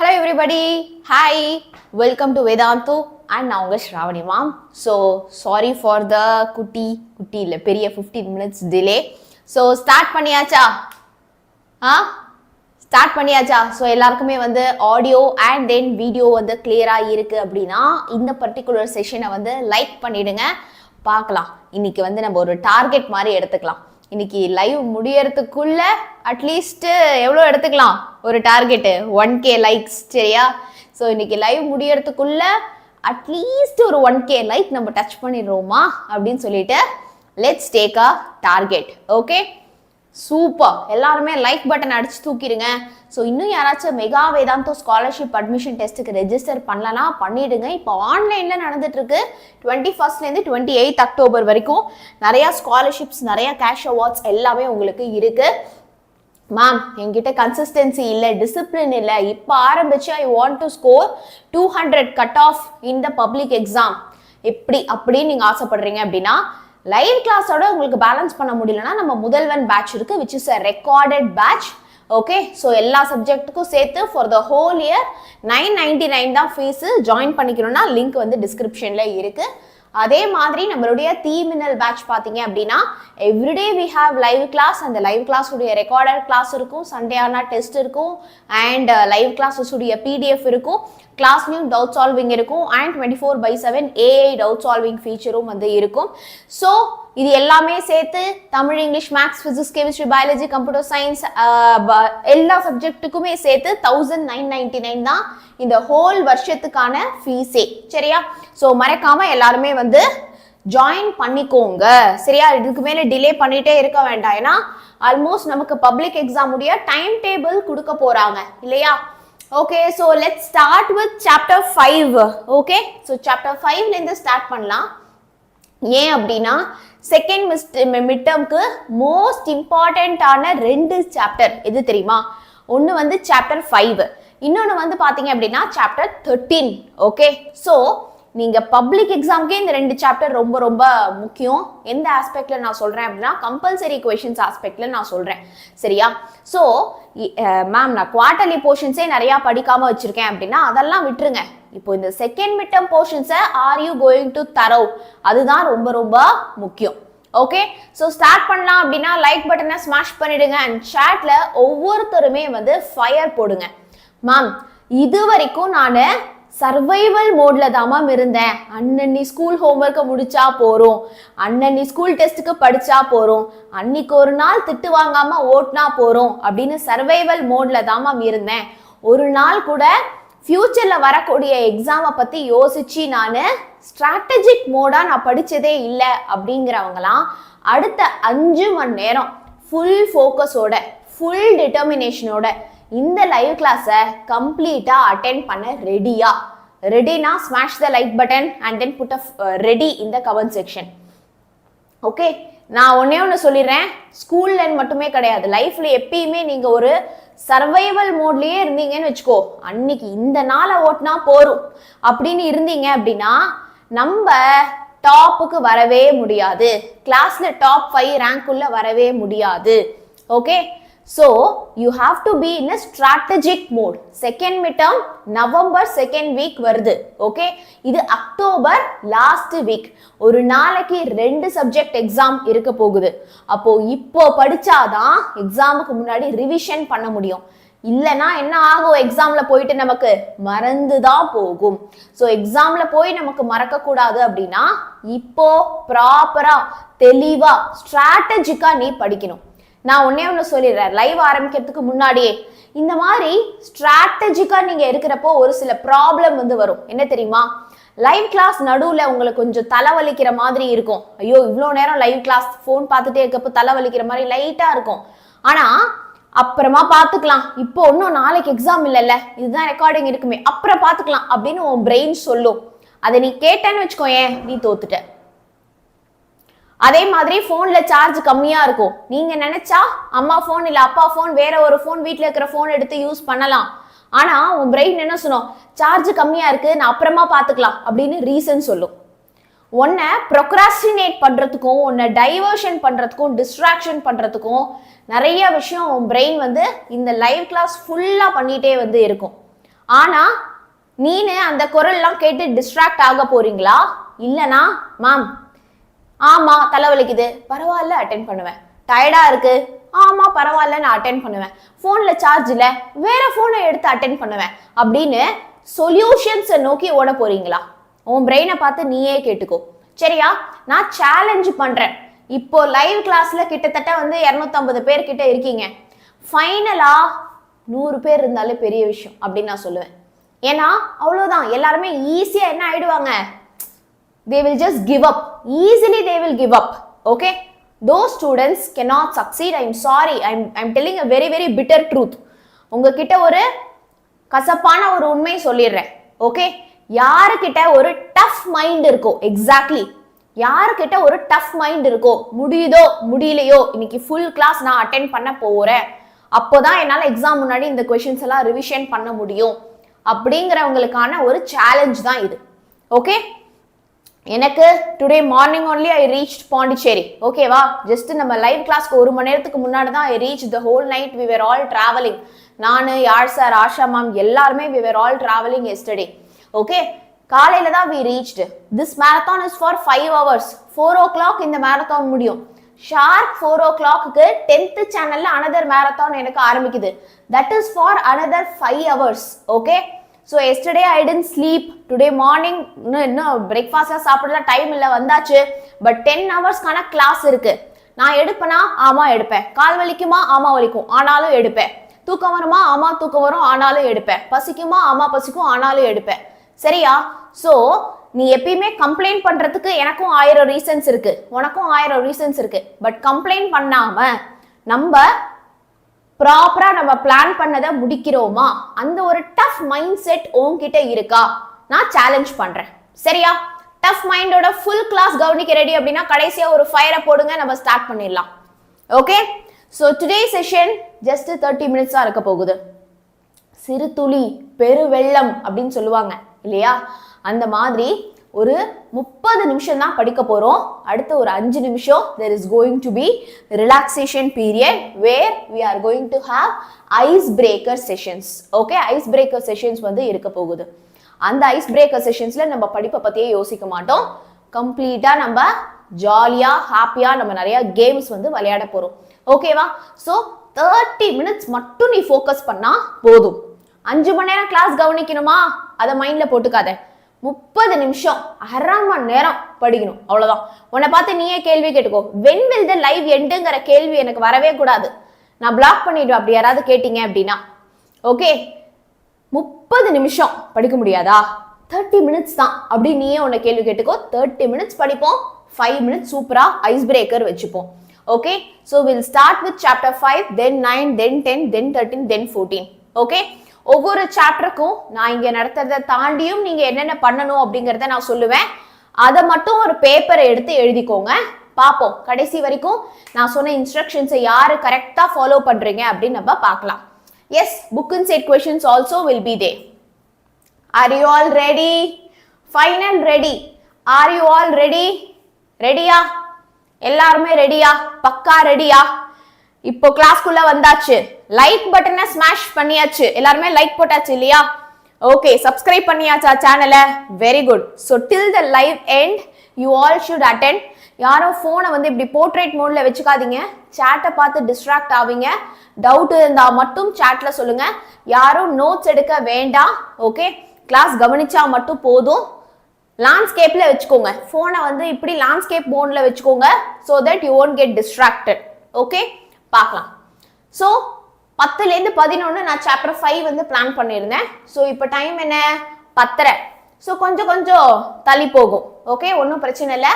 Hello everybody, hi, welcome to Vedantu and now Shravanee ma'am. So sorry for the kutti illa periya 15 minutes delay. So start பண்ணியாச்சா? Start பண்ணியாச்சா? So எல்லாருக்குமே வந்து audio and then video வந்து கிளியராக இருக்குது அப்படின்னா இந்த பர்டிகுலர் செஷனை வந்து லைக் பண்ணிவிடுங்க. பார்க்கலாம். இன்னைக்கு வந்து நம்ம ஒரு டார்கெட் மாதிரி எடுத்துக்கலாம். இன்னைக்கு லைவ் முடியறதுக்குள்ள அட்லீஸ்ட் எவ்வளோ எடுத்துக்கலாம்? ஒரு டார்கெட்டு 1K லைக்ஸ், சரியா? ஸோ இன்னைக்கு லைவ் முடியறதுக்குள்ள அட்லீஸ்ட் ஒரு 1K லைக் நம்ம டச் பண்ணிடுறோமா அப்படின்னு சொல்லிட்டு let's take a target. Okay, super. எல்லாருமே லைக் பட்டன் அடிச்சு தூக்கிடுங்க. ஸோ இன்னும் யாராச்சும் மெகா வேதாந்தோ ஸ்காலர்ஷிப் அட்மிஷன் டெஸ்ட்டுக்கு ரெஜிஸ்டர் பண்ணலன்னா பண்ணிடுங்க. இப்போ ஆன்லைனில் நடந்துட்டு இருக்கு. 21st 28th அக்டோபர் வரைக்கும் நிறையா ஸ்காலர்ஷிப்ஸ், நிறையா கேஷ் அவார்ட்ஸ் எல்லாமே உங்களுக்கு இருக்கு. மேம், என்கிட்ட கன்சிஸ்டன்சி இல்லை, டிசிப்ளின் இல்லை, இப்போ ஆரம்பிச்சு I want to score 200 cut of in the public exam எப்படி அப்படின்னு நீங்கள் ஆசைப்படுறீங்க அப்படின்னா லைவ் கிளாஸோட உங்களுக்கு பேலன்ஸ் பண்ண முடியலன்னா நம்ம முதல்வன் பேட்ச் இருக்கு, which is a recorded batch. Okay, so எல்லா சப்ஜெக்ட்டுக்கும் சேர்த்து ஃபார் த ஹோல் இயர் 999 தான் ஃபீஸு. ஜாயின் பண்ணிக்கணும்னா லிங்க் வந்து டிஸ்கிரிப்ஷனில் இருக்கு. அதே மாதிரி நம்மளுடைய தீமினல் பேட்ச் பார்த்தீங்க அப்படின்னா everyday we have live class. அந்த லைவ் கிளாஸ் உடைய ரெக்கார்டட் கிளாஸ் இருக்கும், சண்டே ஆனால் டெஸ்ட் இருக்கும், அண்ட் லைவ் கிளாஸஸ் உடைய PDF இருக்கும், கிளாஸ்லையும் டவுட் சால்விங் இருக்கும், அண்ட் 24/7 AI டவுட் சால்விங் ஃபீச்சரும் வந்து இருக்கும். ஸோ இது எல்லாமே சேர்த்து Tamil, English, maths, physics, chemistry, biology, computer science எல்லா சப்ஜெக்ட்டுக்குமே சேர்த்து 1999 தான் இந்த ஹோல் வருஷத்துக்கான ஃபீஸே, சரியா? ஸோ மறக்காம எல்லாருமே வந்து ஜாயின் பண்ணிக்கோங்க, சரியா? இதுக்கு மேலே டிலே பண்ணிட்டே இருக்க வேண்டாம். ஏன்னா ஆல்மோஸ்ட் நமக்கு பப்ளிக் எக்ஸாம் உடைய டைம் டேபிள் கொடுக்க போறாங்க இல்லையா? Okay, so let's start with chapter 5. Okay, so chapter 5லேருந்து ஸ்டார்ட் பண்ணலாம். ஏன் அப்படின்னா செகண்ட் மிட்டர்ம்க்கு மோஸ்ட் இம்பார்ட்டண்ட்டான 2 சாப்டர் எது தெரியுமா? ஒன்று வந்து சாப்டர் 5, இன்னொன்று வந்து பார்த்தீங்க அப்படின்னா சாப்டர் 13. ஓகே, ஸோ நீங்கள் பப்ளிக் எக்ஸாம்க்கே இந்த 2 சாப்டர் ரொம்ப ரொம்ப முக்கியம். எந்த ஆஸ்பெக்ட்ல நான் சொல்கிறேன் அப்படின்னா கம்பல்சரி கொஷின்ஸ் ஆஸ்பெக்ட்ல நான் சொல்கிறேன், சரியா? ஸோ மேம், நான் குவார்டர்லி போர்ஷன்ஸே நிறையா படிக்காமல் வச்சுருக்கேன் அப்படின்னா அதெல்லாம் விட்டுருங்க. இப்போ இந்த செகண்ட் மிட்டம் போர்ஷன்ஸை ஆர் யூ கோயிங் டு தரவ், அதுதான் ரொம்ப ரொம்ப முக்கியம். ஓகே, ஸோ ஸ்டார்ட் பண்ணலாம் அப்படின்னா லைக் பட்டனை ஸ்மாஷ் பண்ணிடுங்க அண்ட் சாட்ல ஒவ்வொருத்தருமே வந்து ஃபயர் போடுங்க. மேம், இது வரைக்கும் நான் சர்வைவல் மோட்ல தான் மேம் இருந்தேன். அன்னன்னி ஸ்கூல் ஹோம்ஒர்க்கை முடிச்சா போறோம், அன்னன்னி ஸ்கூல் டெஸ்ட்டுக்கு படிச்சா போறோம், அன்னைக்கு ஒரு நாள் திட்டு வாங்காம ஓட்டினா போறோம் அப்படின்னு சர்வைவல் மோட்ல தான் மேம் இருந்தேன். ஒரு நாள் கூட ஃபியூச்சர்ல வரக்கூடிய எக்ஸாமை பத்தி யோசிச்சு நான் ஸ்ட்ராட்டஜிக் மோடா நான் படிச்சதே இல்லை அப்படிங்கிறவங்களாம் அடுத்த 5 மணி நேரம் ஃபுல் ஃபோக்கஸோட, ஃபுல் டிட்டர்மினேஷனோட இந்த லைவ் கிளாஸை கம்ப்ளீட்டா அட்டென்ட் பண்ண ரெடியா? ரெடினா smash the like button and then put a ready in the comment section. Okay, நான் ஒன்று சொல்லிடுறேன், ஸ்கூல்ல மட்டுமே கிடையாது, லைஃப்ல எப்பயுமே நீங்க ஒரு சர்வைவல் மோட்லயே இருந்தீங்கன்னு வச்சுக்கோ, அன்னைக்கு இந்த நாளை ஓட்டினா போறோம் அப்படின்னு இருந்தீங்க அப்படின்னா நம்ம டாப்புக்கு வரவே முடியாது, கிளாஸ்ல டாப் 5 ரேங்க் உள்ள வரவே முடியாது. Okay, so you have to be in a strategic mode. Second midterm November 2nd week வருது. ஓகே, இது அக்டோபர் லாஸ்ட் வீக். ஒரு நாளைக்கு 2 சப்ஜெக்ட் எக்ஸாம் இருக்க போகுது. அப்போ இப்போ படிச்சாதான் எக்ஸாமுக்கு முன்னாடி ரிவிஷன் பண்ண முடியும். இல்லைன்னா என்ன ஆகும்? எக்ஸாம்ல போயிட்டு நமக்கு மறந்துதான் போகும். ஸோ எக்ஸாம்ல போய் நமக்கு மறக்க கூடாது அப்படின்னா இப்போ ப்ராப்பரா தெளிவா ஸ்ட்ராட்டஜிக்கா நீ படிக்கணும். நான் ஒன்று சொல்லிடுறேன், லைவ் ஆரம்பிக்கிறதுக்கு முன்னாடியே இந்த மாதிரி ஸ்ட்ராட்டஜிக்கா நீங்க இருக்கிறப்போ ஒரு சில ப்ராப்ளம் வந்து வரும். என்ன தெரியுமா? லைவ் கிளாஸ் நடுவில் உங்களுக்கு கொஞ்சம் தலைவலிக்கிற மாதிரி இருக்கும். ஐயோ, இவ்வளோ நேரம் லைவ் கிளாஸ் ஃபோன் பார்த்துட்டே இருக்கப்போ தலைவலிக்கிற மாதிரி லைட்டா இருக்கும். ஆனா அப்புறமா பார்த்துக்கலாம், இப்போ ஒன்றும் நாளைக்கு எக்ஸாம் இல்லைல்ல, இதுதான் ரெக்கார்டிங் இருக்குமே, அப்புறம் பார்த்துக்கலாம் அப்படின்னு உன் பிரெயின் சொல்லும். அதை நீ கேட்டேன்னு வச்சுக்கோயேன், நீ தோத்துட்ட. அதே மாதிரி போன்ல சார்ஜ் கம்மியா இருக்கும். நீங்க நினைச்சா அம்மா போன் இல்ல அப்பா போன் வேற ஒரு போன் வீட்டுல இருக்கிற போன் எடுத்து யூஸ் பண்ணலாம். ஆனா உன் பிரெயின் என்ன சொல்லும்? சார்ஜ் கம்மியா இருக்கு, நான் அப்புறமா பாத்துக்கலாம் அப்படின்னு ரீசன் சொல்லும். உன்னை ப்ரொக்ராஸ்டினேட் பண்றதுக்கும், உன்னை டைவர்ஷன் பண்றதுக்கும், டிஸ்ட்ராக்ஷன் பண்றதுக்கும் நிறைய விஷயம் உன் பிரெயின் வந்து இந்த லைவ் கிளாஸ் ஃபுல்லா பண்ணிட்டே வந்து இருக்கும். ஆனா நீனு அந்த குரல்லாம் கேட்டு டிஸ்ட்ராக்ட் ஆக போறீங்களா? இல்லனா மேம் ஆமா தலைவலிக்குது, பரவாயில்ல அட்டென்ட் பண்ணுவேன். டயர்டா இருக்கு, ஆமா பரவாயில்ல நான் அட்டென்ட் பண்ணுவேன். போன்ல சார்ஜ் இல்ல, வேற போனை எடுத்து அட்டென்ட் பண்ணுவேன் அப்படின்னு சொல்யூஷன்ஸ் நோக்கி ஓட போறீங்களா? உன் பிரெயினை பார்த்து நீயே கேட்டுக்கோ. சரியா? நான் சேலஞ்ச் பண்றேன். இப்போ லைவ் கிளாஸ்ல கிட்டத்தட்ட வந்து 250 பேர் கிட்ட இருக்கீங்க. ஃபைனலா 100 பேர் இருந்தாலே பெரிய விஷயம் அப்படின்னு நான் சொல்லுவேன். ஏன்னா அவ்வளவுதான், எல்லாருமே ஈஸியா என்ன ஆயிடுவாங்க, they will just give up. Easily they will give up. Okay? Those students cannot succeed. I'm sorry. I'm telling a very very bitter truth. உங்ககிட்ட ஒரு கசப்பான ஒரு உண்மை சொல்லிடுறேன். ஓகே? யாருக்கிட்ட ஒரு டஃப் மைண்ட் இருக்கோ, எக்ஸாக்ட்லி யாருக்கிட்ட ஒரு டஃப் மைண்ட் இருக்கோ, முடியுதோ முடியலையோ இன்னைக்கு ஃபுல் கிளாஸ் நான் அட்டென்ட் பண்ண போறேன், அப்போதான் என்னால் எக்ஸாம் முன்னாடி இந்த கொஷின்ஸ் எல்லாம் ரிவிஷன் பண்ண முடியும் அப்படிங்கிறவங்களுக்கான ஒரு சேலஞ்ச் தான் இது. ஓகே? எனக்கு today morning only I reached Pondicherry. ஓகேவா? ஜஸ்ட் நம்ம லைவ் கிளாஸ்க்கு 1 மணி நேரத்துக்கு முன்னாடி தான் I reach. The whole night we were all travelling. நானு, யாழ் சார், ஆஷா மேம் எல்லாருமே we were all travelling yesterday. Okay? காலையில தான் we reached. This marathon is for 5 hours. 4 o'clock இந்த மேரத்தான் முடியும். ஷார்ப் 4 o'clockக்கு 10th சேனல்ல another marathon எனக்கு ஆரம்பிக்குது. That is for another 5 hours. Okay? So yesterday I didn't sleep. Today morning இன்னும் breakfast சாப்பிடல, time இல்ல, வந்தாச்சு. பட் 10 ஹவர்ஸ்க்கான கிளாஸ் இருக்கு. நான் எடுப்பேனா? ஆமா எடுப்பேன். கால் வலிக்குமா? ஆமா வலிக்கும், ஆனாலும் எடுப்பேன். தூக்கம் வருமா? ஆமா தூக்கம் வரும், ஆனாலும் எடுப்பேன். பசிக்குமா? ஆமா பசிக்கும், ஆனாலும் எடுப்பேன். சரியா? சோ நீ எப்பயுமே கம்ப்ளைண்ட் பண்றதுக்கு எனக்கும் 1000 ரீசன்ஸ் இருக்கு, உனக்கும் 1000 ரீசன்ஸ் இருக்கு. பட் கம்ப்ளைண்ட் பண்ணாம நம்ம ப்ராப்பரா நம்ம பிளான் பண்ணதை முடிக்கிறோமா? அந்த ஒரு டஃப் மைண்ட் செட் உன்கிட்ட இருக்கா? நான் சேலஞ்ச் பண்றேன். சரியா? டஃப் மைண்டோட ஃபுல் கிளாஸ் கவனிக்க ரெடி அப்படின்னா கடைசியா ஒரு ஃபயரை போடுங்க, நம்ம ஸ்டார்ட் பண்ணிடலாம். Okay? So today session just 30 minutes தான் இருக்க போகுது. சிறு துளி பெரு வெள்ளம் அப்படின்னு சொல்லுவாங்க இல்லையா? அந்த மாதிரி ஒரு 30 நிமிஷம் தான் படிக்க போறோம். அடுத்து ஒரு 5 நிமிஷம் there is going to be relaxation period where we are going to have icebreaker sessions. Okay? icebreaker sessions வந்து இருக்க போகுது. அந்த icebreaker sessionsல நம்ம படிப்பை பத்தியே யோசிக்க மாட்டோம். கம்ப்ளீட்டா நம்ம ஜாலியா ஹாப்பியா நம்ம நிறைய கேம்ஸ் வந்து விளையாட போறோம். ஓகேவா? ஸோ 30 minutes மட்டும் நீ ஃபோக்கஸ் பண்ணா போதும். 5 மணி நேரம் கிளாஸ் கவனிக்கணுமா? அதை மைண்ட்ல போட்டுக்காத. 30 நிமிஷம், 1/2 மணி நேரம் படிக்கணும், அவ்வளவுதான். உன்னை பார்த்து நீயே கேள்வி கேட்டுக்கோ. when will the live endங்கிற கேள்வி எனக்கு வரவே கூடாது. நான் பிளாக் பண்ணிடுவேன் அப்படி யாராவது கேட்டீங்க அப்படின்னா. ஓகே? 30 நிமிஷம் படிக்க முடியாதா? 30 minutes தான் அப்படி நீயே உன்னை கேள்வி கேட்டுக்கோ. 30 minutes படிப்போம், 5 minutes சூப்பரா ஐஸ் பிரேக்கர் வச்சுப்போம். Okay? so we'll start with chapter 5, then 9, then 10, then 13, then 14. Okay? ஒவ்வொரு சாப்டருக்கும் நான் இங்க நடத்துறதை தாண்டியும் நீங்க என்னென்ன பண்ணணும் அப்படிங்கறத நான் சொல்லுவேன். அதை மட்டும் ஒரு பேப்பரை எடுத்து எழுதிக்கோங்க. பாப்போம் கடைசி வரைக்கும் நான் சொன்ன இன்ஸ்ட்ரக்ஷன்ஸை யாரு கரெக்டா ஃபாலோ பண்றீங்க அப்படின்னு நம்ம பார்க்கலாம். Yes, book and set questions also will be there. Are you all ready? Final ready? Are you all ready? ரெடியா? எல்லாருமே ரெடியா? பக்கா ரெடியா? இப்போ கிளாஸ்க்குள்ள வந்தாச்சு. லைக் பட்டனை ஸ்மாஷ் பண்ணியாச்சு. எல்லாருமே லைக் போட்டாச்சு இல்லையா? ஓகே, சப்ஸ்கிரைப் பண்ணியாச்சா சேனலை? Very good. So till the live end you all should attend. யாரும் ஃபோனை வந்து இப்படி போர்ட்ரேட் மோட்ல வச்சுக்காதீங்க. சேட்டை பார்த்து டிஸ்ட்ராக்ட் ஆவீங்க. டவுட் இருந்தா மட்டும் சேட்ல சொல்லுங்க. யாரும் நோட்ஸ் எடுக்க வேண்டாம். ஓகே? கிளாஸ் கவனிச்சா மட்டும் போதும். லேண்ட்ஸ்கேப்ல வச்சுக்கோங்க. ஃபோனை வந்து இப்படி லேண்ட்ஸ்கேப் மோட்ல வச்சுக்கோங்க. So that you won't get distracted. Okay? பார்க்கலாம். ஸோ 10லேருந்து 11 நான் சாப்டர் 5 வந்து பிளான் பண்ணியிருந்தேன். ஸோ இப்போ டைம் என்ன? 10:30. ஸோ கொஞ்சம் தள்ளி போகும். ஓகே? ஒன்றும் பிரச்சனை இல்லை.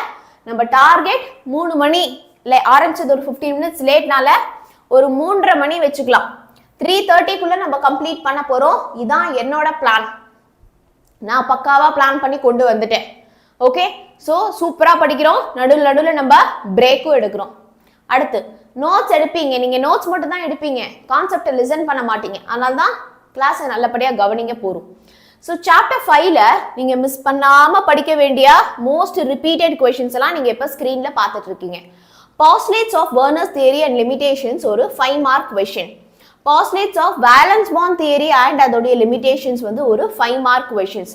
நம்ம டார்கெட் 3 மணி இல்லை, ஆரம்பிச்சது ஒரு 15 minutes லேட்னால ஒரு 3:30 மணி வச்சுக்கலாம். 3:30க்குள்ள நம்ம கம்ப்ளீட் பண்ண போறோம். இதான் என்னோட பிளான். நான் பக்காவா பிளான் பண்ணி கொண்டு வந்துட்டேன். ஓகே? ஸோ சூப்பரா படிக்கிறோம். நடுவில் நம்ம பிரேக்கும் எடுக்கிறோம். அடுத்து நோட்ஸ் எடுப்பீங்க. நீங்க நோட்ஸ் மட்டும் தான் எடுப்பீங்க, கான்செப்டை லிசன் பண்ண மாட்டீங்க. அதனால தான் கிளாஸை நல்லபடியா கவனிங்க போறோம். ஸோ சாப்டர் 5ல நீங்க மிஸ் பண்ணாம படிக்க வேண்டிய மோஸ்ட் ரிப்பீட்டட் கொஸ்டின்ஸ் எல்லாம் நீங்க இப்ப ஸ்கிரீன்ல பார்த்துட்டு இருக்கீங்க. Postulates of Werner's theory and limitations ஒரு 5 mark question. postulates of valence bond theory and அதோடைய limitations வந்து ஒரு 5 mark questions.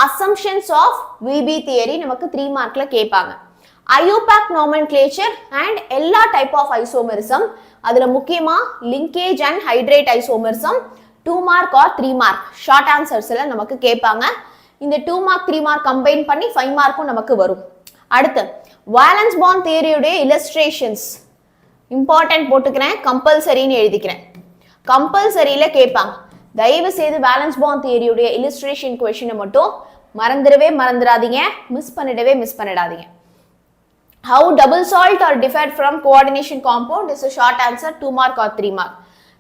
Assumptions of VB theory நமக்கு 3 markல கேட்பாங்க. IUPAC nomenclature and எல்லா type of isomerism, அதுல முக்கியமா linkage and hydrate isomerism 2 mark or 3 mark short answersல நமக்கு கேட்பாங்க. இந்த 2 mark 3 mark combine பண்ணி 5 markum நமக்கு வரும். அடுத்து valence bond theory உடைய illustrations important போட்டுக்கிறேன், compulsory ன்னு எழுதிக்கிறேன். கம்பல்சரியில கேட்பாங்க. தயவு செய்து வேலன்ஸ் பாண்ட் தியரியுடைய இல்லஸ்ட்ரேஷன் क्वेश्चन மட்டும் மறந்துடாதீங்க, மிஸ் பண்ணிடாதீங்க. How double salt are different from coordination compound is a short answer, 2 mark or 3 mark.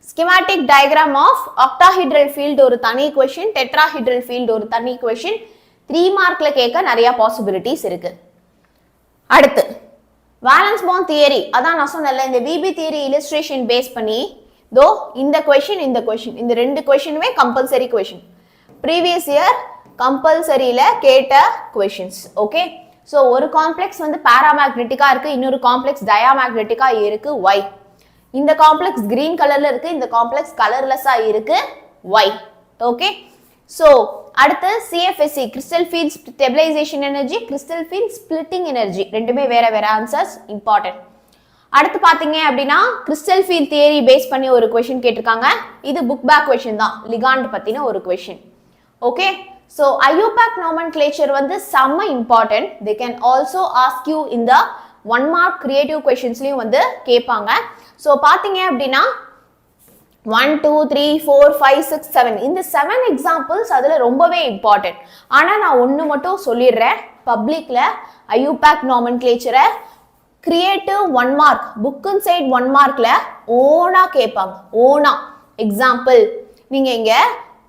Schematic diagram of octahedral field ஒரு தனி question, tetrahedral field ஒரு தனி question. 3 markல கேட்க நிறைய possibilities இருக்கு. அடுத்து வேலன்ஸ் பாண்ட் தியரி, அதான் நான் சொன்னல இந்த VB தியரி illustration பேஸ் பண்ணி தோ இந்த question இந்த ரெண்டு questionமே compulsory question. previous year compulsoryல கேட்ட questions. okay, so ஒரு காம்ப்ளெக்ஸ் வந்து பாராமேக்னெட்டிக்கா இருக்கு, இன்னொரு காம்ப்ளெக்ஸ் டயாமேக்னெட்டிக்கா இருக்கு. why? இந்த காம்ப்ளெக்ஸ் green கலர்ல இருக்கு, இந்த காம்ப்ளெக்ஸ் கலர்லெஸ்ஸா இருக்கு. why? okay, so அடுத்து CFSE crystal field stabilization energy, crystal field splitting energy, ரெண்டுமே வேற ஆன்சர்ஸ் important. அடுத்து பாத்தீங்க அப்படினா crystal field theory பேஸ் பண்ணி ஒரு क्वेश्चन கேட்டிருக்காங்க. இது புக் பேக் क्वेश्चन தான், ligand பத்தின ஒரு question. Okay, so IUPAC nomenclature வந்து செம்ம important. they can also ask you in the 1 mark creative questionsலயும் வந்து கேட்பாங்க. so பாத்தீங்க அப்படினா 1 2 3 4 5 6 7 இந்த 7 examples அதுல ரொம்பவே important. ஆனா நான் ஒன்னு மட்டும் சொல்லிடுறேன், பப்ளிக்ல IUPAC nomenclature creative 1 mark book inside 1 markல ஓனா கேட்பாங்க. ஓனா எக்ஸாம்பிள், நீங்க இங்க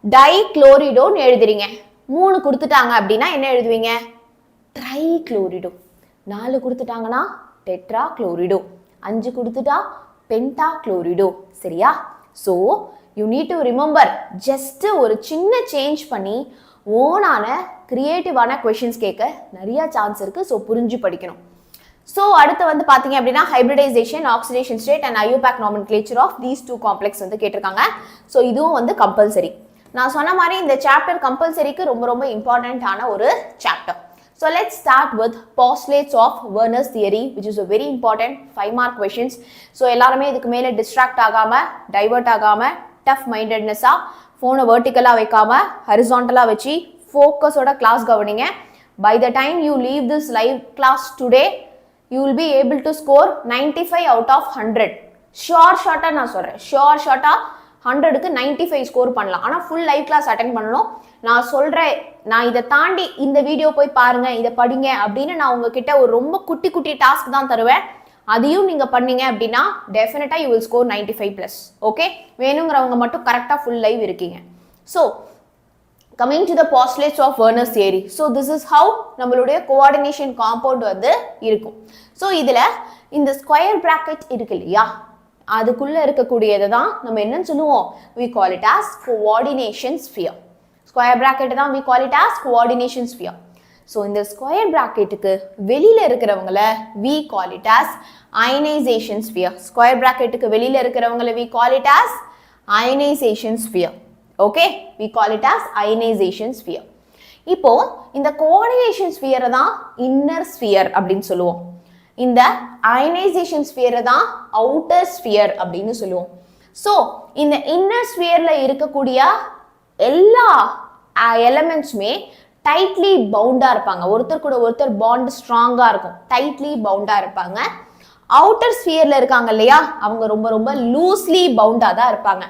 டைக்ளோரிடோ எழுதுறீங்க, 3 கொடுத்துட்டாங்க அப்படின்னா என்ன எழுதுவீங்க? ட்ரைக்ளோரிடோ. 4 கொடுத்துட்டாங்கன்னா டெட்ராக்ளோரிடோ, 5 கொடுத்துட்டா பென்டாக்ளோரிடோ. சரியா? so you need to remember, just ஒரு சின்ன சேஞ்ச் பண்ணி ஓனான கிரியேட்டிவான क्वेश्चंस கேட்க நிறைய சான்ஸ் இருக்கு. so புரிஞ்சு படிக்கணும். so அடுத்து வந்து பாத்தீங்க அப்படினா hybridization, oxidation state and IUPAC nomenclature of these two complex வந்து கேட்டிருக்காங்க. so இதுவும் வந்து compulsory. நான் சொன்ன மாதிரி இந்த சாப்டர் கம்பல்சரிக்கு ரொம்ப இம்பார்ட்டன்ட் ஆன ஒரு chapter. so let's start with postulates of Werner's theory, which is a very important 5 mark questions. so எல்லாரும் இதுக்கு மேல டிஸ்ட்ராக்ட் ஆகாம, டைவர்ட் ஆகாம, டஃப் மைண்டட்னஸா போனை வெர்டிகலா வைக்காம ஹரிசான்டலா வச்சு ஃபோக்கஸோட கிளாஸ் கவனிங்க. by the time you leave this live class today, you will be able to score 95 out of 100. ஷார்ட்டா நான் சொல்றேன், ஷார்ட்டா 100க்கு 95 ஸ்கோர் பண்ணலாம். ஆனா ஃபுல் லைவ் கிளாஸ் அட்டெண்ட் பண்ணணும். நான் சொல்றேன், நான் இதை தாண்டி இந்த வீடியோ போய் பாருங்க, இதை படிங்க அப்படின்னு நான் உங்ககிட்ட ஒரு ரொம்ப குட்டி டாஸ்க் தான் தருவேன். அதையும் நீங்க பண்ணீங்க அப்படின்னா டெஃபினட்டா யூ வில் ஸ்கோர் 95+. ஓகே, வேணுங்கிறவங்க மட்டும் கரெக்டா ஃபுல் லைவ் இருக்கீங்க. So coming to the postulates of Werner's theory. so this is how நம்மளுடைய coordination compound வந்து இருக்கும். so இதுல இந்த ஸ்கொயர் பிராக்கெட் இருக்கு இல்லையா, அதுக்குள்ள இருக்கக்கூடியதை தான் நம்ம என்னன்னு சொல்லுவோம்? we call it as coordination sphere. Square bracket தான் we call it as coordination sphere. so இந்த ஸ்கொயர் பிராக்கெட்டுக்கு வெளியில இருக்கிறவங்கள we call it as ionization sphere. Square பிராக்கெட்டுக்கு வெளியில இருக்கிறவங்கள we call it as ionization sphere. okay, we call it as ionization sphere. இப்போ இந்த coordination sphere தான் inner sphere அப்படின்னு சொல்லுவோம். இந்த ionization sphere தான் outer sphere அப்படின்னு சொல்லுவோம். so இந்த inner sphereல இருக்கக்கூடிய எல்லா எலிமெண்ட்ஸ்மே tightly bound-ஆ இருப்பாங்க. ஒருத்தர் கூட ஒருத்தர் bond strong-ஆ இருக்கும், tightly bound-ஆ இருப்பாங்க. outer sphereல இருக்காங்க இல்லையா, அவங்க ரொம்ப loosely bound-ஆ தான் இருப்பாங்க.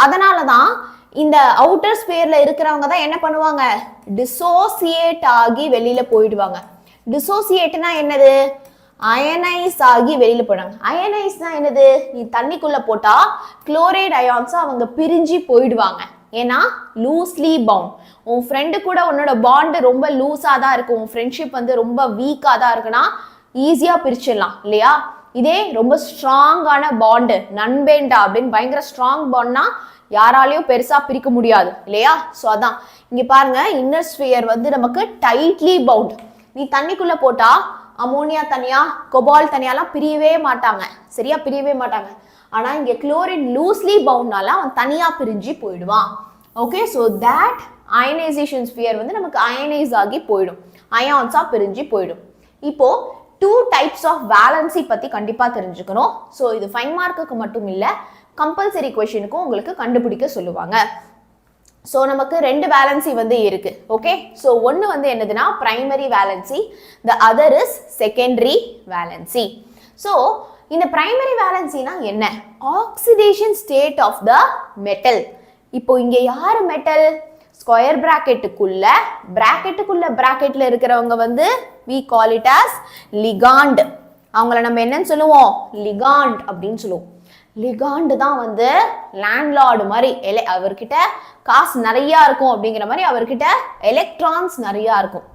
அதனால தான் இந்த அவுட்டர் ஸ்பியர்ல இருக்கிறவங்க தான் என்ன பண்ணுவாங்க? டிசோசியேட் ஆகி வெளியில போயிடுவாங்க. டிசோசியேட்னா என்னது? அயனைஸ் ஆகி வெளியில போறாங்க. அயனைஸ்னா என்னது? நீ தண்ணிக்குள்ள போட்டா குளோரைட் அயான்ஸ் அவங்க பிரிஞ்சு போயிடுவாங்க. ஏன்னா லூஸ்லி பவுண்ட். உன் ஃப்ரெண்டு கூட உன்னோட பாண்ட் ரொம்ப லூஸா தான் இருக்கு, உன் ஃப்ரெண்ட்ஷிப் வந்து ரொம்ப வீக்கா தான் இருக்குன்னா ஈஸியா பிரிச்சிடலாம் இல்லையா? இதே ரொம்ப ஸ்ட்ராங்கான பாண்டு, நண்பேண்டா அப்படின்னு பயங்கர ஸ்ட்ராங் பாண்ட்னா யாராலையும் பெருசா பிரிக்க முடியாது இல்லையா? ஸோ அதான் இங்க பாருங்க, இன்னர் ஸ்பியர் வந்து நமக்கு டைட்லி பவுண்ட். நீ தண்ணிக்குள்ள போட்டா அமோனியா தனியா, கொபால் தனியாலாம் பிரியவே மாட்டாங்க, சரியா? பிரியவே மாட்டாங்க. ஆனா இங்க குளோரின் லூஸ்லி பவுண்ட்னால அவன் தனியா பிரிஞ்சு போயிடுவான். Okay, so that ionisation sphere வந்து நமக்கு அயனைஸ் ஆகி போயிடும், அயான்ஸா பிரிஞ்சு போயிடும். இப்போ 2 types of valency பத்தி கண்டிப்பா தெரிஞ்சுக்கணும். ஸோ இது 5 மார்க்குக்கு மட்டும் இல்ல, கம்பல்சரி கொஸ்டினுக்கும் உங்களுக்கு கண்டுபிடிக்க சொல்லுவாங்க. ஸோ நமக்கு 2 வேலன்சி வந்து இருக்கு. ஓகே, ஸோ ஒன்று வந்து என்னதுன்னா primary valency, the other is secondary valency. So இந்த பிரைமரி வேலன்சினா என்ன? Oxidation state of the metal. இப்போ இங்க யாரு மெட்டல்? ஸ்கொயர் பிராக்கெட்டுக்குள்ள பிராக்கெட்ல இருக்கிறவங்க வந்து we call it as ligand. அவங்கள நம்ம என்னன்னு சொல்லுவோம்? லிகாண்ட் அப்படின்னு சொல்லுவோம். லிகாண்ட் தான் வந்து லேண்ட்லார்டு மாதிரி, அவர்கிட்ட காசு நிறைய இருக்கும் அப்படிங்கிற மாதிரி அவர்கிட்ட எலக்ட்ரான்ஸ் நிறைய இருக்கும்.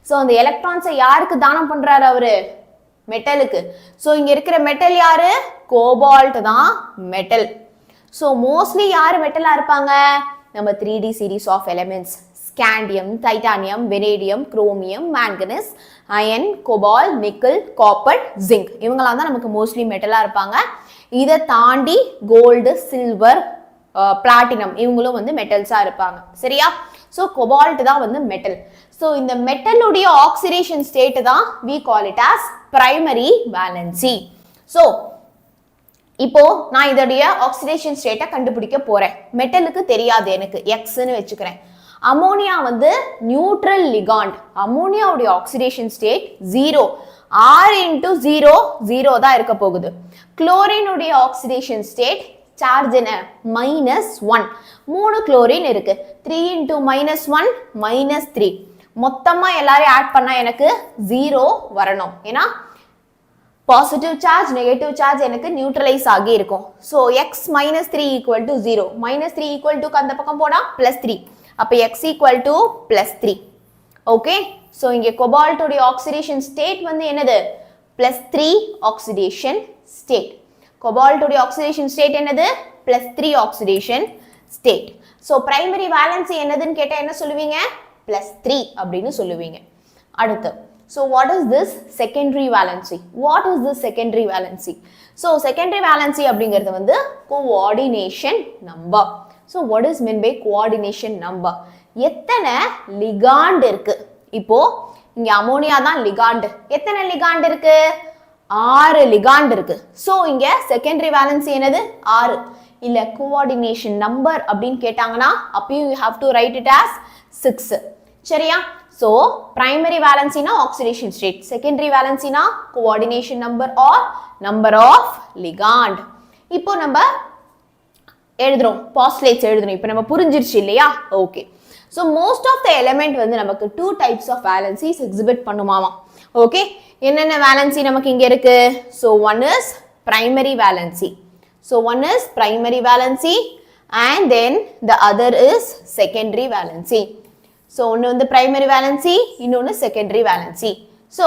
ஸோ அந்த எலக்ட்ரான்ஸை யாருக்கு தானம் பண்றாரு அவரு? மெட்டலுக்கு. ஸோ இங்க இருக்கிற மெட்டல் யாரு? கோபால்ட் தான் மெட்டல். ஸோ மோஸ்ட்லி யாரு மெட்டலா இருப்பாங்க? நம்ம 3D series of elements, scandium, titanium, vanadium, chromium, manganese, iron, cobalt, nickel, copper, zinc, இவங்களாம் தான் நமக்கு மோஸ்ட்லி மெட்டலா இருப்பாங்க. இதை தாண்டி கோல்டு, சில்வர், பிளாட்டினம் இவங்களும் வந்து மெட்டல்ஸா இருப்பாங்க. சரியா? ஸோ கோபால்ட் தான் வந்து மெட்டல். ஸோ இந்த மெட்டலுடைய ஆக்சிடேஷன் ஸ்டேட் தான் we call it as primary valency. So இப்போ நான் இதோடைய ஆக்சிடேஷன் ஸ்டேட்டை கண்டுபிடிக்க போறேன். மெட்டலுக்கு தெரியாது எனக்கு, எக்ஸ்ன்னு வச்சுக்கிறேன். அமோனியா வந்து நியூட்ரல் லிகாண்ட். அமோனியாவுடைய ஆக்சிடேஷன் ஸ்டேட் 0. 6 into 0 0 தான் இருக்க போகுது. குளோரினுடைய ஆக்சிடேஷன் ஸ்டேட் சார்ஜ் என்ன? -1. 3 குளோரின் இருக்கு. 3 into -1 -3. மொத்தமா எல்லாரையும் ஆட் பண்ணா எனக்கு 0 வரணும். ஏன்னா பாசிட்டிவ் சார்ஜ் நெகட்டிவ் சார்ஜ் எனக்கு நியூட்ரலைஸ் ஆகி இருக்கும். So X -3 = 0. -3 = அந்த பக்கம் போனா +3. அப்ப எக்ஸ் = +3. ஓகே, ஸோ இங்கே கோபால்ட்டோடைய ஆக்சிடேஷன் ஸ்டேட் வந்து என்னது? +3 ஆக்சிடேஷன் ஸ்டேட். கோபால்ட்டோடைய ஆக்சிடேஷன் ஸ்டேட் என்னது? +3 oxidation state. So primary valency என்னதுன்னு கேட்டால் என்ன சொல்லுவீங்க? +3 அப்படின்னு சொல்லுவீங்க. அடுத்து, so what is this secondary valency? What is this secondary valency? So secondary valency அப்படிங்கிறது வந்து coordination number. So what is meant by coordination number? எத்தனை லிகாண்ட் இருக்கு? இப்போ இங்க அமோனியா தான் லிகாண்ட். எத்தனை லிகாண்ட் இருக்கு? 6 லிகாண்ட் இருக்கு. சோ இங்க செகண்டரி வேலன்சி என்னது? 6. இல்ல கோஆர்டினேஷன் நம்பர் அப்படின்னு கேட்டாங்கன்னா அப்பயும் you have to write it as 6. சரியா? So primary valency na oxidation state, secondary valency na coordination number or number of ligand. இப்போ நம்ம எழுதுறோம், postulates எழுதுறோம். இப்போ நம்ம புரிஞ்சிருச்சு இல்லையா? Okay. So most of the element வந்து நமக்கு 2 types of valencies exhibit பண்ணுமாமா. ஓகே, என்னென்ன valency நமக்கு இங்க இருக்கு? So one is primary valency. So one is primary valency and then the other is secondary valency. So ஒன்னு வந்து primary valency, இன்னொன்னு secondary valency. So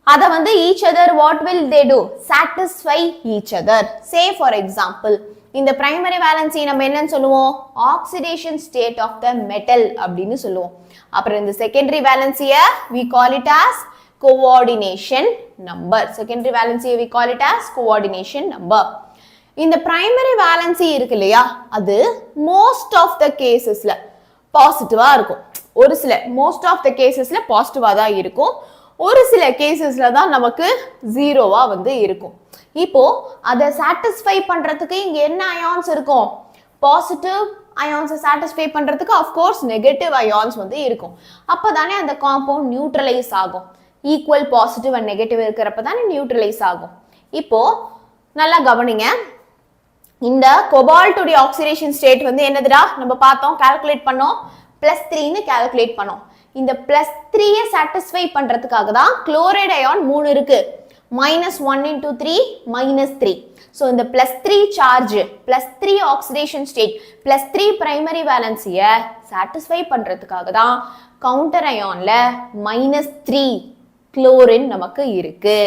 அத வந்து each other what will they do? Satisfy each other. Say for example, இந்த primary valency நம்ம என்னன்னு சொல்லுவோம்? Oxidation state of the metal அப்படின்னு சொல்லுவோம். அப்புறம் இந்த secondary valency we call it as coordination number. Secondary valency we call it as coordination number. இந்த primary valency இருக்கு இல்லையா? அது most of the casesல பாசிட்டிவா இருக்கும். ஒரு சில மோஸ்ட் ஆஃப் த கேசஸ்ல பாசிட்டிவா தான் இருக்கும். ஒரு சில கேசஸ்ல தான் நமக்கு ஜீரோவா வந்து இருக்கும். இப்போ அதை சாட்டிஸ்ஃபை பண்றதுக்கு இங்க என்ன அயான்ஸ் இருக்கும்? பாசிட்டிவ் அயான்ஸை சாட்டிஸ்ஃபை பண்றதுக்கு ஆஃப்கோர்ஸ் நெகட்டிவ் அயான்ஸ் வந்து இருக்கும். அப்பதானே அந்த காம்பவுண்ட் நியூட்ரலைஸ் ஆகும். ஈக்குவல் பாசிட்டிவ் அண்ட் நெகட்டிவ் இருக்கிறப்ப தானே நியூட்ரலைஸ் ஆகும். இப்போ நல்லா கவனிங்க, இந்த கோபால்ட்டுடைய ஆக்சிடேஷன் ஸ்டேட் வந்து என்னதுடா? நம்ம பார்த்தோம், கால்குலேட் பண்ணோம், +3ன்னு கால்குலேட் பண்ணோம். இந்த +3யை சாட்டிஸ்ஃபை பண்றதுக்காக தான் குளோரைடு அயான் 3 இருக்கு. -1 into 3 -3. ஸோ இந்த +3 சார்ஜ், +3 ஆக்சிடேஷன் ஸ்டேட், +3 பிரைமரி வேலன்சியை சாட்டிஸ்ஃபை பண்றதுக்காக தான் கவுண்டர் அயான்ல -3 குளோரின் நமக்கு இருக்கு.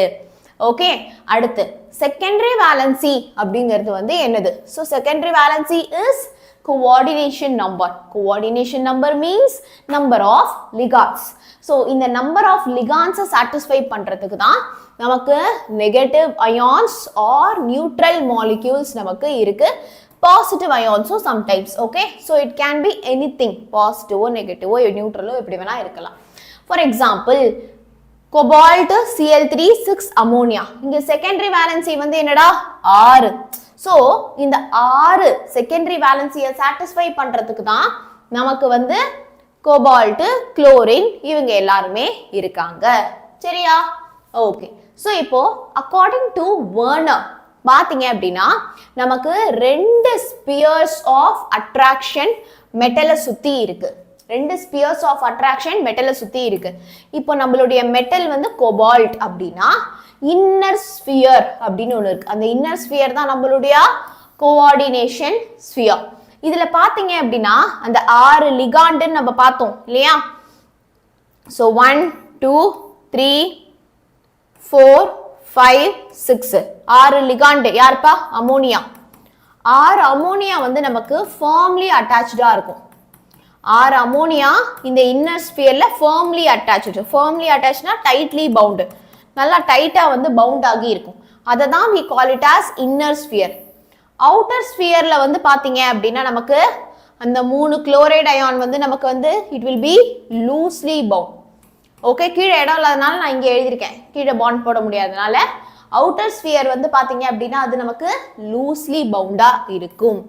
ஓகே, அடுத்து செகண்டரி வேலன்சி அப்படிங்கிறது வந்து என்னது? So secondary valency is coordination number. Coordination number means number of ligands. So இந்த number of ligands satisfy பண்றதுக்கு தான் நமக்கு negative ions or neutral molecules நமக்கு இருக்கு. Positive ions sometimes, okay? So it can be anything, positive or negative or neutral எப்படி வேணா இருக்கலாம். For example, cobalt Cl3 6 ammonia. இங்க secondary valency வந்து என்னடா 6. So இந்த 6 secondary valency satisfy பண்றதுக்கு தான் நமக்கு வந்து cobalt, chlorine இவங்க எல்லாருமே இருக்காங்க. சரியா? Okay. So இப்போ according to Werner பாத்தீங்க அப்படின்னா நமக்கு 2 spheres of attraction மெட்டலை சுத்தி இருக்கு. 2 spheres of attraction மெட்டலை சுத்தி இருக்கு. இப்போ நம்மளுடைய மெட்டல் வந்து cobalt அப்படின்னா இன்னர் ஸ்பியர் அப்படின்னு ஒன்று இருக்கு. அந்த இன்னர் ஸ்பியர் தான் நம்மளுடைய கோஆர்டினேஷன் ஸ்பியர். இதுல பாத்தீங்க அப்படின்னா அந்த 6 லிகாண்டுன்னு நம்ம பார்த்தோம் இல்லையா? ஸோ 1 2 3 4 5 6 6 லிகாண்டு யாருப்பா? அமோனியா. 6 அமோனியா வந்து நமக்கு firmly attached-ஆ இருக்கும். 6 அமோனியா இந்த இன்னர் ஸ்பியர்ல firmly attached. Firmly attached-னா tightly bound. நல்லா டைட்டா வந்து பவுண்ட் ஆகி இருக்கும். அதை தான் we call it as inner sphere. outer sphereல வந்து பாத்தீங்க அப்படின்னா நமக்கு அந்த 3 குளோரைட் அயான் வந்து நமக்கு வந்து it will be loosely bound. Okay, கீழே இடம் இல்லாதனால நான் இங்க எழுதியிருக்கேன். கீழே பாண்ட் போட முடியாதனால outer sphere வந்து பாத்தீங்க அப்படின்னா அது நமக்கு loosely bound-ஆ இருக்கும்.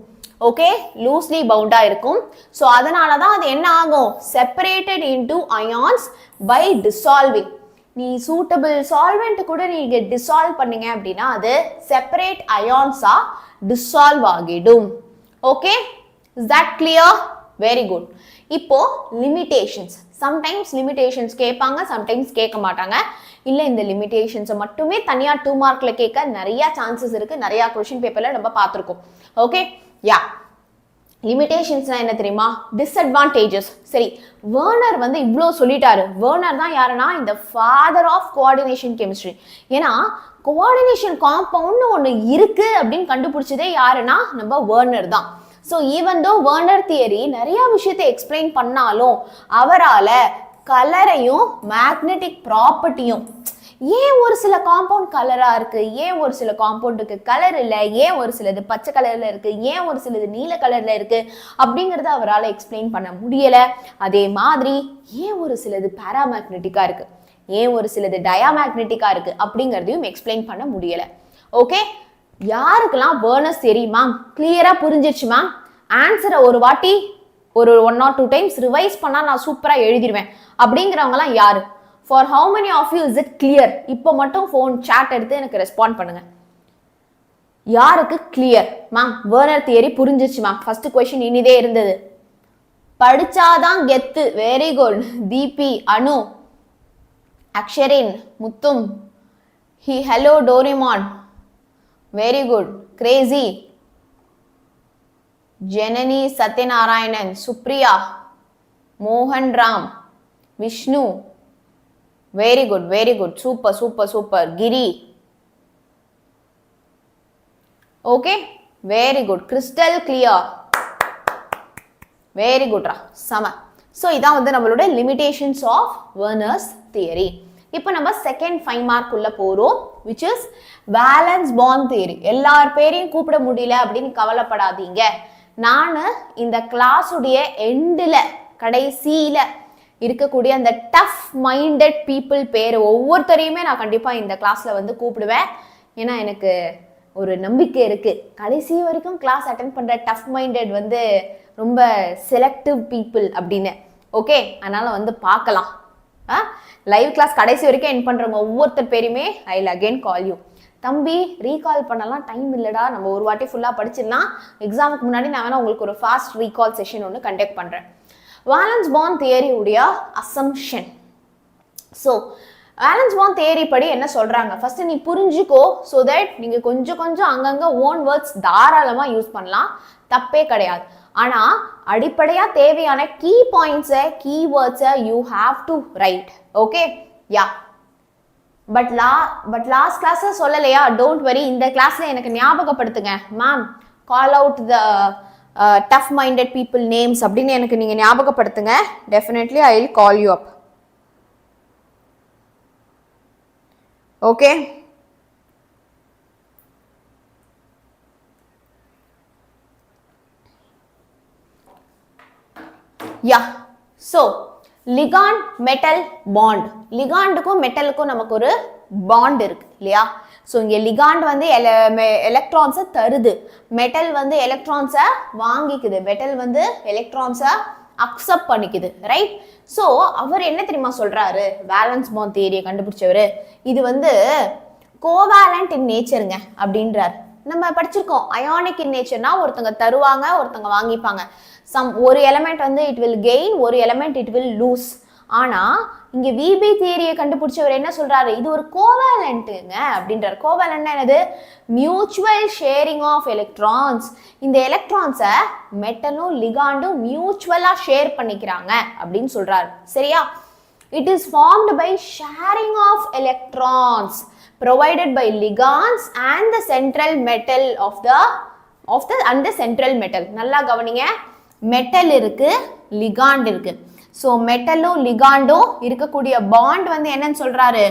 ஓகே, loosely bound-ஆ இருக்கும். ஸோ அதனால தான் அது என்ன ஆகும்? separated into ions by dissolving. நீ சூட்டபிள் சால்வெண்ட் கூட நீங்க டிசால்வ் பண்ணீங்க அப்படின்னா அது செப்பரேட் அயான்ஸா டிசால்வ் ஆகிடும். Okay, is that clear? Very good. இப்போ லிமிடேஷன்ஸ். சம்டைம்ஸ் லிமிடேஷன்ஸ் கேட்பாங்க, சம்டைம்ஸ் கேட்க மாட்டாங்க. இல்லை இந்த லிமிடேஷன்ஸை மட்டுமே தனியாக 2 மார்க்ல கேட்க நிறைய சான்சஸ் இருக்கு. நிறைய கொஸ்டின் பேப்பர்ல நம்ம பார்த்துருக்கோம். ஓகே, யா லிமிடேஷன்ஸ்னா என்ன தெரியுமா? டிஸ்அட்வான்டேஜஸ். சரி, வேர்னர் வந்து இவ்வளோ சொல்லிட்டாரு. வேர்னர் தான் யாருன்னா இந்த ஃபாதர் ஆஃப் கோஆர்டினேஷன் கெமிஸ்ட்ரி. ஏன்னா கோஆர்டினேஷன் காம்பவுண்ட் ஒன்று இருக்கு அப்படின்னு கண்டுபிடிச்சதே யாருன்னா நம்ம வேர்னர் தான். So even though Werner theory நிறைய விஷயத்தை எக்ஸ்பிளைன் பண்ணாலும் அவரால் கலரையும் மேக்னெட்டிக் ப்ராப்பர்ட்டியும், ஏன் ஒரு சில காம்பவுண்ட் கலரா இருக்கு, ஏன் ஒரு சில காம்பவுண்டுக்கு கலர் இல்லை, ஏன் ஒரு சிலது பச்சை கலர்ல இருக்கு, ஏன் ஒரு சிலது நீல கலர்ல இருக்கு அப்படிங்கறத அவரால் எக்ஸ்பிளைன் பண்ண முடியல. அதே மாதிரி ஏன் ஒரு சிலது பாராமேக்னெட்டிக்கா இருக்கு, ஏன் ஒரு சிலது டயாமேக்னெட்டிக்கா இருக்கு அப்படிங்கறதையும் எக்ஸ்பிளைன் பண்ண முடியல. ஓகே, யாருக்கெல்லாம் வேர்னர்ஸ் தெரியுமா? கிளியரா புரிஞ்சிருச்சு மேம்? ஆன்சரை ஒரு வாட்டி ஒரு 1 or 2 times ரிவைஸ் பண்ணா நான் சூப்பரா எழுதிடுவேன் அப்படிங்கிறவங்கலாம் யாரு? For how many of you is it clear? இப்போ மட்டும் ஃபோன் சாட் எடுத்து எனக்கு ரெஸ்பாண்ட் பண்ணுங்க. யாருக்கு கிளியர்? மேம் வேர்னர் தியரி புரிஞ்சிச்சு மேம். ஃபர்ஸ்ட் क्वेश्चन இனிதே இருந்தது. படிச்சாதான் கெத்து. Very good. தீபி, அனு, அக்ஷரின், முத்தும், hello Doraemon, very good. Gracy, Janani, Satyanarayanan, Supriya, மோகன் Ram, Vishnu, very good, very good, super super super. Giri, okay, very good, crystal clear, very good ra sama. So இதான் வந்து நம்மளோட limitations of Werner's theory. இப்போ நம்ம செகண்ட் 5 மார்க் உள்ள போறோம், which is valence bond theory. எல்லார் பேரையும் கூப்பிட முடியல அப்படின்னு கவலைப்படாதீங்க. நான் இந்த கிளாஸ் உடைய எண்ட்ல கடைசியில இருக்கக்கூடிய அந்த டஃப் மைண்டட் பீப்புள் பேர் ஒவ்வொருத்தரையுமே நான் கண்டிப்பாக இந்த கிளாஸில் வந்து கூப்பிடுவேன். ஏன்னா எனக்கு ஒரு நம்பிக்கை இருக்குது, கடைசி வரைக்கும் கிளாஸ் அட்டென்ட் பண்ணுற டஃப் மைண்டட் வந்து ரொம்ப செலக்டிவ் பீப்புள் அப்படின்னு. ஓகே, அதனால் வந்து பார்க்கலாம். லைவ் கிளாஸ் கடைசி வரைக்கும் என் பண்ணுறவங்க ஒவ்வொருத்தர் பேருமே I will again call you. தம்பி ரீகால் பண்ணலாம் டைம் இல்லைடா, நம்ம ஒரு வாட்டி ஃபுல்லாக படிச்சிடலாம், எக்ஸாமுக்கு முன்னாடி நான் வேணால் உங்களுக்கு ஒரு ஃபாஸ்ட் ரீகால் செஷன் ஒன்று கண்டக்ட் பண்ணுறேன். வேலன்ஸ் பாண்ட் தியரி உடைய assumption. So valence bond theory படி என்ன சொல்றாங்க, ஃபர்ஸ்ட் நீ புரிஞ்சுக்கோ. ஸோ தட் நீங்க கொஞ்சம் கொஞ்சம் அங்கங்க ஓன் வேர்ட்ஸ் தாராளமா யூஸ் பண்ணலாம், தப்பே கிடையாது. ஆனா அடிப்படையா தேவையான கீ பாயிண்ட்ஸை கீவேர்ட்ஸை you have to write. Okay, yeah. But last கிளாஸ்ல சொல்லலையா, டோன்ட் வரி, இந்த கிளாஸ்ல எனக்கு ஞாபகப்படுத்துங்க ma'am. Call out the tough minded people names அப்படின்னு எனக்கு நீங்க ஞாபகப்படுத்துங்க. Definitely I will call you up. Okay? Yeah. So, ligand metal bond. Ligandக்கும் மெட்டலுக்கும் நமக்கு ஒரு bond இருக்கு இல்லையா? ஸோ இங்கே லிகாண்ட் வந்து எலக்ட்ரான்ஸை தருது, மெட்டல் வந்து எலக்ட்ரான்ஸை வாங்கிக்குது, மெட்டல் வந்து எலக்ட்ரான்ஸை அக்செப்ட் பண்ணிக்குது, ரைட்? ஸோ அவர் என்ன தெரியுமா சொல்றாரு, வேலன்ஸ் பாண்ட் தியரியை கண்டுபிடிச்சவர், இது வந்து கோவேலண்ட் இன் நேச்சருங்க அப்படின்றார். நம்ம படிச்சிருக்கோம், அயானிக் இன் நேச்சர்னா ஒருத்தங்க தருவாங்க, ஒருத்தங்க வாங்கிப்பாங்க. ஒரு எலமெண்ட் வந்து இட் வில் கெயின், ஒரு எலமெண்ட் இட் வில் லூஸ். ஆனா இங்க விபி தியரியை கண்டுபிடிச்சவர் என்ன சொல்றாரு, இது ஒரு கோவேலண்ட்ங்க அப்படின்றார். கோவேலண்ட்னா என்னது, மியூச்சுவல் ஷேரிங் ஆஃப் எலக்ட்ரான்ஸ். இந்த எலக்ட்ரான்ஸை மெட்டலும் லிகாண்டும் மியூச்சுவலா ஷேர் பண்ணிக்கிறாங்க அப்படின்னு சொல்றாரு. சரியா? It is formed by sharing of electrons provided by ligands and the central metal of the central metal. நல்லா கவனிங்க, மெட்டல் இருக்கு, லிகாண்ட் இருக்கு. ஸோ மெட்டலும் லிகாண்டும் இருக்கக்கூடிய பாண்ட் வந்து என்னன்னு சொல்றாரு,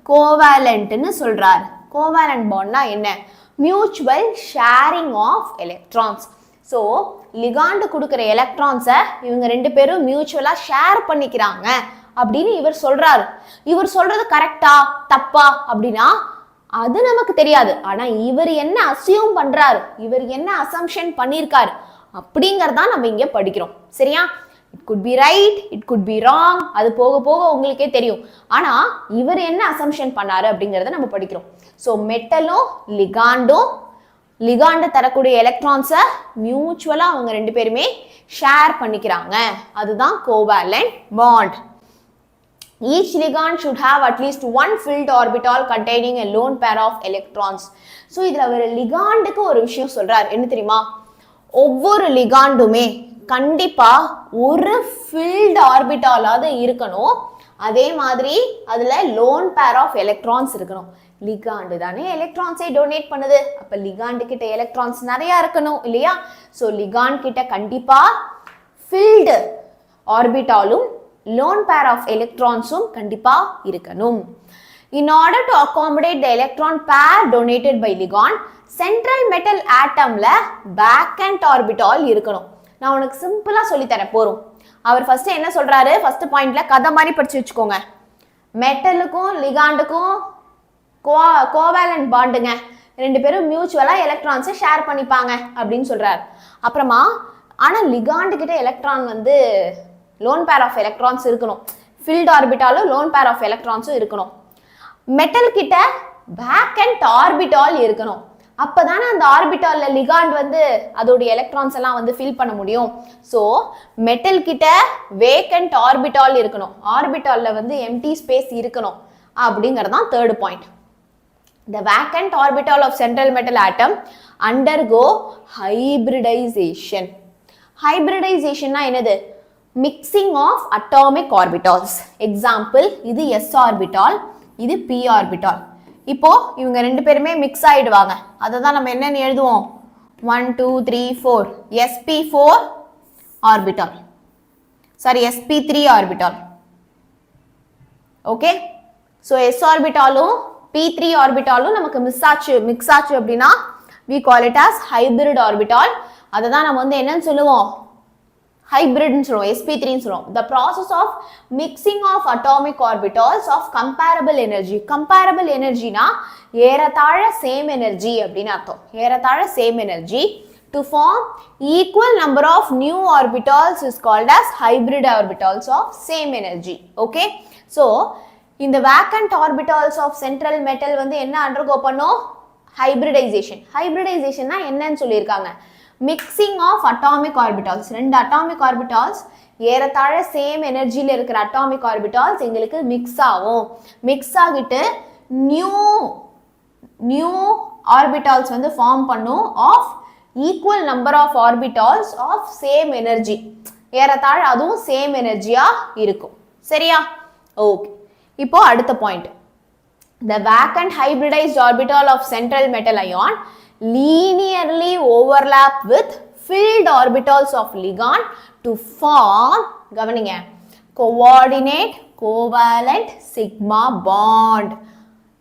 கோவேலண்ட்னு சொல்றாரு. கோவேலண்ட் பாண்ட்னா என்ன, mutual sharing of electrons. So ligand கொடுக்குற எலக்ட்ரான்ஸை இவங்க ரெண்டு பேரும் மியூச்சுவலா ஷேர் பண்ணிக்கிறாங்க அப்படின்னு இவர் சொல்றாரு. இவர் சொல்றது கரெக்டா தப்பா அப்படின்னா அது நமக்கு தெரியாது. ஆனா இவர் என்ன அசியூம் பண்றாரு, இவர் என்ன அசம்ஷன் பண்ணியிருக்காரு அப்படிங்கறதா நம்ம இங்க படிக்கிறோம். சரியா? It could be right, it could be wrong, அது போக போக உங்களுக்கே தெரியும். ஆனா இவர் என்ன அசம்ஷன் பண்ணாரு அப்படிங்கறத நம்ம படிக்கிறோம். ஸோ மெட்டலும் லிகாண்டும், லிகாண்டு தரக்கூடிய எலக்ட்ரான்ஸை மியூச்சுவலா அவங்க ரெண்டு பேருமே ஷேர் பண்ணிக்கிறாங்க. அதுதான் covalent bond. Each ligand should have at least one filled orbital containing a lone pair of electrons. So இதுல அவர் லிகாண்டுக்கு ஒரு விஷயம் சொல்றார், என்ன தெரியுமா, ஒவ்வொரு லிகாண்டுமே கண்டிப்பா ஒரு filled orbital இருக்கணும், அதே மாதிரி அதுல lone pair of electrons இருக்கணும். லிகாண்டு தானே எலக்ட்ரான்ஸை டொனேட் பண்ணுது, அப்ப லிகாண்டு கிட்ட எலக்ட்ரான்ஸ் நிறைய இருக்கணும் இல்லையா? ஸோ லிகாண்ட் கிட்ட கண்டிப்பா filled ஆர்பிட்டாலும் lone pair of electronsum கண்டிப்பா இருக்கணும். In order to accommodate the electron pair donated by ligand, central metal atomல vacant orbital இருக்கணும். நான் உனக்கு சிம்பிளா சொல்லி தரேன் போறோம். அவர் ஃபர்ஸ்ட் என்ன சொல்றாரு, ஃபர்ஸ்ட் பாயிண்ட்ல கதை மாதிரி படிச்சு வச்சுக்கோங்க. மெட்டலுக்கும் லிகாண்டுக்கும் கோவேலண்ட் பாண்டுங்க, ரெண்டு பேரும் மியூச்சுவலா எலக்ட்ரான்ஸை ஷேர் பண்ணிப்பாங்க அப்படின்னு சொல்றாரு. அப்புறமா ஆனா லிகாண்டு கிட்ட எலக்ட்ரான் வந்து லோன் பேர் ஆஃப் எலக்ட்ரான்ஸ் இருக்கணும், ஃபில்ட் ஆர்பிட்டாலும் லோன் பேர் ஆஃப் எலக்ட்ரான்ஸும் இருக்கணும். மெட்டல் கிட்ட வேக்கன்ட் ஆர்பிட்டால் இருக்கணும், அப்பதானே அந்த ஆர்பிட்டால்ல லிகாண்ட் வந்து அதோடைய எலக்ட்ரான்ஸ் எல்லாம் வந்து ஃபில் பண்ண முடியும். ஸோ மெட்டல் கிட்ட வேக்கன்ட் ஆர்பிட்டால் இருக்கணும், ஆர்பிட்டால்ல வந்து எம்டி ஸ்பேஸ் இருக்கணும் அப்படிங்கிறது தான் third point. The vacant orbital of central metal atom undergo hybridization. Hybridization na என்னது, mixing of atomic orbitals. Example, இது s orbital, இது p orbital. இப்போ இவங்க ரெண்டு பேருமே மிக்ஸ் ஆயிடுவாங்க, அதை தான் நம்ம என்னன்னு எழுதுவோம், 1 2 3 4 sp4 orbital, sorry sp3 orbital. Okay, so s orbitalum p3 ஆர்பிட்டாலும் நமக்கு மிக்ஸ் ஆச்சு அப்படின்னா we call it as hybrid orbital. அதை தான் நம்ம வந்து என்னன்னு சொல்லுவோம், ஹைபிரிட்னு சொல்லுவோம், sp3ன்னு சொல்லுவோம். The process of mixing of atomic orbitals of comparable energy. comparable energyனா ஏறத்தாழ சேம் எனர்ஜி அப்படின்னு அர்த்தம், ஏறத்தாழ same energy, to form equal number of new orbitals is called as hybrid orbitals of same energy. Okay, so இந்த vacant orbitals of central metal வந்து என்ன undergo பண்ணும், hybridization. hybridization என்னன்னு சொல்லியிருக்காங்க, mixing of atomic orbitals. ரெண்டு atomic orbitals ஏறத்தாழ same எனர்ஜியில் இருக்கிற atomic orbitals எங்களுக்கு மிக்ஸ் ஆகும், மிக்ஸ் ஆகிட்டு நியூ orbitals வந்து ஃபார்ம் பண்ணும் of equal number of orbitals of same energy. ஏறத்தாழ அதுவும் சேம் எனர்ஜியா இருக்கும். சரியா? ஓகே, இப்போ அடுத்த point, the vacant hybridized orbital of central metal ion linearly overlap with filled orbitals of ligand to form கவனிங்க coordinate covalent sigma bond.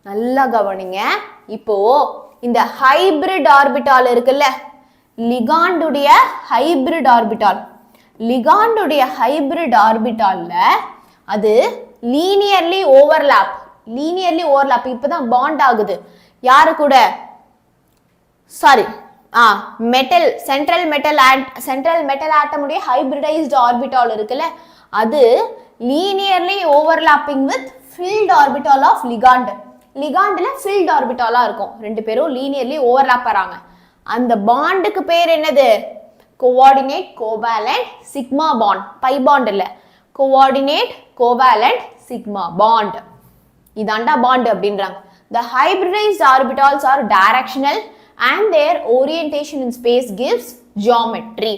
நல்லா கவனிங்க. இப்போ இந்த hybrid orbital இருக்குல்ல, ligand உடைய hybrid orbital, ligand உடைய hybrid orbitalல அது linearly overlap இப்பதான் bond ஆகுது. யாரு கூட? Sorry, metal central metal atom உடைய hybridized orbital இருக்குல்ல, அது linearly overlapping with filled orbital of ligand. ligandல filled orbital இருக்கும். ரெண்டு பேரும் linearly overlap ஆறாங்க. அந்த பாண்டுக்கு பேர் என்னது? coordinate covalent sigma bond. pi bond இல்ல, coordinate covalent sigma bond. இதாண்டா bond அப்படின்றாங்க. The hybridized orbitals are directional and their orientation in space gives geometry.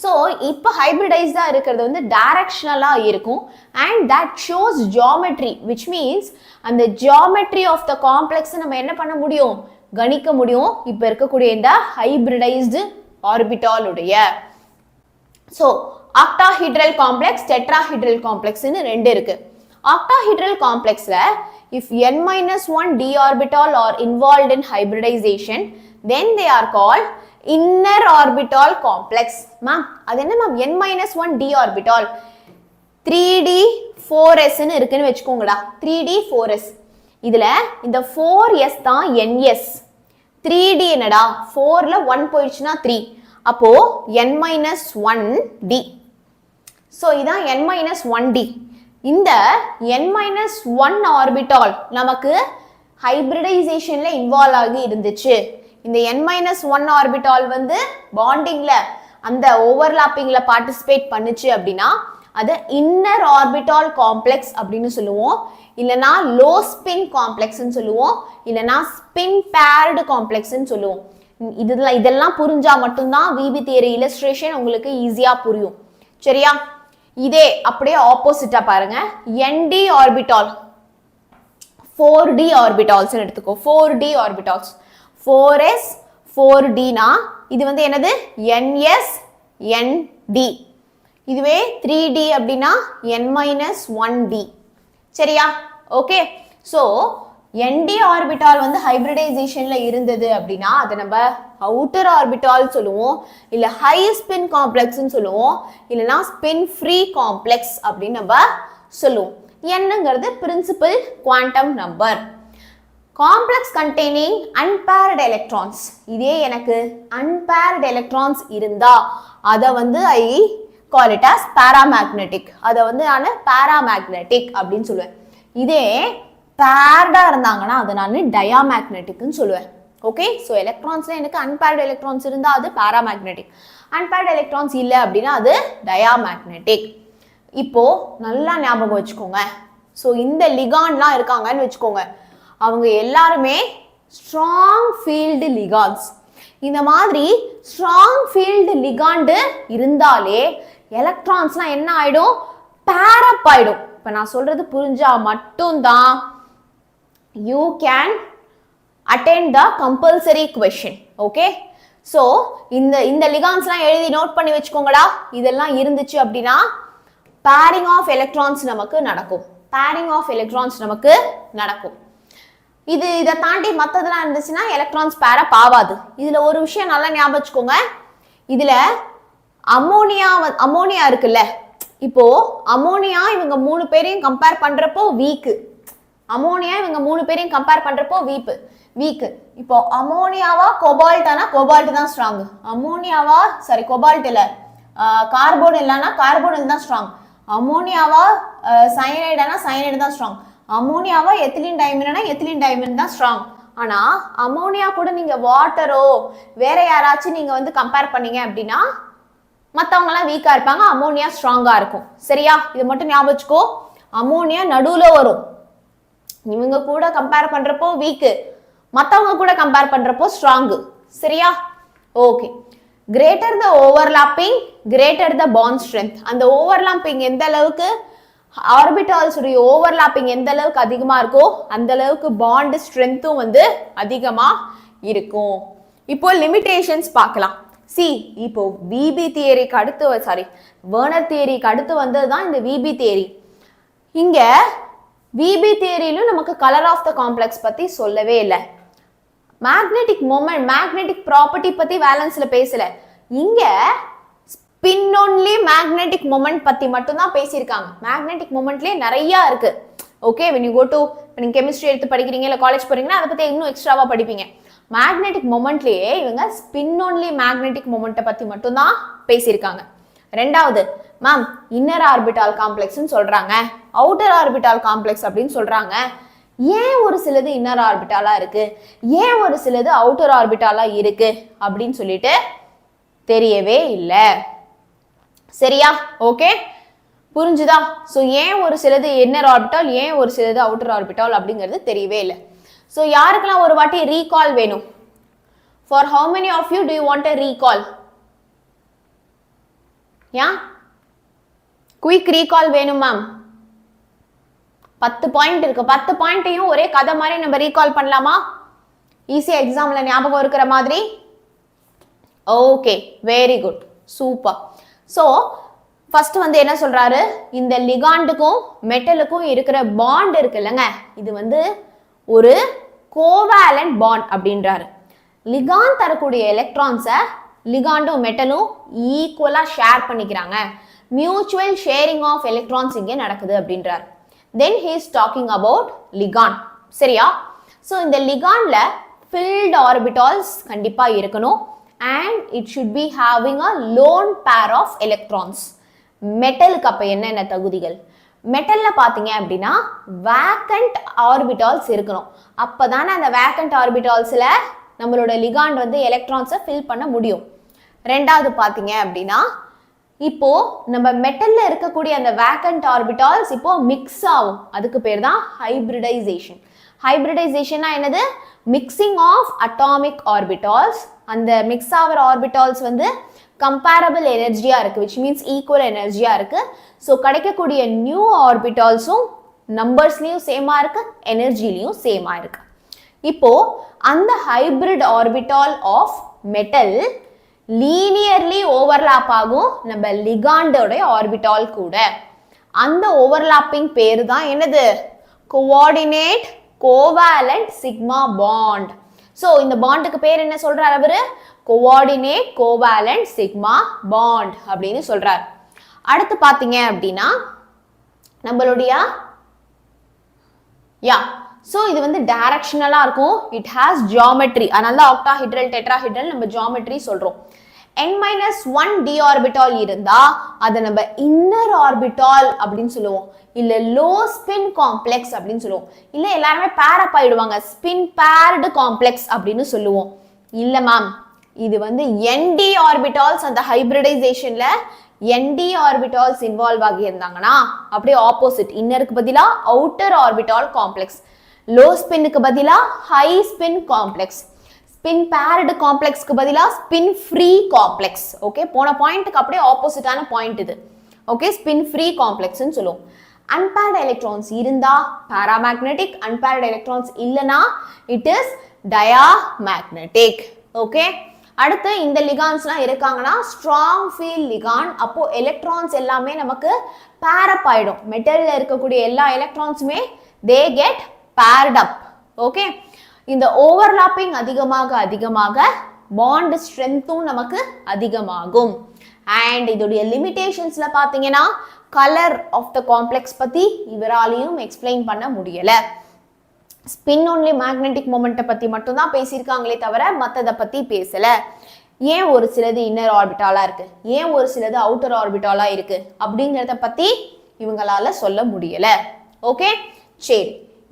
So, இப்போ hybridized இருக்கிறது வந்து directional இருக்கும் and that shows geometry, which means அந்த geometry of the complex நம்ம என்ன பண்ண முடியும்? கணிக்க முடியும் இப்போ இருக்கக்கூடிய இந்த hybridized orbital உடைய. So, octahedral complex, tetrahedral complex ன்னு ரெண்டு இருக்கு. Octahedral complexல if n-1 d orbital are involved in hybridization, then they are called inner orbital complex. Ma'am, அது என்ன ma'am? n-1 d orbital 3d 4s ன்னு இருக்குன்னு வெச்சுக்கோங்கடா. 3d 4s. இதுல இந்த 4s தான் ns. 3d என்னடா? 4ல 1 போயிடுச்சுனா 3. அப்போ n-1d. So இதான் n-1d. இந்த n-1 orbital நமக்கு ஹைபிரிடைசேஷன்ல இன்வால்வ் ஆகி இருந்துச்சு. இந்த n-1 orbital வந்து பாண்டிங்ல அந்த ஓவர்லாப்பிங்ல பார்ட்டிசிபேட் பண்ணுச்சு அப்படின்னா அது இன்னர் ஆர்பிட்டால் காம்ப்ளெக்ஸ் அப்படின்னு சொல்லுவோம். இல்லனா லோ ஸ்பின் காம்ப்ளெக்ஸ்னு சொல்லுவோம். இல்லனா ஸ்பின் பேர்டு காம்ப்ளெக்ஸ்னு சொல்லுவோம். இதெல்லாம் புரிஞ்சா மட்டும்தான் விபி தியரி இல்லஸ்ட்ரேஷன் உங்களுக்கு ஈஸியா புரியும். சரியா? இதே அப்படியே ஆப்போசிட்டா பாருங்க. nd ஆர்பிட்டால் 4d ஆர்பிட்டால்ஸ் எடுத்துக்கோ. 4d ஆர்பிட்டால்ஸ் 4s 4d னா இது வந்து என்னது? ns nd. இதுவே 3d அப்படின்னா n-1d. சரியா? ஓகே. சோ nd ஆர்பிட்டால் வந்து ஹைபிரிடைசேஷன்ல இருந்தது அப்படின்னா அதை நம்ம அவுட்டர் ஆர்பிட்டால் சொல்லுவோம், இல்ல ஹை ஸ்பின் காம்ப்ளெக்ஸ்னு சொல்லுவோம், இல்லனா ஸ்பின் ஃப்ரீ காம்ப்ளெக்ஸ் அப்படின்னு நம்ம சொல்லுவோம். என்னங்கிறது principal quantum number. Complex containing unpaired electrons. இதே எனக்கு அன்பேர்டு எலக்ட்ரான்ஸ் இருந்தா அதை வந்து I call it as paramagnetic. அதை வந்து நான் paramagnetic அப்படின்னு சொல்லுவேன். இதே பேர்டா இருந்தாங்கன்னா அதை நான் டயாமேக்னெட்டிக்னு சொல்லுவேன். ஓகே. ஸோ எலக்ட்ரான்ஸ்ல எனக்கு அன்பேர்டு எலக்ட்ரான்ஸ் இருந்தா அது paramagnetic. அன்பேர்டு எலக்ட்ரான்ஸ் இல்லை அப்படின்னா அது டயாமேக்னெட்டிக். இப்போ நல்லா ஞாபகம் வச்சுக்கோங்க. ஸோ இந்த லிகான்லாம் இருக்காங்கன்னு வச்சுக்கோங்க, அவங்க எல்லாருமே ஸ்ட்ராங் ஃபீல்டு லிகான்ஸ். இந்த மாதிரி ஸ்ட்ராங் ஃபீல்டு லிகாண்டு இருந்தாலே எலக்ட்ரான்ஸ்லாம் என்ன ஆயிடும்? பேரப் ஆயிடும். இப்போ நான் சொல்றது புரிஞ்சா மட்டும்தான் you can attend the compulsory question. okay? so இந்த லிகான்ஸ்லாம் எழுதி நோட் பண்ணி வச்சுக்கோங்கடா. இதெல்லாம் இருந்துச்சு அப்படின்னா pairing of electrons நமக்கு நடக்கும். pairing of electrons நமக்கு நடக்கும். இதை தாண்டி மற்றதெல்லாம் இருந்துச்சுன்னா எலக்ட்ரான்ஸ் பேரப் ஆகாது. இதுல ஒரு விஷயம் நல்லா ஞாபகம் வச்சுக்கோங்க. இதுல அமோனியா இருக்குல்ல, இப்போ அமோனியா இவங்க 3 பேரையும் கம்பேர் பண்றப்போ வீக். அமோனியா இவங்க 3 பேரையும் கம்பேர் பண்றப்போ வீக். இப்போ அமோனியாவா கோபால்ட்டானா கோபால்ட் தான் ஸ்ட்ராங். அமோனியாவா கோபால்ட் இல்ல கார்பன் இல்லனா கார்பன் தான் ஸ்ட்ராங். அமோனியாவா சயனைடானா சயனைடு தான் ஸ்ட்ராங். அமோனியாவா எத்திலீன் டைமினா எத்திலீன் டைமின் தான் ஸ்ட்ராங். ஆனா அமோனியா கூட நீங்க வாட்டரோ வேற யாராச்சும் நீங்க வந்து கம்பேர் பண்ணீங்க அப்படின்னா மற்றவங்க எல்லாம் வீக்கா இருப்பாங்க, அமோனியா ஸ்ட்ராங்கா இருக்கும். சரியா? இது மட்டும் ஞாபகம் வச்சுக்கோ. அமோனியா நடுவுல வரும். இவங்க கூட கம்பேர் பண்றப்போ வீக்கு, மற்றவங்க கூட கம்பேர் பண்றப்போ ஸ்ட்ராங்கு. சரியா? ஓகே. கிரேட்டர் த ஓவர்லாப்பிங் கிரேட்டர் த பாண்ட் ஸ்ட்ரென்த். அந்த ஓவர்லாப்பிங் எந்த அளவுக்கு ஆர்பிட்டால்ஸ் உடைய ஓவர்லாப்பிங் எந்த அளவுக்கு அதிகமா இருக்கோ அந்த அளவுக்கு பாண்ட் ஸ்ட்ரென்த்தும் வந்து அதிகமா இருக்கும். இப்போ லிமிடேஷன்ஸ் பார்க்கலாம். சி இப்போ விபி தியரிக்கு அடுத்து வேர்னர் தியரிக்கு அடுத்து வந்தது தான் இந்த விபி தியரி. இங்க விபி தியரியிலும் நமக்கு கலர் ஆஃப் த காம்ப்ளெக்ஸ் பத்தி சொல்லவே இல்லை. மேக்னெட்டிக் மொமெண்ட் மேக்னெட்டிக் ப்ராப்பர்ட்டி பத்தி வேலன்ஸ்ல பேசல. இங்க ஸ்பின் ஒன்லி மேக்னெட்டிக் மொமெண்ட் பத்தி மட்டும் தான் பேசியிருக்காங்க. மேக்னெட்டிக் மொமெண்ட்லயே நிறைய இருக்கு. Okay, when you go to நீங்க கெமிஸ்ட்ரி எடுத்து படிக்கிறீங்க இல்ல காலேஜ் போறீங்கன்னா அதை பத்தி இன்னும் எக்ஸ்ட்ராவா படிப்பீங்க. மேக்னெட்டிக் மொமெண்ட்லயே இவங்க ஸ்பின் ஒன்லி மேக்னெட்டிக் மொமெண்ட்டை பத்தி மட்டும் தான் பேசியிருக்காங்க. ரெண்டாவது, மேம் இன்னர் ஆர்பிட்டால் காம்ப்ளெக்ஸ்னு சொல்றாங்க, அவுட்டர் ஆர்பிட்டால் காம்ப்ளெக்ஸ் அப்படின்னு சொல்றாங்க. ஏன் ஒரு சிலது இன்னர் ஆர்பிட்டாலா இருக்கு, ஏன் ஒரு சிலது அவுட்டர் ஆர்பிட்டாலா இருக்கு அப்படின்னு சொல்லிட்டு தெரியவே இல்லை. சரியா? ஓகே, புரிஞ்சுதா? ஸோ ஏன் ஒரு சிலது இன்னர் ஆர்பிட்டால், ஏன் ஒரு சிலது அவுட்டர் ஆர்பிட்டால் அப்படிங்கிறது தெரியவே இல்லை. ஸோ யாருக்கெல்லாம் ஒரு வாட்டி ரீகால் வேணும்? For how many of you do you want a recall? Yeah, quick recall வேணும் மேம். 10 பாயிண்ட் இருக்கு. 10 பாயிண்ட்டையும் ஒரே கதை மாதிரி நம்ம ரீகால் பண்ணலாமா? ஈஸியா எக்ஸாம்ல ஞாபகம் இருக்கிற மாதிரி. Okay, very good, super. So first வந்து என்ன சொல்றாரு, இந்த லிகாண்டுக்கும் மெட்டலுக்கும் இருக்கிற பாண்ட் இருக்கு இல்லைங்க, இது வந்து ஒரு கோவேலண்ட் பாண்ட் அப்படின்றாரு. லிகாண்ட் தரக்கூடிய எலக்ட்ரான்ஸை லிகாண்டும் மெட்டலும் ஈக்குவலா ஷேர் பண்ணிக்கிறாங்க. மியூச்சுவல் ஷேரிங் ஆஃப் எலக்ட்ரான்ஸ் இங்கே நடக்குது அப்படின்றார். தென் he is talking about ligand. சரியா? ஸோ இந்த லிகாண்ட்ல filled orbitals கண்டிப்பா இருக்கணும் and it should be having a lone pair of electrons. மெட்டலுக்கு அப்ப என்னென்ன தகுதிகள்? மெட்டல்ல பாத்தீங்க அப்படின்னா வேக்கண்ட் ஆர்பிட்டால்ஸ் இருக்கணும். அப்பதானே அந்த வேக்கண்ட் ஆர்பிட்டால்ஸ்ல நம்மளோட லிகாண்ட் வந்து எலக்ட்ரான்ஸை ஃபில் பண்ண முடியும். ரெண்டாவது பாத்தீங்க அப்படின்னா இப்போ நம்ம மெட்டல்ல இருக்கக்கூடிய அந்த வேக்கண்ட் ஆர்பிட்டால்ஸ் இப்போ மிக்ஸ் ஆகும். அதுக்கு பேர் தான் ஹைபிரிடைசேஷன். ஹைபிரிடைசேஷன்னா என்னது? Mixing of atomic orbitals. அந்த மிக்ஸ் ஆகிற ஆர்பிட்டால்ஸ் வந்து கம்பேரபிள் எனர்ஜியா இருக்கு, விச் மீன்ஸ் ஈக்குவல் எனர்ஜியா இருக்கு. ஸோ கிடைக்கக்கூடிய நியூ ஆர்பிட்டால்ஸும் நம்பர்ஸ்லயும் சேமா இருக்கு, எனர்ஜிலையும் சேமா இருக்கு. இப்போ அந்த hybrid orbital of metal linearly overlap ஆகும் நம்ம லிகாண்டோட ஆர்பிட்டால் கூட. அந்த ஓவர்லாப்பிங் பேரு தான் என்னது? Coordinate covalent sigma bond. So இந்த பாண்டுக்கு பேர் என்ன சொல்றாரு அவரு? கோஆர்டினேட் கோவேலண்ட் சிக்மா பாண்ட் அப்படின்னு சொல்றார். அடுத்து பாத்தீங்க அப்படின்னா நம்மளுடைய ஸோ இது வந்து டைரக்ஷனலா இருக்கும். It has geometry. அதனால தான் ஆக்டாஹெட்ரல் டெட்ராஹெட்ரல் நம்ம ஜியாமெட்ரி சொல்றோம். n-1 d ஆர்பிட்டால் இருந்தா அதை நம்ம இன்னர் ஆர்பிட்டால் அப்படின்னு சொல்லுவோம், இல்ல லோ ஸ்பின் காம்ப்ளெக்ஸ் அப்படின்னு சொல்லுவோம், இல்ல எல்லாருமே பேரப் ஆயிடுவாங்க, ஸ்பின் பேர்டு காம்ப்ளெக்ஸ் அப்படின்னு சொல்லுவோம். இல்ல மேம், இது வந்து nd ஆர்பிட்டால்ஸ் அந்த ஹைபிரிடைசேஷன்ல nd ஆர்பிட்டால்ஸ் இன்வால்வ் ஆகி இருந்தாங்கன்னா அப்படியே ஆப்போசிட், இன்னருக்கு பதிலா அவுட்டர் ஆர்பிட்டால் காம்ப்ளெக்ஸ், லோ ஸ்பின்னுக்கு பதிலா high spin complex, spin paired காம்ப்ளெக்ஸ்க்கு பதிலா ஸ்பின் ஃப்ரீ காம்ப்ளெக்ஸ். ஓகே, போன பாயிண்ட்டுக்கு அப்படியே ஆப்போசிட்டான பாயிண்ட் இது. ஓகே, ஸ்பின் ஃப்ரீ காம்ப்ளெக்ஸ்னு சொல்லுவோம். அன்பேர்டு எலக்ட்ரான்ஸ் இருந்தா பாராமேக்னெட்டிக், அன்பேர்டு எலக்ட்ரான்ஸ் இல்லனா இட் இஸ் டயாமேக்னெட்டிக். ஓகே, அடுத்து இந்த லிகான்ஸ்லாம் இருக்காங்கன்னா ஸ்ட்ராங் ஃபீல்ட் லிகான். அப்போ எலக்ட்ரான்ஸ் எல்லாமே நமக்கு பேரப் ஆயிடும். மெட்டல்ல இருக்கக்கூடிய எல்லா எலக்ட்ரான்ஸுமே they get paired up. Okay, இந்த ஓவர்லாப்பிங் அதிகமாக அதிகமாக பாண்ட் ஸ்ட்ரென்த்தும் நமக்கு அதிகமாகும். அண்ட் இதோடைய லிமிடேஷன்ஸ்ல பாத்தீங்கன்னா கலர் ஆஃப் த காம்ப்ளெக்ஸ் பத்தி இவராலையும் எக்ஸ்பிளைன் பண்ண முடியல. ஸ்பின் ஒன்லி மேக்னெட்டிக் மொமெண்ட்டை பத்தி மட்டும் தான் பேசியிருக்காங்களே தவிர மற்றதை பத்தி பேசல. ஏன் ஒரு சிலது இன்னர் ஆர்பிட்டாலா இருக்கு, ஏன் ஒரு சிலது அவுட்டர் ஆர்பிட்டாலா இருக்கு அப்படிங்கிறத பத்தி இவங்களால சொல்ல முடியல. ஓகே, சரி,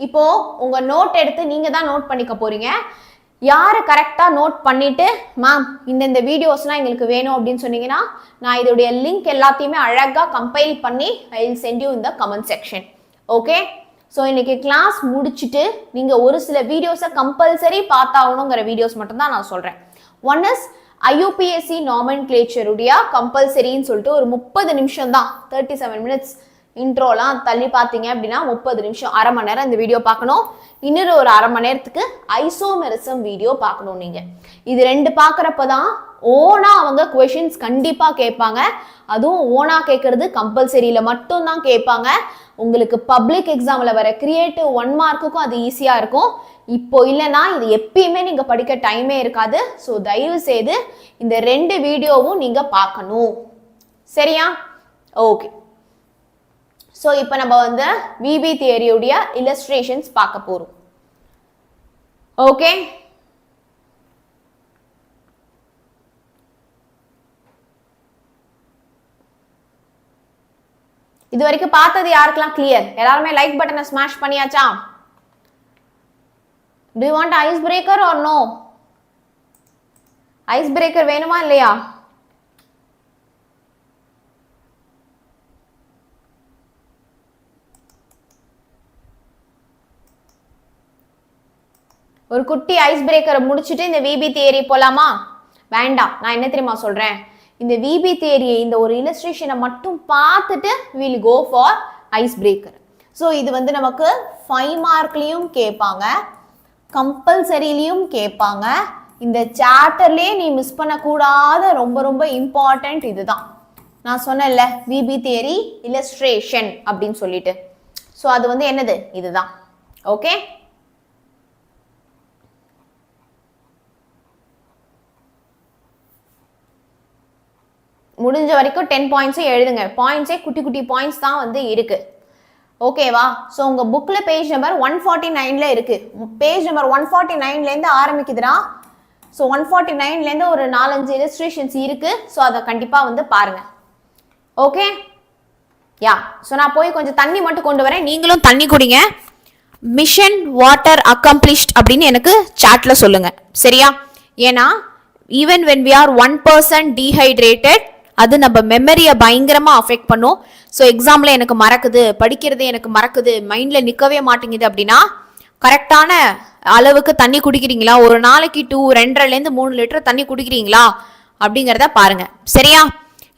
இப்போ உங்க நோட் எடுத்து நீங்க தான் நோட் பண்ணிக்க போறீங்க. யாரு கரெக்டா நோட் பண்ணிட்டு மேம் இந்த வீடியோஸ்லாம் எங்களுக்கு வேணும் அப்படின்னு சொன்னீங்கன்னா நான் இதோடைய லிங்க் எல்லாத்தையுமே அழகா கம்பைல் பண்ணி I will send you in the comment section. Okay, so இன்னைக்கு கிளாஸ் முடிச்சுட்டு நீங்க ஒரு சில வீடியோஸை கம்பல்சரி பார்த்தாகணுங்கிற வீடியோஸ் மட்டும் தான் நான் சொல்றேன். ஒன் இஸ் IUPAC நாமென்க்ளேச்சருடைய கம்பல்சரின்னு சொல்லிட்டு ஒரு 30 நிமிஷம் தான், 37 மினிட்ஸ். இன்ட்ரோலாம் தள்ளி பார்த்தீங்க அப்படின்னா 30 நிமிஷம், அரை மணி நேரம் இந்த வீடியோ பார்க்கணும். இன்னொரு ஒரு அரை மணி நேரத்துக்கு ஐசோமெரிசம் வீடியோ பார்க்கணும். நீங்க இது ரெண்டு பார்க்குறப்ப தான் ஓனா அவங்க கொஷின்ஸ் கண்டிப்பா கேட்பாங்க. அதுவும் ஓனா கேட்கறது கம்பல்சரியில மட்டும் தான் கேட்பாங்க. உங்களுக்கு பப்ளிக் எக்ஸாம்ல வர கிரியேட்டிவ் 1 மார்க்குக்கும் அது ஈஸியா இருக்கும். இப்போ இல்லைன்னா இது எப்பயுமே நீங்க படிக்க டைமே இருக்காது. ஸோ தயவு செய்து இந்த 2 வீடியோவும் நீங்க பார்க்கணும். சரியா? ஓகே. ஸோ இப்போ நம்ம வந்து விபி தியரியுடைய இல்லஸ்ட்ரேஷன்ஸ் பார்க்க போறோம். ஓகே, இது வரைக்கும் பார்த்தது யாருக்கெல்லாம் கிளியர்? எல்லாருமே லைக் பட்டனை ஸ்மாஷ் பண்ணியாச்சா? Do you want icebreaker or no? Icebreaker வேணுமா இல்லையா? ஒரு குட்டி ஐஸ் பிரேக்கரை முடிச்சுட்டு இந்த விபி தியரி போலாமா? வேண்டாம், நான் என்ன தெரியுமா சொல்றேன், இந்த விபி தியரியை இந்த ஒரு இல்லஸ்ட்ரேஷனை மட்டும் பார்த்துட்டு will go for ice breaker. So இது வந்து நமக்கு 5 மார்க்லையும் கேட்பாங்க, கம்பல்சரிலையும் கேட்பாங்க. இந்த சாப்டர்லேயே நீ மிஸ் பண்ணக்கூடாத ரொம்ப ரொம்ப இம்பார்ட்டன்ட் இதுதான். நான் சொன்னேன்ல விபி தியரி இல்லஸ்ட்ரேஷன் அப்படின்னு சொல்லிட்டு. ஸோ அது வந்து என்னது? இதுதான். ஓகே, முடிஞ்ச வரைக்கும் 10 பாயிண்ட்ஸும் எழுதுங்க. பாயிண்ட்ஸே குட்டி குட்டி பாயிண்ட்ஸ் தான் வந்து இருக்கு. ஓகேவா? ஸோ உங்க புக்ல பேஜ் நம்பர் 149ல இருக்கு. பேஜ் நம்பர் 149லேருந்து ஆரம்பிக்குதுன்னா ஸோ 149லேருந்து ஒரு 4-5 இல்லஸ்ட்ரேஷன்ஸ் இருக்கு. ஸோ அதை கண்டிப்பா வந்து பாருங்க. Okay yeah. ஸோ நான் போய் கொஞ்சம் தண்ணி மட்டும் கொண்டு வரேன், நீங்களும் தண்ணி குடிங்க. மிஷன் வாட்டர் அக்கம்ப்ளிஷ்ட் அப்படின்னு எனக்கு சாட்ல சொல்லுங்க, சரியா? ஏன்னா even when we are 1% dehydrated, அது நம்ம மெமரியை பயங்கரமா அஃபெக்ட் பண்ணும். ஸோ எக்ஸாம்ல எனக்கு மறக்குது, படிக்கிறது எனக்கு மறக்குது, மைண்ட்ல நிற்கவே மாட்டேங்குது அப்படின்னா கரெக்டான அளவுக்கு தண்ணி குடிக்கிறீங்களா? ஒரு நாளைக்கு 2.5லேருந்து 3 லிட்டர் தண்ணி குடிக்கிறீங்களா அப்படிங்கிறத பாருங்க, சரியா?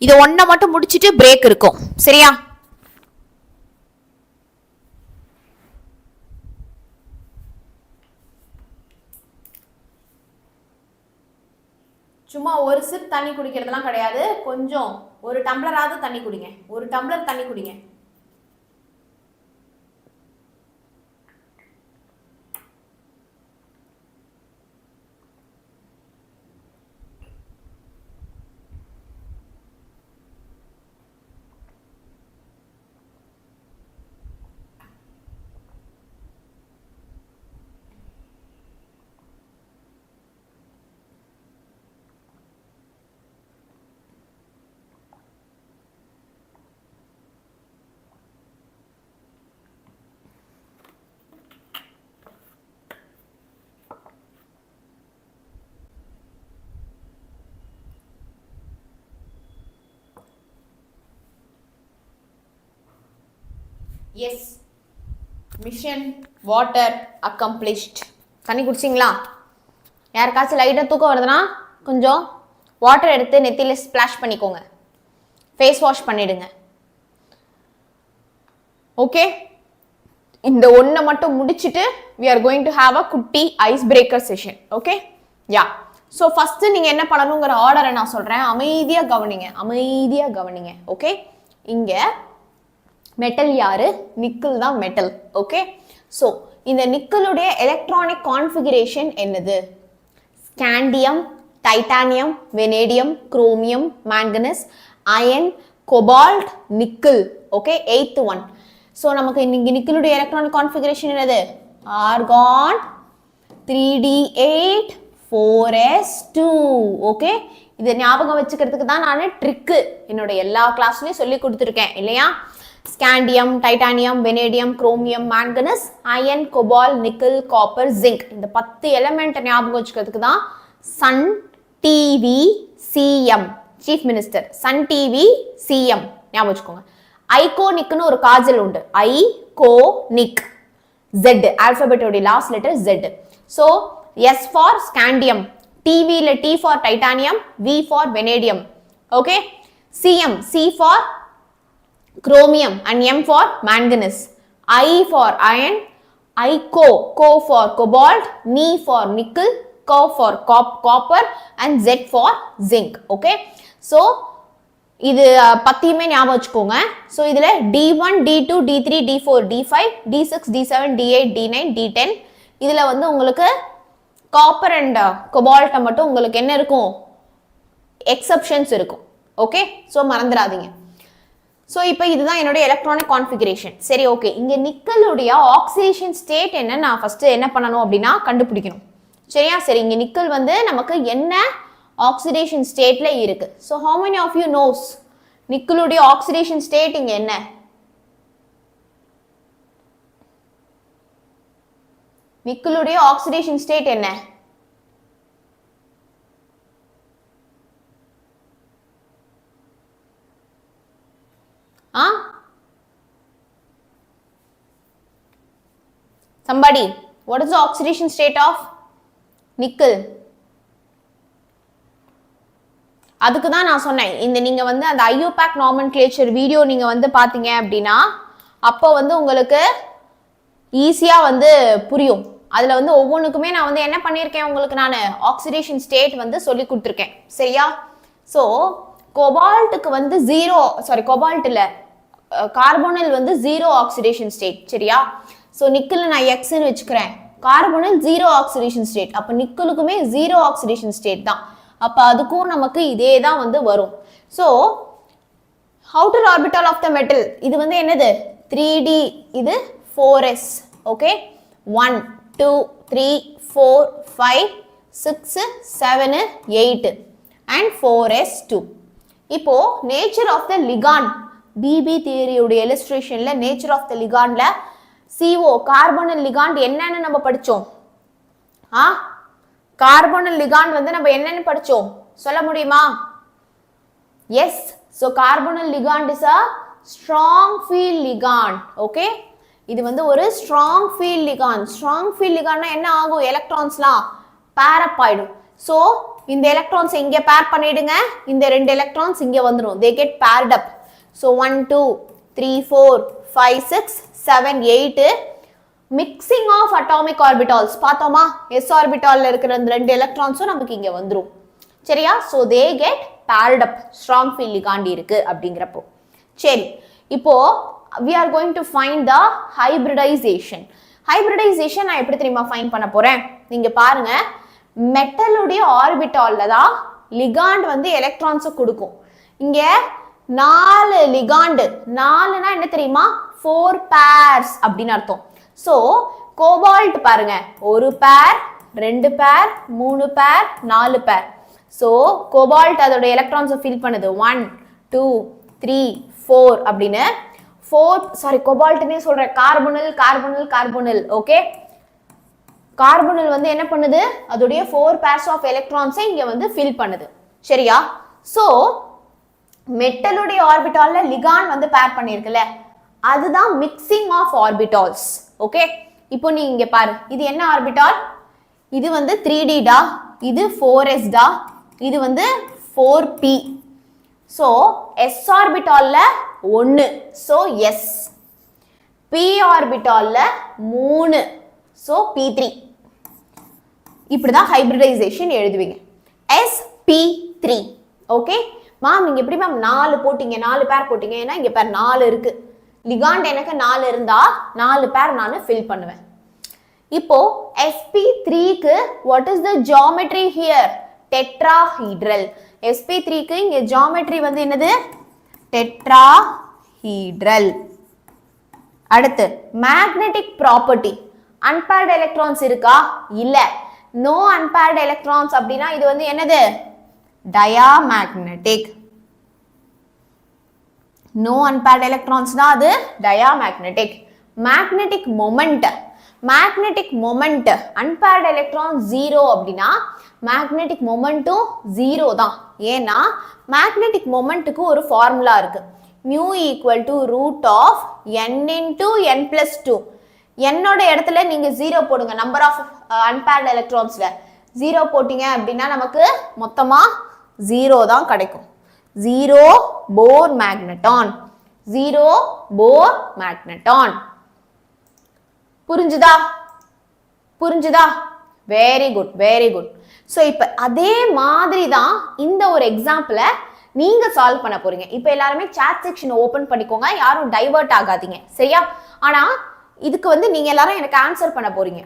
இதை ஒன்றை மட்டும் முடிச்சுட்டு பிரேக் இருக்கும், சரியா? சும்மா ஒரு சிப் தண்ணி குடிக்கிறதுலாம் கிடையாது, கொஞ்சம் ஒரு டம்ளராவது தண்ணி குடிங்க, ஒரு டம்ளர் தண்ணி குடிங்க. Yes, mission water accomplished. தண்ணி குடிச்சிங்களா? யாருக்காச்சும் லைட்டாக தூக்கம் வருதுன்னா கொஞ்சம் வாட்டர் எடுத்து நெத்தியில் ஸ்பிளாஷ் பண்ணிக்கோங்க, ஃபேஸ் வாஷ் பண்ணிடுங்க. ஓகே, இந்த ஒன்றை மட்டும் முடிச்சுட்டு we are going to have a குட்டி ice breaker session. Okay yeah. So first நீங்க என்ன பண்ணணுங்கிற ஆர்டரை நான் சொல்றேன், அமைதியாக கவனிங்க, அமைதியாக கவனிங்க. ஓகே, இங்க மெட்டல் யாரு? நிக்கல் தான் மெட்டல். ஓகே, ஸோ இந்த நிக்கலுடைய எலக்ட்ரானிக் கான்ஃபிகரேஷன் என்னது? Scandium, titanium, vanadium, chromium, manganese, iron, cobalt, nickel. Okay, 8th one. So நமக்கு இன்னைக்கு நிக்கலுடைய எலக்ட்ரானிக் கான்ஃபிகரேஷன் என்னது? Argon 3d8 4s2. ஓகே, இதை ஞாபகம் வச்சுக்கிறதுக்கு தான் நான் ட்ரிக்கு என்னோட எல்லா கிளாஸ்லயும் சொல்லி கொடுத்துருக்கேன் இல்லையா? Scandium, titanium, vanadium, chromium, manganese, iron, cobalt, nickel, copper, zinc. இந்த 10 எலிமெண்ட் ஞாபகம் வச்சுக்கிறதுக்கு தான் Sun TV CM, chief minister Sun TV CM ஞாபகம் வச்சுக்கோங்க. ஐகோனிக்னு ஒரு காஜல் உண்டு, ஐகோனிக், Z ஆல்பபெட்டோட last letter Z. So S for scandium, டிவியில் T for titanium, V for vanadium. Okay, CM, C for chromium and M for manganese, I for iron, ICO, Co for cobalt, Ni for nickel, K for copper and Z for zinc. Okay, so இது பத்தியுமே ஞாபகம் வச்சுக்கோங்க. So இதில் D1, D2, D3, D4, D5, D6, D7, D8, D9, D10 இதில் வந்து உங்களுக்கு copper and கொபால்ட்டை மட்டும் உங்களுக்கு என்ன இருக்கும், எக்ஸப்ஷன்ஸ் இருக்கும். ஓகே, ஸோ மறந்துடாதீங்க. ஸோ இப்போ இதுதான் என்னுடைய எலக்ட்ரானிக் கான்ஃபிகரேஷன். சரி, ஓகே, இங்கே நிக்கலுடைய ஆக்சிடேஷன் ஸ்டேட் என்ன நான் ஃபர்ஸ்ட் என்ன பண்ணணும் அப்படின்னா கண்டுபிடிக்கணும். சரியா? சரி, இங்கே நிக்கல் வந்து நமக்கு என்ன ஆக்சிடேஷன் ஸ்டேட்ல இருக்கு. So how many of you knows நிக்கலுடைய ஆக்சிடேஷன் ஸ்டேட் இங்க என்ன? நிக்கலுடைய ஆக்சிடேஷன் ஸ்டேட் என்ன? Somebody, what is the oxidation state of nickel? அதுக்கு தான் நான் சொன்னேன், இந்த நீங்க வந்து அந்த IUPAC nomenclature வீடியோ நீங்க வந்து பாத்தீங்க அப்படின்னா அப்போ வந்து உங்களுக்கு ஈஸியா வந்து புரியும். அதுல வந்து ஒவ்வொன்றுக்குமே நான் வந்து என்ன பண்ணியிருக்கேன், உங்களுக்கு நான் ஆக்சிடேஷன் ஸ்டேட் வந்து சொல்லி கொடுத்துருக்கேன். சரியா? ஸோ கோபால்ட்டுக்கு வந்து கோபால்ட் இல்ல, கார்போனில் வந்து 0 ஆக்சிடேஷன் ஸ்டேட். சரியா? ஸோ நிக்கல் நான் எக்ஸ்ன்னு வச்சுக்கிறேன், கார்போனில் 0 ஆக்சிடேஷன் ஸ்டேட். அப்போ நிக்கலுக்குமே 0 ஆக்சிடேஷன் ஸ்டேட் தான். அப்போ அதுக்கும் நமக்கு இதே தான் வந்து வரும். So outer orbital of the metal இது வந்து என்னது, 3D, இது 4s. Okay, 1 2 3 4 5 6 7 8 and 4s2. இப்போ nature of the ligand, VB தியரியோட இல்லஸ்ட்ரேஷன்ல நேச்சர் ஆஃப் த லிகாண்ட்ல CO கார்போனில் லிகாண்ட் என்னன்னு நம்ம படிச்சோம். கார்போனில் லிகாண்ட் வந்து நம்ம என்னன்னு படிச்சோம் சொல்ல முடியுமா? Yes. So carbonyl ligand is a strong field ligand. Okay, இது வந்து ஒரு strong field ligand. Strong field லிகாண்ட்னா என்ன ஆகும், எலக்ட்ரான்ஸ்லாம் பேர் அப் ஆயிடும். ஸோ இந்த எலக்ட்ரான்ஸ் இங்கே பேர் பண்ணிடுங்க, இந்த 2 எலக்ட்ரான்ஸ் இங்கே வந்துடும், they get paired up. So 1 2 3 4 5 6 7 8 mixing of atomic orbitals பார்த்தோமா, s ஆர்பிட்டால்ல இருக்கிற அந்த 2 எலக்ட்ரான்ஸும் நமக்கு இங்க வந்துரும். சரியா? So they get paired up, strong field ligand இருக்கு அப்படிங்கிறப்போ. சரி, இப்போ we are going to find the hybridization. hybridization நான் எப்படி தெரியுமா ஃபைண்ட் பண்ண போறேன், நீங்க பாருங்க, மெட்டலுடைய ஆர்பிட்டால்ல தான் லிகாண்ட் வந்து எலக்ட்ரான்ஸை கொடுக்கும். இங்க 4 லிகாண்ட், 4னா என்ன தெரியுமா, 4 pairs அப்படின்னு அர்த்தம். ஸோ கோபால்ட் பாருங்க, 1 பேர் 2 பேர் 3 பேர் 4 பேர். ஸோ கோபால்ட் அதோட எலக்ட்ரான்ஸை ஃபில் பண்ணுது 1 2 3 4 அப்படின்னு. கோபால்ட்னே சொல்றேன், கார்போனில். ஓகே, கார்போனில் வந்து என்ன பண்ணுது, அதோடைய 4 pairs ஆஃப் எலக்ட்ரான்ஸை இங்க வந்து ஃபில் பண்ணுது. சரியா? ஸோ மெட்டலுடைய ஆர்பிட்டால்ல லிகாண்ட் வந்து பேர் பண்ணிருக்குல்ல, அதுதான் மிக்சிங் ஆஃப் ஆர்பிட்டால்ஸ். ஓகே, இப்போ நீ இங்க பாரு, இது என்ன ஆர்பிட்டால், இது வந்து 3D டா, இது 4s டா, இது வந்து 4p. So s ஆர்பிட்டால்ல 1, so s. p ஆர்பிட்டால்ல 3, so p3. இப்படிதான் ஹைபிரிடைசேஷன் எழுதுவீங்க, sp3. ஓகே மேம், இங்க எப்படி மேம் 4 போட்டீங்க, 4 பேர் போட்டீங்க, ஏன்னா இங்க பேர் 4 இருக்கு, லிகாண்ட் எனக்கு 4 இருந்தா 4 பேர் நான் ஃபில் பண்ணுவேன். இப்போ sp3க்கு what is the geometry here, tetrahedral. sp3க்கு இங்க geometry வந்து என்னது, tetrahedral. அடுத்து magnetic property, unpaired electrons இருக்கா, இல்ல, no unpaired electrons அப்படினா இது வந்து என்னது, diamagnetic. No unpaired electrons na adu diamagnetic. Magnetic moment unpaired electron 0 அப்படினா magnetic momentum 0 தான். ஏன்னா magnetic momentக்கு ஒரு ஃபார்முலா இருக்கு, mu equal to root of n into n plus 2. என்னோட இடத்துல நீங்க 0 போடுங்க, நம்பர் ஆஃப் unpaired electronsல 0 போட்டீங்க அப்படின்னா நமக்கு மொத்தமா 0 தான் கிடைக்கும். 0 Bohr magneton, 0 Bohr magneton. புரிஞ்சுதா? Very good very good. So இப்போ அதே மாதிரி தான் இந்த ஒரு எக்ஸாம்பிளை நீங்க சால்வ் பண்ண போறீங்க. இப்போ எல்லாருமே சாட் செக்ஷன் ஓபன் பண்ணிக்கோங்க, யாரும் டைவர்ட் ஆகாதீங்க சரியா. ஆனா இதுக்கு வந்து நீங்க எல்லாரும் எனக்கு ஆன்சர் பண்ண போறீங்க.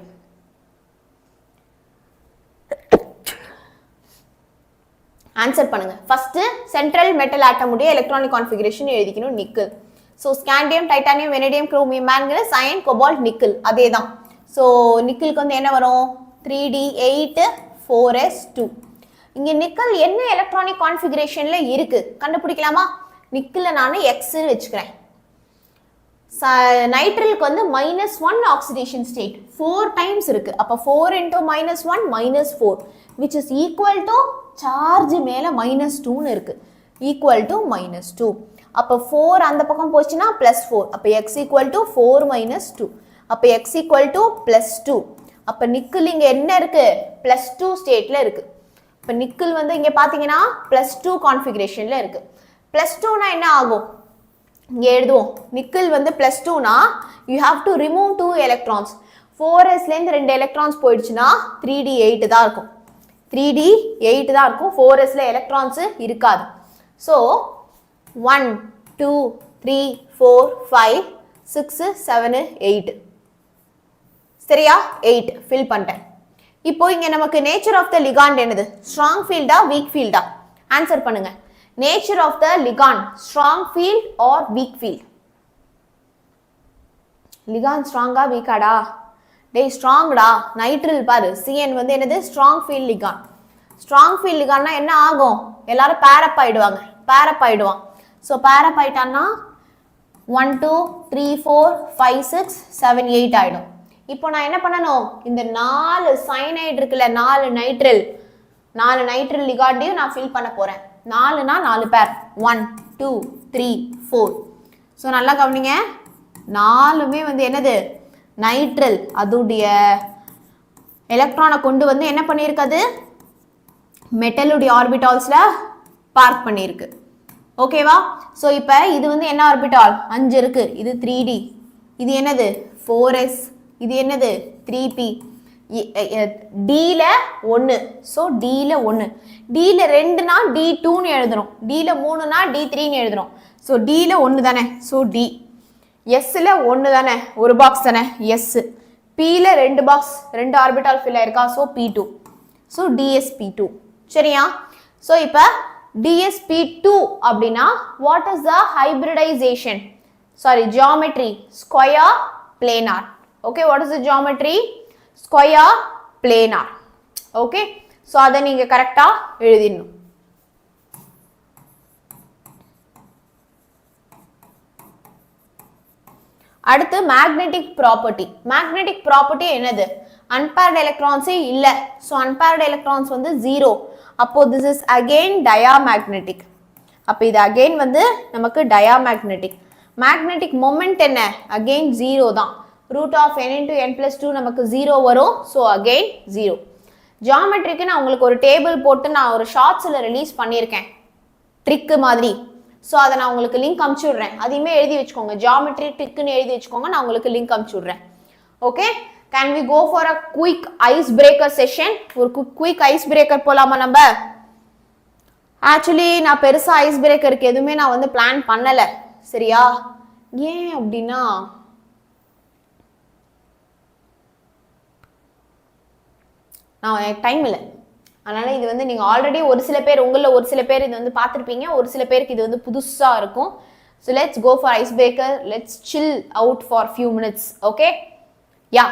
ஆன்சர் பண்ணுங்க. ஃபர்ஸ்ட் சென்ட்ரல் மெட்டல் ஆட்டம் உடைய எலக்ட்ரானிக் கான்ஃபிகரேஷன் எழுதிக்கணும். Nickel. So scandium, titanium, vanadium, chromium, manganese, iron, cobalt, nickel அதே தான். ஸோ நிக்கலுக்கு வந்து என்ன வரும்? 3d8 4s2. இங்க நிக்கல் என்ன எலக்ட்ரானிக் கான்ஃபிகரேஷன்ல இருக்கு கண்டுபிடிக்கலாமா? நிக்கல்ல நான் எக்ஸ்னு வச்சுக்கிறேன். நைட்ரலுக்கு வந்து -1 ஆக்சிடேஷன் ஸ்டேட் 4 டைம்ஸ் இருக்கு. அப்ப 4 × -1 -4 which is equal to charge மேல -2ன்னு இருக்கு, equal to -2. அப்ப 4 அந்த பக்கம் போச்சுன்னா +4. அப்ப x equal to 4 - 2. அப்ப x equal to +2. அப்ப நிக்கல் இங்க என்ன இருக்கு? +2 ஸ்டேட்ல இருக்கு. இப்ப நிக்கல் வந்து இங்க பாத்தீங்கன்னா +2 கான்ஃபிகரேஷன்ல இருக்கு. +2னா என்ன ஆகும்? இங்க எழுதுவோம். நிக்கல் வந்து +2னா you have to remove 2 electrons. 4sல இருந்து 2 electrons போயிடுச்சுன்னா 3d8 தான் இருக்கும். 3d8 தான் இருக்கும். 4sல எலக்ட்ரான்ஸ் இருக்காது. ஸோ 1 2 3 4 5 6 7 8 சரியா? 8 ஃபில் பண்ணிட்டேன். இப்போ இங்க நமக்கு நேச்சர் ஆஃப் த லிகாண்ட் என்னது? ஸ்ட்ராங் ஃபீல்டா வீக் ஃபீல்டா? ஆன்சர் பண்ணுங்க. Nature of the ligand strong field or weak field? Ligand ஸ்ட்ராங்கா வீக்காடா? டேய் ஸ்ட்ராங்டா. நைட்ரல் பாரு, CN வந்து என்னது? Strong field ligand. Strong field லிகாண்ட்னா என்ன ஆகும்? எல்லாரும் பேரப் ஆயிடுவாங்க. பேரப் ஆயிடுவான். ஸோ பேரப் ஆயிட்டான்னா 1 2 3 4 5 6 7 8 ஆயிடும். இப்போ நான் என்ன பண்ணணும்? இந்த 4 சயனைடு இருக்குல்ல, 4 நைட்ரல் லிகாண்டையும் நான் ஃபில் பண்ண போறேன். 4னா 4 பேர், 1 2 3 4. ஸோ நல்லா கவனிங்க, 4மே வந்து என்னது? நைட்ரல். அதுடைய எலக்ட்ரானை கொண்டு வந்து என்ன பண்ணியிருக்காது? மெட்டலுடைய ஆர்பிட்டால்ஸ்ல பார்க் பண்ணியிருக்கு. ஓகேவா? ஸோ இப்போ இது வந்து என்ன ஆர்பிட்டால்? 5 இருக்கு. இது 3d. இது என்னது? 4s. இது என்னது? 3p. dல 1. ஸோ dல 1. dல 2னா d2ன்னு எழுதுறோம். dல 3னா d3ன்னு எழுதுறோம். ஸோ dல 1 தானே. So d. sல 1 தானே, ஒரு பாக்ஸ் தானே s. pல 2 பாக்ஸ், 2 ஆர்பிட்டால் ஃபில் ஆயிருக்கா. So p2. ஸோ dsp2 சரியா? ஸோ இப்போ dsp2 அப்படின்னா what is the hybridization? Sorry, geometry square planar. Okay, what is the geometry? Square planar. Okay, so அதை நீங்க கரெக்டா எழுதிடணும். அடுத்து மேக்னெட்டிக் ப்ராப்பர்ட்டி. மேக்னெட்டிக் ப்ராப்பர்ட்டி என்னது? Unpaired எலக்ட்ரான்ஸே இல்லை. ஸோ அன்பேர்டு எலக்ட்ரான்ஸ் வந்து 0. அப்போ this is again diamagnetic. அப்போ இது again வந்து நமக்கு diamagnetic. மேக்னெட்டிக் மொமெண்ட் என்ன? again 0 தான். root of n into n plus 2 நமக்கு 0 வரும். So again 0. ஜியாமெட்ரிக்கு நான் உங்களுக்கு ஒரு டேபிள் போட்டு நான் ஒரு ஷார்ட்ஸில் ரிலீஸ் பண்ணியிருக்கேன், ட்ரிக்கு மாதிரி. ஸோ அதை நான் உங்களுக்கு லிங்க் அமுச்சு விட்றேன். அதையுமே எழுதி வச்சுக்கோங்க. ஜியாமெட்ரி ட்ரிக்குன்னு எழுதி வச்சுக்கோங்க. நான் உங்களுக்கு லிங்க் அமுச்சு விட்றேன். Okay, can we go for a quick ice breaker session? ஒரு குயிக் ஐஸ் பிரேக்கர் போலாமா நம்ம? ஆக்சுவலி நான் பெருசா ஐஸ் பிரேக்கருக்கு எதுவுமே நான் வந்து பிளான் பண்ணல. சரியா? ஏன் அப்படின்னா நான் டைம் இல்லை. அதனால இது வந்து நீங்க ஆல்ரெடி ஒரு சில பேர், உங்களில் ஒரு சில பேர் இது வந்து பார்த்துருப்பீங்க, ஒரு சில பேருக்கு இது வந்து புதுசா இருக்கும். So let's go for ice breaker. Let's chill out for few minutes. Okay, yeah.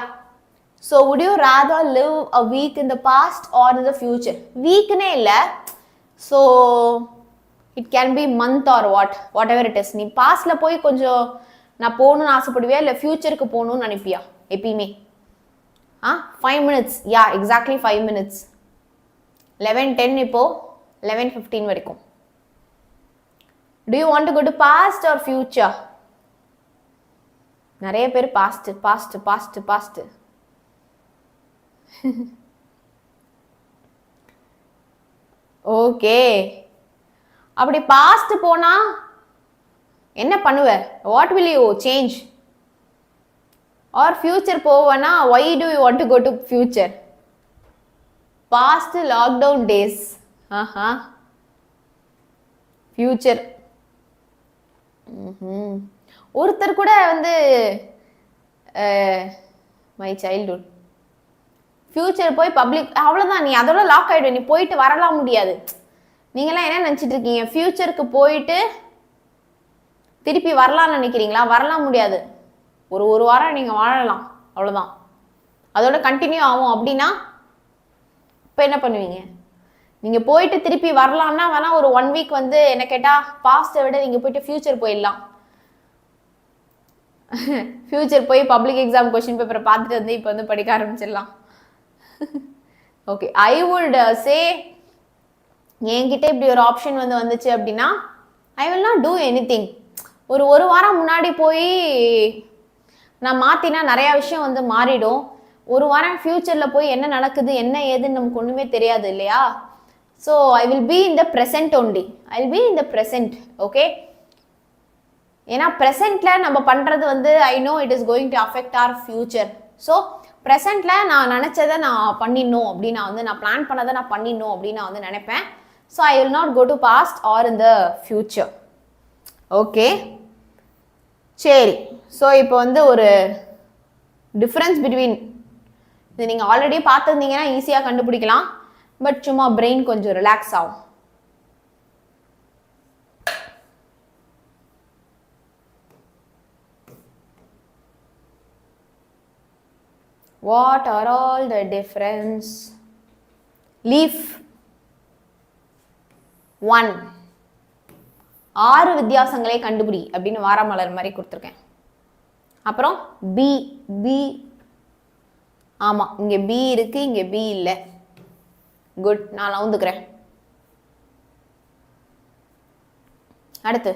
So would you rather live a week in the past or in the future? வீக்னே இல்லை. So it can be month or what ever it is. நீ பாஸ்ட்ல போய் கொஞ்சம் நான் போகணும்னு ஆசைப்படுவியா, இல்லை ஃபியூச்சருக்கு போகணும்னு நினைப்பியா எப்பயுமே? 5 minutes. யா, exactly 5 minutes. 11:10 இப்போ 11:15 வரைக்கும். Do you want to go to past or future? நிறைய பேர் past past past past. Okay, அப்படி past போனா என்ன பண்ணுவ? What will you change? Or future போவனா why do you want to go to future? past lockdown days. Future. ஒருத்தர் கூட வந்து my childhood. Future போய் பப்ளிக் அவ்வளவுதான், நீ அதோட லாக் ஆயிடு, நீ போயிட்டு வரலாம் முடியாது. நீங்களாம் என்ன நினைச்சிட்டு இருக்கீங்க, ஃபியூச்சருக்கு போயிட்டு திருப்பி வரலாம்னு நினைக்கிறீங்களா? வரலாம் முடியாது. ஒரு வாரம் நீங்க வாழலாம், அவ்வளவுதான். அதோட கண்டினியூ ஆகும். அப்படின்னா இப்போ என்ன பண்ணுவீங்க? நீங்க போயிட்டு திருப்பி வரலாம்னா வேணா ஒரு 1 வீக் வந்து என்ன கேட்டா பாஸ்ட்டை விட நீங்க போயிட்டு ஃபியூச்சர் போயிடலாம். ஃபியூச்சர் போய் பப்ளிக் எக்ஸாம் கொஸ்டின் பேப்பரை பார்த்துட்டு வந்து இப்போ வந்து படிக்க ஆரம்பிச்சிடலாம். ஓகே, ஐ வுட் சே, என்கிட்ட இப்படி ஒரு ஆப்ஷன் வந்து வந்துச்சு அப்படின்னா ஐ வில் நாட் டூ எனிதிங். ஒரு வாரம் முன்னாடி போய் நான் மாற்றினா நிறையா விஷயம் வந்து மாறிடும். ஒரு வாரம் ஃபியூச்சரில் போய் என்ன நடக்குது என்ன ஏதுன்னு நமக்கு ஒன்றுமே தெரியாது இல்லையா? So I will be in the present only. I will be in the present. Okay, ஏன்னா ப்ரெசென்ட்டில் நம்ம பண்ணுறது வந்து I know it is going to affect our future. So ப்ரெசென்ட்டில் நான் நினச்சதை நான் பண்ணிடணும் அப்படின்னு நான் பிளான் பண்ணதை நான் பண்ணிடணும் அப்படின்னு நான் வந்து நினைப்பேன். So I will not go to past or in the future. Okay, சரி. ஸோ இப்போ வந்து ஒரு டிஃப்ரென்ஸ் பிட்வீன் இது நீங்கள் ஆல்ரெடி பார்த்துருந்தீங்கன்னா ஈஸியாக கண்டுபிடிக்கலாம். பட் சும்மா பிரெயின் கொஞ்சம் ரிலாக்ஸ் ஆகும். What are all the difference? Leaf 1. 6 வித்தியாசங்களை கண்டுபிடி அப்படின்னு வாராமலர் மாதிரி கொடுத்துருக்கேன். அப்புறம் பி ஆமாம், இங்கே பி இருக்கு, இங்கே பி இல்லை. குட், நான் நவுந்துக்கிறேன். அடுத்து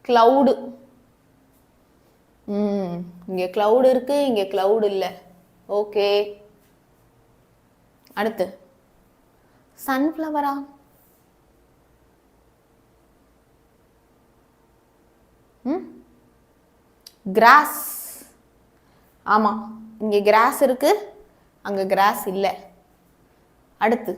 கிளவுடு. இங்கே கிளவுடு இருக்கு, இங்கே கிளவுடு இல்லை. ஓகே, அடுத்து சன்ஃப்ளவரா? கிராஸ். ஆமாம், இங்கே கிராஸ் இருக்கு, அங்கே கிராஸ் இல்லை. அடுத்து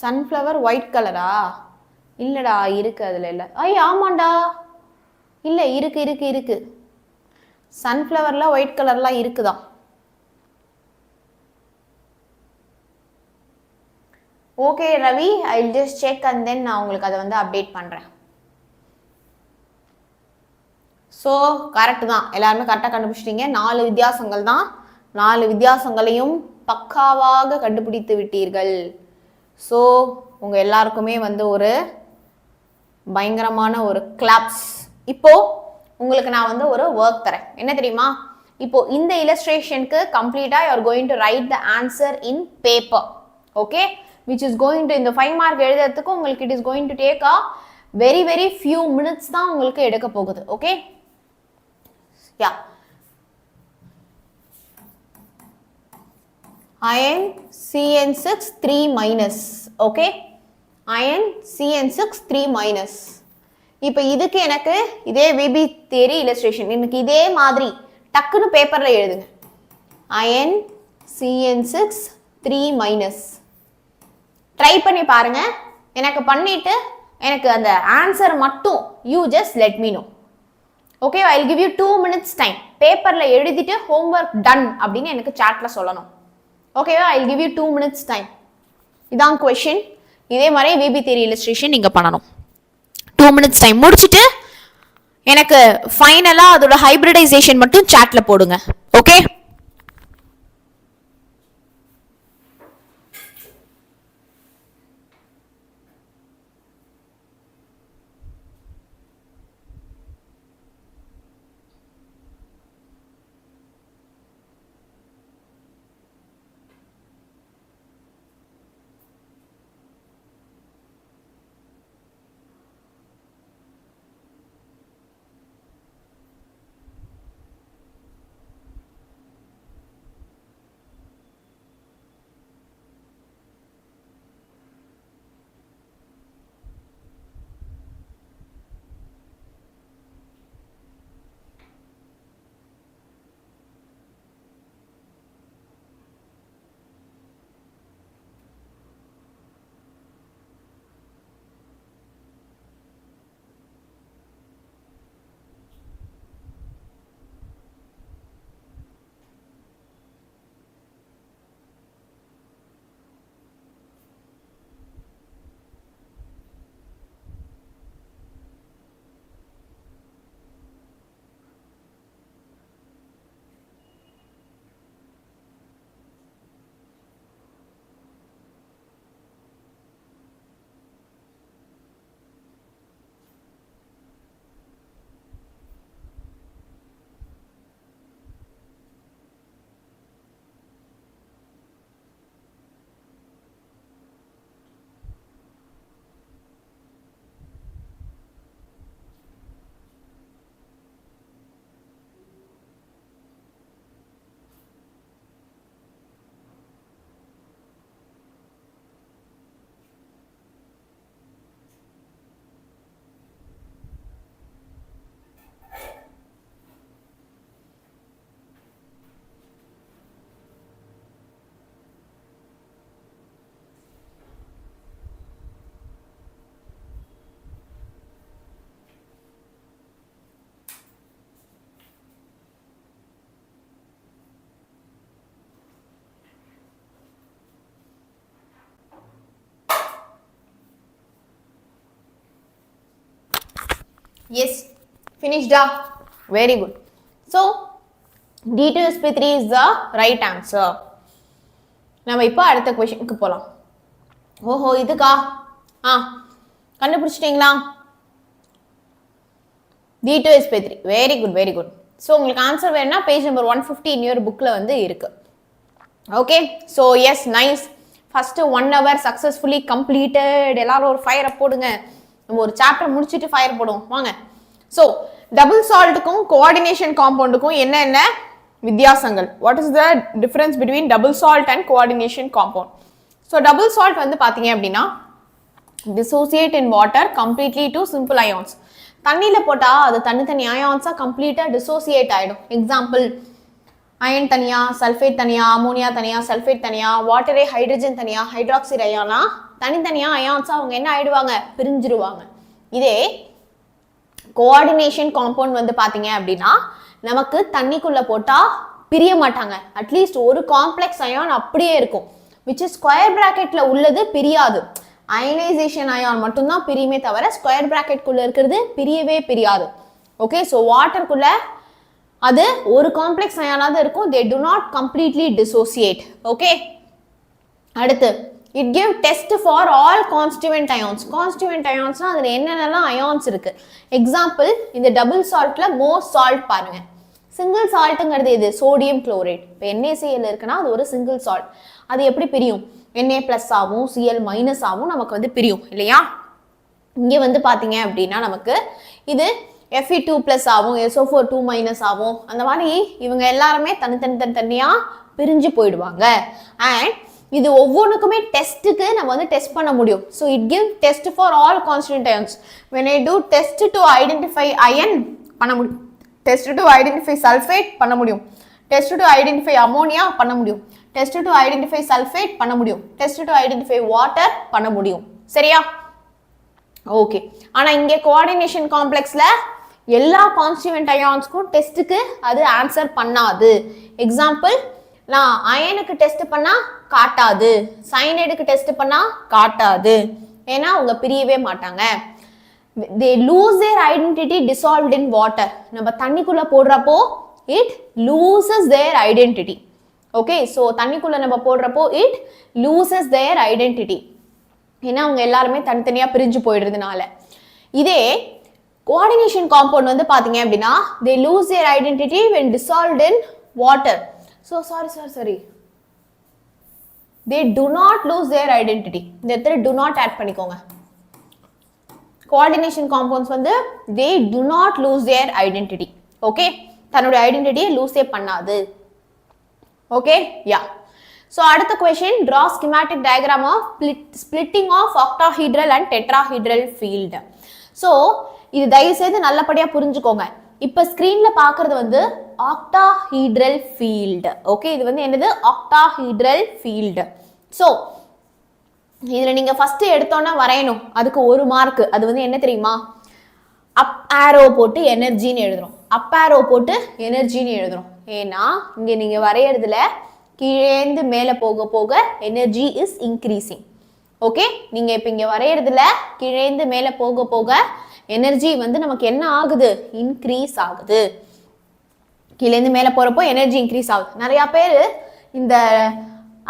சன்ஃப்ளவர் ஒயிட் கலரா? இல்லடா, இருக்கு, அதில் இல்லை. ஆமாண்டா, இல்லை, இருக்கு. சன்ஃப்ளவரில் ஒயிட் கலர்லாம் இருக்குதான். Okay Ravi, I will just check and then நான் உங்களுக்கு அதை வந்து அப்டேட் பண்ணுறேன். ஸோ கரெக்டு தான், எல்லாருமே கரெக்டாக கண்டுபிடிச்சிட்டீங்க. 4 வித்தியாசங்கள் தான். 4 வித்தியாசங்களையும் பக்காவாக கண்டுபிடித்து விட்டீர்கள். ஸோ உங்கள் எல்லாருக்குமே வந்து ஒரு பயங்கரமான ஒரு கிளாப்ஸ். இப்போ உங்களுக்கு நான் வந்து ஒரு ஒர்க் தரேன். என்ன தெரியுமா? இப்போ இந்த இல்லஸ்ட்ரேஷனுக்கு கம்ப்ளீட்டாக you are going to right the answer in paper. Okay, which is going to இந்த 5 மார்க் எழுதுறதுக்கு உங்களுக்கு it is going to take a very few minutes தான் உங்களுக்கு எடுக்க போகுது. ஓகே, யா, iron CN6 3-. Okay, iron CN6 3-. இப்போ இதுக்கு எனக்கு இதே VB theory illustration எனக்கு இதே மாதிரி டக்குன்னு பேப்பர்ல எழுதுங்க. iron CN6 3-. ட்ரை பண்ணி பாருங்க. எனக்கு பண்ணிட்டு எனக்கு அந்த ஆன்சர் மட்டும் you just let me know. Okay, I will give you 2 minutes time. பேப்பர்ல எழுதிட்டு ஹோம்ஒர்க் டன் அப்படின்னு எனக்கு சாட்ல சொல்லணும். ஓகேவா? I will give you 2 minutes time. இதான் கொஸ்டின். இதே மாதிரி விபி தியரி இல்லஸ்ட்ரேஷன் நீங்க பண்ணணும். 2 minutes டைம் முடிச்சுட்டு எனக்கு ஃபைனலா அதோட ஹைபிரிடைசேஷன் மட்டும் சாட்ல போடுங்க. Okay, Yes, finished. Very good. So d2sp3 is the right answer. நம்ம இப்போ அடுத்த क्वेश्चनக்கு போலாம். ஓஹோ இதுக்கா கண்டுபிடிச்சிட்டீங்களா? d2sp3 very good, very good. So உங்களுக்கு ஆன்சர் வேணும்னா பேஜ் நம்பர் 150 in your bookல வந்து இருக்கு. Okay, so yes, nice. First 1 hour successfully completed. எல்லாரும் ஒரு ஃபயர் போடுங்க. நம்ம ஒரு சாப்டர் முடிச்சிட்டு ஃபயர் போடுவோம் வாங்க. So double saltக்கும் coordination compoundக்கும் என்ன வித்தியாசங்கள்? What is the difference between double salt and coordination compound? So double salt வந்து பாத்தீங்க அப்படின்னா dissociate in water completely to simple ions. தண்ணில போட்டா அது தனித்தனி ions கம்ப்ளீட்டா dissociate ஆயிடும். எக்ஸாம்பிள் அயன் தனியா, சல்ஃபேட் தனியா, அமோனியா தனியா, சல்ஃபேட் தனியா, வாட்டரே ஹைட்ரஜன் தனியா, ஹைட்ராக்சைடு அயானா தனித்தனியா அயான்ஸா அவங்க என்ன ஆயிடுவாங்க? பிரிஞ்சிருவாங்க. இதே கோஆர்டினேஷன் காம்பவுண்ட் வந்து பாத்தீங்க அப்படின்னா நமக்கு தண்ணிக்குள்ள போட்டா பிரிய மாட்டாங்க. அட்லீஸ்ட் ஒரு காம்ப்ளெக்ஸ் அயான் அப்படியே இருக்கும். which is ஸ்கொயர் பிராக்கெட்ல உள்ளது பிரியாது. அயனைசேஷன் அயான் மட்டும்தான் பிரியுமே தவிர ஸ்கொயர் பிராக்கெட்குள்ள இருக்கிறது பிரியவே பிரியாது. ஓகே, ஸோ வாட்டருக்குள்ள அது ஒரு காம்ப்ளெக்ஸ் அயானாக இருக்கும். they do not completely dissociate. Okay, அடுத்து it give test for all constituent ions. constituent ions னா அதுல என்னென்னலாம் ions இருக்கு? எக்ஸாம்பிள் இந்த டபுள் சால்ட்ல மோஸ்ட் சால்ட் பாருங்க. சிங்கிள் சால்ட்ங்கிறது இது சோடியம் குளோரைட். இப்போ NaCl இருக்குன்னா அது ஒரு சிங்கிள் சால்ட். அது எப்படி பிரியும்? Na+ ஆகும், Cl- ஆகும் நமக்கு வந்து பிரியும் இல்லையா? இங்க வந்து பாத்தீங்க அப்படின்னா நமக்கு இது Fe2+ ஆகும், SO4 2- ஆகும். அந்த மாதிரி இவங்க எல்லாருமே தனித்தனியா பிரிஞ்சு போயிடுவாங்க. அண்ட் இது ஒவ்வொன்றுக்குமே டெஸ்ட்டுக்கு நம்ம வந்து டெஸ்ட் பண்ண முடியும். So it give test for all constant ions. When I do test to identify ion பண்ண முடியும், டெஸ்ட் டு ஐடென்டிஃபை சல்ஃபேட் பண்ண முடியும், டெஸ்ட் டு ஐடென்டிஃபை அமோனியா பண்ண முடியும், டெஸ்ட் டு ஐடென்டிஃபை சல்ஃபேட் பண்ண முடியும், டெஸ்ட் டு ஐடென்டிஃபை வாட்டர் பண்ண முடியும். சரியா? ஓகே, ஆனால் இங்கே கோஆர்டினேஷன் காம்ப்ளெக்ஸ்ல எல்லா கான்ஸ்டியூவன்ட் அயான்ஸ்க்கும் டெஸ்ட்டுக்கு அது ஆன்சர் பண்ணாது. எக்ஸாம்பிள் நான் அயனுக்கு டெஸ்ட் பண்ணா காட்டாது, சயனைடுக்கு டெஸ்ட் பண்ணா காட்டாது. ஏன்னா அவங்க பிரியவே மாட்டாங்க. they lose their identity dissolved in water. நம்ம தண்ணிக்குள்ள போடுறப்போ it loses their identity. okay, so தண்ணிக்குள்ள நம்ம போடுறப்போ it loses their identity. ஏன்னா அவங்க எல்லாருமே தனித்தனியா பிரிஞ்சு போயிடுறதுனால. இதே கோஆர்டினேஷன் காம்பவுண்ட் வந்து பாத்தீங்க அப்படின்னா they lose their identity when dissolved in water. so sorry they do not lose their identity. இந்த இடத்துல do not add பண்ணிக்கோங்க. கோஆர்டினேஷன் காம்பவுண்ட்ஸ் வந்து they do not lose their identity. Okay, தன்னோட ஐடென்டிட்டியை லூஸே பண்ணாது. Okay, yeah. ஸோ அடுத்த question, draw schematic diagram of splitting of octahedral and tetrahedral field. So இது தயவு செய்து நல்லபடியா புரிஞ்சுக்கோங்க. இப்போ ஸ்கிரீன்ல பாக்குறது வந்து octahedral field. ஓகே, இது வந்து என்னது? octahedral field. ஸோ இதுல நீங்க ஃபர்ஸ்ட் எடுத்தோன்னா வரையணும். அதுக்கு ஒரு மார்க். அது வந்து என்ன தெரியுமா? அப் ஆரோ போட்டு எனர்ஜின்னு எழுதுறோம், அப் ஆரோ போட்டு எனர்ஜின்னு எழுதுறோம். ஏன்னா இங்க நீங்க வரையறதுல கீழேந்து மேல போக போக எனர்ஜி இஸ் இன்க்ரீசிங். ஓகே, நீங்க இப்ப இங்க வரையறதுல கீழேந்து மேல போக போக எனர்ஜி வந்து நமக்கு என்ன ஆகுது? இன்க்ரீஸ் ஆகுது. கீழேந்து மேல போறப்போ எனர்ஜி இன்க்ரீஸ் ஆகுது. நிறைய பேர் இந்த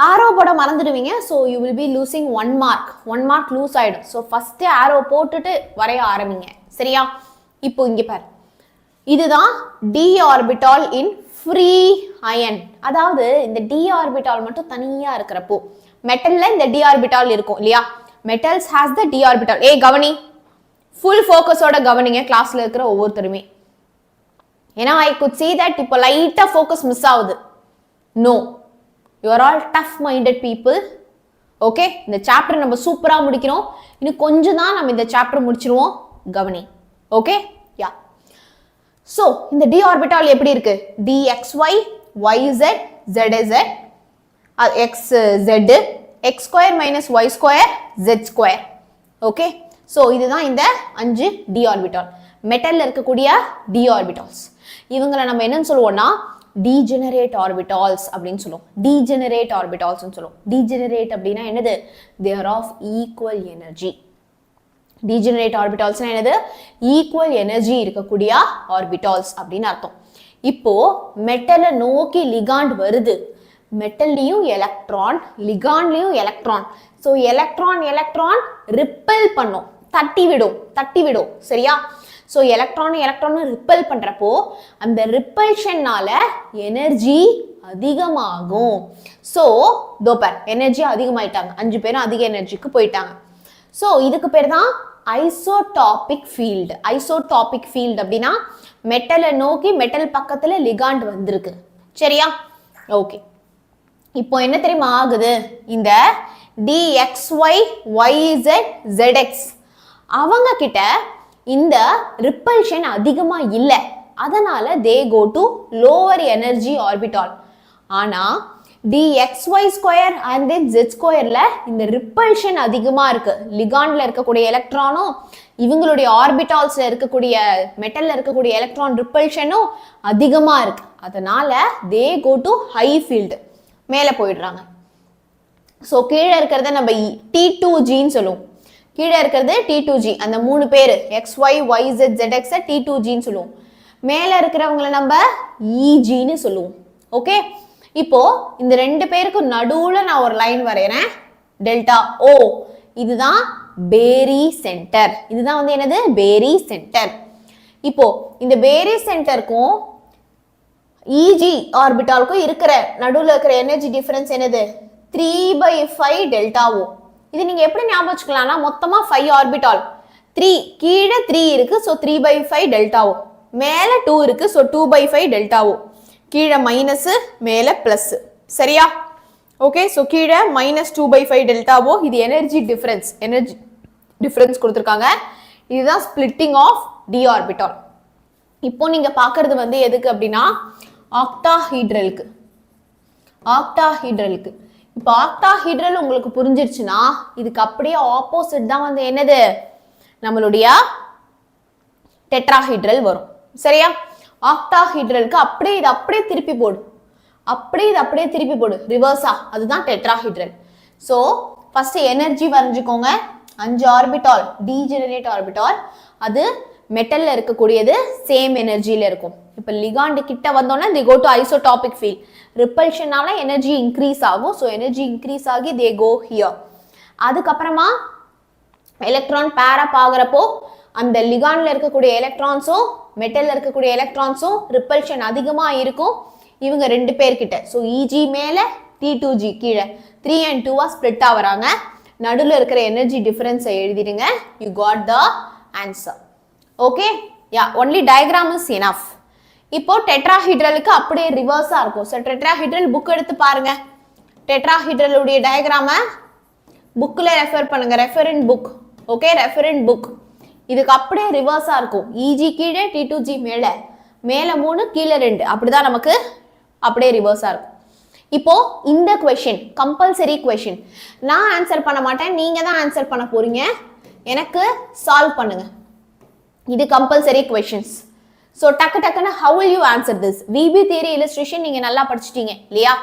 ஆரோ போட மறந்துடுவீங்க. So you will be losing 1 mark. 1 mark lose ஆயிடும். ஸோ ஃபர்ஸ்ட் ஆரோ போட்டுட்டு வரைய ஆரம்பிங்க. சரியா? இப்போ இங்க பாரு, இதுதான் d orbital in free ion. அதாவது இந்த d ஆர்பிட்டால் மட்டும் தனியா இருக்கிறப்போ, மெட்டல்ல இந்த d ஆர்பிட்டால் இருக்கும் இல்லையா? Metals has the d orbital. கவனி, ஃபுல் ஃபோக்கஸோட கவனிங்க கிளாஸ்ல இருக்கிற ஒவ்வொருத்தருமே. ஏன்னா ஐ குட் see that இப்போ லைட்டா ஃபோக்கஸ் மிஸ் ஆகுது. No, you are all tough minded people. ஓகே, இந்த சாப்டர் நம்ம சூப்பரா முடிக்கிறோம். இன்னும் கொஞ்சம் தான் நம்ம இந்த சாப்டர் முடிச்சிருவோம். கவனி. ஓகே, யா. சோ இந்த d ஆர்பிட்டால் எப்படி இருக்கு? dxy, yz, zz, xz, x² - y² z². Okay, so இதுதான் இந்த 5 d ஆர்பிட்டால். மெட்டல்ல இருக்கக்கூடிய d ஆர்பிட்டால்ஸ். இவங்களை நம்ம என்னன்னு சொல்லுவோம்னா degenerate orbitals அப்படின்னு சொல்லுவோம். degenerate orbitals சொல்லுவோம். degenerate அப்படின்னா என்னது? they are of equal energy. Degenerate ஆர்பிட்டால்ஸ்னா என்னது? ஈக்குவல் எனர்ஜி இருக்கக்கூடிய ஆர்பிட்டால்ஸ் அப்படின்னு அர்த்தம். இப்போ மெட்டலை நோக்கி லிகாண்ட் வருது. மெட்டல்லையும் எலக்ட்ரான், லிகாண்ட்லையும் electron. So electron electron repel பண்ணும், தட்டி விடும் சரியா? ஸோ எலக்ட்ரானும் ரிப்பல் பண்றப்போ அந்த ரிப்பல்ஷன்னால எனர்ஜி அதிகமாகும். ஸோ தோப்பர் எனர்ஜி அதிகமாயிட்டாங்க, 5 பேரும் அதிக எனர்ஜிக்கு போயிட்டாங்க. ஸோ இதுக்கு பேர் தான் ஐசோடாபிக் ஃபீல்டு. ஐசோடாபிக் ஃபீல்டு அப்படின்னா மெட்டலை நோக்கி மெட்டல் பக்கத்துல லிகாண்ட் வந்திருக்கு சரியா? ஓகே, இப்போ என்ன தெரியுமா ஆகுது? இந்த dxy yz zx அவங்க கிட்ட இந்த ரிப்பல்ஷன் அதிகமா இல்ல, அதனால they go to lower energy orbital. ஆனா dxy square and then z ஸ்கொயர்ல இந்த ரிப்பல்ஷன் அதிகமா இருக்கு. லிகாண்ட்ல இருக்கக்கூடிய எலக்ட்ரானும் இவங்களுடைய ஆர்பிட்டால்ஸ்ல இருக்கக்கூடிய மெட்டல்ல இருக்கக்கூடிய எலக்ட்ரான் ரிப்பல்ஷனும் அதிகமா இருக்கு. அதனால they go to high field, மேல போயிடுறாங்க. ஸோ கீழே இருக்கிறத நம்ம T2Gன்னு சொல்லுவோம். கீழே இருக்கிறது T2G, அந்த 3 பேர் XY YZ ZX T2Gன்னு சொல்லுவோம். மேல இருக்கிறவங்களை நம்ம EGன்னு சொல்லுவோம். ஓகே, இப்போ இந்த 2 பேருக்கு நடுவுல நான் ஒரு லைன் வரையறேன், டெல்டா O. இதுதான் பேரி சென்டர். இதுதான் வந்து என்னது? பேரி சென்டர். இப்போ இந்த பேரி சென்டருக்கும் EG ஆர்பிட்டாலுக்கும் இருக்கிற நடுவுல இருக்கிற எனர்ஜி டிஃபரன்ஸ் என்னது? 3/5 டெல்டா O. இது நீங்க எப்படி ஞாபகம் வச்சுக்கலாம்னா மொத்தமா 5 ஆர்பிட்டால், 3 கீழே 3 இருக்கு, ஸோ 3/5 டெல்டா O. மேல 2 இருக்கு, ஸோ 2/5 டெல்டா O. கீழே மைனஸ், மேல பிளஸ் சரியா? ஓகே, ஸோ கீழே -2/5 டெல்டா O. இது எனர்ஜி டிஃபரன்ஸ் கொடுத்துருக்காங்க. இதுதான் ஸ்பிளிட்டிங் ஆஃப் டி ஆர்பிட்டால். இப்போ நீங்க பாக்குறது வந்து எதுக்கு அப்படின்னா ஆக்டாஹீட்ரலுக்கு. இப்போ ஆக்டாஹீட்ரல் உங்களுக்கு புரிஞ்சிருச்சுன்னா இதுக்கு அப்படியே ஆப்போசிட் தான் வந்து என்னது? நம்மளுடைய டெட்ராஹீட்ரல் வரும் சரியா? ஆக்டாஹீட்ரலுக்கு அப்படியே இது அப்படியே திருப்பி போடு, ரிவர்ஸா, அதுதான் டெட்ராஹீட்ரல். ஸோ ஃபர்ஸ்ட் எனர்ஜி வரைஞ்சுக்கோங்க. 5 ஆர்பிட்டால் டீஜெனரேட் ஆர்பிட்டால், அது மெட்டல்ல இருக்கக்கூடியது சேம் எனர்ஜியில இருக்கும். இப்போ லிகாண்ட் கிட்ட வந்தோன்னா they go to isotopic field. ரிப்பல்ஷனால எனர்ஜி இன்க்ரீஸ் ஆகும். ஸோ எனர்ஜி இன்க்ரீஸ் ஆகி they go here. அதுக்கப்புறமா எலக்ட்ரான் பேர் அப் ஆகுறப்போ அந்த லிகாண்ட்ல இருக்கக்கூடிய எலக்ட்ரான்ஸும் மெட்டல்ல இருக்கக்கூடிய எலக்ட்ரான்ஸும் ரிப்பல்ஷன் அதிகமா இருக்கும் இவங்க 2 பேர்கிட்ட. ஸோ EG மேல T2G கீழே 3 and 2 ஸ்பிளிட் ஆகுறாங்க. நடுவில் இருக்கிற எனர்ஜி டிஃபரன்ஸை எழுதிடுங்க. You got the answer. Okay, yeah, only diagram is enough. இப்போ டெட்ராஹீட்ரலுக்கு அப்படியே ரிவர்ஸா இருக்கும். ஸோ டெட்ராஹீட்ரல் புக் எடுத்து பாருங்க. டெட்ராஹீட்ரலுடைய டயக்ராமை புக்கில் ரெஃபர் பண்ணுங்க. Referent book. Okay, referent book. இதுக்கு அப்படியே ரிவர்ஸா இருக்கும். EG கீழே T2G மேலே 3 கீழே 2 அப்படிதான் நமக்கு அப்படியே ரிவர்ஸா இருக்கும். இப்போ இந்த கொஸ்டின் கம்பல்சரி கொஸ்டின் நான் ஆன்சர் பண்ண மாட்டேன், நீங்க தான் ஆன்சர் பண்ண போறீங்க. எனக்கு சால்வ் பண்ணுங்க. இது கம்பல்சரி கொஸ்டின்ஸ். ஸோ டக்குன்னு how will you answer this? VB theory illustration நீங்க நல்லா படிச்சிட்டீங்க இல்லையா?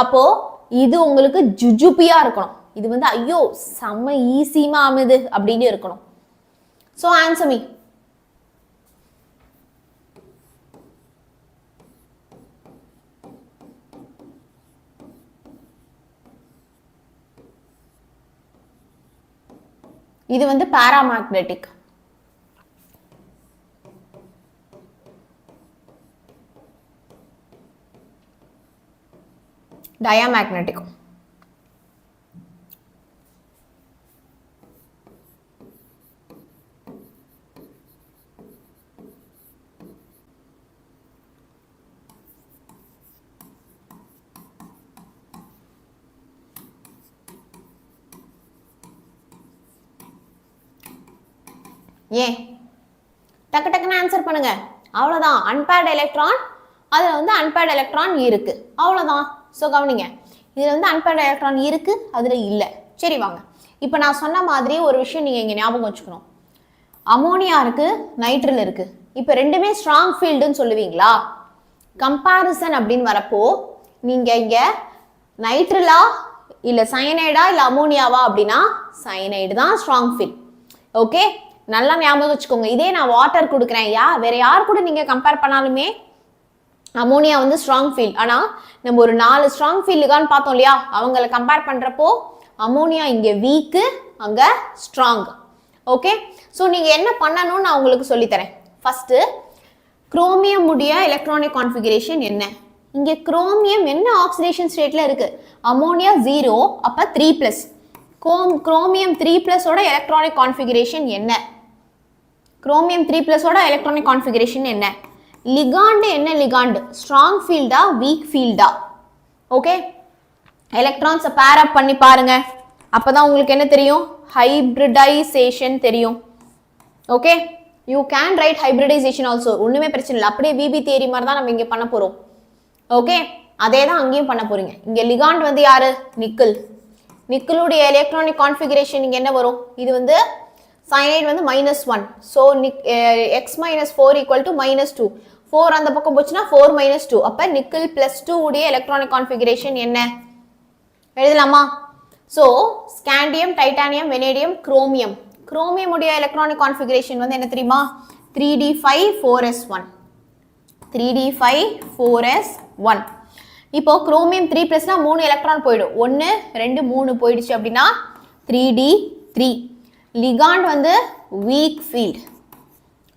அப்போ இது உங்களுக்கு ஜுஜுபியா இருக்கணும். இது வந்து ஐயோ செம்ம ஈஸிமா அமைது அப்படின்னு இருக்கணும். So answer me. இது வந்து பாராமேக்னெட்டிக். டயாமேக்னெட்டிக். ஏன் டக்குன்னு ஆன்சர் பண்ணுங்க. அவ்வளவுதான். அன்பேர்ட் எலக்ட்ரான், அதுல வந்து அன்பேர்ட் எலக்ட்ரான் இருக்கு, அவ்வளவுதான். ஸோ கவனிங்க, இதுல வந்து அன்பேர்ட் எலக்ட்ரான் இருக்கு, அதுல இல்ல. சரி வாங்க, இப்போ நான் சொன்ன மாதிரி ஒரு விஷயம் நீங்க இங்க ஞாபகம் வச்சுக்கணும். அமோனியா இருக்கு, நைட்ரல் இருக்கு. இப்போ ரெண்டுமே ஸ்ட்ராங் ஃபீல்டுன்னு சொல்லுவீங்களா? கம்பாரிசன் அப்படின்னு வரப்போ நீங்க இங்க நைட்ரலா இல்ல சயனைடா இல்ல அமோனியாவா அப்படின்னா சயனைடு தான் ஸ்ட்ராங் ஃபீல்ட். ஓகே, நல்லா ஞாபகம் வச்சுக்கோங்க. இதே நான் வாட்டர் கொடுக்குறேன், வேற யார் கூட நீங்க கம்பேர் பண்ணாலுமே அமோனியா வந்து ஸ்ட்ராங் ஃபீல்ட். ஆனா நம்ம ஒரு 4 ஸ்ட்ராங் ஃபீல்ட் லிகாண்ட் பார்த்தோம் இல்லையா, அவங்கள கம்பேர் பண்றப்போ அமோனியா இங்க வீக், அங்க ஸ்ட்ராங். ஓகே, ஸோ நீங்க என்ன பண்ணணும்னு நான் உங்களுக்கு சொல்லித்தரேன். ஃபர்ஸ்ட் குரோமியம் உடைய எலக்ட்ரானிக் கான்ஃபிகரேஷன் என்ன? இங்க குரோமியம் என்ன ஆக்சிடேஷன் ஸ்டேட்ல இருக்கு? அமோனியா 0, அப்ப 3+. குரோமியம் 3+ ஓட எலக்ட்ரானிக் கான்ஃபிகரேஷன் என்ன? குரோமியம் 3+ ஓட எலக்ட்ரானிக் கான்ஃபிகரேஷன் என்ன? லிகாண்ட் என்ன லிகாண்ட்? ஸ்ட்ராங் ஃபீல்டா வீக் ஃபீல்டா? ஓகே, எலக்ட்ரான்ஸை பேர் அப் பண்ணி பாருங்க, அப்பதான் உங்களுக்கு என்ன தெரியும்? ஹைபிரிடைசேஷன் தெரியும். Okay, you can right hybridisation also, ஒண்ணுமே பிரச்சனை இல்லை. அப்படியே விபி தியரி மாதிரி தான் நம்ம இங்க பண்ண போறோம். ஓகே, அதே தான் அங்கேயும் பண்ண போறீங்க. இங்க லிகாண்ட் வந்து யாரு? நிக்கல். நிக்கலுடைய எலக்ட்ரானிக் கான்ஃபிகரேஷன் இங்க என்ன வரும்? இது வந்து சயனைட் வந்து -1, ஸோ x - 4 = -2. 4 அந்த பக்கம் போச்சுன்னா 4 - 2, அப்ப நிக்கல் +2 உடைய எலக்ட்ரானிக் கான்ஃபிகரேஷன் என்ன எழுதலாமா? So scandium, titanium, vanadium, chromium. Chromium உடைய எலக்ட்ரானிக் கான்ஃபிகரேஷன் வந்து என்ன தெரியுமா? 3d5 4s1. இப்போ குரோமியம் 3+னா 3 எலக்ட்ரான் போயிடும். 1 2 3 போயிடுச்சு அப்படின்னா 3d3. லிகாண்ட் வந்து வீக் ஃபீல்ட்.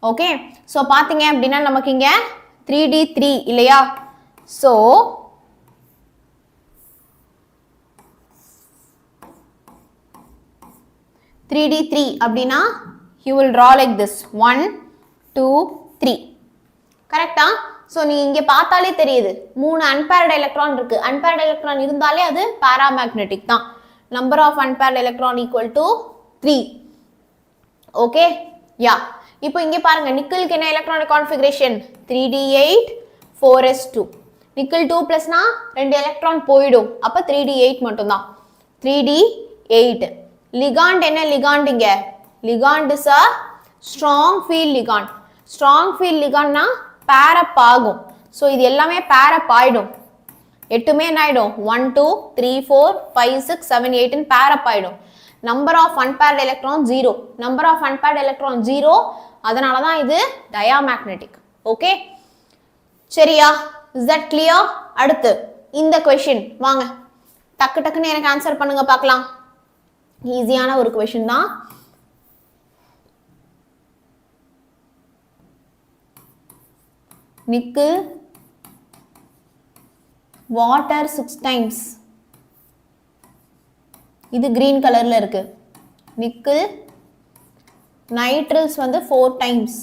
ஓகே, ஸோ பார்த்தீங்க அப்படின்னா நமக்கு இங்க 3d3 இல்லையா? ஸோ 3d3 அப்படின்னா you will draw like this 1 2 3. கரெக்டா? ஸோ நீங்க இங்க பார்த்தாலே தெரியுது 3 அன்பேர்டு எலக்ட்ரான் இருக்கு. அன்பேர்டு எலக்ட்ரான் இருந்தாலே அது பாராமேக்னெட்டிக் தான். Number of unpaired electron equal to 3. Okay, yeah. இப்போ இங்க பாருங்க, நிக்கலுக்கு என்ன electronic configuration? 3d8 4s2. Nickel 2+னா 2 எலக்ட்ரான் போயிடும், அப்ப 3d8 மட்டும் தான். 3d8. லிகாண்ட் என்ன லிகாண்ட்? இங்க ligand is a strong field ligand. strong field ligandனா pair up ஆகும். சோ இது எல்லாமே pair up ஆயிடும். எட்டுமே என்ன ஆயிடும்? 1 2 3 4 5 6 7 8 ன்னு pair up ஆயிடும். number of unpaired electron 0. number of unpaired electron 0, அதனால தான் இது diamagnetic. ஓகே, சரியா? is that clear? அடுத்து இந்த क्वेश्चन வாங்க டக்கு டக்குன்னு எனக்கு ஆன்சர் பண்ணுங்க பார்க்கலாம். ஈஸியான ஒரு क्वेश्चन தான். Nickel water 6 times. இது green கலர்ல இருக்கு. நிக்கல் நைட்ரல்ஸ் வந்து 4 times.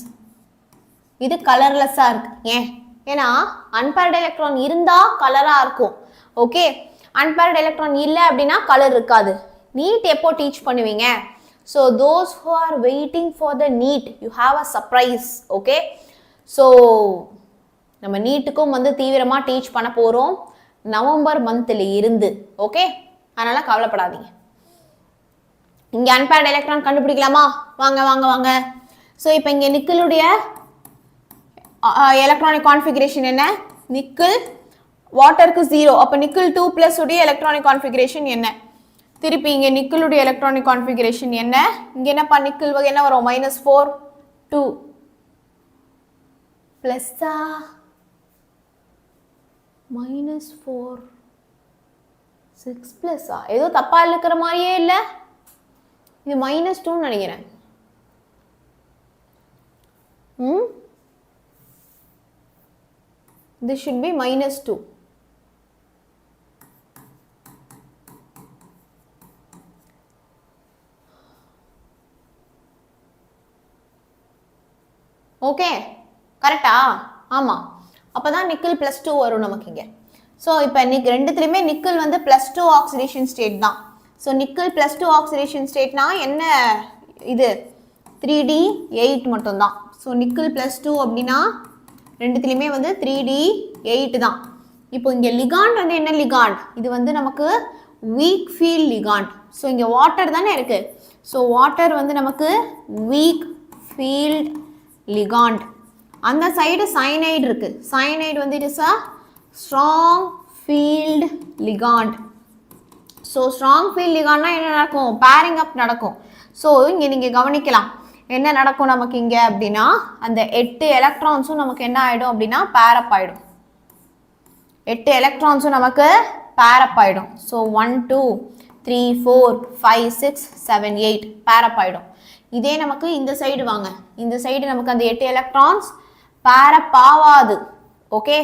இது கலர்லெஸ்ஸா இருக்கு. ஏன்னா அன்பேர்டு எலக்ட்ரான் இருந்தா கலரா இருக்கும். ஓகே, அன்பேர்டு எலக்ட்ரான் இல்ல அப்படின்னா கலர் இருக்காது. நீட் எப்போ டீச் பண்ணுவீங்க? So those who are waiting for the NEET, you have a surprise. Okay, so நம்ம நீட்டுக்கும் வந்து தீவிரமா டீச் பண்ண போறோம் நவம்பர் மந்த்ல இருந்து. ஓகே, அதனால கவலைப்படாதீங்க. இங்க அன்பேர்டு எலக்ட்ரான் கண்டுபிடிக்கலாமா? வாங்க வாங்க வாங்க. ஸோ இப்போ இங்க நிக்கலுடைய எலக்ட்ரானிக் கான்ஃபிகரேஷன் என்ன? நிக்கல் வாட்டருக்கு 0, அப்போ நிக்கல் 2+ உடைய எலக்ட்ரானிக் கான்ஃபிகரேஷன் என்ன? திருப்பி இங்க நிக்கலுடைய எலக்ட்ரானிக் கான்ஃபிகரேஷன் என்ன? இங்க என்னப்பா நிக்கல் வகை என்ன வரும்? -4 2 +ஆ -4 6+ஆ? ஏதோ தப்பா இருக்கிற மாதிரியே இல்ல. இது -2 நினைக்கிறேன். This should be -2. ஓகே, கரெக்டா? ஆமா, அப்பதான் நிக்கல் +2 வரும் நமக்கு இங்க. ஸோ இப்போ ரெண்டுத்துலையுமே நிக்கல் வந்து +2 ஆக்சிடேஷன் ஸ்டேட் தான். ஸோ நிக்கல் +2 ஆக்சிடேஷன் ஸ்டேட்னா என்ன? இது 3d8 மட்டும்தான். ஸோ நிக்கல் +2 அப்படின்னா ரெண்டுத்துலையுமே வந்து 3d8 தான். இப்போ இங்கே லிகாண்ட் வந்து என்ன லிகாண்ட்? இது வந்து நமக்கு வீக் ஃபீல்ட் லிகாண்ட். ஸோ இங்கே வாட்டர் தானே இருக்கு. ஸோ வாட்டர் வந்து நமக்கு வீக் ஃபீல்ட் லிகாண்ட். அந்த சைடு சயனைடு இருக்கு. சயனைடு வந்து it is a strong field ligand. So strong field லிகான்னா என்ன நடக்கும்? பேரிங் அப் நடக்கும். ஸோ இங்கே நீங்கள் கவனிக்கலாம் என்ன நடக்கும் நமக்கு இங்கே அப்படின்னா அந்த 8 எலக்ட்ரான்ஸும் நமக்கு என்ன ஆகிடும் அப்படின்னா பேரப் ஆகிடும். 8 எலக்ட்ரான்ஸும் நமக்கு பேரப் ஆகிடும். ஸோ 1 2 3 4 5 6 7 8 பேரப் ஆகிடும். இதே நமக்கு இந்த சைடு வாங்க, இந்த சைடு நமக்கு அந்த 8 எலக்ட்ரான்ஸ் பேரப் ஆகாது. Okay,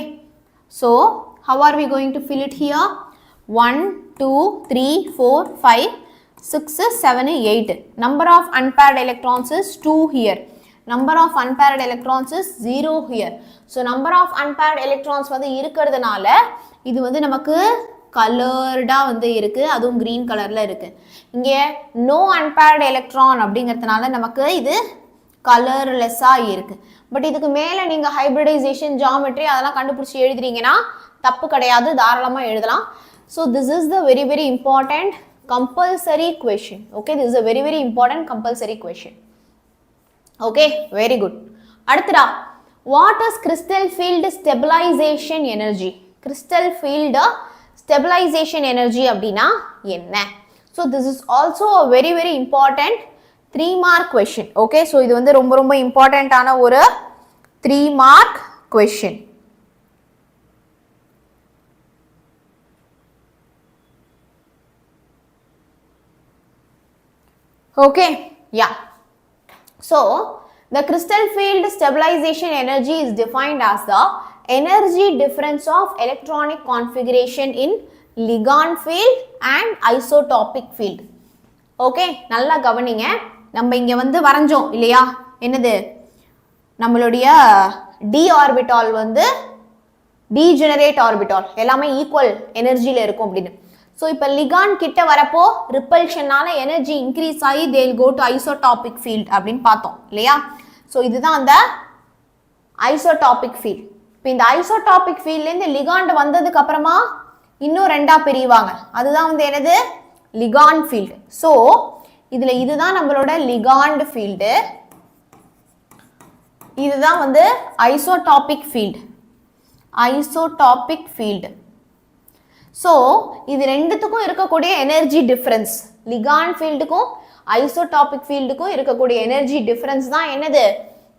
so how are we going to fill it here? 1 2 3 4 5 6 7 8. Number of unpaired electrons is 2 here. Number of unpaired electrons is 0 here. So number of unpaired electrons வந்து இருக்கிறதுனால இது வந்து நமக்கு கலர்டா வந்து இருக்கு, அதுவும் கிரீன் கலர்ல இருக்கு. இங்கே no unpaired electron அப்படிங்கிறதுனால நமக்கு இது கலர்லெஸ்ஸா இருக்கு. பட் இதுக்கு மேல நீங்க ஹைபிரிடைசேஷன் ஜியோமெட்ரி அதெல்லாம் கண்டுபிடிச்சி எழுதுறீங்கன்னா தப்பு கிடையாது, தாராளமா எழுதலாம். So this is the very very important compulsory question. Okay, this is a very very important compulsory question. Okay, very good. அடுத்ததா, what is crystal field stabilization energy? Crystal field stabilization energy அப்படினா என்ன? So this is also a very very important 3 mark question. Okay, so இது வந்து ரொம்ப ரொம்ப important ஆன ஒரு 3 mark question. Okay, yeah. So the crystal field stabilization energy is defined as the energy difference of electronic configuration in ligand field and isotopic field. Okay, நல்லா கவனிங்க. நம்ம இங்க வந்து வரைஞ்சோம் இல்லையா, என்னது நம்மளுடைய d orbital வந்து degenerate orbital எல்லாமே ஈக்குவல் எனர்ஜில இருக்கும் அப்படின்னு. ஸோ இப்போ லிகான் கிட்ட வரப்போ ரிப்பல்ஷனால எனர்ஜி இன்க்ரீஸ் ஆகி they will go to isotopic field அப்படின்னு பார்த்தோம் இல்லையா. ஸோ இதுதான் அந்த ஐசோடாபிக் ஃபீல்ட். இப்போ இந்த ஐசோடாபிக் ஃபீல்ட்லேருந்து லிகாண்ட் வந்ததுக்கு அப்புறமா இன்னும் ரெண்டா பிரிவாங்க, அதுதான் வந்து என்னது லிகாண்ட் ஃபீல்டு. ஸோ இதுல இதுதான் நம்மளோட லிகாண்ட் ஃபீல்டு, இதுதான் வந்து isotopic field. Isotopic field. So இது ரெண்டுத்துக்கும் இருக்கக்கூடிய எனர்ஜி டிஃபரன்ஸ், லிகாண்ட் ஃபீல்டுக்கும் ஐசோடாபிக் ஃபீல்டுக்கும் இருக்கக்கூடிய எனர்ஜி டிஃபரன்ஸ் தான் என்னது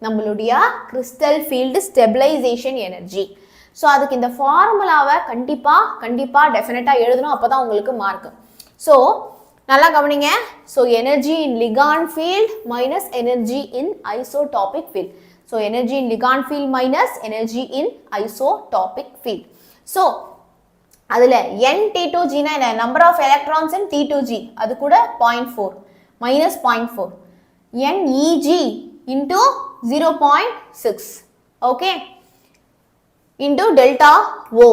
நம்மளுடைய crystal field stabilisation energy. So அதுக்கு இந்த ஃபார்முலாவை கண்டிப்பா டெஃபினட்டாக எழுதணும், அப்போ தான் உங்களுக்கு மார்க். ஸோ நல்லா கவனிங்க. So energy in ligand field minus energy in isotopic field. So energy in ligand field minus energy in isotopic field. So அதில் n(T2G) என்ன, number of electrons in T2G, அது கூட 0.4 minus 0.4, NEG into 0.6, okay, into delta O,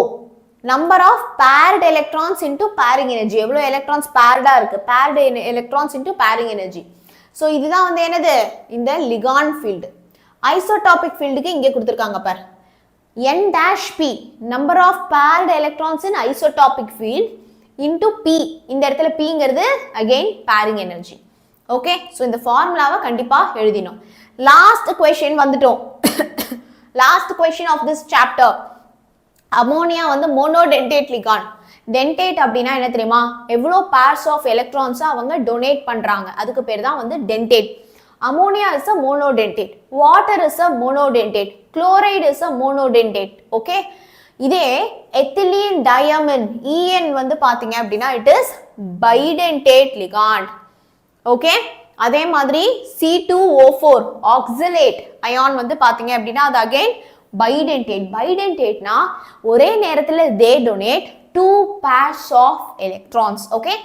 number of paired electrons into pairing energy, எவ்வளோ electrons பேர்டா இருக்கு, paired electrons into pairing energy. So இதுதான் வந்து என்னது இந்த லிகாண்ட் ஃபீல்டு. ஐசோடாபிக் ஃபீல்டுக்கு இங்கே கொடுத்துருக்காங்க பார், N-P, number of paired electrons in isotopic field into P, இந்த இடத்துல Pங்கிறது again pairing energy. Okay, so இந்த ஃபார்முலாவை கண்டிப்பா எழுதினோம். லாஸ்ட் क्वेश्चन வந்துட்டோம். Last question of this chapter. Ammonia வந்து மோனோடென்டேட் லிகாண்ட். டென்டேட் அப்படின்னா என்ன தெரியுமா, எவ்வளோ pairs of electrons அவங்க டொனேட் பண்றாங்க, அதுக்கு பேர் தான் வந்து டென்டேட். Ammonia is a monodentate, water is a monodentate, chloride is a monodentate. Okay, இதே ethylene diamine En வந்து பாத்தீங்க அப்படின்னா it is bidentate ligand. Okay, அதே மாதிரி C2O4 oxalate ion வந்து பாத்தீங்க அப்படின்னா அது again bidentate. Bidentate-னா ஒரே நேரத்துல they donate 2 pairs of electrons. Okay,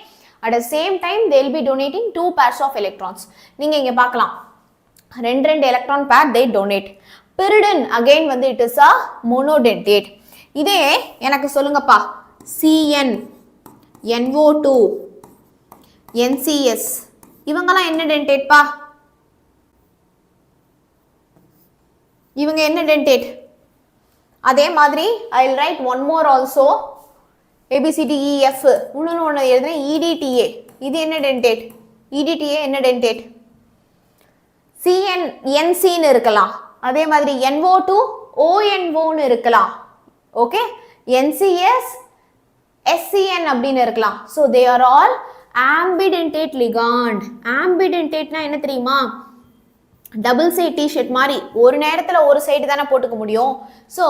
at the same time they will be donating 2 pairs of electrons. நீங்க இங்க பார்க்கலாம் ரெண்டு electron pair they donate. pyridine again வந்து it is a monodentate. இதே எனக்கு சொல்லுங்கப்பா CN, NO2, NCS இவங்கலாம் என்ன dentate பா, இவங்க என்ன dentate. அதே மாதிரி I will write one more also, ABCDEF, இன்னொன்று எழுதுறேன் EDTA, இது என்ன டென்டேட், EDTA என்ன டென்டேட், CN NCன்னு இருக்கலாம், அதே மாதிரி NO2 ONO ன்னு இருக்கலாம். ஓகே, NCS SCN அப்படின்னு இருக்கலாம். So they are all ambidentate ligand. Ambidentate-னா என்ன தெரியுமா? டபுள் சைட் டிஷர்ட் மாதிரி ஒரு நேரத்தில் ஒரு சைடு தானே போட்டுக்க முடியும். So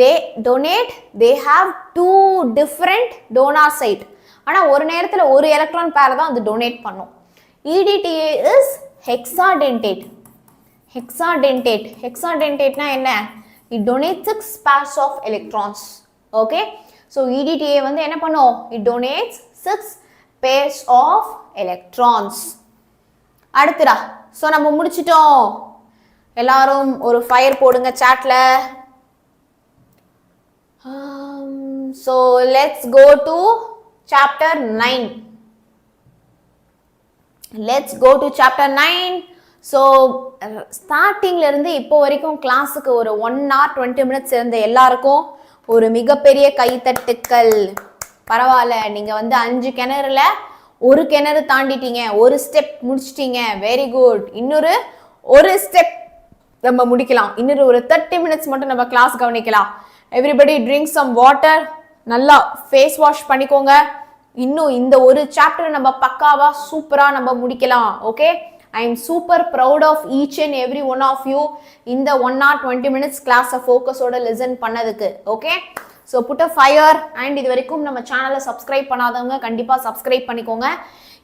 they donate, they have 2 different donor site. ஆனால் ஒரு நேரத்தில் ஒரு எலக்ட்ரான் பேர் தான் அது டொனேட் பண்ணும். EDTA is ஹெக்ஸாடென்டேட். ஹெக்ஸாடென்டேட் ஹெக்ஸாடென்டேட்னா என்ன? It donate 6 pairs of electrons. Okay, so EDTA வந்து என்ன பண்ணும்? It donates 6 pairs of electrons. அடுத்துடா, ஸோ நம்ம முடிச்சிட்டோம். எல்லாரும் ஒரு ஃபயர் போடுங்க சாட்ல. So let's go to chapter 9. Let's go to chapter 9. So ஸ்டார்டிங்ல இருந்து இப்போ வரைக்கும் கிளாஸுக்கு ஒரு 1 hour 20 minutes இருந்த எல்லாருக்கும் ஒரு மிகப்பெரிய கைத்தட்டுக்கள். பரவாயில்ல, நீங்க வந்து 5 கிணறுல ஒரு கிணறு தாண்டிட்டீங்க, ஒரு ஸ்டெப் முடிச்சிட்டீங்க. Very good. இன்னொரு ஒரு ஸ்டெப் நம்ம முடிக்கலாம். இன்னொரு ஒரு 30 minutes மட்டும் நம்ம கிளாஸ் கவனிக்கலாம். Everybody drink some water. நல்லா ஃபேஸ் வாஷ் பண்ணிக்கோங்க. இன்னும் இந்த ஒரு சாப்டர் நம்ம பக்காவா சூப்பரா நம்ம முடிக்கலாம். Okay, I am super proud of each and every one of you இந்த 1 hour 20 minutes கிளாஸை ஃபோக்கஸோட லிசன் பண்ணதுக்கு. Okay, so put a fire. And இது வரைக்கும் நம்ம சேனலை சப்ஸ்கிரைப் பண்ணாதவங்க கண்டிப்பாக சப்ஸ்கிரைப் பண்ணிக்கோங்க.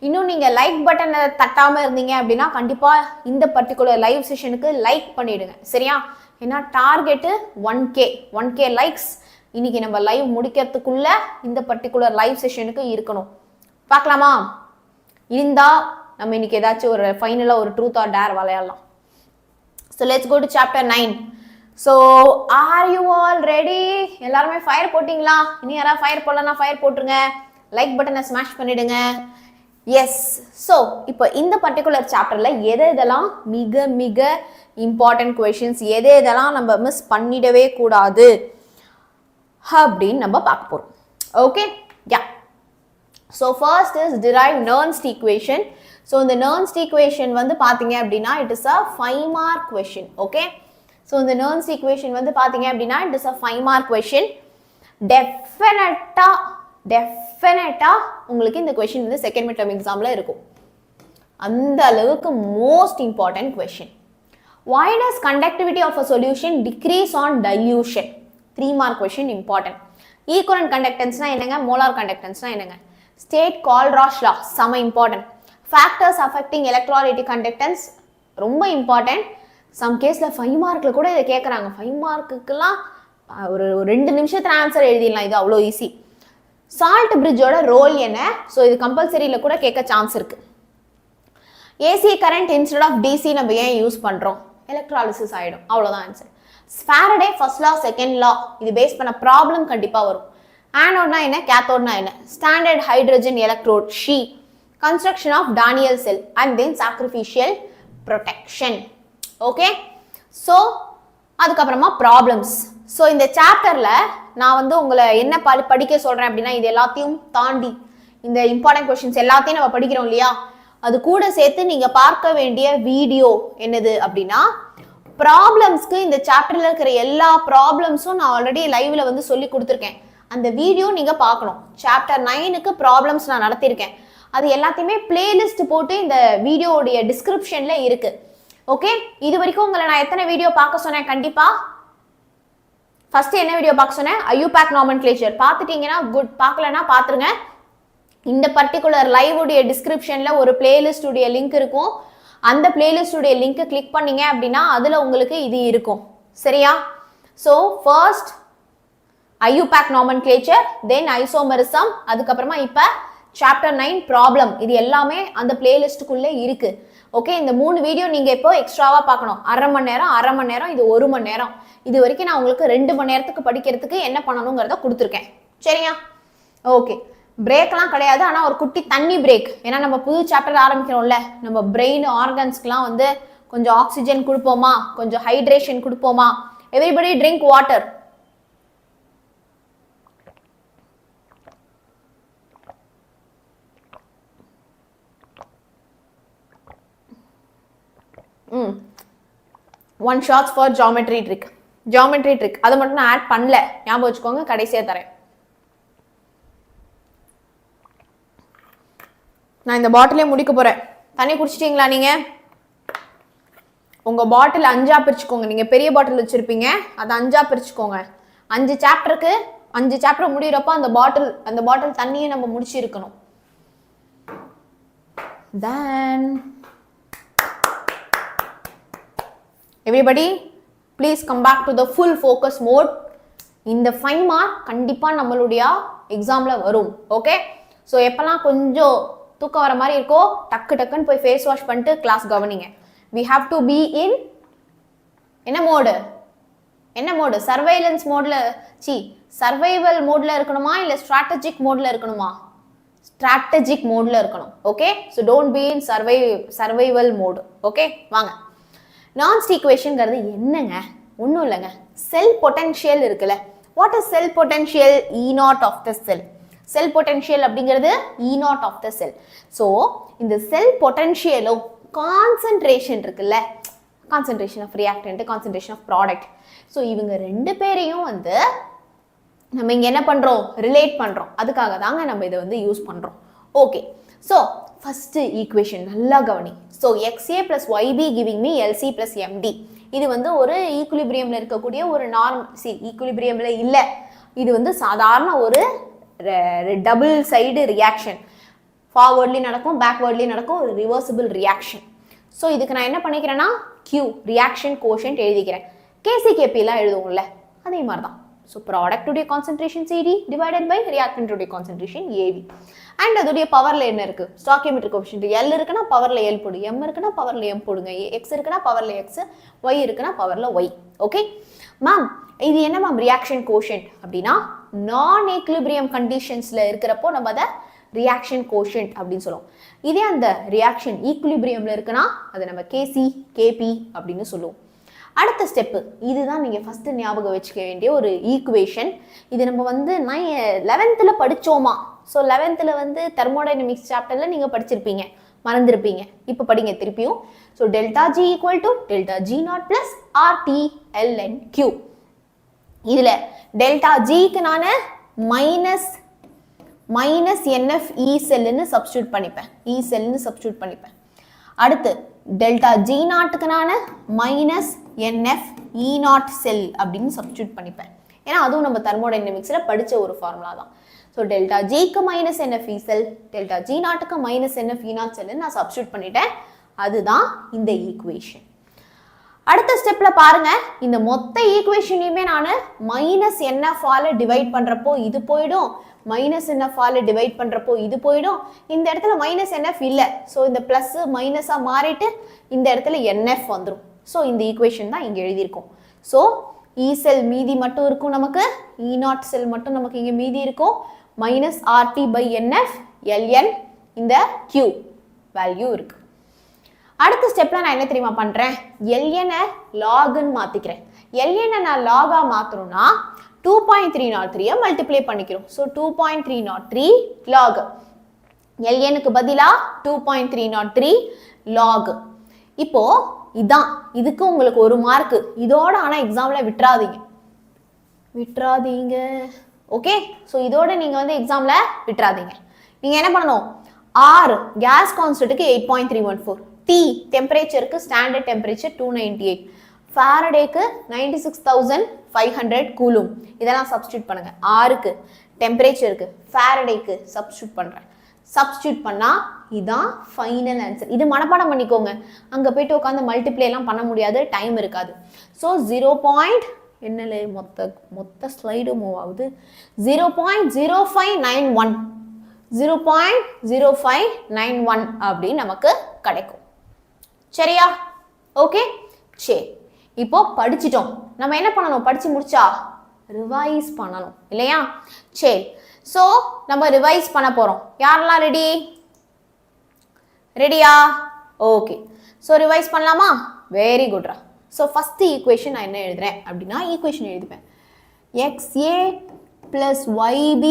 இன்னும் நீங்கள் லைக் பட்டனை தட்டாமல் இருந்தீங்க அப்படின்னா கண்டிப்பாக இந்த பர்டிகுலர் லைவ் செஷனுக்கு லைக் பண்ணிவிடுங்க. சரியா? ஏன்னா டார்கெட்டு 1K லைக்ஸ் இன்னைக்கு நம்ம லைவ் முடிக்கிறதுக்குள்ள இந்த பர்டிகுலர் லைவ் செஷனுக்கு இருக்கணும். பார்க்கலாமா? இருந்தால் நம்ம இன்னைக்கு ஏதாச்சும் ஒரு ஃபைனலாக ஒரு ட்ரூத் ஆர் டேர் விளையாடலாம். So let's go to chapter 9. So are you all ready? எல்லாருமே ஃபயர் போட்டிங்களா? இனி யாராவது ஃபயர் போடலன்னா ஃபயர் போட்டுருங்க. லைக் பட்டனை ஸ்மாஷ் பண்ணிடுங்க. எஸ். ஸோ இப்போ இந்த பர்டிகுலர் சாப்டரில் இதெல்லாம் மிக மிக இம்பார்ட்டன்ட் கொஷின்ஸ், எதெல்லாம் நம்ம மிஸ் பண்ணிடவே கூடாது அப்படின்னு நம்ம பார்க்க போகிறோம். Okay, yeah. So first is derive Nernst equation. So இந்த நெர்ன்ஸ்ட் ஈக்குவேஷன் வந்து பார்த்தீங்க அப்படின்னா it is a 5 mark question. Okay, so இந்த நெர்ன்ஸ்ட் ஈக்குவேஷன் வந்து பார்த்தீங்க அப்படின்னா it is a 5 mark question. டெஃபினட்டா உங்களுக்கு இந்த கொஷின் வந்து செகண்ட் மிட்டம் எக்ஸாமில் இருக்கும். அந்த அளவுக்கு most important question. Why does conductivity of a solution decrease on dilution? 3 mark question important. Equivalent கண்டக்டன்ஸ்னா என்னங்க? மோலார் கண்டக்டன்ஸ்னா என்னங்க? ஸ்டேட் கால்ராஷ் லா செம important. Factors affecting electrolytic conductance ரொம்ப இம்பார்ட்டன்ட். சம் கேஸில் 5 markல கூட இதை கேட்குறாங்க. 5 markuக்கெல்லாம் ஒரு 2 நிமிஷத்துல ஆன்சர் எழுதிடலாம். இது அவ்வளோ ஈஸி. சால்ட் பிரிட்ஜோட ரோல் என்ன? ஸோ இது கம்பல்சரியில் கூட கேட்க சான்ஸ் இருக்கு. AC current instead of DC நம்ம ஏன் யூஸ் பண்ணுறோம்? எலக்ட்ராலிசிஸ் ஆகிடும். அவ்வளோதான் answer. Faraday first law second law இது பேஸ் பண்ண ப்ராப்ளம் கண்டிப்பாக வரும். ஆனோட்னா என்ன? கேத்தோட்னா என்ன? Standard hydrogen electrode SHE, construction of Daniell cell and then sacrificial protection. Okay, so அதுக்கப்புறமா ப்ராப்ளம்ஸ். ஸோ இந்த சாப்டரில் நான் வந்து உங்களை என்ன படிக்க சொல்கிறேன் அப்படின்னா இது எல்லாத்தையும் தாண்டி இந்த இம்பார்ட்டன்ட் கொஷின்ஸ் எல்லாத்தையும் நம்ம படிக்கிறோம் இல்லையா, அது கூட சேர்த்து நீங்கள் பார்க்க வேண்டிய வீடியோ என்னது அப்படின்னா ப்ராப்ளம்ஸ்க்கு. இந்த சாப்டரில் இருக்கிற எல்லா ப்ராப்ளம்ஸும் நான் ஆல்ரெடி லைவ்ல வந்து சொல்லி கொடுத்துருக்கேன். அந்த வீடியோ நீங்கள் பார்க்கணும். சாப்டர் 9க்கு ப்ராப்ளம்ஸ் நான் நடத்தியிருக்கேன். அது எல்லாத்தையுமே பிளேலிஸ்ட் போட்டு இந்த வீடியோடைய டிஸ்கிரிப்ஷனில் இருக்கு. ஓகே, இது வரைக்கும் உங்களை நான் எத்தனை வீடியோ பார்க்க சொன்னேன்? கண்டிப்பா ஃபர்ஸ்ட் என்ன வீடியோ பார்க்க சொன்னேன்? IUPAC nomenclature. பார்த்துட்டீங்கன்னா குட், பார்க்கலன்னா பார்த்துருங்க. இந்த பர்டிகுலர் லைவ் உடைய டிஸ்கிரிப்ஷன்ல ஒரு பிளேலிஸ்ட் உடைய லிங்க் இருக்கும். அந்த பிளேலிஸ்ட் உடைய லிங்க் கிளிக் பண்ணீங்க அப்படின்னா அதுல உங்களுக்கு இது இருக்கும். சரியா? ஸோ ஃபர்ஸ்ட் IUPAC நாமென்க்ளேச்சர், தென் ஐசோமரிசம், அதுக்கப்புறமா இப்போ சாப்டர் 9 ப்ராப்ளம். இது எல்லாமே அந்த பிளேலிஸ்டுக்குள்ளே இருக்கு. ஓகே, இந்த 3 வீடியோ நீங்க இப்போ எக்ஸ்ட்ராவா பார்க்கணும். அரை மணி நேரம், இது 1 மணி நேரம். இது வரைக்கும் நான் உங்களுக்கு 2 மணி நேரத்துக்கு படிக்கிறதுக்கு என்ன பண்ணணுங்கிறத கொடுத்துருக்கேன். சரியா? ஓகே, பிரேக்லாம் கிடையாது. ஆனால் ஒரு குட்டி தண்ணி பிரேக். ஏன்னா நம்ம புது சாப்டர் ஆரம்பிக்கிறோம்ல, நம்ம பிரெயின் ஆர்கன்ஸ்க்குலாம் வந்து கொஞ்சம் ஆக்சிஜன் கொடுப்போமா, கொஞ்சம் ஹைட்ரேஷன் கொடுப்போமா. Everybody drink water. One shorts for geometry trick. Geometry trick அதை மட்டும் நான் ஆட் பண்ணல, ஞாபகம் வச்சுக்கோங்க, கடைசியாக தரேன். நான் இந்த பாட்டிலே முடிக்க போறேன். தண்ணி குடிச்சிட்டீங்களா நீங்க? உங்க பாட்டில் 5ஆ பிரிச்சுக்கோங்க. நீங்க பெரிய பாட்டில் வச்சிருப்பீங்க, அதை 5ஆ பிரிச்சுக்கோங்க. 5 சாப்டருக்கு 5 சாப்டர் முடியறப்ப அந்த பாட்டில் தண்ணியை நம்ம முடிச்சிருக்கணும். Then everybody please come back to the full focus mode. இந்த 5 மார்க் கண்டிப்பா நம்மளுடைய எக்ஸாம்ல வரும். ஓகே, ஸோ எப்பெல்லாம் கொஞ்சம் தூக்கம் வர மாதிரி இருக்கோ டக்குன்னு போய் ஃபேஸ் வாஷ் பண்ணிட்டு கிளாஸ் கவனிங்க. we have to be in என்ன மோடு சர்வைலன்ஸ் மோட்ல சர்வைவல் மோட்ல இருக்கணுமா இல்ல ஸ்ட்ராட்டஜிக் மோட்ல இருக்கணுமா? ஸ்ட்ராட்டஜிக் மோட்ல இருக்கணும். Okay, so don't be in survival mode. Okay, வாங்க. நான்ஸ்ட் ஈக்குவேஷன்ங்கிறது என்னங்க? ஒன்றும் இல்லைங்க, செல் பொட்டன்ஷியல் இருக்குல்ல. What is cell potential? E0 of the cell. Cell potential அப்படிங்கிறது E0 of the cell. So இந்த செல் பொட்டன்ஷியலும் கான்சன்ட்ரேஷன் இருக்குல்ல, concentration of reactant, concentration of product. So இவங்க 2 பேரையும் வந்து நம்ம இங்கே என்ன பண்ணுறோம்? ரிலேட் பண்ணுறோம். அதுக்காக தாங்க நம்ம இதை வந்து யூஸ் பண்ணுறோம். ஓகே, ஸோ ஃபஸ்ட்டு ஈக்குவேஷன் நல்லா கவனி. So XA + YB giving me LC + MD. இது வந்து ஒரு ஈக்குலிபிரியமில் இருக்கக்கூடிய ஒரு ஈக்குலிபிரியமில் இல்லை, இது வந்து சாதாரண ஒரு டபுள் சைடு ரியாக்ஷன். ஃபார்வர்ட்லேயும் நடக்கும், பேக்வேர்ட்லேயும் நடக்கும், ஒரு ரிவர்சிபிள் ரியாக்ஷன். ஸோ இதுக்கு நான் என்ன பண்ணிக்கிறேன்னா Q ரியாக்ஷன் கோஷன்ட் எழுதிக்கிறேன். KCKPலாம் எழுதுவோம்ல, அதே மாதிரி தான். ஸோ ப்ராடக்டுடைய கான்சன்ட்ரேஷன் CD டிவைடட் பை ரியாக்டன்டுடைய கான்சன்ட்ரேஷன் AB. அண்ட் அதோடைய பவரில் என்ன இருக்குது? ஸ்டாக்கியோமெட்ரிக் கோஎஃபிஷியன்ட் L இருக்குன்னா பவரில் L போடு, M இருக்குன்னா பவரில் M போடுங்க, X இருக்குன்னா பவரில் X, Y இருக்குன்னா பவரில் Y. ஓகே மேம், இது என்ன மேம் ரியாக்ஷன் கோஷன்ட் அப்படின்னா நான் ஈக்குலிபிரியம் கண்டிஷன்ஸில் இருக்கிறப்போ நம்ம அதை ரியாக்ஷன் கோஷன்ட் அப்படின்னு சொல்லுவோம். இதே அந்த ரியாக்ஷன் ஈக்குலிபிரியமில் இருக்குன்னா அதை நம்ம KC KP அப்படின்னு சொல்லுவோம். அடுத்த ஸ்டெப்பு இதுதான் நீங்கள் ஃபஸ்ட்டு ஞாபகம் வச்சுக்க வேண்டிய ஒரு ஈக்குவேஷன். இது நம்ம வந்து 11th படித்தோமா? ஸோ 11th வந்து தெர்மோடைனமிக்ஸ் சாப்டரில் நீங்கள் படிச்சிருப்பீங்க, மறந்துருப்பீங்க. இப்போ படிங்க திருப்பியும். So ΔG = ΔG0 + RT ln Q. இதில் ΔGக்கு நான் மைனஸ் NF E செல்லுன்னு சப்ஸ்டியூட் பண்ணிப்பேன். அடுத்து ΔG0க்கு நான் -NF E0 செல் அப்படின்னு சப்ஸ்டியூட் பண்ணிப்பேன். ஏன்னா அதுவும் நம்ம தெர்மோடைனமிக்ஸில் படித்த ஒரு ஃபார்முலா தான். ஸோ ΔGக்கு -NF E செல், ΔG0க்கு -NF E0 செல்லுன்னு நான் சப்ஸ்டியூட் பண்ணிட்டேன். அதுதான் இந்த ஈக்குவேஷன். அடுத்த ஸ்டெப்ல பாருங்க, இந்த மொத்த ஈக்குவேஷனையுமே நான் -NF ஆல டிவைட் பண்றப்போ இது போயிடும், -NF ஆல டிவைட் பண்றப்போ இது போயிடும். இந்த இடத்துல -NF இல்ல, ஸோ இந்த பிளஸ் மைனஸா மாறிட்டு இந்த இடத்துல NF வந்துடும். ஸோ இந்த ஈக்குவேஷன் தான் இங்க எழுதியிருக்கோம். ஸோ E செல் மீதி மட்டும் இருக்கும், நமக்கு E0 செல் மட்டும் நமக்கு இங்க மீதி இருக்கும். -RT/NF ln இந்த Q வேல்யூ இருக்கு. அடுத்த ஸ்டெப்ல நான் என்ன தெரியுமா பண்றேன்? ln லாக்னு மாத்திக்கிறேன். ln நான் லாகா மாத்தணும்னா 2.303 மல்டிப்ளை பண்ணிக்கிறோம். ஸோ 2.303 லாக், lnக்கு பதிலா 2.303 லாக். இப்போ இதான், இதுக்கு உங்களுக்கு 1 மார்க். இதோட ஆனா எக்ஸாம்ல விட்டுறாதீங்க. ஓகே, ஸோ இதோட நீங்க வந்து எக்ஸாம்ல விட்டுறாதீங்க. நீங்க என்ன பண்ணணும்? R கேஸ் கான்ஸ்டன்ட்டுக்கு 8.314, T டெம்பரேச்சருக்கு ஸ்டாண்டர்ட் டெம்பரேச்சர் 298, ஃபாரடேக்கு 96,500 கூலும். இதெல்லாம் சப்ஸ்டியூட் பண்ணுங்க. Rக்கு டெம்பரேச்சருக்கு, ஃபாரடேக்கு சப்ஸ்டியூட் பண்றேன். சப்ஸ்டியூட் பண்ணா இதான் ஃபைனல் ஆன்சர். இது மனப்பாடம் பண்ணிக்கோங்க, அங்க போயிட்டு உட்காந்து மல்டிப்ளை எல்லாம் பண்ண முடியாது, டைம் இருக்காது. ஸோ 0. என்னல மொத்த ஸ்லைடு மூவ் ஆகுது. 0.0591 0.0591 அப்படின்னு நமக்கு கிடைக்கும். சரியா? ஓகே, சரி. இப்போ படிச்சிட்டோம். நம்ம என்ன பண்ணணும்? படிச்சு முடிச்சா ரிவைஸ் பண்ணணும் இல்லையா? சரி, ஸோ நம்ம ரிவைஸ் பண்ண போறோம். யாரெல்லாம் ரெடியா? ஓகே, ஸோ ரிவைஸ் பண்ணலாமா? வெரி குட்ரா. ஸோ ஃபர்ஸ்ட் ஈக்குவேஷன் நான் என்ன எழுதுறேன் அப்படின்னா, equation எழுதிப்பேன். XA + YB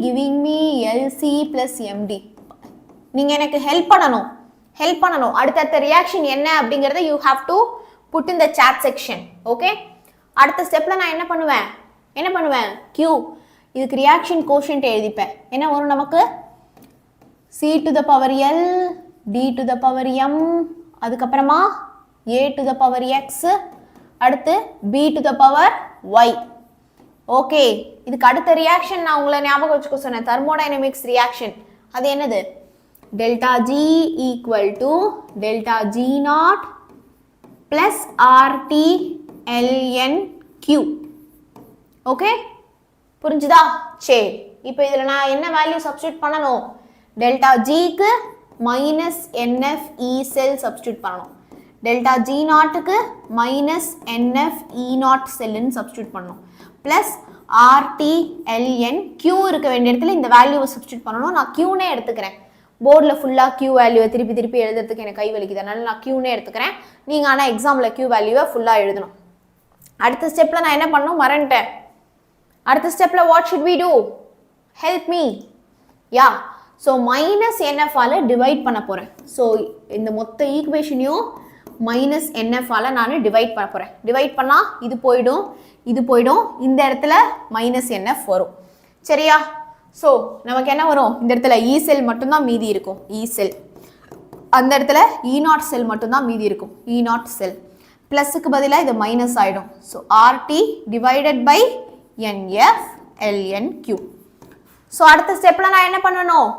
giving me LC + MD. நீங்க எனக்கு ஹெல்ப் பண்ணணும். அடுத்த ரியாக்ஷன் என்ன அப்படிங்கறத you have to put in the chat section. Okay, அடுத்த ஸ்டெப்ல நான் என்ன பண்ணுவேன்? Q இதுக்கு ரியாக்ஷன் கோஷன்ட் எழுதிப்பேன். என்ன வரும் நமக்கு? C to the power L, D to the power M, அதுக்கப்புறமா A to the power X, அடுத்து B to the power Y. Okay, இதுக்கு அடுத்த ரியாக்ஷன் நான் உங்களை ஞாபகம் வச்சுக்க சொன்னேன், தெர்மோடைனமிக்ஸ் ரியாக்ஷன். அது என்னது? Delta G equal to delta G0 plus RT ln Q. ஓகே, புரிஞ்சுதா? சரி, இப்போ இதில் நான் என்ன வேல்யூ சப்ஸ்டியூட் பண்ணணும்? டெல்டா ஜிக்கு minus NF E cell substitute பண்ணணும். டெல்டா ஜி நாட்டுக்கு மைனஸ் என்எஃப் இ நாட் செல்லுன்னு சப்ஸ்டியூட் பண்ணணும். ப்ளஸ் ஆர்டி எல்என் கியூ இருக்க வேண்டிய இடத்துல இந்த வேல்யூவை சப்ஸ்டியூட் பண்ணணும். நான் கியூனே எடுத்துக்கிறேன். போர்டில் ஃபுல்லாக கியூ வேல்யூவை திருப்பி திருப்பி எழுதுறதுக்கு எனக்கு கை வலிக்குது, அதனால நான் கியூனே எடுத்துக்கிறேன். நீங்கள் ஆனால் எக்ஸாமில் கியூ வேல்யூவை ஃபுல்லாக எழுதணும். அடுத்த ஸ்டெப்பில் நான் என்ன பண்ணணும் மறந்துட்டேன். அடுத்த ஸ்டெப்பில் what should we do? Help me. Yeah, so minus என்எஃபால் டிவைட் பண்ண போகிறேன். ஸோ இந்த மொத்த ஈக்குவேஷனையும் மைனஸ் என்எஃபால் நான் டிவைட் பண்ண போகிறேன். டிவைட் பண்ணால் இது போயிடும், இது போயிடும், இந்த இடத்துல மைனஸ் என்எஃப் வரும். சரியா? ஸோ நமக்கு என்ன வரும்? இந்த இடத்துல இ செல் மட்டும்தான் மீதி இருக்கும், இ செல். அந்த இடத்துல இ நாட் செல் மட்டும்தான் மீதி இருக்கும், இ நாட் செல். ப்ளஸுக்கு பதிலாக இது மைனஸ் ஆகிடும். So RT divided by NF L N Q. So அடுத்த ஸ்டெப்பில் நான் என்ன பண்ணணும்?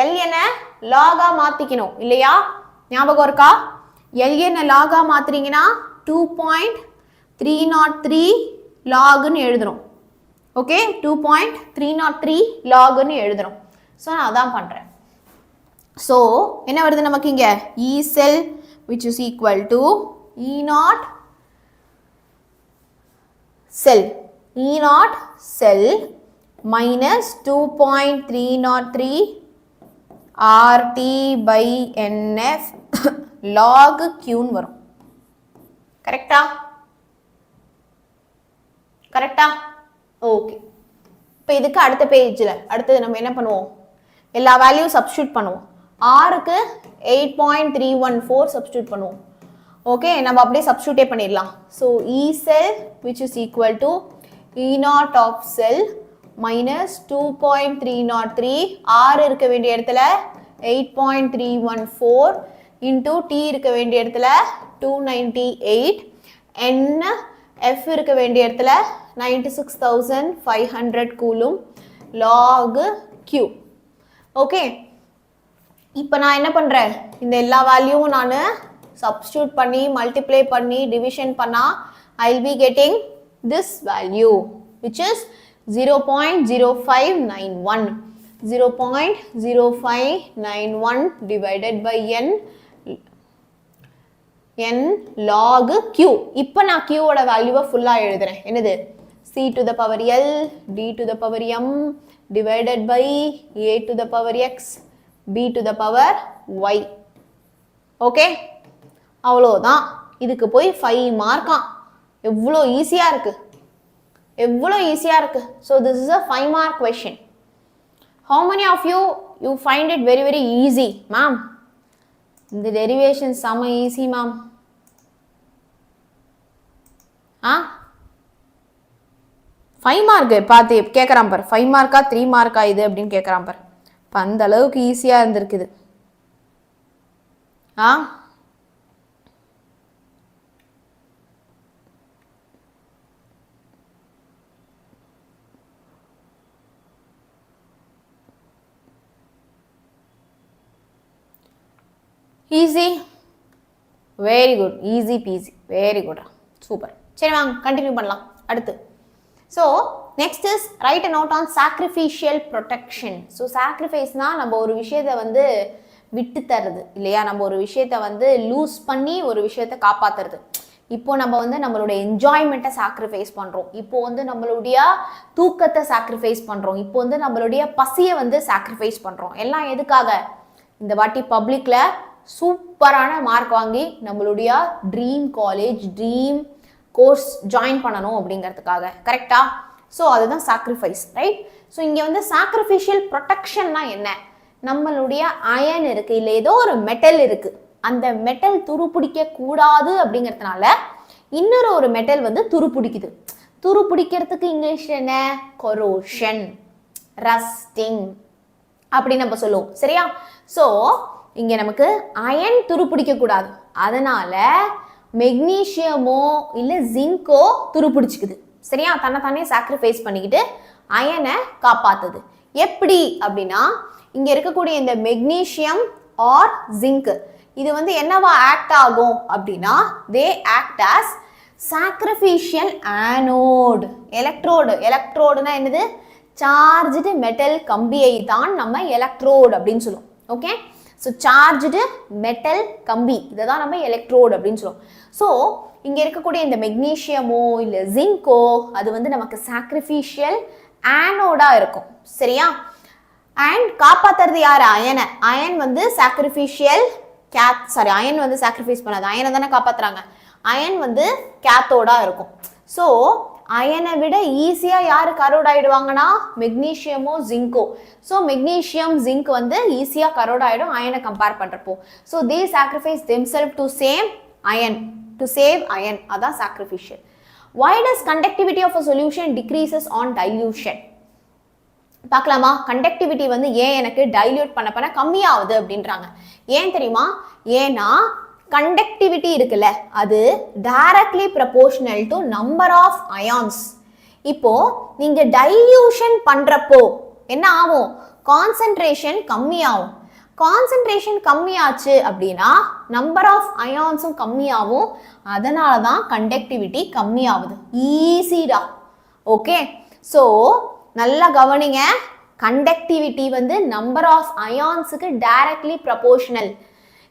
எல்எனை லாகா மாற்றிக்கணும் இல்லையா? ஞாபகம் இருக்கா? எல்எனை லாகா மாற்றுறீங்கன்னா 2.303 லாகுன்னு எழுதணும். ஓகே, 2.303 லாகுன்னு எழுதணும். ஸோ நான் அதான் பண்ணுறேன். ஸோ என்ன வருது நமக்கு இங்கே? E cell which is equal to E naught cell, E naught cell minus 2.303 RT by NF log Q வரும். கரெக்டா? கரெக்டா? ஓகே. இப்போ இதுக்கு அடுத்த பேஜில் அடுத்தது நம்ம என்ன பண்ணுவோம்? எல்லா வேல்யூ சப்ஸ்டியூட் பண்ணுவோம். ஆருக்கு 8.314 சப்ஸ்டியூட் பண்ணுவோம். ஓகே, நம்ம அப்படியே சப்ஸ்டியூட்டே பண்ணிடலாம். So E cell which is equal to E naught of cell minus 2.303 R இருக்க வேண்டிய இடத்துல 8.314 இன்டூ டி இருக்க வேண்டிய இடத்துல 298 என் எஃப் இருக்க வேண்டிய இடத்துல 96,500 கூலும் லாக் கியூ. ஓகே, இப்போ நான் என்ன பண்ணுறேன்? இந்த எல்லா வேல்யூவும் நான் சப்ஸ்டியூட் பண்ணி மல்டிப்ளை பண்ணி டிவிஷன் பண்ணால் ஐ will be getting this value which is 0.0591. 0.0591 divided by n log q. இப்போ நான் q ஓட வேல்யூவை ஃபுல்லாக எழுதுறேன். என்னது? c to the power l, d to the power m divided by a to the power x, b to the power y. Okay, அவ்வளோதான். இதுக்கு போய் 5 மார்க்காம். எவ்வளோ ஈஸியாக இருக்குது, எவ்வளோ ஈஸியாக இருக்குது. So this is a 5 mark question. How many of you find it very very easy? Ma'am, இந்த டெரிவேஷன் செம ஈஸி மேம். ஆ 5 மார்க்கு பார்த்து கேட்குறான் பார். 5 மார்க்கா 3 மார்க்கா இது அப்படின்னு கேட்குறான் பார். இப்போ அந்த அளவுக்கு ஈஸியாக இருந்திருக்குது. Ah easy, very good, easy peasy, very good, super. சரி வாங்க கண்டினியூ பண்ணலாம் அடுத்து. So next is write a note on sacrificial protection. So சாக்ரிஃபைஸ்னால் நம்ம ஒரு விஷயத்தை வந்து விட்டு தருது இல்லையா? நம்ம ஒரு விஷயத்தை வந்து லூஸ் பண்ணி ஒரு விஷயத்தை காப்பாற்றுறது. இப்போ நம்ம வந்து நம்மளோட என்ஜாய்மெண்ட்டை சாக்ரிஃபைஸ் பண்ணுறோம். இப்போ வந்து நம்மளுடைய தூக்கத்தை சாக்ரிஃபைஸ் பண்ணுறோம். இப்போ வந்து நம்மளுடைய பசியை வந்து சாக்ரிஃபைஸ் பண்ணுறோம். எல்லாம் எதுக்காக? இந்த வாட்டி பப்ளிக்கில் சூப்பரான மார்க் வாங்கி நம்மளுடைய dream college, dream course join பண்ணணும் அப்படிங்கிறதுக்காக. கரெக்டா? ஸோ அதுதான் சாக்ரிஃபைஸ், ரைட்? ஸோ இங்கே வந்து சாக்ரிஃபிஷியல் ப்ரொடெக்ஷன்னா என்ன? நம்மளுடைய அயன் இருக்குது, இல்லை ஏதோ ஒரு மெட்டல் இருக்குது, அந்த மெட்டல் துருப்பிடிக்க கூடாது அப்படிங்கிறதுனால இன்னொரு ஒரு மெட்டல் வந்து துருப்பிடிக்குது. துருப்பிடிக்கிறதுக்கு இங்கிலீஷ் என்ன? கொரோஷன், ரஸ்டிங் அப்படி நம்ம சொல்லுவோம். சரியா? ஸோ இங்கே நமக்கு அயன் துருப்பிடிக்க கூடாது, அதனால மெக்னீஷியமோ இல்லை ஜிங்கோ துருப்பிடிச்சிக்குது. சரியா? தன்னைத்தானே சாக்ரிஃபைஸ் பண்ணிக்கிட்டு அயனை காப்பாத்துது. எப்படி அப்படின்னா, இங்க இருக்கக்கூடிய இந்த மெக்னீஷியம் ஆர் ஜிங்க் இது வந்து என்னவா ஆக்ட் ஆகும் அப்படின்னா, they act as sacrificial anode. எலக்ட்ரோடுனா என்னது? சார்ஜ்டு மெட்டல் கம்பியை தான் நம்ம எலக்ட்ரோடு அப்படின்னு சொல்லுவோம். ஓகே, ஸோ சார்ஜ்டு மெட்டல் கம்பி இதை தான் நம்ம எலக்ட்ரோடு அப்படின்னு சொல்லுவோம். ஸோ இங்கே இருக்கக்கூடிய இந்த மெக்னீஷியமோ இல்லை ஜிங்கோ அது வந்து நமக்கு சாக்ரிஃபிஷியல் ஆனோடாக இருக்கும். சரியா? அண்ட் காப்பாற்றுறது யார்? அயனை. அயன் வந்து சாக்ரிஃபிஷியல் அயன் வந்து சாக்ரிஃபைஸ் பண்ணாது, அயனை தானே காப்பாற்றுறாங்க. அயன் வந்து கேத்தோடாக இருக்கும். ஸோ அயனை விட ஈஸியாக யார் கரோட் ஆகிடுவாங்கன்னா மெக்னீஷியமோ ஜிங்கோ. ஸோ மெக்னீஷியம் ஜிங்க் வந்து ஈஸியாக கரோட் ஆகிடும் அயனை கம்பேர் பண்ணுறப்போ. So they sacrifice themselves to same iron, to save iron. அதான் sacrificial. Why does conductivity of a solution decreases on dilution? பார்க்கலாமா? கண்டக்டிவிட்டி வந்து ஏன் எனக்கு டைல்யூட் பண்ண கம்மியாகுது அப்படின்றாங்க. ஏன் தெரியுமா? ஏன்னா கண்டக்டிவிட்டி இருக்குல்ல, அது directly proportional to number of ions. இப்போ நீங்க டைல்யூஷன் பண்றப்போ என்ன ஆகும்? கான்சென்ட்ரேஷன் கம்மியாகும். கான்சென்ட்ரேஷன் கம்மியாச்சு அப்படின்னா நம்பர் ஆஃப் அயான்ஸும் கம்மியாகும், அதனால தான் கண்டக்டிவிட்டி கம்மியாகுது. ஈஸிடா. ஓகே, ஸோ நல்லா கவனிங்க. கண்டக்டிவிட்டி வந்து நம்பர் ஆஃப் அயான்ஸுக்கு டைரக்ட்லி ப்ரொபோர்ஷனல்.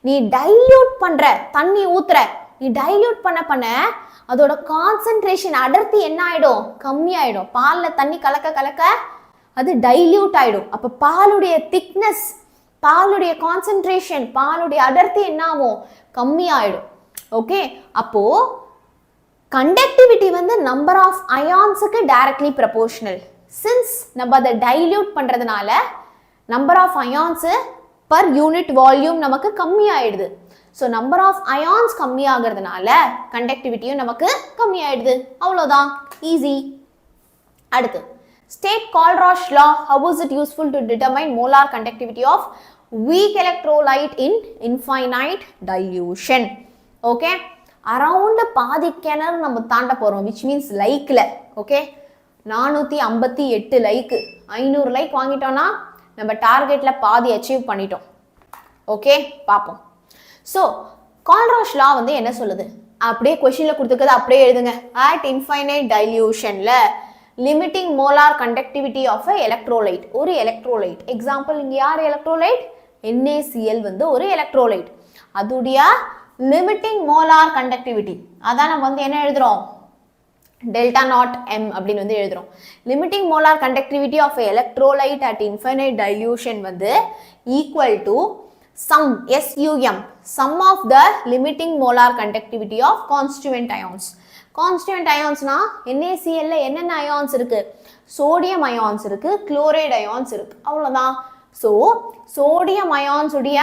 நீ டைல்யூட் பண்ற, தண்ணி ஊத்துற, நீ டைல்யூட் பண்ண அதோட கான்சென்ட்ரேஷன் அடர்த்தி என்ன ஆயிடும்? கம்மி ஆயிடும். பால்ல தண்ணி கலக்க அது டைல்யூட் ஆயிடும். அப்ப பாலுடைய திக்னஸ், பாலுடைய கான்சென்ட்ரேஷன், பாலுடைய அடர்த்தி என்ன ஆகும்? கம்மி ஆயிடும். ஓகே, அப்போ கண்டக்டிவிட்டி வந்து நம்பர் ஆஃப் அயான்ஸுக்கு டைரக்ட்லி ப்ரொபோர்ஷனல். சின்ஸ் நம்ம அதை டைல்யூட் பண்றதுனால number of ions per unit volume நமக்கு கம்மி ஆயிடுது. ஸோ நம்பர் ஆஃப் அயான்ஸ் கம்மி ஆகிறதுனால கண்டக்டிவிட்டியும் நமக்கு கம்மி ஆயிடுது. அவ்வளோதான், ஈஸி. அடுத்து State Colroy law. How is it useful to determine molar conductivity of weak electrolyte in infinite dilution? Okay, around பாதி கிணறு நம்ம தாண்ட போறோம், which means லைக்ல. ஓகே, 458 லைக், 500 லைக் வாங்கிட்டோம்னா நம்ம டார்கெட்ல பாதி அச்சீவ் பண்ணிட்டோம். ஓகே, பார்ப்போம். ஸோ கால்ராஷ் லா வந்து என்ன சொல்லுது? அப்படியே கொஸ்டின்ல கொடுத்துருக்கிறது அப்படியே எழுதுங்க. அட் இன்ஃபைனைட் டைல்யூஷன்ல limiting molar conductivity of a electrolyte. ஒரு எலக்ட்ரோலைட் எக்ஸாம்பிள், இங்க யார் எலக்ட்ரோலைட்? NaCl வந்து ஒரு எலக்ட்ரோலைட். அதுடைய லிமிட்டிங் மோலார் கண்டக்டிவிட்டி அதான் நம்ம வந்து என்ன எழுதுறோம்? டெல்டா நாட் m அப்படின்னு வந்து எழுதுறோம். Limiting molar conductivity of electrolyte at infinite dilution வந்து equal to sum sum of the limiting molar conductivity of constituent ions. Constituent ionsனா NaCl ல என்னென்ன அயான்ஸ் இருக்கு? சோடியம் அயான்ஸ் இருக்கு, குளோரைடு அயான்ஸ் இருக்கு, அவ்வளவுதான். ஸோ சோடியம் அயான்ஸ் உடைய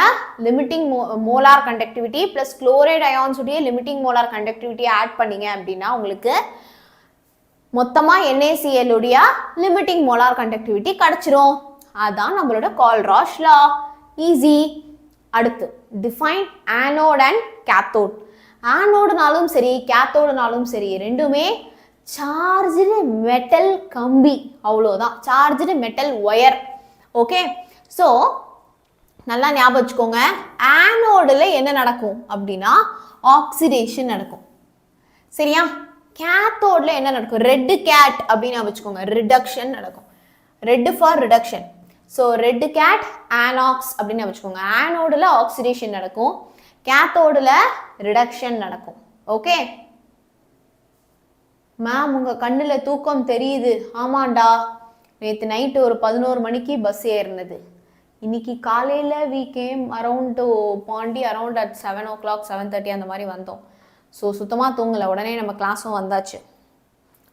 limiting molar conductivity plus chloride ions உடைய limiting molar conductivity add பண்ணீங்க அப்படின்னா உங்களுக்கு மொத்தமா NaCl உடைய லிமிட்டிங் மோலார் கண்டக்டிவிட்டி கிடைச்சிரும். அதான் நம்மளோட கால்ராஷ் லா. ஈஸி. அடுத்து டிஃபைன் ஆனோட் அண்ட் கேத்தோட். ஆனோடுனாலும் சரி கேத்தோடுனாலும் சரி ரெண்டுமே சார்ஜ்டு மெட்டல் கம்பி, அவ்வளோதான். Charged metal wire. Okay, so நல்லா ஞாபகம் வச்சுக்கோங்க. ஆனோடில் என்ன நடக்கும் அப்படின்னா ஆக்சிடேஷன் நடக்கும். சரியா? கேத்தோடில் என்ன நடக்கும்? ரெட் கேட் அப்படின்னு வச்சுக்கோங்க, ரிடக்ஷன் நடக்கும். Red for reduction. So red cat an ox அப்படின்னு வச்சுக்கோங்க. ஆனோடில் ஆக்சிடேஷன் நடக்கும், கேத்தோடில் ரிடக்ஷன் நடக்கும். ஓகே மேம், உங்கள் கண்ணில் தூக்கம் தெரியுது. ஆமாண்டா, நேற்று நைட்டு ஒரு 11 மணிக்கு பஸ் ஏறினது. இன்னைக்கு காலையில் we came around to Pandi around at 7 o'clock 7:30 அந்த மாதிரி வந்தோம். ஸோ சுத்தமாக தூங்கலை. உடனே நம்ம கிளாஸும் வந்தாச்சு.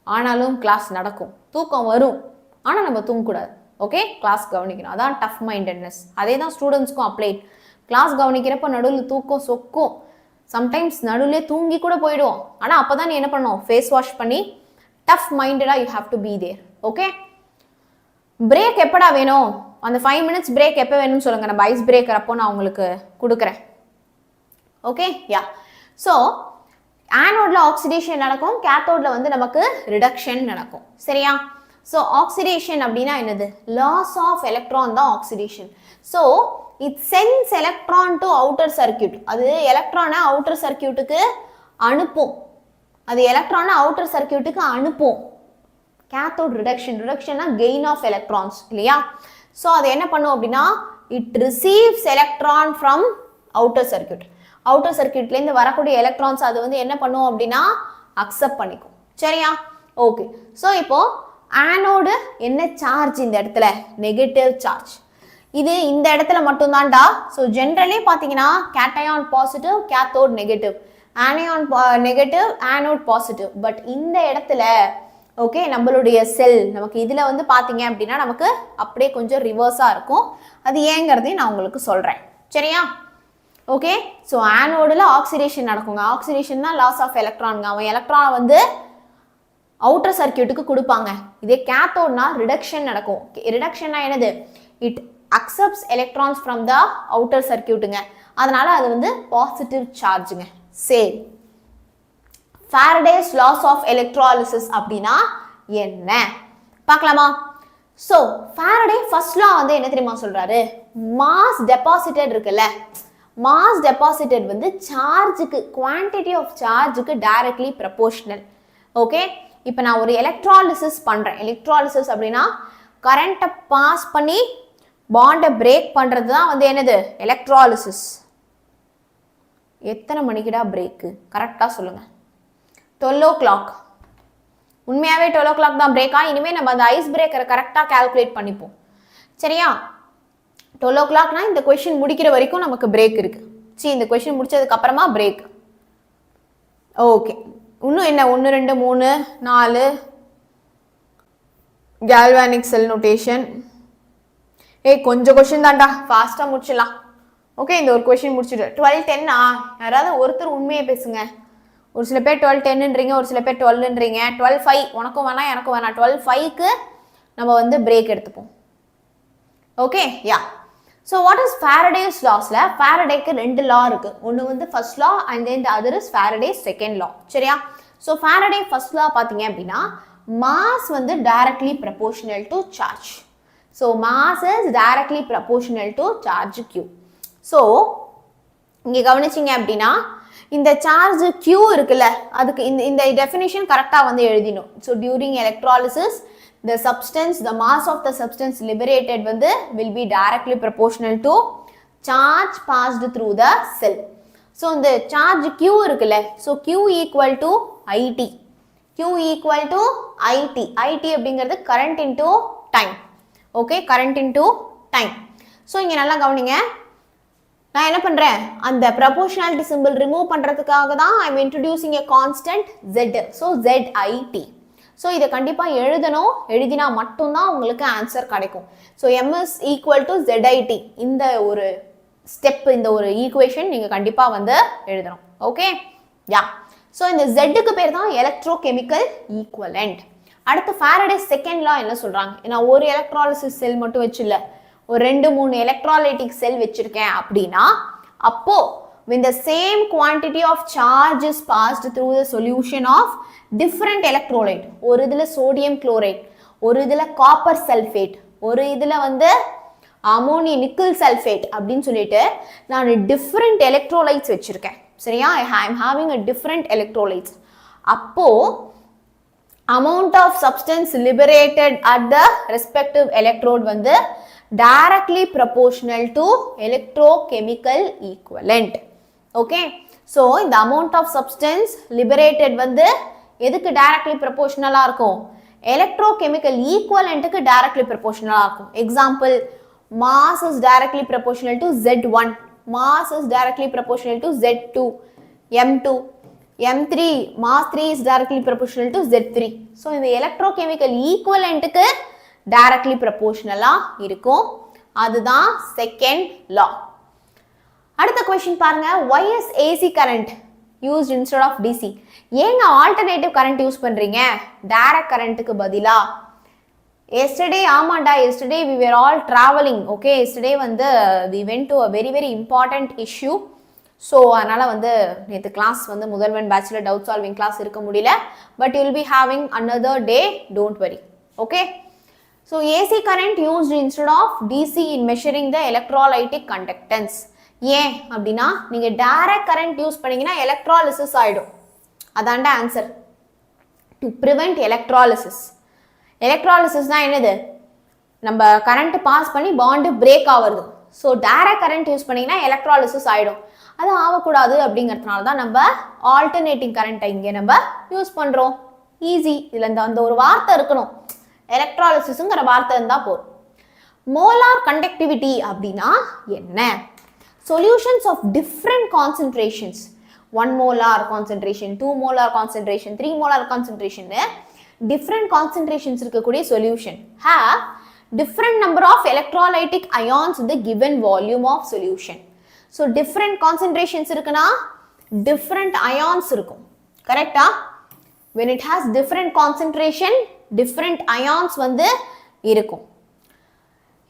ஆனாலும் கிளாஸ் நடக்கும், தூக்கம் வரும், ஆனால் நம்ம தூங்கக்கூடாது. ஓகே, கிளாஸ் கவனிக்கணும். அதான் டஃப் மைண்டட்னஸ். அதே தான் ஸ்டூடெண்ட்ஸ்க்கும் அப்ளைட். கிளாஸ் கவனிக்கிறப்ப நடுவில் தூக்கம் சொக்கும், சம்டைம்ஸ் நடுவிலே தூங்கி கூட போயிடுவோம். ஆனால் அப்போ தான் நீ என்ன பண்ணணும்? ஃபேஸ் வாஷ் பண்ணி டஃப் மைண்டடாக you have to be there. Okay, break எப்படா வேணும்? அந்த 5 minutes பிரேக் எப்போ வேணும்னு சொல்லுங்கள், நம்ம ஐஸ் பிரேக்கர் அப்போ நான் உங்களுக்கு கொடுக்குறேன். Okay yeah. ஸோ ஆனோடில் ஆக்சிடேஷன் நடக்கும், கேத்தோடில் வந்து நமக்கு ரிடக்ஷன் நடக்கும். சரியா? ஸோ ஆக்சிடேஷன் அப்படின்னா என்னது? லாஸ் ஆஃப் எலக்ட்ரான் தான் oxidation. So it sense electron to outer circuit. அது எலக்ட்ரானை அவுட்டர் சர்க்கியூட்டுக்கு அனுப்பும். அது எலக்ட்ரானை அவுட்டர் சர்க்கியூட்டுக்கு அனுப்பும். கேத்தோட் ரிடக்ஷன், ரிடக்ஷன்னா கெயின் ஆஃப் எலக்ட்ரான்ஸ் இல்லையா? ஸோ அது என்ன பண்ணும் அப்படின்னா it receives electron from outer circuit. Outer சர்க்கியூட்லேருந்து வரக்கூடிய எலக்ட்ரான்ஸ் அது வந்து என்ன பண்ணும் அப்படின்னா அக்செப்ட் பண்ணிக்கும். சரியா? ஓகே. ஸோ இப்போ ஆனோடு என்ன சார்ஜ் இந்த இடத்துல? Negative charge. இது இந்த இடத்துல மட்டும்தான்டா. ஸோ ஜென்ரலி பார்த்தீங்கன்னா cation positive, cathode negative, anion negative, anode positive. But இந்த இடத்துல ஓகே நம்மளுடைய செல் நமக்கு இதில் வந்து பார்த்தீங்க அப்படின்னா நமக்கு அப்படியே கொஞ்சம் ரிவர்ஸாக இருக்கும். அது ஏங்கிறதையும் நான் உங்களுக்கு சொல்கிறேன். சரியா? ஓகே. ஸோ ஆனோடில் ஆக்சிடேஷன் நடக்குங்க. ஆக்சிடேஷன் தான் லாஸ் ஆஃப் எலக்ட்ரானுங்க. அவன் எலக்ட்ரானை வந்து அவுட்டர் சர்க்கியூட்டுக்கு கொடுப்பாங்க. இதே கேத்தோட்னா ரிடக்ஷன் நடக்கும். ரிடக்ஷன்னா என்னது? It accepts electrons from the outer சர்க்கியூட்டுங்க. அதனால அது வந்து பாசிட்டிவ் சார்ஜுங்க. சரி, ஃபாரடேஸ் லாஸ் ஆஃப் எலக்ட்ராலிசிஸ் அப்படின்னா என்ன பார்க்கலாமா? ஸோ ஃபாரடே ஃபர்ஸ்ட் லா வந்து என்ன தெரியுமா சொல்றாரு? மாஸ் டெபாசிட்டட் இருக்குல்ல, மாஸ் டெபாசிட்டட் வந்து சார்ஜுக்கு, குவான்டிட்டி ஆஃப் சார்ஜுக்கு டைரக்ட்லி ப்ரப்போர்ஷனல். ஓகே. இப்போ நான் ஒரு எலக்ட்ராலிசிஸ் பண்ணுறேன். எலக்ட்ராலிசிஸ் அப்படின்னா கரண்ட்டை பாஸ் பண்ணி பாண்டை பிரேக் பண்ணுறது தான் வந்து என்னது? எலக்ட்ராலிசிஸ். எத்தனை மணிக்குடா பிரேக்கு? கரெக்டாக சொல்லுங்கள். 12 o'clock. உண்மையாகவே 12 o'clock தான் பிரேக்கா? இனிமேல் நம்ம அந்த ஐஸ் பிரேக்கரை கரெக்டாக கால்குலேட் பண்ணிப்போம். சரியா? 12 o'clockனா இந்த கொஷின் முடிக்கிற வரைக்கும் நமக்கு பிரேக் இருக்கு. சரி, இந்த கொஷின் முடிச்சதுக்கு அப்புறமா பிரேக். ஓகே. இன்னும் என்ன? 1 2 3 4 கேல்வானிக் செல் நோட்டேஷன். கொஞ்சம் கொஷின் தான்டா, ஃபாஸ்ட்டாக முடிச்சிடலாம். ஓகே, இந்த ஒரு கொஷின் முடிச்சுட்டு 12-10. யாராவது ஒருத்தர் உண்மையை பேசுங்க. ஒரு சில பேர் 12-10ன்றீங்க, ஒரு சில பேர் 12ன்றீங்க. 12-5 உனக்கும் வேணாம் எனக்கும் வேணாம். 12-5க்கு நம்ம வந்து பிரேக் எடுத்துப்போம். Okay yeah. So what is Faraday's லாஸ்ல? ஃபாரடேக்கு 2 லா இருக்கு. ஒன்று வந்து first law and then the other is Faraday's second law. சரியா? ஸோ ஃபாரடே ஃபர்ஸ்ட் லா பார்த்தீங்க அப்படின்னா மாஸ் வந்து directly proportional to charge. So mass is directly proportional to charge Q. So இங்கே கவனிச்சிங்க அப்படின்னா இந்த சார்ஜ் Q இருக்குல்ல, அதுக்கு இந்த டெஃபினிஷன் கரெக்டாக வந்து எழுதிடும். So during electrolysis the substance, the mass of the substance liberated வந்து will be directly proportional to charge passed through the cell. So இந்த charge Q இருக்குல்ல, so Q equal to IT. Q equal to IT. IT அப்படிங்கிறது current into time. Okay, current into time. So இங்க நல்லா கவனிங்க. நான் என்ன பண்றேன்? அந்த proportionality symbol remove பண்றதுக்காக தான் I am introducing a constant Z. So ZIT. So இதை கண்டிப்பாக எழுதணும். எழுதினா மட்டும்தான் உங்களுக்கு ஆன்சர் கிடைக்கும். So M is equal to ZIT. இந்த ஒரு ஸ்டெப், இந்த ஒரு ஈக்குவேஷன் நீங்கள் கண்டிப்பாக வந்து எழுதணும். Okay yeah. ஸோ இந்த Zக்கு பேர் தான் எலக்ட்ரோகெமிக்கல் ஈக்குவலண்ட். அடுத்து ஃபாரடே செகண்ட் லா என்ன சொல்கிறாங்க? நான் ஒரு எலக்ட்ராலிசிஸ் செல் மட்டும் வச்சுல, ஒரு 2-3 எலக்ட்ராலைட்டிக் செல் வச்சுருக்கேன் அப்படின்னா அப்போ when the same quantity of charge is passed through the solution of different electrolyte, ஒரு இதில் சோடியம் குளோரைட், ஒரு இதில் காப்பர் சல்ஃபேட், ஒரு இதில் வந்து அமோனி நிக்கல் சல்ஃபேட் அப்படின்னு சொல்லிட்டு நான் டிஃப்ரெண்ட் எலக்ட்ரோலைட்ஸ் வச்சுருக்கேன். சரியா? I am having a different electrolytes. அப்போ amount of substance liberated at the respective electrode வந்து directly proportional to electrochemical equivalent. Okay, so இந்த amount of substance liberated வந்து எதுக்கு directly proportional இருக்கும்? electrochemical equivalent க்கு directly proportional இருக்கும். Example, mass is directly proportional to Z1, mass is directly proportional to Z2, M2, M3, mass 3 is directly proportional to Z3. So இந்த electrochemical equivalent க்கு directly proportional இருக்கும். அதுதான் second law. அடுத்த question பாருங்க. Why is AC current used instead of DC? ஏங்க alternative current use பண்றீங்க direct currentக்கு பதிலா? yesterday ஆமாண்டா yesterday we were all traveling okay yesterday வந்து we went to a very very important issue so அதனால வந்து நேத்து கிளாஸ் வந்து முதல்வன் பேச்சுலர் டவுட் சால்விங் கிளாஸ் இருக்க முடியல but you will be having another day don't worry okay so AC current used instead of DC in measuring the electrolytic conductance ஏன் அப்படின்னா நீங்க direct current use பண்ணீங்கன்னா எலக்ட்ராலிசிஸ் ஆயிடும் அதான்டா answer to prevent electrolysis எலக்ட்ராலிசிஸ்னா என்னது நம்ம கரண்ட் பாஸ் பண்ணி bond break ஆகுது ஸோ டைரக்ட் கரண்ட் யூஸ் பண்ணிங்கன்னா எலக்ட்ராலிசிஸ் ஆகிடும் அது ஆகக்கூடாது அப்படிங்கிறதுனால தான் நம்ம ஆல்டர்னேட்டிங் கரண்ட்டை இங்கே நம்ம யூஸ் பண்ணுறோம் ஈஸி இதில் அந்த ஒரு வார்த்தை இருக்கணும் எலக்ட்ராலிசிஸுங்கிற வார்த்தை இருந்தால் போதும் மோலார் கண்டக்டிவிட்டி அப்படின்னா என்ன solutions of different concentrations 1 molar concentration 2 molar concentration 3 molar concentration different concentrations இருக்கக்கூடிய solution have different number of electrolytic ions in the given volume of solution so different concentrations இருக்குனா different ions இருக்கும் correct when it has different concentration different ions வந்து இருக்கும்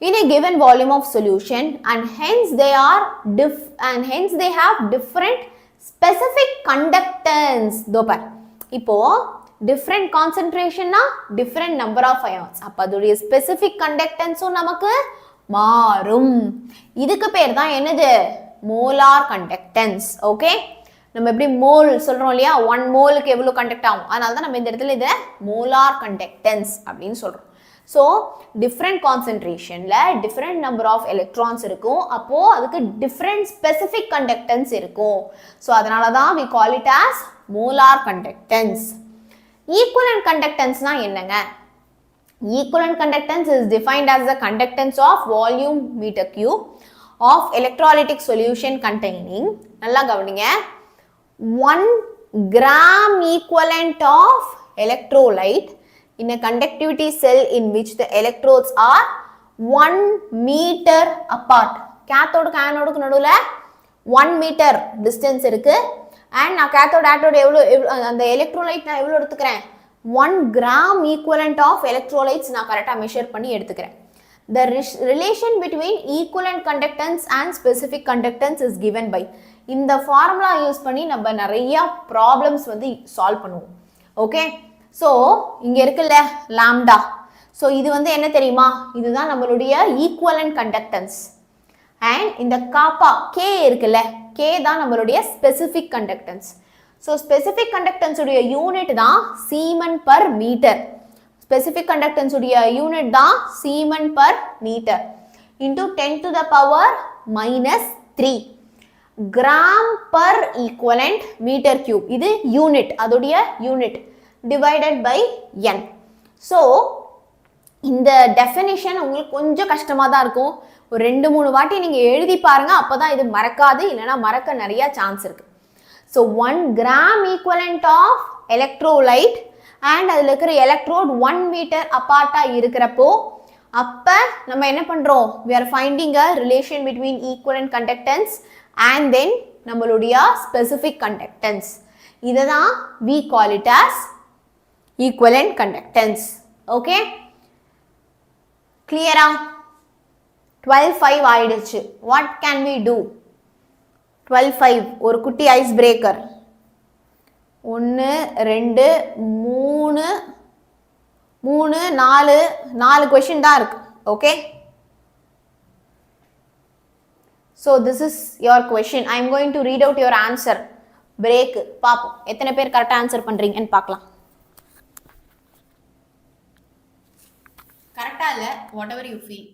in a given volume of solution and hence they have different specific conductance தோபார் இப்போ different concentration na different number of ions அப்ப அதோட specific conductance நமக்கு மாறும் இதுக்கு பேர் தான் என்னது molar conductance okay நம்ம எப்படி மோல் சொல்றோம் இல்லையா 1 மோலுக்கு எவ்வளவு கண்டக்ட் ஆகும் அதனால தான் நம்ம இந்த இடத்துல இத molar conductance அப்படினு சொல்றோம் so different concentrationல different number of electrons இருக்கும் அப்போ அதுக்கு different specific conductance இருக்கும் so அதனால தான் we call it as molar conductance equivalent conductance னா என்னங்க equivalent conductance is defined as the conductance of volume meter cube of electrolytic solution containing நல்லா கவனிங்க 1 gram equivalent of electrolyte in a conductivity cell in which the electrodes are 1 meter apart cathode anode க்கு நடுவுல 1 meter distance இருக்கு and நான் cathode anode எவ்வளவு அந்த electrolyte நான் எவ்வளவு எடுத்துக்கறேன் 1 gram equivalent of electrolytes நான் கரெக்ட்டா மெஷர் பண்ணி எடுத்துக்கறேன் the relation between equivalent conductance and specific conductance is given by இந்த ஃபார்முலா யூஸ் பண்ணி நம்ம நிறைய ப்ராப்ளம்ஸ் வந்து சால்வ் பண்ணுவோம் ஓகே சோ இங்க இருக்குல்ல லாம்டா சோ இது வந்து என்ன தெரியுமா இதுதான் நம்மளுடைய ஈக்குவலன்ட் கண்டக்டன்ஸ் and இந்த காப்பா k இருக்குல்ல k தான் நம்மளுடைய specific conductance so specific conductance உடைய யூனிட் தான் siemens per metre specific conductance உடைய யூனிட் தான் siemens per metre into 10 to the power -3 gram per equivalent metre cube இது யூனிட் அதோடைய unit divided by n so இந்த definition உங்களுக்கு கொஞ்சம் கஷ்டமா தான் இருக்கும் ஒரு 2-3 வாட்டி நீங்க எழுதி பாருங்க அப்பதான் இது மறக்காது இல்லனா மறக்க நிறைய சான்ஸ் இருக்கு so 1 gram equivalent of electrolyte and அதுல இருக்கிற electrode 1 meter apart இருக்கிறப்போ அப்ப நம்ம என்ன பண்றோம் we are finding a relation between equivalent conductance and then நம்மளுடைய specific conductance இததான் we call it as equivalent conductance okay clear 12:05 ஆயிடுச்சு what can we do 12:05 ஒரு குட்டி ஐஸ் பிரேக்கர் 1 2 3 4 क्वेश्चन தான் இருக்கு okay so this is your question I am going to read out your answer break பாப்போம் எத்தனை பேர் கரெக்ட்டா ஆன்சர் பண்றீங்கன்னு பார்க்கலாம் கரெக்ட்டா இல்ல whatever you feel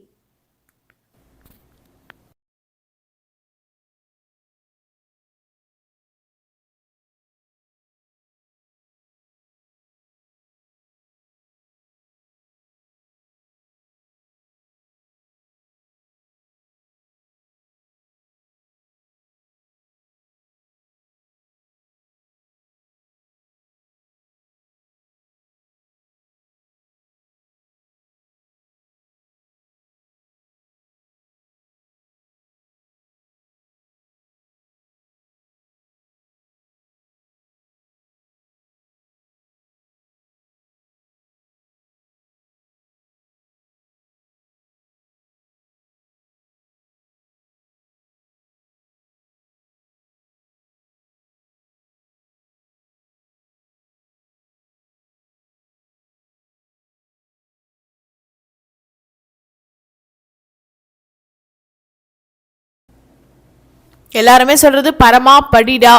எல்லாருமே சொல்றது பரமா படிடா,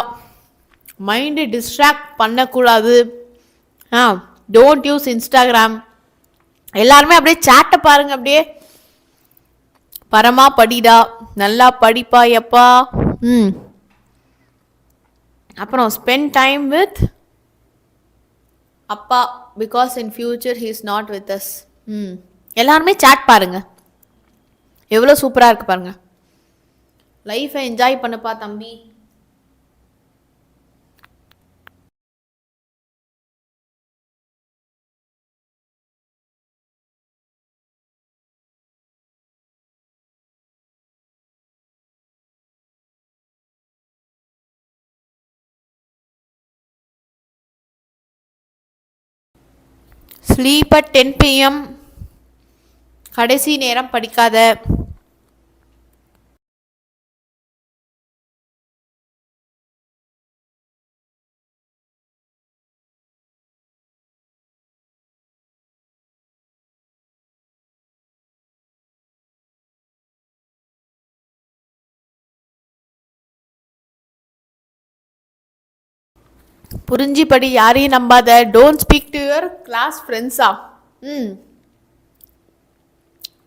மைண்ட் டிஸ்ட்ராக்ட் பண்ணக்கூடாது, டோன்ட் யூஸ் இன்ஸ்டாகிராம். எல்லாருமே அப்படியே சாட்டை பாருங்க, அப்படியே பரமா படிடா, நல்லா படிப்பா எப்பா. அப்புறம் ஸ்பெண்ட் டைம் வித் அப்பா because in future he is not with us. எல்லாருமே சாட் பாருங்க, எவ்வளோ சூப்பராக இருக்கு பாருங்க. லைஃப்பை என்ஜாய் பண்ணுப்பா தம்பி. Sleep at 10 PM. கடைசி நேரம் படிக்காத. புரிஞ்சு படி, யாரையும் நம்பாத. Don't speak to your class ஃப்ரெண்ட்ஸா.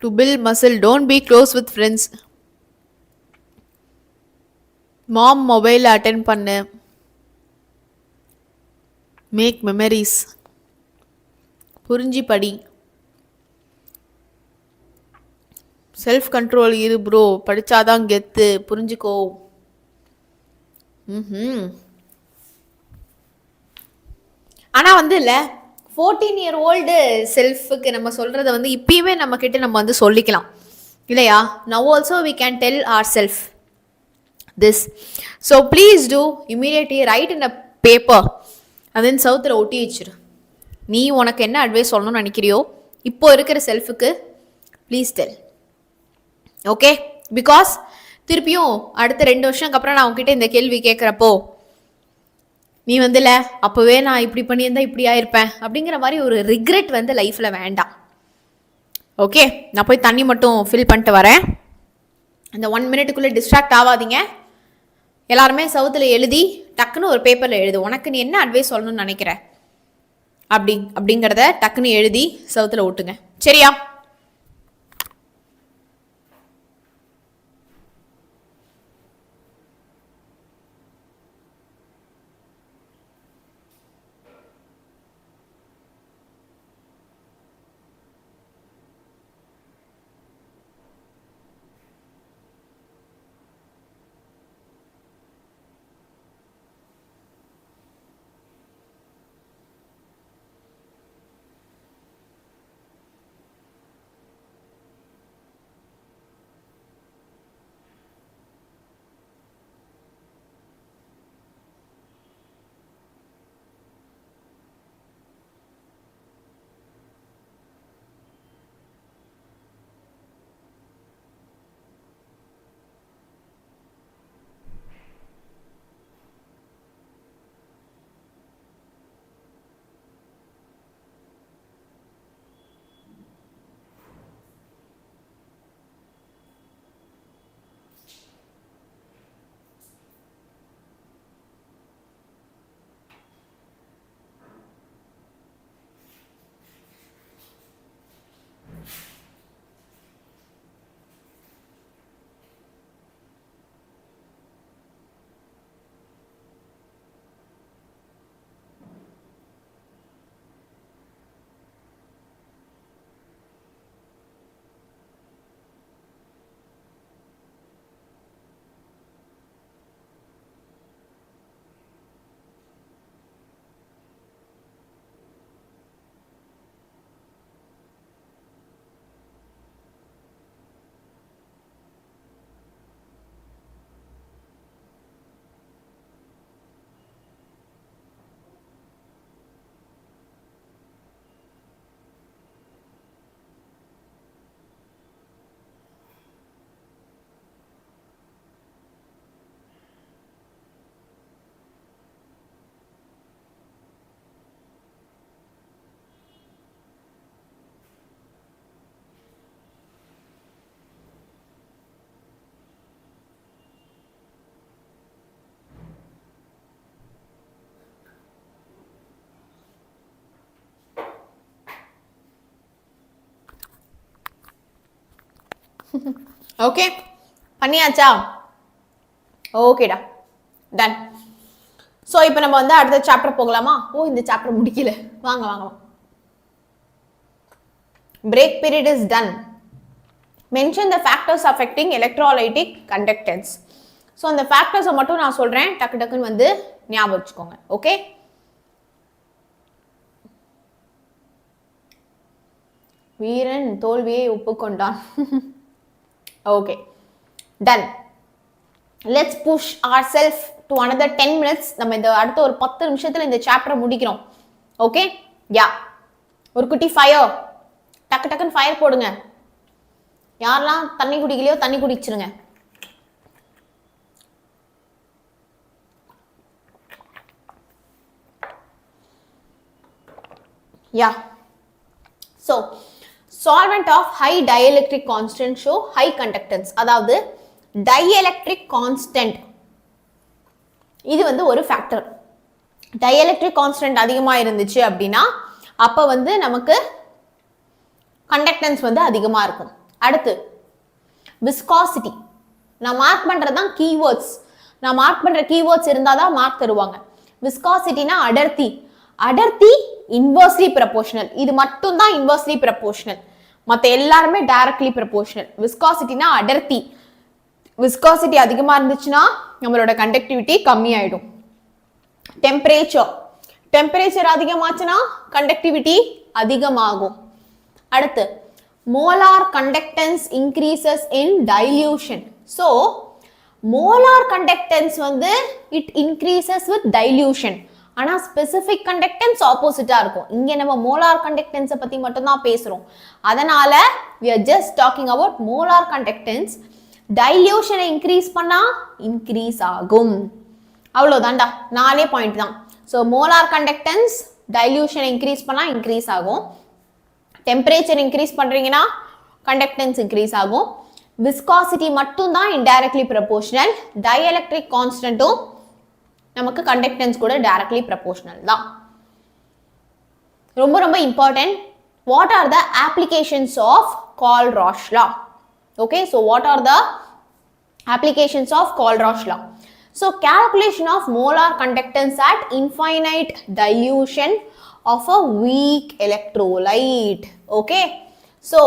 To build muscle, don't be close with friends. Mom mobile attend பண்ணு. Make memories. புரிஞ்சு படி. செல்ஃப் கண்ட்ரோல் இரு ப்ரோ, படிச்சாதான் கெத்து, புரிஞ்சுக்கோ. ஆனால் வந்து இல்லை, 14-year-old செல்ஃபுக்கு நம்ம சொல்கிறத வந்து இப்பயுமே நம்மக்கிட்ட நம்ம வந்து சொல்லிக்கலாம் இல்லையா? Now also we can tell our self this. So please do immediately write in a paper and then சவுத்தில் ஒட்டி வச்சிரு. நீ உனக்கு என்ன அட்வைஸ் சொல்லணும்னு நினைக்கிறியோ இப்போ இருக்கிற செல்ஃபுக்கு ப்ளீஸ் டெல். ஓகே? பிகாஸ் திருப்பியும் அடுத்த 2 வருஷத்துக்கு அப்புறம் நான் உங்ககிட்ட இந்த கேள்வி கேட்குறப்போ நீ வந்துல அப்போவே நான் இப்படி பண்ணியிருந்தா இப்படி ஆயிருப்பேன் அப்படிங்கிற மாதிரி ஒரு ரிக்ரெட் வந்து லைஃப்பில் வேண்டாம். ஓகே, நான் போய் தண்ணி மட்டும் ஃபில் பண்ணிட்டு வரேன். அந்த 1 minute டிஸ்ட்ராக்ட் ஆகாதீங்க. எல்லாருமே சவுத்தில் எழுதி டக்குன்னு ஒரு பேப்பரில் எழுது, உனக்கு நீ என்ன அட்வைஸ் சொல்லணும்னு நினைக்கிற அப்படிங்கிறத டக்குன்னு எழுதி சவுத்தில் ஒட்டுங்க. சரியா? ஓகே பண்ணியாச்சா? ஓகேடா, டன். ஸோ இப்போ நம்ம வந்து அடுத்த சாப்டர் போகலாமா? ஓ, இந்த சாப்டர் முடிக்கல. வாங்க வாங்க. Break period is done. Mention the factors affecting electrolytic conductance. So அந்த ஃபேக்டர்ஸை மட்டும் நான் சொல்கிறேன், டக்கு டக்குன்னு வந்து ஞாபகம் வச்சுக்கோங்க. ஓகே, வீரன் தோல்வியை ஒப்புக்கொண்டான். Okay, done. Let's push our self to another 10 minutes. நம்ம இந்த அடுத்த ஒரு 10 நிமிஷத்துல இந்த சாப்டரை முடிக்கிறோம். ஓகே, யா. ஒரு குட்டி ஃபயர், டக்கு டக்குன்னு ஃபயர் போடுங்க. யாரெல்லாம் தண்ணி குடிக்கலையோ தண்ணி குடிச்சிருங்க. Yeah. So solvent of high dielectric constant show high conductance. அதாவது dielectric constant இது வந்து ஒரு ஃபேக்டர். dielectric constant அதிகமா இருந்துச்சு அப்படின்னா அப்ப வந்து நமக்கு கண்டக்டன்ஸ் வந்து அதிகமா இருக்கும். அடுத்து விஸ்காசிட்டி. நான் மார்க் பண்றதுதான் கீவேர்ட்ஸ். நான் மார்க் பண்ற கீவேர்ட்ஸ் இருந்தாதான் மார்க் தருவாங்க. விஸ்காசிட்டினா அடர்த்தி. அடர்த்தி இன்வர்ஸ்லி ப்ரொபோர்ஷனல். இது மட்டும் தான் இன்வர்ஸ்லி ப்ரொபோர்ஷனல், மற்ற எல்லாருமே டைரக்ட்லி ப்ரொபோர்ஷனல். விஸ்காசிட்டினா அடர்த்தி. விஸ்காசிட்டி அதிகமா இருந்துச்சுன்னா நம்மளோட கண்டக்டிவிட்டி கம்மி ஆயிடும். டெம்பரேச்சர். டெம்பரேச்சர் அதிகமாச்சுன்னா கண்டக்டிவிட்டி அதிகமாகும். அடுத்து மோலார் கண்டக்டன்ஸ் இன்க்ரீசஸ் இன் டைல்யூஷன். ஸோ மோலார் கண்டக்டன்ஸ் வந்து இட் இன்க்ரீசஸ் வித் டைல்யூஷன். ஆனா ஸ்பெசிபிக் கண்டக்டன்ஸ் ஆப்போசிட்டா இருக்கும். இங்க நம்ம மோலார் கண்டக்டன்ஸை பத்தி மட்டும் தான் பேசுறோம். அதனால we are just talking about molar conductance. டைல்யூஷனை இன்க்ரீஸ் பண்ணா இன்க்ரீஸ் ஆகும். அவ்வளவுதான்டா, 4 பாயிண்ட் தான். ஸோ மோலார் கண்டக்டன்ஸ் டைல்யூஷனை இன்க்ரீஸ் பண்ணா இன்க்ரீஸ் ஆகும். டெம்பரேச்சர் இன்க்ரீஸ் பண்றீங்கன்னா கண்டக்டன்ஸ் இன்க்ரீஸ் ஆகும். விஸ்காசிட்டி மட்டும் தான் இன்டைரக்ட்லி ப்ரொபோர்ஷனல். டயஎலக்ட்ரிக் கான்ஸ்டன்ட்டும் நமக்கு கண்டக்டன்ஸ் கூட டைரக்ட்லி ப்ரொபோர்ஷனல் தான். ரொம்ப ரொம்ப important. What are the applications of Colroy law? Okay, so what are the applications of Colroy law? So calculation of molar conductance at infinite dilution of a weak electrolyte. Okay, so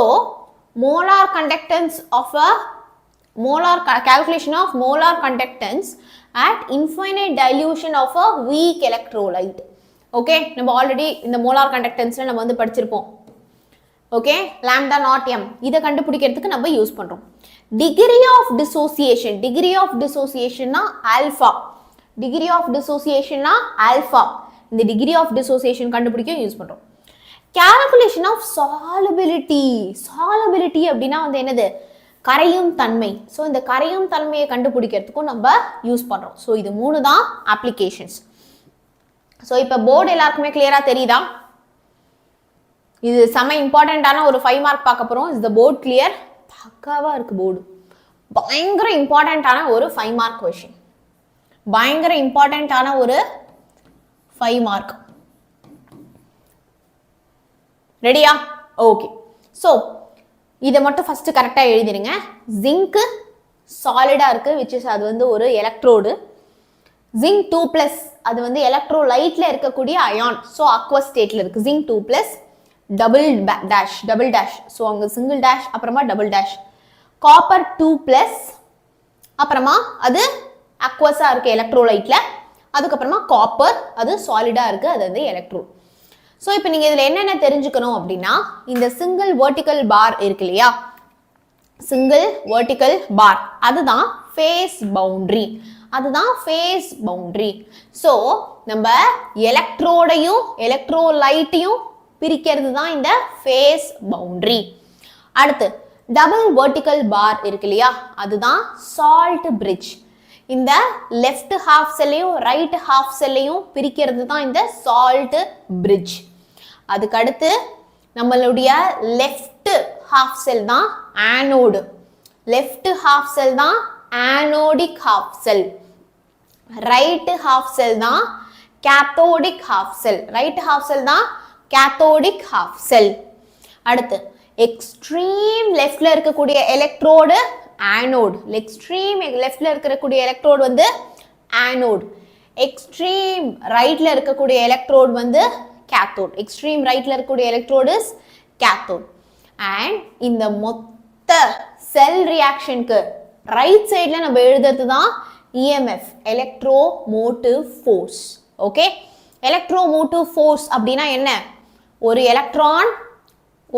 molar conductance of a calculation of molar conductance at infinite dilution of a weak electrolyte. Okay, நம்ம already இந்த molar கண்டக்டன்ஸ்ல நம்ம வந்து படிச்சிருப்போம். Okay, lambda not m இதை கண்டுபிடிக்கிறதுக்கு நம்ம use பண்றோம். Degree of dissociation. Degree of டிசோசியேஷன்னா ஆல்பா. டிகிரி ஆஃப் டிசோசியேஷன்னா ஆல்பா. இந்த டிகிரி ஆஃப் டிசோசியேஷன் கண்டுபிடிக்க யூஸ் பண்றோம். Calculation of solubility. சாலபிலிட்டி அப்படின்னா வந்து என்னது? கரையும் தன்மை. ஸோ இந்த கரையும் தன்மையை கண்டுபிடிக்கிறதுக்கும் நம்ம யூஸ் பண்றோம். ஸோ இது 3 தான் அப்ளிகேஷன்ஸ். ஸோ இப்போ போர்டு எல்லாருக்குமே கிளியரா தெரியுதா? இது செம இம்பார்ட்டண்டான ஒரு 5 மார்க் பார்க்க போறோம். Is the board clear? பக்காவா இருக்கு போர்டு. பயங்கர இம்பார்ட்டண்டான ஒரு 5 மார்க் கொஸ்டின். பயங்கர இம்பார்ட்டண்டான ஒரு 5 மார்க். ரெடியா? ஓகே. ஸோ இதை மட்டும் ஃபர்ஸ்ட் கரெக்டா எழுதிடுங்க. ஜிங்க் சாலிடா இருக்கு, விச் இஸ் அது வந்து ஒரு எலக்ட்ரோடு. ஜிங்க் 2+ அது வந்து எலக்ட்ரோலைட்ல இருக்கக்கூடிய அயான். ஸோ அக்வஸ் ஸ்டேட்ல இருக்கு. Zinc 2+, double dash. ஸோ அங்க சிங்கிள் டேஷ் அப்புறமா டபுள் டேஷ். காப்பர் 2+, அப்புறமா அது அக்வஸா இருக்கு எலக்ட்ரோலைட்ல. அதுக்கப்புறமா காப்பர் அது சாலிடா இருக்கு, அது வந்து எலக்ட்ரோ. ஸோ இப்போ நீங்க இதுல என்னென்ன தெரிஞ்சுக்கணும் அப்படின்னா, இந்த சிங்கிள் வெர்டிக்கல் பார் இருக்கு இல்லையா, சிங்கிள் வெர்டிக்கல் பார் அதுதான் ஃபேஸ் பவுண்டரி. அதுதான் ஃபேஸ் பவுண்டரி. ஸோ நம்ம எலக்ட்ரோடையும் எலக்ட்ரோலைட்டையும் பிரிக்கிறது தான் இந்த ஃபேஸ் பவுண்டரி. அடுத்து டபுள் வெர்டிக்கல் பார் இருக்கு இல்லையா, அதுதான் சால்ட் பிரிட்ஜ். இந்த லெஃப்ட் ஹாஃப் செல்லையும் ரைட் ஹாஃப் செல்லையும் பிரிக்கிறது தான் இந்த சால்ட் பிரிட்ஜ். அதுக்கு அடுத்து நம்மளுடைய லெஃப்ட் ஹாஃப் செல் தான் ஆனோடு. லெஃப்ட் ஹாஃப் செல் தான் ஆனோடிக் ஹாஃப் செல். ரைட் ஹாஃப் செல் தான் கேத்தோடிக் ஹாஃப் செல். ரைட் ஹாஃப் செல் தான் கேத்தோடிக் ஹாஃப் செல். அடுத்து எக்ஸ்ட்ரீம் லெஃப்ட்ல இருக்கக்கூடிய எலக்ட்ரோடு ஆனோட். எக்ஸ்ட்ரீம் லெஃப்ட்ல இருக்கக்கூடிய எலக்ட்ரோடு வந்து ஆனோட். எக்ஸ்ட்ரீம் ரைட்ல இருக்கக்கூடிய எலக்ட்ரோடு வந்து கேத்தோட். எக்ஸ்ட்ரீம் ரைட்ல இருக்கக்கூடிய எலக்ட்ரோடு இஸ் கேத்தோட். அண்ட் இந்த மொத்த செல் ரியாக்ஷனுக்கு ரைட் சைட்ல நம்ம எழுதுறது தான் EMF, electromotive force. Okay, electromotive force அப்படின்னா என்ன? ஒரு எலக்ட்ரான்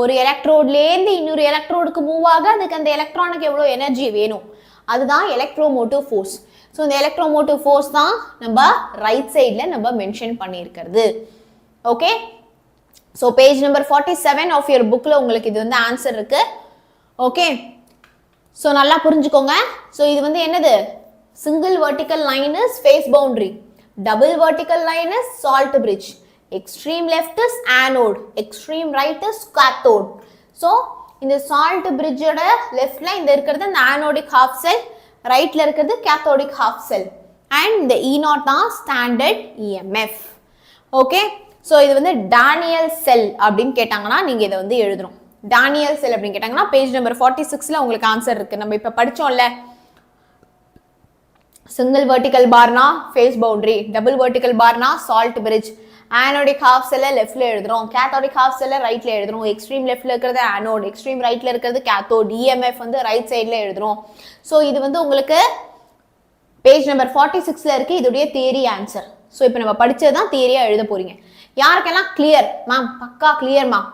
ஒரு எலக்ட்ரோட்லேருந்து இன்னொரு எலக்ட்ரோடுக்கு மூவ் ஆக அதுக்கு அந்த எலக்ட்ரானுக்கு எவ்வளோ எனர்ஜி வேணும், அதுதான் எலக்ட்ரோமோட்டிவ் ஃபோர்ஸ். ஸோ இந்த எலக்ட்ரோமோட்டிவ் ஃபோர்ஸ் தான் நம்ம ரைட் சைடில் நம்ம மென்ஷன் பண்ணியிருக்கிறது. Okay, so page number 47 of your புக்கில் உங்களுக்கு இது வந்து ஆன்சர் இருக்கு. ஓகே, ஸோ நல்லா புரிஞ்சுக்கோங்க. ஸோ இது வந்து என்னது? Single vertical line is phase boundary, double vertical line is salt bridge, extreme left is anode, extreme right is cathode. So இந்த salt bridge ஓட leftல இந்த இருக்கிறது இந்த anodic half cell, rightல இருக்கிறது cathodic half cell, and இந்த E0 தான் standard EMF. Okay, so இது வந்து Daniel cell அப்படின்னு கேட்டாங்கன்னா நீங்க இதை வந்து எழுதணும். Daniel cell அப்படின்னு கேட்டாங்கன்னா பேஜ் நம்பர் 46ல உங்களுக்கு ஆன்சர் இருக்கு. நம்ம இப்ப படிச்சோம்ல, single vertical barனா face boundary, double vertical barனா salt bridge, anodic half cell லெஃப்ட்ல எழுதுறோம், cathodic half cell ரைட்ல எழுதுறோம், எக்ஸ்ட்ரீம் லெஃப்ட்ல இருக்கிறது anode, எக்ஸ்ட்ரீம் ரைட்ல இருக்கிறது cathode, EMF வந்து ரைட் சைடுல எழுதுறோம். ஸோ இது வந்து உங்களுக்கு பேஜ் நம்பர் 46ல இருக்கு, இதோடைய தியரி ஆன்சர். ஸோ இப்போ நம்ம படிச்சது தான் தியரியா எழுத போறீங்க. யாருக்கெல்லாம் கிளியர் மேம்? பக்கா clear ma'am.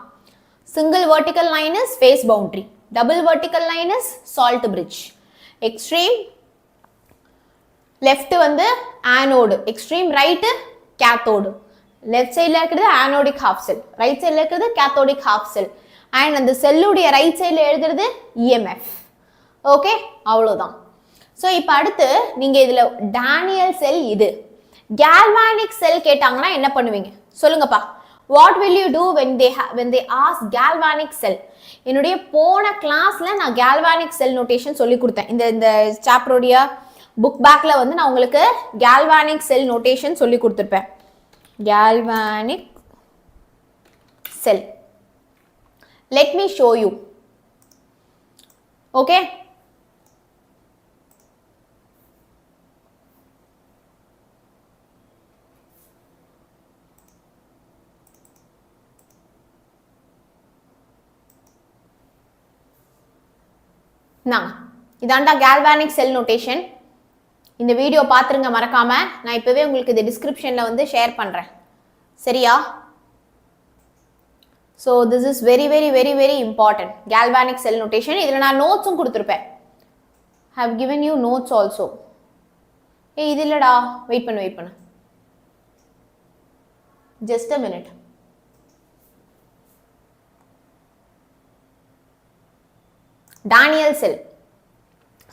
Single vertical line is phase boundary, double vertical line is salt bridge, extreme left வந்து anode, extreme right cathode, left சைடில் இருக்கிறது ஆனோடிக் ஹாஃப் செல், ரைட் சைடில் இருக்கிறது கேத்தோடிக் ஹாஃப் செல், அண்ட் அந்த செல்லுடைய ரைட் சைடில் எழுதுறது EMF. Okay, அவ்வளோதான். So இப்போ அடுத்து நீங்கள் இதில் டேனியல் செல், இது கேல்வானிக் செல் கேட்டாங்கன்னா என்ன பண்ணுவீங்க சொல்லுங்கப்பா? What will you do when they ask galvanic cell? என்னுடைய போன கிளாஸ்ல நான் கேல்வானிக் செல் நோட்டேஷன் சொல்லி கொடுத்தேன். இந்த சாப்டருடைய புக் பேக்ல வந்து நான் உங்களுக்கு galvanic cell notation சொல்லி கொடுத்திருப்பேன். galvanic cell, let me show you. Okay, இதாண்டா galvanic cell notation. இந்த வீடியோ பார்த்துருங்க மறக்காம. நான் இப்பவே உங்களுக்கு இது டிஸ்கிரிப்ஷன்ல வந்து ஷேர் பண்றேன், சரியா? So this is very very very very important, galvanic cell notation. இதில் நான் நோட்ஸும் கொடுத்துருப்பேன். have given you notes also. இது இல்லடா, வெயிட் பண்ணு just a minute. Daniel cell,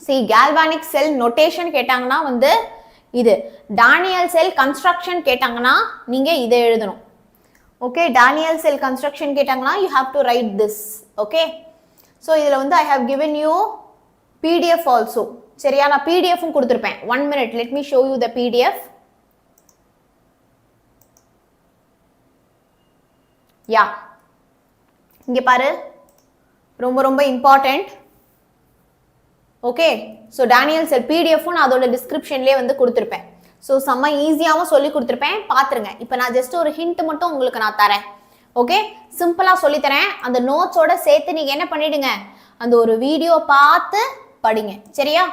see galvanic cell notation கேட்டாங்கன்னா வந்து இது, Daniel cell construction கேட்டாங்கன்னா நீங்க இதை எழுதணும். ஓகே, Daniel cell construction கேட்டாங்கன்னா you have to write this. Okay, so இதில் வந்து I have given you PDF also. சரியா? நான் பிடிஎஃப்பும் கொடுத்துருப்பேன். 1 minute, let me show you the PDF. யா, இங்கே பாரு, ரொம்ப ரொம்ப important. Okay, so Daniel cell பிடிஎஃப்பும் நான் அதோட டிஸ்கிரிப்ஷன்லேயே வந்து கொடுத்துருப்பேன். ஸோ செம்ம ஈஸியாகவும் சொல்லி கொடுத்துருப்பேன், பார்த்துருங்க. இப்போ நான் ஜஸ்ட் ஒரு ஹிண்ட் மட்டும் உங்களுக்கு நான் தரேன். ஓகே, சிம்பிளாக சொல்லித்தரேன். அந்த நோட்ஸோட சேர்த்து நீங்கள் என்ன பண்ணிடுங்க, அந்த ஒரு வீடியோ பார்த்து படிங்க, சரியா?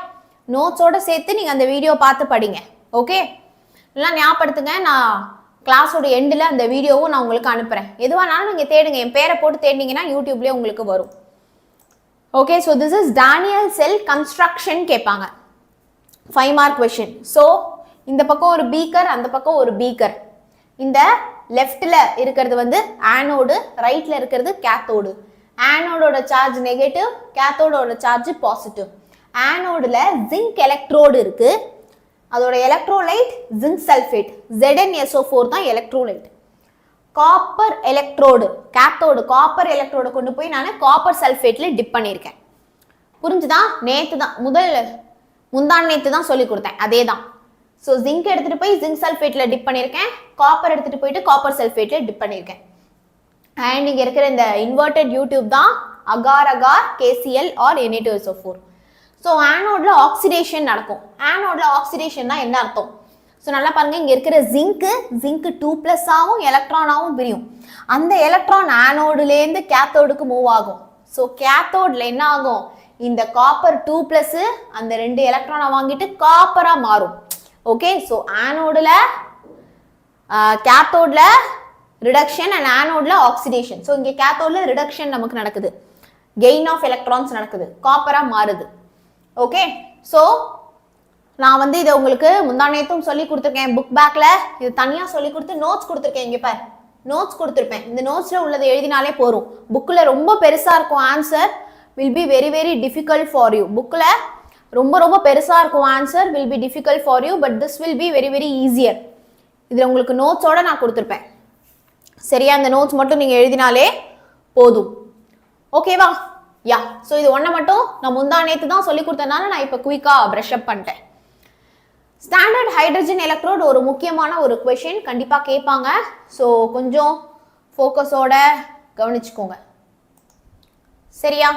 நோட்ஸோட சேர்த்து நீங்கள் அந்த வீடியோ பார்த்து படிங்க. ஓகே, எல்லாம் ஞாபகப்படுத்துங்க. நான் கிளாஸோட எண்டில் அந்த வீடியோவும் நான் உங்களுக்கு அனுப்புகிறேன். எதுவானாலும் நீங்கள் தேடுங்க, என் பேரை போட்டு தேடினீங்கன்னா யூடியூப்லேயே உங்களுக்கு வரும். Okay, so this is Daniel cell construction கேட்பாங்க, 5 mark question. ஸோ இந்த பக்கம் ஒரு பீக்கர், அந்த பக்கம் ஒரு பீக்கர். இந்த லெஃப்டில் இருக்கிறது வந்து ஆனோடு, ரைட்டில் இருக்கிறது கேத்தோடு. ஆனோடோட சார்ஜ் நெகட்டிவ், கேத்தோடோட சார்ஜ் பாசிட்டிவ். ஆனோடில் ஜிங்க் எலக்ட்ரோடு இருக்கு, அதோட எலக்ட்ரோலைட் ஜிங்க் சல்ஃபேட், ZnSO4 தான் electrolyte. Copper electrode, cathode copper electrode கொண்டு போய் நான் காப்பர் சல்ஃபேட்ல டிப் பண்ணியிருக்கேன். புரிஞ்சுதா? நேற்று தான் முந்தான் நேற்று தான் சொல்லி கொடுத்தேன், அதே தான். ஸோ ஜிங்க் எடுத்துட்டு போய் ஜிங்க் சல்ஃபேட்ல டிப் பண்ணியிருக்கேன், காப்பர் எடுத்துட்டு போயிட்டு காப்பர் சல்ஃபேட்ல டிப் பண்ணியிருக்கேன். அண்ட் இங்கே இருக்கிற இந்த இன்வெர்டட் யூடியூப் தான் agar agar KCl or Na2SO4. So ஆனோட்ல ஆக்சிடேஷன் நடக்கும். ஆனோட்ல ஆக்சிடேஷன்னா என்ன அர்த்தம்? ஸோ நல்லா பாருங்க, இங்க இருக்கிற ஜிங்க் 2+ ஆகும் எலக்ட்ரானாவும் பிரியும். அந்த எலக்ட்ரான் ஆனோடுலேருந்து கேத்தோடுக்கு மூவ் ஆகும். ஸோ கேத்தோட்ல என்ன ஆகும்? இந்த காப்பர் 2+ அந்த 2 எலக்ட்ரானை வாங்கிட்டு காப்பரா மாறும். ஓகே, ஸோ ஆனோடுல கேத்தோட்ல ரிடக்ஷன் அண்ட் ஆனோட்ல ஆக்சிடேஷன். ஸோ இங்கே கேத்தோட்ல ரிடக்ஷன் நமக்கு நடக்குது, கெயின் ஆஃப் எலக்ட்ரான்ஸ் நடக்குது, காப்பரா மாறுது. ஓகே, ஸோ நான் வந்து இதை உங்களுக்கு முந்தானேத்தும் சொல்லி கொடுத்துருக்கேன். புக் பேக்ல இது தனியாக சொல்லி கொடுத்து நோட்ஸ் கொடுத்துருக்கேன். இங்கே பாரு, நோட்ஸ் கொடுத்துருப்பேன். இந்த நோட்ஸ்ல உள்ளதை எழுதினாலே போதும். புக்கில் ரொம்ப பெருசாக இருக்கும், answer will be very very difficult for you. புக்கில் ரொம்ப ரொம்ப பெருசாக இருக்கும், answer will be difficult for you, but this will be very very easier. இதில் உங்களுக்கு நோட்ஸோட நான் கொடுத்துருப்பேன். சரியா, அந்த நோட்ஸ் மட்டும் நீங்கள் எழுதினாலே போதும். ஓகேவா? யா, ஸோ இது ஒன்றை மட்டும் நான் முந்தா நேற்று தான் சொல்லி கொடுத்தனால நான் இப்போ குயிக்காக ப்ரஷ் அப் பண்ணிட்டேன். ஸ்டாண்டர்ட் ஹைட்ரஜன் எலக்ட்ரோட் ஒரு முக்கியமான ஒரு கொஷின், கண்டிப்பாக கேட்பாங்க. ஸோ கொஞ்சம் ஃபோக்கஸோட கவனிச்சுக்கோங்க. சரியா?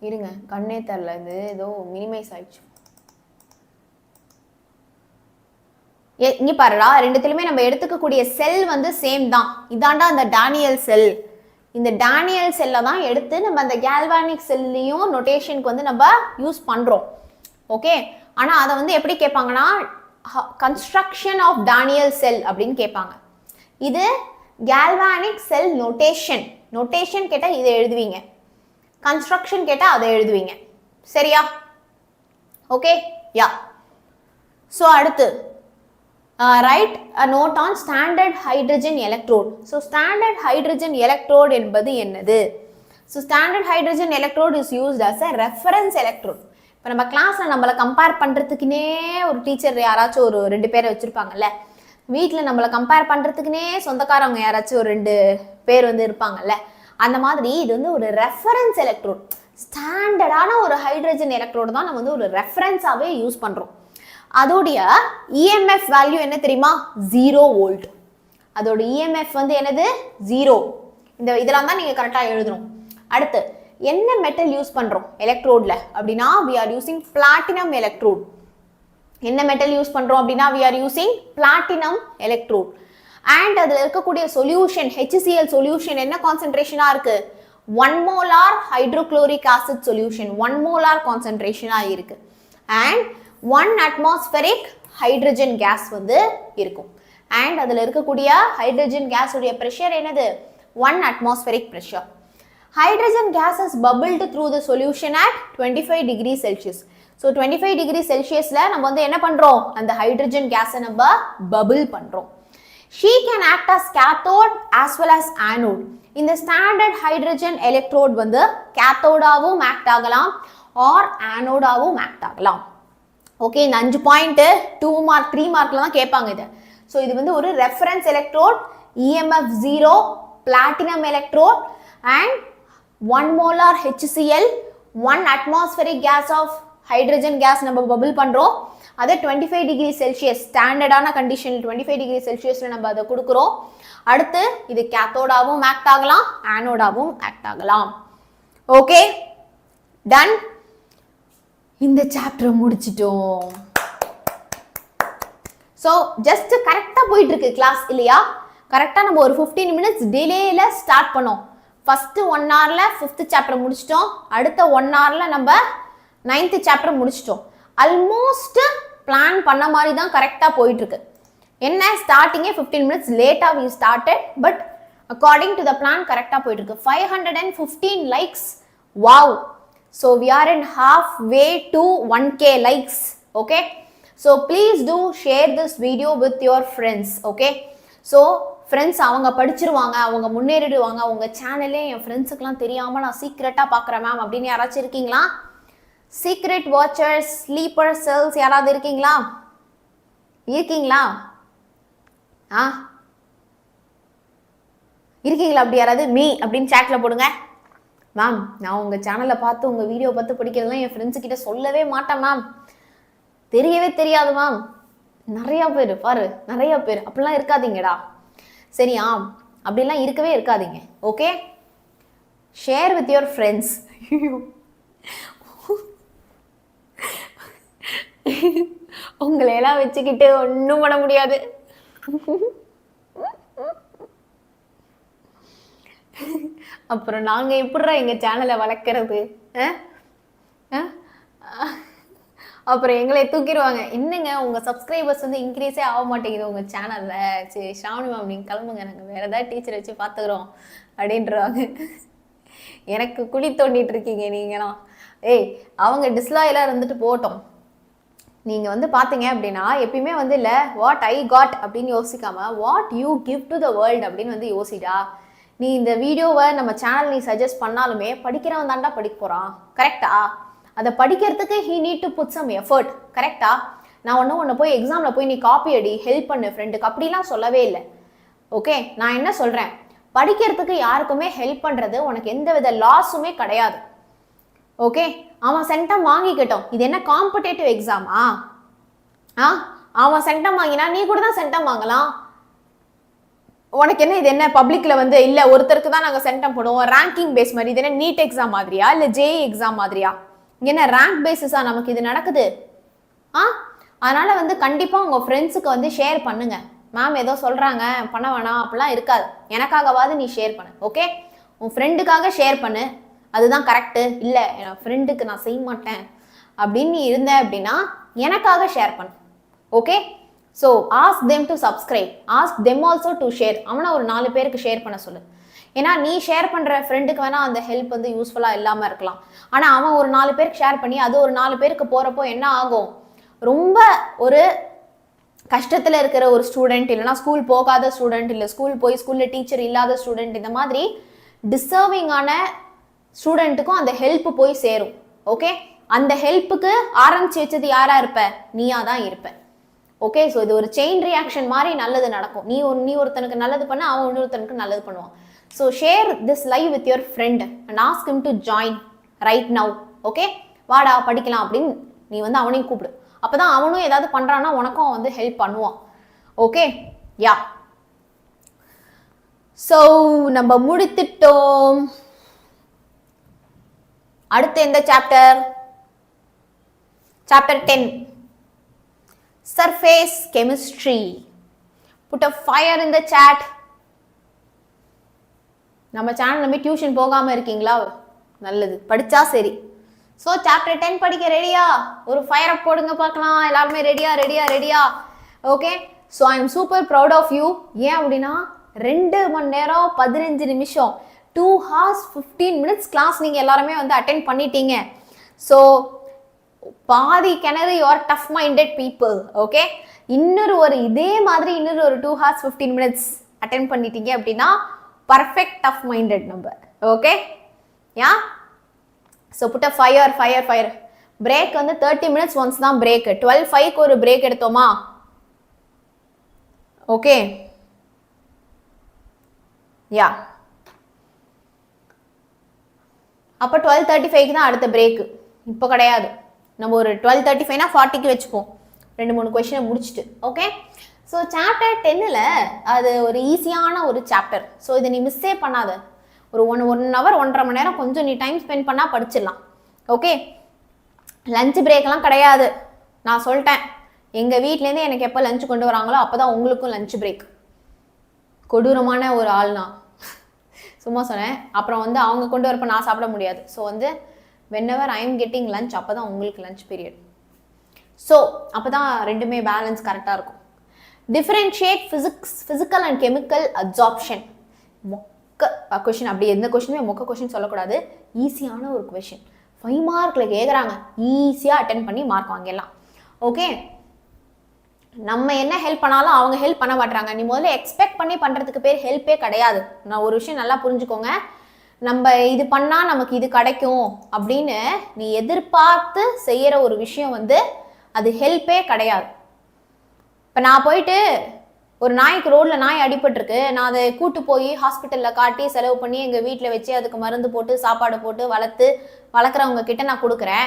இருங்க, கண்ணே தரல, இது ஏதோ மினிமைஸ் ஆயிடுச்சு. இங்க பாருடா, ரெண்டுத்திலுமே நம்ம எடுத்துக்கக்கூடிய செல் வந்து சேம் தான். இதாண்டா அந்த டானியல் செல். இந்த டானியல் செல்லை தான் எடுத்து நம்ம அந்த கேல்வானிக் செல்லையும் நோட்டேஷனுக்கு வந்து நம்ம யூஸ் பண்றோம். ஓகே, ஆனா அதை வந்து எப்படி கேட்பாங்கன்னா கன்ஸ்ட்ரக்ஷன் ஆஃப் டானியல் செல் அப்படின்னு கேட்பாங்க. இது கேல்வானிக் செல் நோட்டேஷன். நோட்டேஷன் கேட்டா இதை எழுதுவீங்க, கன்ஸ்ட்ரக்ஷன் கேட்டா அதை எழுதுவீங்க. சரியா? Okay, yeah. ஸோ அடுத்து right a note on standard hydrogen electrode. So standard hydrogen electrode என்பது என்னது? So standard hydrogen electrode is used as a reference electrode. இப்போ நம்ம கிளாஸில் நம்மளை கம்பேர் பண்ணுறதுக்குனே ஒரு டீச்சர் யாராச்சும் ஒரு 2 பேரை வச்சுருப்பாங்கல்ல, வீட்டில் நம்மளை கம்பேர் பண்ணுறதுக்குனே சொந்தக்காரவங்க யாராச்சும் ஒரு 2 பேர் வந்து இருப்பாங்கல்ல, அந்த மாதிரி இது வந்து ஒரு ரெஃபரன்ஸ் எலக்ட்ரோட். ஸ்டாண்டர்டான ஒரு ஹைட்ரஜன் எலக்ட்ரோடு தான் நம்ம வந்து ஒரு ரெஃபரன்ஸாகவே யூஸ் பண்ணுறோம். அதோடைய இஎம்எஃப் வேல்யூ என்ன தெரியுமா? 0 வோல்ட். அதோட இஎம்எஃப் வந்து என்னது? 0. இதெல்லாம் தான் நீங்கள் கரெக்டாக எழுதணும். அடுத்து என்ன மெட்டல் யூஸ் பண்ணுறோம் எலக்ட்ரோடில் அப்படின்னா we are using platinum electrode. என்ன மெட்டல் யூஸ் பண்ணுறோம் அப்படின்னா we are using platinum electrode. And அதில் இருக்கக்கூடிய சொல்யூஷன் HCl சொல்யூஷன் என்ன கான்சென்ட்ரேஷனாக இருக்கு? 1 molar hydrochloric acid solution 1 molar கான்சென்ட்ரேஷனாக இருக்கு. அண்ட் 1 அட்மாஸ்பெரிக் ஹைட்ரஜன் கேஸ் வந்து இருக்கும். அண்ட் அதில் இருக்கக்கூடிய ஹைட்ரஜன் கேஸுடைய ப்ரெஷர் என்னது? 1 atmospheric pressure. Hydrogen gas is bubbled through the solution at 25 degrees Celsius. So 25 degrees Celsiusல நம்ம வந்து என்ன பண்றோம்? அந்த ஹைட்ரஜன் கேஸை நம்ம பபிள் பண்றோம். She can act as cathode as well as anode. இந்த ஸ்டாண்டர்ட் ஹைட்ரஜன் எலக்ட்ரோட் வந்து கேத்தோடாவும் ஆக்ட் ஆகலாம் ஆர் ஆனோடாவும் ஆக்ட் ஆகலாம். ஓகே, இந்த 5 பாயிண்ட் 2 மார்க் 3 மார்க்ல தான் கேட்பாங்க இது. ஸோ இது வந்து ஒரு reference electrode, EMF 0, platinum electrode and 1 molar HCl 1 atmospheric gas of hydrogen gas நம்ம பபிள் பண்றோம். அதை 25 டிகிரி செல்சியஸ் ஸ்டாண்டர்டான கண்டிஷன் 25 டிகிரி செல்சியஸ்ல நம்ம அதை கொடுக்குறோம். அடுத்து இது கேத்தோடாவும் ஆக்ட் ஆகலாம், ஆனோடாவும் ஆக்ட் ஆகலாம். Okay, done. இந்த சாப்டரை முடிச்சிட்டோம். ஸோ ஜஸ்ட் கரெக்டாக போயிட்டு இருக்கு கிளாஸ் இல்லையா? கரெக்டாக நம்ம ஒரு 15 மினிட்ஸ் டிலேல ஸ்டார்ட் பண்ணோம். ஃபர்ஸ்ட் 1 ஹவர்ல 5th சாப்டர் முடிச்சிட்டோம். அடுத்த 1 ஹவர்ல நம்ம 9th சாப்டர் முடிச்சிட்டோம். ஆல்மோஸ்ட் பிளான் பண்ண மாதிரி தான் கரெக்டாக போயிட்டு இருக்கு. என்ன ஸ்டார்டிங்கே 15 மினிட்ஸ் லேட்டா we started, but according to the plan கரெக்டாக போயிட்டு இருக்கு. 515 likes. Wow. So we are in halfway to 1k likes. Okay. So please do share this video with your friends. Okay. So friends அவங்க படிச்சிருவாங்க, அவங்க முன்னேறிடுவாங்க, உங்க சேனலே என் ஃப்ரெண்ட்ஸுக்கெல்லாம் தெரியாம நான் சீக்ரெட்டா பார்க்குறேன் மேம் அப்படின்னு யாராச்சும் இருக்கீங்களா? சீக்ரெட் வாட்சர்ஸ், ஸ்லீப்பர் செல்ஸ் யாராவது இருக்கீங்களா? இருக்கீங்களா? இருக்கீங்களா? அப்படி யாராவது மீ அப்படின்னு சாட்ல போடுங்க. மேம் நான் உங்கள் சேனலை பார்த்து உங்கள் வீடியோ பார்த்து படிக்கிறதுலாம் என் ஃப்ரெண்ட்ஸுக்கிட்ட சொல்லவே மாட்டேன் மேம், தெரியவே தெரியாது மேம். நிறையா பேர் பாரு, நிறையா பேர் அப்படிலாம் இருக்காதீங்கடா சரியா? அப்படிலாம் இருக்கவே இருக்காதீங்க. Okay, share with your friends. உங்களையெல்லாம் வச்சுக்கிட்டு ஒன்றும் பண்ண முடியாது. அப்புறம் நாங்கள் எப்படிறா எங்கள் சேனலை வளர்க்குறது? அப்புறம் எங்களை தூக்கிடுவாங்க. என்னங்க உங்கள் சப்ஸ்கிரைபர்ஸ் வந்து இன்க்ரீஸே ஆக மாட்டேங்குது உங்கள் சேனலில், சரி ஷாவணி மேம் நீங்கள் கிளம்புங்க, நாங்கள் வேறு ஏதாவது டீச்சரை வச்சு பார்த்துக்குறோம் அப்படின்றாங்க. எனக்கு குழி தோண்டிட்டு இருக்கீங்க நீங்களாம். ஏய், அவங்க டிஸ்லாயெல்லாம் இருந்துட்டு போட்டோம். நீங்கள் வந்து பார்த்தீங்க அப்படின்னா எப்பயுமே வந்து இல்லை வாட் ஐ காட் அப்படின்னு யோசிக்காம what you give to the world அப்படின்னு வந்து யோசிடா. நீ இந்த வீடியோவை நம்ம சேனல் நீ சஜஸ்ட் பண்ணாலுமே படிக்கிறவன் தாண்டா படிக்க போகிறான், கரெக்டா? அதை படிக்கிறதுக்கு he need to put some effort, கரெக்டா? நான் ஒன்று போய் எக்ஸாமில் போய் நீ காப்பி அடி ஹெல்ப் பண்ணு ஃப்ரெண்டுக்கு அப்படிலாம் சொல்லவே இல்லை. ஓகே, நான் என்ன சொல்கிறேன், படிக்கிறதுக்கு யாருக்குமே ஹெல்ப் பண்ணுறது உனக்கு எந்த வித லாஸுமே கிடையாது. ஓகே, அவன் சென்டம் வாங்கிக்கிட்டோம், இது என்ன காம்படேட்டிவ் எக்ஸாமா? அவன் சென்டம் வாங்கினா நீ கூட தான் சென்டம் வாங்கலாம். உனக்கு என்ன இது என்ன பப்ளிக்ல வந்து இல்லை ஒருத்தருக்கு தான் நாங்கள் சென்டம் போடுவோம் ரேங்கிங் பேஸ் மாதிரி? இது என்ன நீட் எக்ஸாம் மாதிரியா இல்லை ஜேஇ எக்ஸாம் மாதிரியா? என்ன ரேங்க் பேசிஸா நமக்கு இது நடக்குது? அதனால வந்து கண்டிப்பாக உங்கள் ஃப்ரெண்ட்ஸுக்கு வந்து ஷேர் பண்ணுங்க. மேம் ஏதோ சொல்கிறாங்க பண்ண வேணாம் அப்படிலாம் இருக்காது. எனக்காகவாது நீ ஷேர் பண்ணு. ஓகே, உன் ஃப்ரெண்டுக்காக ஷேர் பண்ணு, அதுதான் கரெக்டு. இல்லை என் ஃப்ரெண்டுக்கு நான் செய்ய மாட்டேன் அப்படின்னு நீ இருந்த அப்படின்னா எனக்காக ஷேர் பண்ணு. Okay, so ask them to subscribe, ask them also to share. அவனை ஒரு 4 பேருக்கு ஷேர் பண்ண சொல்லு. ஏன்னா நீ ஷேர் பண்ணுற ஃப்ரெண்டுக்கு வேணால் அந்த ஹெல்ப் வந்து யூஸ்ஃபுல்லாக இல்லாமல் இருக்கலாம். ஆனால் அவன் ஒரு 4 பேருக்கு ஷேர் பண்ணி அது ஒரு 4 பேருக்கு போகிறப்போ என்ன ஆகும், ரொம்ப ஒரு கஷ்டத்தில் இருக்கிற ஒரு ஸ்டூடெண்ட், இல்லைனா ஸ்கூல் போகாத ஸ்டூடெண்ட், இல்லை ஸ்கூல் போய் ஸ்கூலில் டீச்சர் இல்லாத ஸ்டூடெண்ட், இந்த மாதிரி டிசர்விங்கான ஸ்டூடெண்ட்டுக்கும் அந்த ஹெல்ப் போய் சேரும். ஓகே, அந்த ஹெல்ப்புக்கு ஆரம்பிச்சு வச்சது யாரா இருப்ப? நீயா தான் இருப்ப. ஓகே, ஸோ இது ஒரு செயின் ரியாக்ஷன் மாதிரி நல்லது நடக்கும். நீ ஒருத்தனுக்கு நல்லது பண்ண அவன் இன்னொருத்தனுக்கு நல்லது பண்ணுவான். So share this live with your friend and ask him to join right now. Okay, வாடா படிக்கலாம் அப்படின்னு நீ வந்து அவனையும் கூப்பிடு. அப்போதான் அவனும் ஏதாவது பண்ணுறான்னா உனக்கும் வந்து ஹெல்ப் பண்ணுவான். Okay, yeah. ஸோ நம்ம முடித்துட்டோம். அடுத்து எந்த chapter? Chapter 10, surface chemistry. Put a fire in the chat. நம்ம சேனல்ல டியூஷன் போகாம இருக்கீங்களா? நல்லது, படிச்சா சரி. ஸோ சாப்டர் 10 படிக்க ரெடியா? ஒரு ஃபயர் அப் போடுங்க பார்க்கலாம். எல்லாருமே ரெடியா ரெடியா ரெடியா? Okay, so I am super proud of you. ஏன் அப்படின்னா 2 மணி நேரம் 15 நிமிஷம் 2 hours 15 minutes கிளாஸ் நீங்கள் எல்லாருமே வந்து அட்டென்ட் பண்ணிட்டீங்க. ஸோ பாதி கிணறு your tough minded people. Okay, இதே மாதிரி இன்னொரு ஒரு 2 hours 15 minutes அட்டென்ட் பண்ணிட்டீங்க அப்படின்னா perfect tough minded number. Okay, yeah. So put a fire. Break வந்து 30 minutes ஒன்ஸ் தான் பிரேக். 12:05 ஒரு பிரேக் எடுத்தோமா? ஓகே, யா. அப்போ 12:35 தான் அடுத்த பிரேக்கு. இப்போ கிடையாது, நம்ம ஒரு 12:35னா 40க்கு வச்சுப்போம். 2-3 கொஸ்டினை முடிச்சுட்டு. ஓகே, ஸோ சாப்டர் 10ல் அது ஒரு ஈஸியான ஒரு சாப்டர். ஸோ இதை நீ மிஸ்ஸே பண்ணாத. ஒரு 1 hour 1.5 மணி நேரம் கொஞ்சம் நீ டைம் ஸ்பெண்ட் பண்ணால் படிச்சிடலாம். ஓகே, லஞ்ச் பிரேக்லாம் கிடையாது. நான் சொல்லிட்டேன், எங்கள் வீட்லேருந்து எனக்கு எப்போ லஞ்ச் கொண்டு வராங்களோ அப்போ தான் உங்களுக்கும் லஞ்ச் பிரேக். கொடூரமான ஒரு ஆள்னா சும்மா சொன்னேன். அப்புறம் வந்து அவங்க கொண்டு வரப்போ நான் சாப்பிட முடியாது. ஸோ வந்து whenever I am getting lunch அப்போ தான் உங்களுக்கு லஞ்ச் பீரியட். ஸோ அப்போ தான் ரெண்டுமே பேலன்ஸ் கரெக்டாக இருக்கும். Differentiate physical and chemical absorption. மொக்க கொஷின், அப்படி எந்த கொஷினுமே மொக்க கொஷின் சொல்லக்கூடாது. ஈஸியான ஒரு கொஷின், 5 மார்க்கில் கேட்குறாங்க. ஈஸியாக அட்டென்ட் பண்ணி மார்க் வாங்கிடலாம். ஓகே, நம்ம என்ன ஹெல்ப் பண்ணாலும் அவங்க ஹெல்ப் பண்ண மாட்டாங்க. நீ முதல்ல எக்ஸ்பெக்ட் பண்ணி பண்ணுறதுக்கு பேர் ஹெல்ப்பே கிடையாது. நான் ஒரு விஷயம் நல்லா புரிஞ்சுக்கோங்க. நம்ம இது பண்ணால் நமக்கு இது கிடைக்கும் அப்படின்னு நீ எதிர்பார்த்து செய்கிற ஒரு விஷயம் வந்து அது ஹெல்ப்பே கிடையாது. இப்போ நான் போயிட்டு ஒரு நாய்க்கு ரோட்ல நாய் அடிபட்டிருக்கு, நான் அதை கூட்டு போய் ஹாஸ்பிட்டல்ல காட்டி செலவு பண்ணி எங்க வீட்டில் வச்சு அதுக்கு மருந்து போட்டு சாப்பாடு போட்டு வளர்க்குறவங்க கிட்ட நான் கொடுக்குறேன்.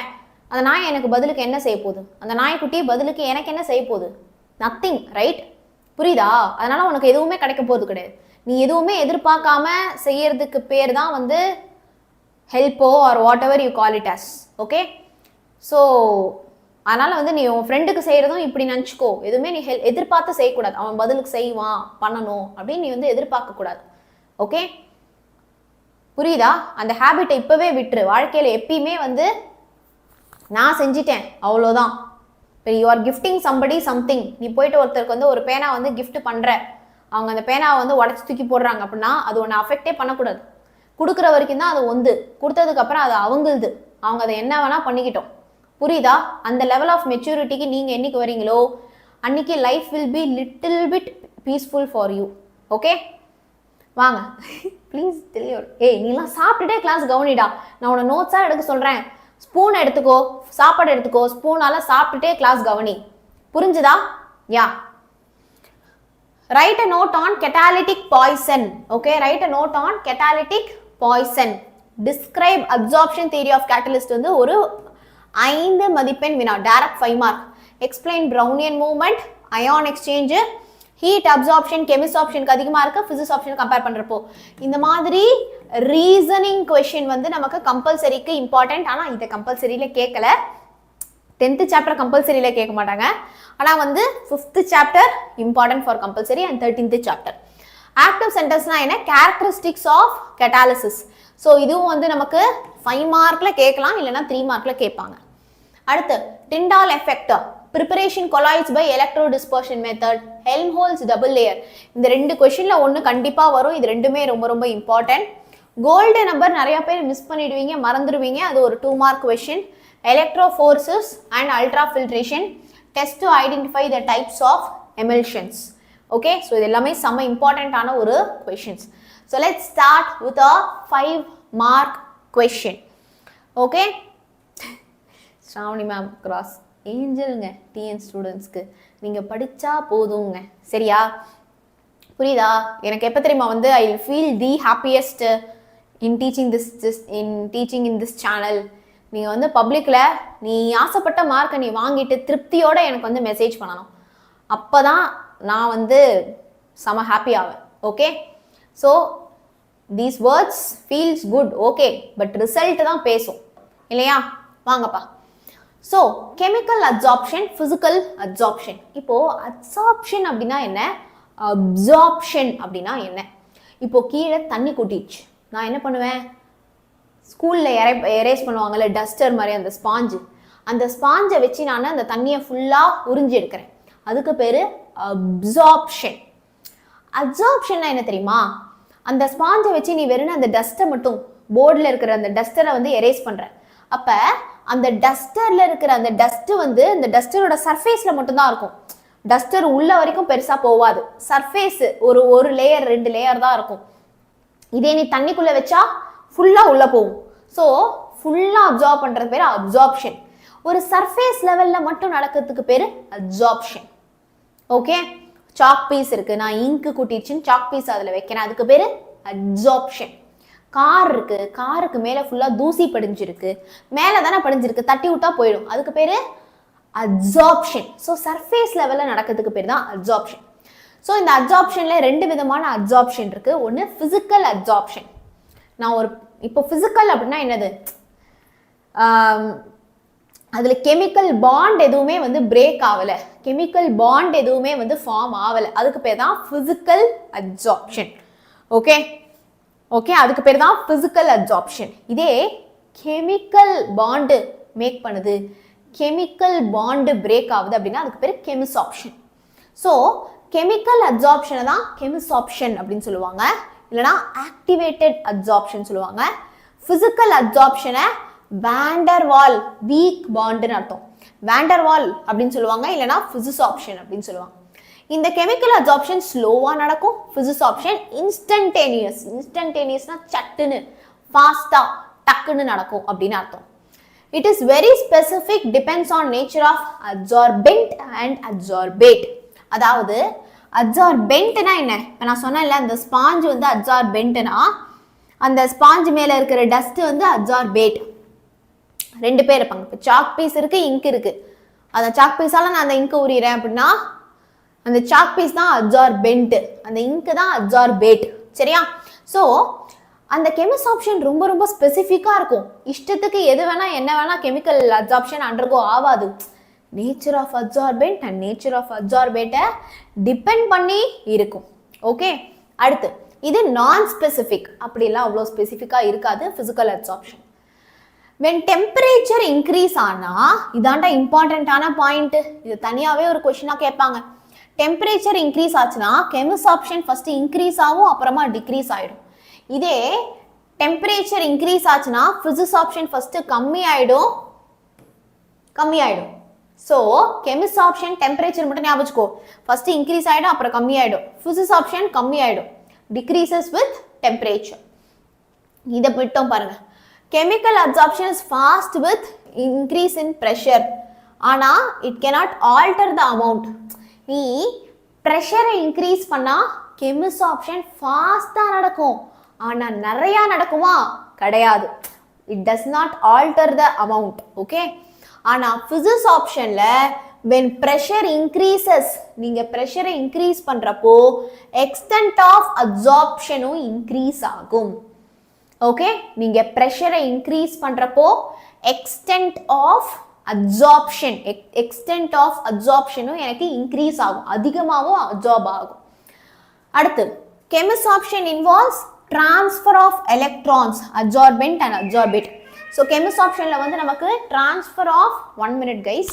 அந்த நாய் எனக்கு பதிலுக்கு என்ன செய்ய போகுது? அந்த நாய்க்குட்டி பதிலுக்கு எனக்கு என்ன செய்ய போகுது? Nothing, right? புரியுதா? அதனால உனக்கு எதுவுமே கிடைக்க போகிறது கிடையாது. நீ எதுவுமே எதிர்பார்க்காம செய்யறதுக்கு பேர் தான் வந்து ஹெல்ப்போ or whatever you call it as. Okay, so அதனால வந்து நீ உன் ஃப்ரெண்டுக்கு செய்யறதும் இப்படி நினச்சிக்கோ. எதுவுமே நீ எதிர்பார்த்து செய்யக்கூடாது. அவன் பதிலுக்கு செய்வான் பண்ணணும் அப்படின்னு நீ வந்து எதிர்பார்க்க கூடாது. ஓகே, புரியுதா? அந்த ஹேபிட்டை இப்பவே விட்டுரு. வாழ்க்கையில எப்பயுமே வந்து நான் செஞ்சிட்டேன் அவ்வளோதான். இப்போ you are gifting somebody something. நீ போயிட்டு ஒருத்தருக்கு வந்து ஒரு பேனா வந்து கிஃப்ட் பண்ற, அவங்க அந்த பேனாவை வந்து உடச்சி தூக்கி போடுறாங்க அப்படின்னா அது ஒன்று அஃபெக்டே பண்ணக்கூடாது. கொடுக்குற வரைக்கும் தான் அது வந்து, கொடுத்ததுக்கு அப்புறம் அது அவங்களுது, அவங்க அதை என்ன வேணா பண்ணிக்கிட்டோம். புரியுதா? அந்த லெவல் ஆஃப் மெச்சூரிட்டிக்கு நீங்க என்னைக்கு வரீங்களோ அன்னைக்கு life will be little bit peaceful for you. Okay, வாங்க ப்ளீஸ் தெளிவா. நீலாம் சாப்பிட்டுட்டே கிளாஸ் கவனிடா. நான் உன நோட்ஸா எடுக்க சொல்றேன். ஸ்பூன் எடுத்துக்கோ, சாப்பாடு எடுத்துக்கோ, ஸ்பூனால சாப்பிட்டுட்டே கிளாஸ் கவனி. புரிஞ்சுதா? யா. Write a note on catalytic poison. Okay, write a note on catalytic poison. Describe absorption theory of catalyst வந்து ஒரு 5 மதிப்பெண் வினா, direct 5 mark. Explain Brownian movement, ion exchange, heat absorption, கெமிஸ் ஆப்ஷனுக்கு அதிகமாக இருக்கு, பிசிக்ஸ் ஆப்ஷன் கம்பேர் பண்ணுறப்போ. இந்த மாதிரி ரீசனிங் கொஷின் வந்து நமக்கு கம்பல்சரிக்கு இம்பார்ட்டன்ட். ஆனால் இதை கம்பல்சரியில் கேட்கல. 10th சாப்டர் கம்பல்சரியில் கேட்க மாட்டாங்க. ஆனால் வந்து 5th chapter important for compulsory and 13th chapter. Active சென்டென்ஸ்னா என்ன? Characteristics of catalysis. ஸோ இதுவும் வந்து நமக்கு 5 மார்க்ல கேட்கலாம், இல்லைன்னா 3 மார்க்ல கேட்பாங்க. அடுத்து Tyndall effect, preparation colloids by electro dispersion method, Helmholtz double layer. இந்த 2 கொஸ்டின்ல ஒன்று கண்டிப்பாக வரும். இது ரெண்டுமே ரொம்ப ரொம்ப இம்பார்ட்டன்ட். கோல்டு நம்பர் நிறைய பேர் மிஸ் பண்ணிடுவீங்க, மறந்துடுவீங்க. அது ஒரு 2 mark question. Electro forces and ultra filtration, test to identify the types of emulsions. Okay, so இது எல்லாமே செம்ம இம்பார்ட்டண்ட்டான ஒரு questions. So let's start with a 5 mark question. Okay, Shravani ma'am cross ஏஞ்சலுங்க டிஎன் ஸ்டூடெண்ட்ஸ்க்கு. நீங்கள் படித்தா போதுங்க, சரியா? புரியுதா? எனக்கு எப்போ தெரியுமா வந்து I feel the happiest in teaching in this channel. நீங்கள் வந்து பப்ளிக்கில் நீ ஆசைப்பட்ட மார்க்கை நீ வாங்கிட்டு திருப்தியோடு எனக்கு வந்து மெசேஜ் பண்ணணும். அப்போ தான் நான் வந்து செம ஹாப்பி ஆவேன். Okay, so these words feels good, okay, but result தான் பேசும் இல்லையா? வாங்கப்பா. So chemical absorption, physical absorption. இப்போது அப்சார்ப்ஷன் அப்படின்னா என்ன, அப்சார்ப்ஷன் அப்படின்னா என்ன? இப்போது கீழே தண்ணி கொட்டிடுச்சு, நான் என்ன பண்ணுவேன்? ஸ்கூலில் எரேஸ் பண்ணுவாங்கல்ல டஸ்டர் மாதிரி அந்த ஸ்பாஞ்சு, அந்த ஸ்பாஞ்சை வச்சு நான் அந்த தண்ணியை ஃபுல்லாக உறிஞ்சி எடுக்கிறேன். அதுக்கு பேர் அப்சார்ப்ஷன். அப்சார்ப்ஷன்னா என்ன தெரியுமா? அந்த ஸ்பாஞ்சை வச்சு நீ வெறும் அந்த டஸ்ட்டை மட்டும், போர்டில் இருக்கிற அந்த டஸ்டரை வந்து எரேஸ் பண்ணுற. அப்போ அந்த டஸ்டரில் இருக்கிற அந்த டஸ்ட்டு வந்து இந்த டஸ்டரோட சர்ஃபேஸில் மட்டும்தான் இருக்கும். டஸ்டர் உள்ள வரைக்கும் பெருசாக போகாது. சர்ஃபேஸு ஒரு லேயர் 2 லேயர் தான் இருக்கும். இதே நீ தண்ணிக்குள்ளே வச்சா ஃபுல்லாக உள்ளே போகும். ஸோ ஃபுல்லாக அப்சார்ப் பண்ணுறது பேர் அப்சார்ப்ஷன். ஒரு சர்ஃபேஸ் லெவலில் மட்டும் நடக்கிறதுக்கு பேர் அப்சார்ப்ஷன். ஓகே, சாக் பீஸ் இருக்குது, நான் இங்கு கூட்டிடுச்சுன்னு சாக் பீஸ் அதில் வைக்கிறேன், அதுக்கு பேர் அப்சார்ப்ஷன். கார் இருக்குது, காருக்கு மேலே ஃபுல்லாக தூசி படிஞ்சிருக்கு, மேலே தானே படிஞ்சிருக்கு, தட்டி விட்டா போயிடும், அதுக்கு பேர் அப்சார்ப்ஷன். ஸோ சர்ஃபேஸ் லெவலில் நடக்கிறதுக்கு பேர் தான் அப்சார்ப்ஷன். ஸோ இந்த அப்சார்ப்ஷனில் 2 விதமான அப்சார்ப்ஷன் இருக்குது. ஒன்று ஃபிசிக்கல் அப்சார்ப்ஷன். நான் இப்போ ஃபிசிக்கல் அப்படின்னா என்னது? அதில் கெமிக்கல் பாண்ட் எதுவுமே வந்து பிரேக் ஆகலை, கெமிக்கல் பாண்ட் எதுவுமே வந்து ஃபார்ம் ஆகலை, அதுக்கு பேர் தான் ஃபிசிக்கல் அப்சார்ப்ஷன். ஓகே ஓகே, அதுக்கு பேர் தான் ஃபிசிக்கல் அப்சார்ப்ஷன். இதே கெமிக்கல் பாண்டு மேக் பண்ணுது, கெமிக்கல் பாண்டு பிரேக் ஆகுது அப்படின்னா அதுக்கு பேர் கெமிசாப்ஷன். ஸோ கெமிக்கல் அப்சார்ப்ஷனை தான் கெமிசாப்ஷன் அப்படின்னு சொல்லுவாங்க, இல்லைனா ஆக்டிவேட்டட் அப்சார்ப்ஷன் சொல்லுவாங்க. ஃபிசிக்கல் அப்சார்ப்ஷனை வேண்டர்வால் வீக் பாண்டுன்னு அர்த்தம், வேண்டர்வால் அப்படின்னு சொல்லுவாங்க, இல்லைனா ஃபிசிசாப்ஷன் அப்படின்னு சொல்லுவாங்க. இந்த கெமிக்கல் அப்சார்ப்ஷன் ஸ்லோவாக நடக்கும், ஃபிசிசாப்ஷன் இன்ஸ்டன்டேனியஸ். இன்ஸ்டன்டேனியஸ்னா சட்டுன்னு ஃபாஸ்ட்டாக டக்குன்னு நடக்கும் அப்படின்னு அர்த்தம். It is very specific, depends on nature of absorbent and adsorbate. அதாவது அப்சார்பென்ட்னா என்ன? இப்போ நான் சொன்னேன்ல அந்த ஸ்பாஞ்ச் வந்து அப்சார்பென்ட்னா அந்த ஸ்பாஞ்ச் மேலே இருக்கிற டஸ்ட் வந்து அப்சார்பேட். ரெண்டு பேர் இருப்பாங்க. இப்போ சாக் பீஸ் இருக்கு, இங்க் இருக்கு. அந்த சாக் பீஸால நான் அந்த இங்க் உரியிறேன் அப்படின்னா அந்த சாக் பீஸ் தான் அப்சார்பென்ட், அந்த இங்க் தான் அப்சார்பேட். சரியா? ஸோ அந்த கெமிசாப்ஷன் ரொம்ப ரொம்ப ஸ்பெசிஃபிக்காக இருக்கும். இஷ்டத்துக்கு எது வேணா என்ன வேணா கெமிக்கல் அப்சார்ப்ஷன் அண்டர்கோ ஆகாது. Nature of absorbent and nature of அப்சார்பேட்டை டிபெண்ட் பண்ணி இருக்கும். ஓகே, அடுத்து இது நான் ஸ்பெசிஃபிக், அப்படிலாம் அவ்வளோ ஸ்பெசிஃபிக்காக இருக்காது physical absorption. When temperature increase ஆனா, இதாண்டா இம்பார்ட்டண்ட்டான பாயிண்ட், இது தனியாகவே ஒரு கொஸ்டினாக கேட்பாங்க. டெம்பரேச்சர் இன்க்ரீஸ் ஆச்சுன்னா கெமிசாப்ஷன் ஃபர்ஸ்ட் இன்க்ரீஸ் ஆகும், அப்புறமா டிக்ரீஸ் ஆகிடும். இதே டெம்பரேச்சர் இன்க்ரீஸ் ஆச்சுன்னா ஃபிசிசாப்ஷன் ஃபர்ஸ்ட் கம்மி ஆயிடும். ஸோ கெமிசாப்ஷன் டெம்பரேச்சர் மட்டும் ஞாபகம் வச்சுக்கோ, ஃபர்ஸ்ட் இன்க்ரீஸ் ஆகிடும், அப்புறம் கம்மி ஆகிடும். ஃபிசிசாப்ஷன் கம்மி ஆகிடும், டிக்ரீசஸ் வித் டெம்பரேச்சர். இதை மட்டும் பாருங்க. Chemical absorption is fast with increase in pressure, ஆனால் it cannot alter the amount. நீ ப்ரெஷரை இன்க்ரீஸ் பண்ணால் கெமிசாப்ஷன் ஃபாஸ்ட்டாக நடக்கும், ஆனால் நிறையா நடக்குமா? கிடையாது. It does not alter the amount. Okay, ஆனால் ஃபிசிசாப்ஷனில் வென் ப்ரெஷர் இன்க்ரீசஸ், நீங்கள் ப்ரெஷரை இன்க்ரீஸ் பண்ணுறப்போ எக்ஸ்டென்ட் ஆஃப் அப்சார்ப்ஷனும் இன்க்ரீஸ் ஆகும். ஓகே, நீங்கள் ப்ரெஷரை இன்க்ரீஸ் பண்ணுறப்போ எக்ஸ்டென்ட் ஆஃப் அப்சார்ப்ஷனும் எனக்கு இன்க்ரீஸ் ஆகும், அதிகமாகவும் அப்சார்ப் ஆகும். அடுத்து chemisorption involves transfer of electrons, absorbent and absorbate. So கெமிசாப்ஷனில் வந்து நமக்கு transfer of 1 minute guys.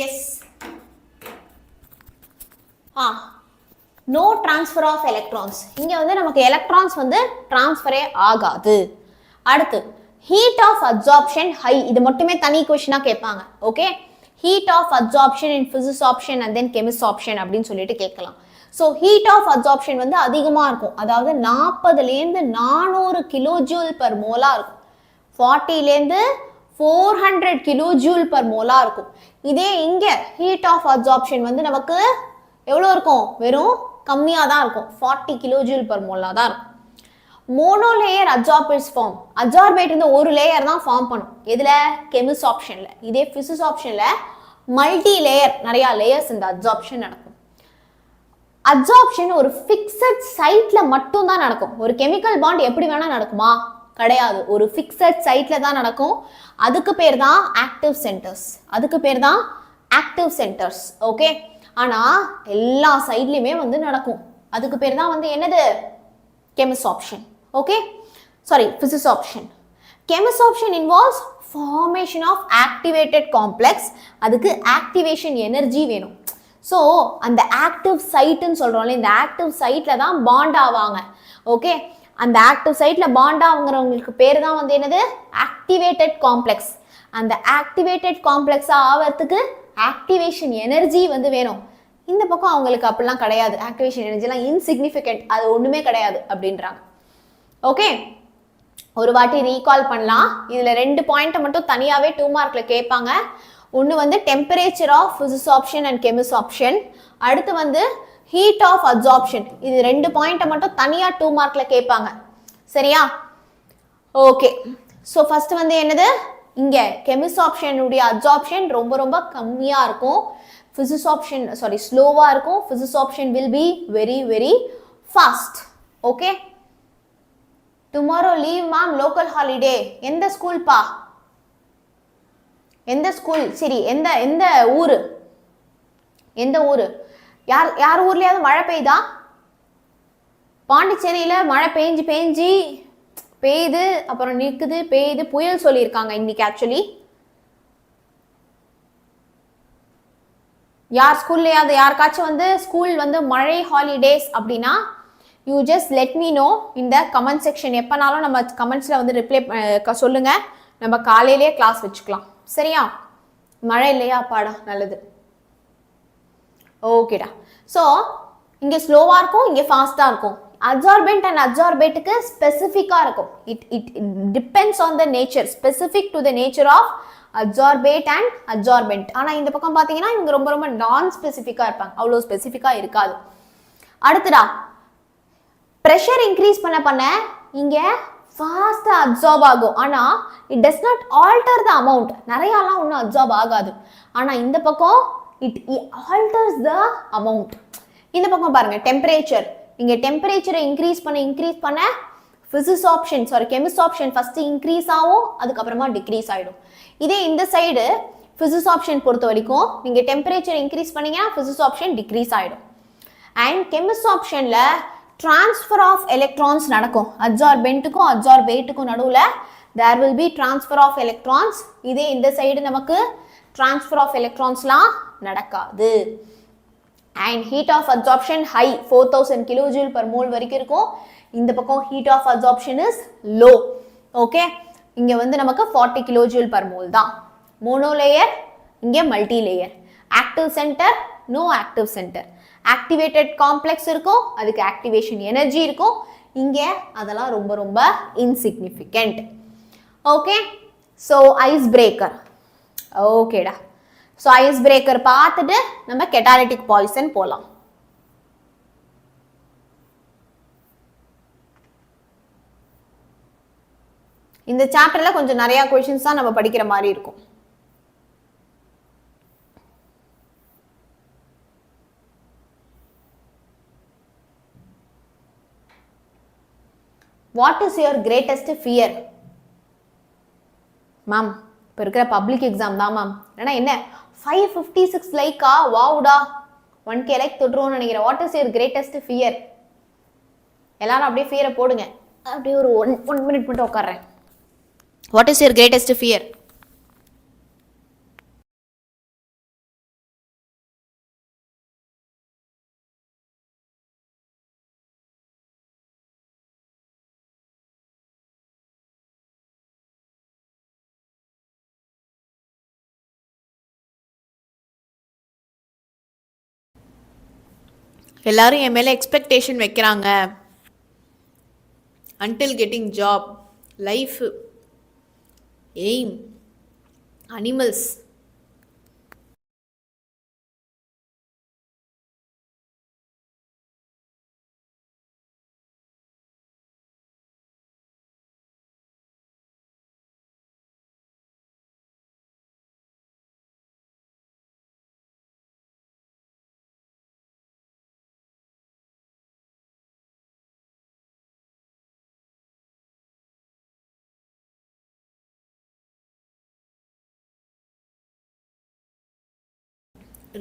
Yes, no transfer of electrons. இங்கே வந்து நமக்கு எலக்ட்ரான்ஸ் வந்து ட்ரான்ஸ்ஃபரே ஆகாது. அடுத்து ஹீட் ஆஃப் அப்சார்ப்ஷன் ஹை, இது மட்டுமே தனி கொஸ்டினாக கேட்பாங்க. Okay, heat of absorption in physisorption and then chemisorption அப்படின்னு சொல்லிட்டு கேட்கலாம். ஸோ ஹீட் ஆஃப் அப்சார்ப்ஷன் வந்து அதிகமாக இருக்கும், அதாவது 40லேருந்து 400 கிலோஜூல் பர் மோலாக இருக்கும், 40லேருந்து 400 கிலோஜூல் பர் மோலாக இருக்கும். இதே இங்கே ஹீட் ஆஃப் அப்சார்ப்ஷன் வந்து நமக்கு எவ்வளோ இருக்கும்? வெறும் கம்மியாக தான் இருக்கும், 40 கிலோஜூல் பர் மோலாக தான் இருக்கும். மோனோலேயர் அப்சார்பர்ஸ் ஃபார்ம், அப்சார்பேட் வந்து ஒரு லேயர் தான் ஃபார்ம் பண்ணும். எதில்? கெமிசாப்ஷனில். இதே ஃபிசிசாப்ஷனில் மல்டி லேயர், நிறையா லேயர்ஸ் இந்த அப்சார்ப்ஷன் நடக்கும். அப்சார்ப்ஷன் ஒரு ஃபிக்ஸட் சைட்ல மட்டும் தான் நடக்கும். ஒரு கெமிக்கல் பாண்ட் எப்படி வேணா நடக்குமா? கிடையாது, ஒரு ஃபிக்ஸட் சைட்ல தான் நடக்கும். அதுக்கு பேர் தான் ஆக்டிவ் சென்டர்ஸ். ஓகே, ஆனா எல்லா சைட்லயுமே வந்து நடக்கும். அதுக்கு பேர் தான் வந்து என்னது? Chemisorption. Okay, sorry, physisorption. Chemisorption involves formation of activated complex. அதுக்கு ஆக்டிவேஷன் எனர்ஜி வேணும். ஸோ அந்த ஆக்டிவ் சைட்டுன்னு சொல்கிறோம்ல, இந்த ஆக்டிவ் சைட்டில் தான் பாண்ட் ஆவாங்க. ஓகே, அந்த ஆக்டிவ் சைட்டில் பாண்ட் ஆகுங்கிறவங்களுக்கு பேர் தான் வந்து என்னது? Activated complex. அந்த ஆக்டிவேட்டட் காம்ப்ளெக்ஸாக ஆகிறதுக்கு ஆக்டிவேஷன் எனர்ஜி வந்து வேணும். இந்த பக்கம் அவங்களுக்கு அப்படிலாம் கிடையாது, ஆக்டிவேஷன் எனர்ஜிலாம் இன்சிக்னிஃபிகண்ட், அது ஒன்றுமே கிடையாது அப்படின்றாங்க. ஓகே, ஒரு வாட்டி ரீகால் பண்ணலாம். இதில் 2 பாயிண்ட்டை மட்டும் தனியாகவே 2 மார்க்கில் கேட்பாங்க. ஒன்று வந்து டெம்பரேச்சர் ஆஃப் ஃபிசிசாப்ஷன் அண்ட் கெமிசாப்ஷன், அடுத்து வந்து ஹீட் ஆஃப் அப்சார்ப்ஷன். இது 2 பாயிண்ட்டை மட்டும் தனியாக 2 மார்க்கில் கேட்பாங்க. சரியா? ஓகே, ஸோ ஃபர்ஸ்ட் வந்து என்னது? இங்கே கெமிசாப்ஷனுடைய அப்சார்ப்ஷன் ரொம்ப ரொம்ப கம்மியாக இருக்கும், ஃபிசிசாப்ஷன் ஸ்லோவாக இருக்கும். Physisorption will be very very fast. Okay, tomorrow leave ma'am, local holiday. எந்த ஸ்கூல்ப்பா? எந்த ஸ்கூல்? சரி, எந்த எந்த ஊரு? எந்த ஊரு? யார் யார் ஊர்லயாவது மழை பெய்யுதா? பாண்டிச்சேரியில மழை பெய்யுது, அப்புறம் நிற்குது, பெய்யுது, புயல் சொல்லியிருக்காங்க இன்னைக்கு. ஆக்சுவலி யார் ஸ்கூல்லையாவது யாருக்காச்சும் வந்து ஸ்கூல் வந்து மழை ஹாலிடேஸ் அப்படின்னா you just let me know இந்த கமெண்ட் செக்ஷன். எப்போனாலும் நம்ம கமெண்ட்ஸில் வந்து ரிப்ளை சொல்லுங்க. நம்ம காலையிலேயே கிளாஸ் வச்சுக்கலாம். சரியா? மழை இல்லையா? அப்பாடா, நல்லது. ஓகேடா. ஸோ இங்கே ஸ்லோவாக இருக்கும், இங்கே ஃபாஸ்ட்டாக இருக்கும். அப்சார்பென்ட் அண்ட் அப்சார்பேட்டுக்கு ஸ்பெசிஃபிக்காக இருக்கும். It depends on the nature, specific to the nature of adsorbate and adsorbent. ஆனால் இந்த பக்கம் பார்த்தீங்கன்னா இவங்க ரொம்ப ரொம்ப நான் ஸ்பெசிஃபிக்காக இருப்பாங்க, அவ்வளோ ஸ்பெசிஃபிக்காக இருக்காது. அடுத்தடா, ப்ரெஷர் இன்க்ரீஸ் பண்ண இங்கே ஃபாஸ்ட்டாக அப்சார்ப் ஆகும். ஆனால் it does not alter the amount. நிறையாலாம் ஒன்றும் அப்சார்ப் ஆகாது. ஆனால் இந்த பக்கம் இட் ஆல்டர்ஸ் த அமௌண்ட். இந்த பக்கம் பாருங்க, டெம்பரேச்சர். இங்கே டெம்பரேச்சரை இன்க்ரீஸ் பண்ண physics option, chemist option first increase ஆகும், அதுக்கப்புறமா டிக்ரீஸ் ஆகிடும். இதே இந்த சைடு ஃபிசிக்ஸ் ஆப்ஷன் பொறுத்த வரைக்கும் நீங்கள் டெம்பரேச்சர் இன்க்ரீஸ் பண்ணீங்கன்னா ஃபிசிக்ஸ் ஆப்ஷன் டிக்ரீஸ் ஆகிடும். அண்ட் கெமிஸ்ட் ஆப்ஷனில் ட்ரான்ஸ்ஃபர் ஆஃப் எலக்ட்ரான்ஸ் நடக்கும். அப்சார்பென்ட்டுக்கும் அப்சார்பேட்டுக்கும் நடுவில் there will be transfer of electrons. இதே இந்த சைடு நமக்கு ட்ரான்ஸ்ஃபர் ஆஃப் எலக்ட்ரான்ஸ்லாம் நடக்காது. And heat of adsorption high, 4000 kJ/mol வரைக்கும் இருக்கும். இந்த பக்கம் heat of adsorption is low. Okay, இங்கே வந்து நமக்கு 40 kJ/mol தான். மோனோ லேயர், இங்கே multi layer. Active centre, no active centre. Activated complex இருக்கும், அதுக்கு ஆக்டிவேஷன் எனர்ஜி இருக்கும். இங்கே அதெல்லாம் ரொம்ப ரொம்ப insignificant. Okay, so ice breaker. ஓகேடா. ஸோ ஐஸ் பிரேக்கர் பார்த்துட்டு நம்ம கெட்டாலிட்டிக் பாய்சன் போகலாம். இந்த சாப்டர்ல கொஞ்சம் நிறைய கொஸ்டின்ஸ் தான் நம்ம படிக்கிற மாதிரி இருக்கும். What is your greatest fear? Ma'am, இப்போ இருக்கிற பப்ளிக் எக்ஸாம் தான் மேம். ஏன்னா என்ன 556 லைக்கா? வாவுடா, 1K லைக் தொட்டுருவோம்னு நினைக்கிறேன். What is your greatest fear? எல்லாரும் அப்படியே ஃபியரை போடுங்க. அப்படியே ஒரு ஒன் மினிட் மட்டும் உட்கார்றேன். What is your greatest fear? எல்லாரும் என் மேலே எக்ஸ்பெக்டேஷன் வைக்கிறாங்க. Until getting job, life, aim, animals.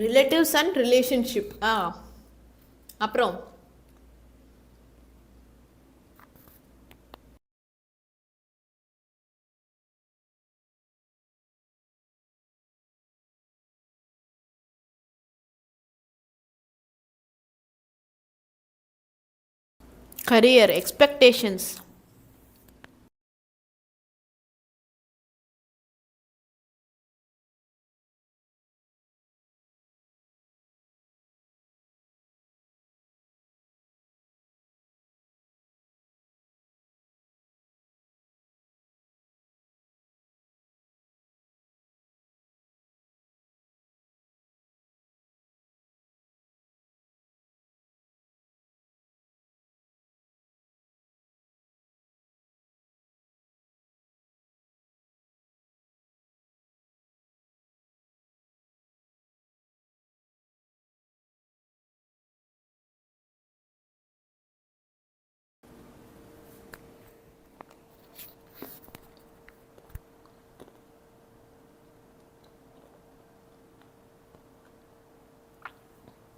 Relatives and relationship. அப்புறம் கரியர், எக்ஸ்பெக்டேஷன்ஸ்.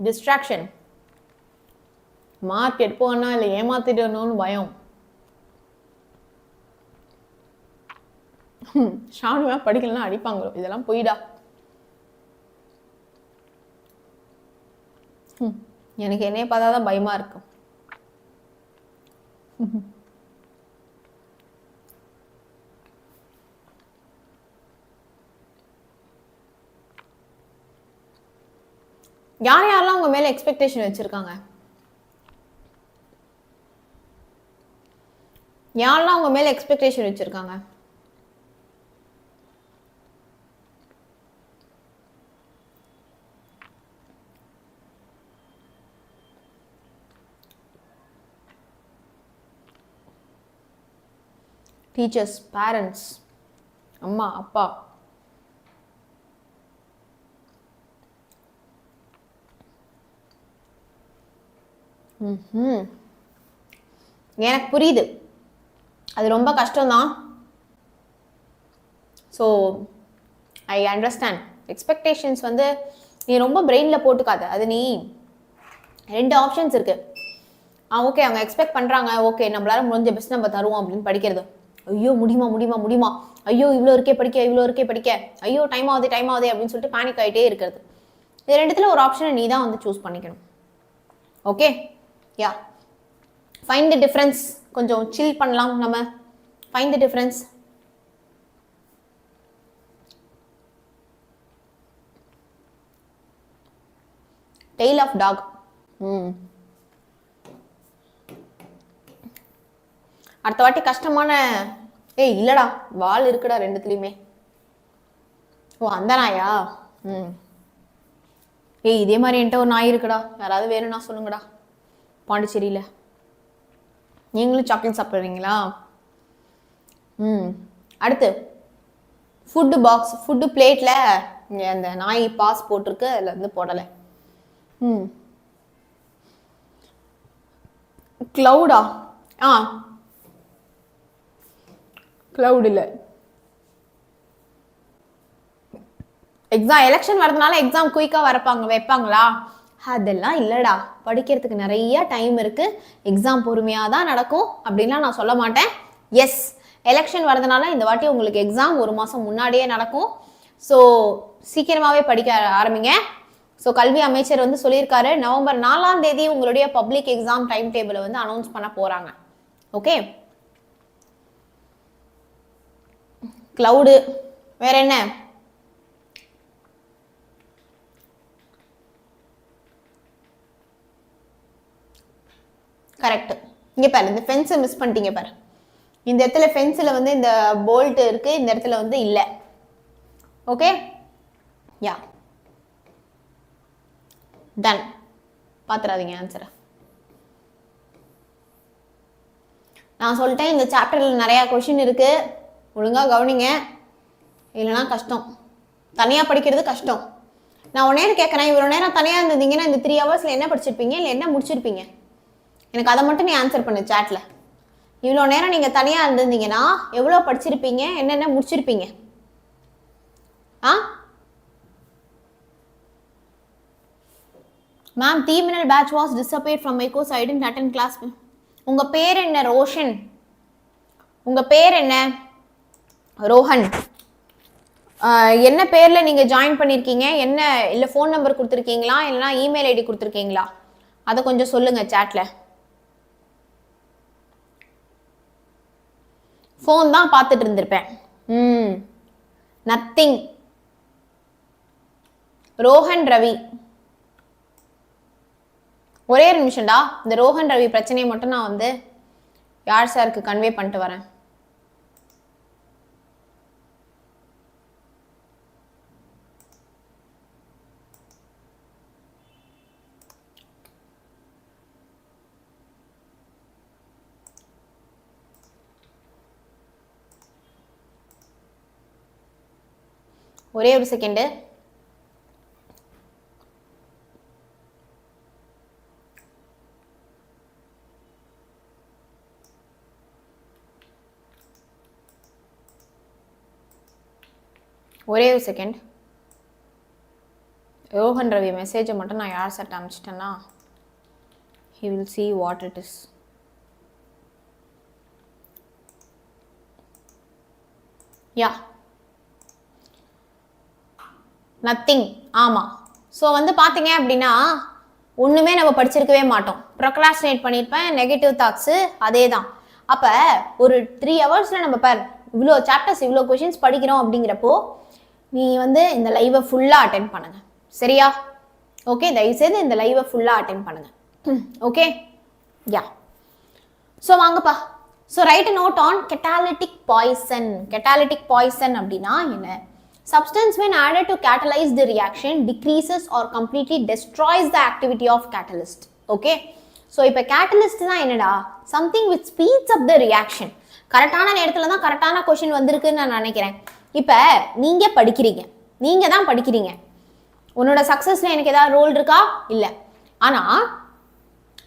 டிஸ்ட்ராக்ஷன். மார்க் எடுப்போம்னா இல்லை ஏமாத்திடணும்னு பயம். ஷானுவா படிக்கலாம் அடிப்பாங்களோ, இதெல்லாம் போயிடா. எனக்கு என்னைய பார்த்தாதான் பயமா இருக்கும். யார் யாரெல்லாம் உங்க மேல எக்ஸ்பெக்டேஷன் வச்சிருக்காங்க? யாரெல்லாம் உங்க மேல எக்ஸ்பெக்டேஷன் வச்சிருக்காங்க? டீச்சர்ஸ், பேரண்ட்ஸ், அம்மா அப்பா. எனக்கு புரியுது, அது ரொம்ப கஷ்டம்தான். So I understand. எக்ஸ்பெக்டேஷன்ஸ் வந்து நீ ரொம்ப பிரெயினில் போட்டுக்காத. அது நீ 2 ஆப்ஷன்ஸ் இருக்கு. ஓகே அவங்க எக்ஸ்பெக்ட் பண்ணுறாங்க, ஓகே நம்மளால முடிஞ்ச பெஸ்ட் நம்ம தருவோம் அப்படின்னு படிக்கிறது. ஐயோ முடியுமா முடியுமா முடியுமா, ஐயோ இவ்வளோ இருக்கே படிக்க, இவ்வளோ இருக்கே படிக்க, ஐயோ டைம் ஆகுது அப்படின்னு சொல்லிட்டு பேனிக் ஆகிட்டே இருக்கிறது. இது 2த்துல ஒரு ஆப்ஷனை நீ தான் வந்து சூஸ் பண்ணிக்கணும். Okay, yeah. Find the difference. கொஞ்சம் சில் பண்ணலாம் நம்ம. Find the difference. Tail of talk. அடுத்த வாட்டி கஷ்டமான இல்லடா வால் இருக்குடா 2த்துலயுமே. ஓ அந்த நாயா? இதே மாதிரி என்கிட்ட ஒரு நாய் இருக்குடா, யாராவது வேணும்னா சொல்லுங்கடா. பாண்டிச்சேரியில நீங்களும் சாக்லேட் சாப்பிடுறீங்களா? அடுத்து ஃபுட்டு பாக்ஸ், ஃபுட்டு பிளேட்ல அந்த நாய் பாஸ் போட்டிருக்கு, அதில் வந்து போடலை. கிளவுடா? கிளவுட் இல்லை. எக்ஸாம் எலெக்ஷன் வரதுனால எக்ஸாம் குயிக்காக வைப்பாங்களா? அதெல்லாம் இல்லைடா, படிக்கிறதுக்கு நிறைய டைம் இருக்கு, எக்ஸாம் பொறுமையாக தான் நடக்கும் அப்படின்லாம் நான் சொல்ல மாட்டேன். எஸ், எலெக்ஷன் வரதுனால இந்த வாட்டி உங்களுக்கு எக்ஸாம் 1 மாதம் முன்னாடியே நடக்கும். ஸோ சீக்கிரமாகவே படிக்க ஆரம்பிங்க. ஸோ கல்வி அமைச்சர் வந்து சொல்லியிருக்காரு, நவம்பர் 4ஆம் தேதி உங்களுடைய பப்ளிக் எக்ஸாம் டைம் டேபிளை வந்து அனௌன்ஸ் பண்ண போகிறாங்க. Okay, cloud. வேற என்ன? கரெக்ட். இங்க பாரு, இந்த ஃபென்ஸை மிஸ் பண்ணிட்டீங்க பாரு. இந்த இடத்துல ஃபென்ஸில் வந்து இந்த போல்ட் இருக்கு, இந்த இடத்துல வந்து இல்லை. ஓகே, யா, டன். பார்த்துறாதீங்க ஆன்சரை. நான் சொல்லிட்டேன், இந்த சாப்டரில் நிறையா கொஷின் இருக்கு, ஒழுங்காக கவனிங்க, இல்லைனா கஷ்டம். தனியாக படிக்கிறது கஷ்டம். நான் உடனே கேட்குறேன், இவ்வளோ நேரம் தனியாக இருந்தீங்கன்னா இந்த 3 ஹவர்ஸில் என்ன படிச்சிருப்பீங்க, இல்லை என்ன முடிச்சிருப்பீங்க? எனக்கு அதை மட்டும் நீ ஆன்சர் பண்ணு சாட்ல. இவ்வளோ நேரம் நீங்கள் தனியாக இருந்திருந்தீங்கன்னா எவ்வளோ படிச்சிருப்பீங்க, என்னென்ன முடிச்சிருப்பீங்க? Ma'am, Theeminal batch was disappeared from my course, I didn't attend class. உங்கள் பேர் என்ன? ரோஷன். உங்கள் பேர் என்ன? ரோஹன். என்ன பேரில் நீங்கள் ஜாயின் பண்ணியிருக்கீங்க? என்ன, இல்லை ஃபோன் நம்பர் கொடுத்துருக்கீங்களா, இல்லைனா இமெயில் ஐடி கொடுத்துருக்கீங்களா? அதை கொஞ்சம் சொல்லுங்கள் சாட்டில். ஃபோன் தான் பார்த்துட்டு இருந்திருப்பேன். நத்திங். ரோஹன் ரவி. ஒரே ஒரு நிமிஷம்டா, இந்த ரோஹன் ரவி பிரச்சனையை மட்டும் நான் வந்து யார் சாருக்கு கன்வே பண்ணிட்டு வரேன். ஒரே ஒரு செகண்டு. ஒரே ஒரு செகண்ட். ரோஹன் ரவி மெசேஜை மட்டும் நான் யார் சார் அனுப்பிச்சிட்டேன்னா he will see what it is. Yeah, nothing. ஆமாம். ஸோ வந்து பார்த்தீங்க அப்படின்னா ஒன்றுமே நம்ம படிச்சிருக்கவே மாட்டோம். ப்ரொக்ராஸ்டினேட் பண்ணியிருப்பேன், நெகட்டிவ் தாட்ஸு அதே தான். அப்போ ஒரு 3 ஹவர்ஸில் நம்ம இவ்வளோ சாப்டர்ஸ் இவ்வளோ கொஷின்ஸ் படிக்கிறோம் அப்படிங்கிறப்போ நீ வந்து இந்த லைவை ஃபுல்லாக அட்டென்ட் பண்ணுங்க. சரியா? ஓகே, தயவுசெய்து இந்த லைவை ஃபுல்லாக அட்டென்ட் பண்ணுங்க. Okay, yeah. ஸோ வாங்கப்பா. So right a note on catalytic poison. catalytic poison அப்படின்னா என்ன? Substance when added to catalyze the reaction decreases or completely destroys the activity of catalyst. Okay? So இப்போ catalyst தான் என்னடா? Something which speeds up the reaction. கரெக்டான நேரத்தில் தான் கரெக்டான question வந்திருக்குன்னு நான் நினைக்கிறேன். இப்போ நீங்கள் படிக்கிறீங்க, நீங்கள் தான் படிக்கிறீங்க. உன்னோட சக்ஸஸில் எனக்கு ஏதாவது ரோல் இருக்கா? இல்லை. ஆனால்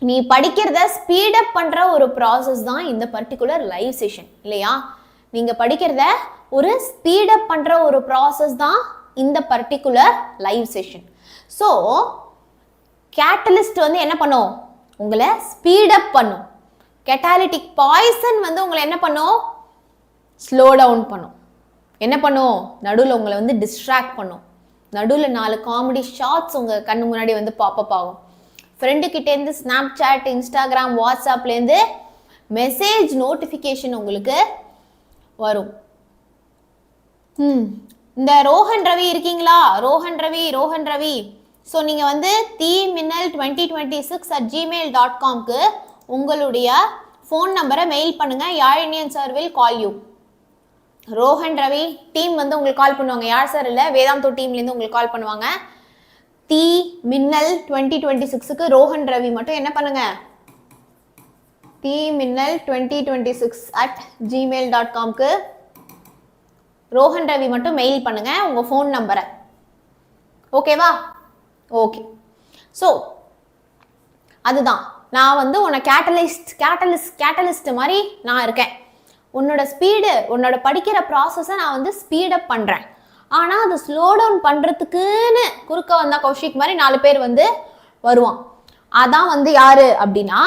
நீ படிக்கிறத ஸ்பீடப் பண்ணுற ஒரு ப்ராசஸ் தான் இந்த பர்டிகுலர் லைவ் செஷன் இல்லையா? நீங்கள் படிக்கிறத ஒரு ஸ்பீடப் பண்ணுற ஒரு ப்ராசஸ் தான் இந்த particular live session. So catalyst வந்து என்ன பண்ணும்? உங்களை ஸ்பீடப் பண்ணும். கெட்டாலிட்டிக் பாய்சன் வந்து உங்களை என்ன பண்ணும்? ஸ்லோ டவுன் பண்ணும். என்ன பண்ணும்? நடுவில் உங்களை வந்து டிஸ்ட்ராக்ட் பண்ணும். நடுவில் 4 காமெடி ஷார்ட்ஸ் உங்கள் கண்ணு முன்னாடி வந்து பாப்பப் ஆகும். ஃப்ரெண்டுக்கிட்டேருந்து ஸ்னாப்சாட், இன்ஸ்டாகிராம், வாட்ஸ்அப்லேருந்து மெசேஜ் நோட்டிஃபிகேஷன் உங்களுக்கு வரும். இந்த ரோஹன் ரவி இருக்கீங்களா? ரோஹன் ரவி. ஸோ நீங்கள் வந்து 𝑡minal2026@gmail.comக்கு உங்களுடைய ஃபோன் நம்பரை மெயில் பண்ணுங்கள். Yazhiniyan sir will call you. Rohan Ravi team வந்து உங்களுக்கு கால் பண்ணுவாங்க. யார் சார்? இல்லை, வேதாந்தோ டீம்லேருந்து உங்களுக்கு கால் பண்ணுவாங்க. 𝑡minal2026க்கு ரோஹன் ரவி மட்டும் என்ன பண்ணுங்க? 𝑡minal2026@gmail.comக்கு ரோஹன் ரவி மட்டும் மெயில் பண்ணுங்க உங்கள் ஃபோன் நம்பரை. ஓகேவா? ஓகே. ஸோ அதுதான் நான் வந்து உன்னை கேட்டலிஸ்ட் மாதிரி நான் இருக்கேன். உன்னோட ஸ்பீடு, உன்னோட படிக்கிற ப்ராசஸை நான் வந்து ஸ்பீடப் பண்ணுறேன். ஆனால் அது ஸ்லோ டவுன் பண்ணுறதுக்குன்னு குறுக்க வந்தால் கௌஷிக் மாதிரி 4 பேர் வந்து வருவான். அதான் வந்து யாரு அப்படின்னா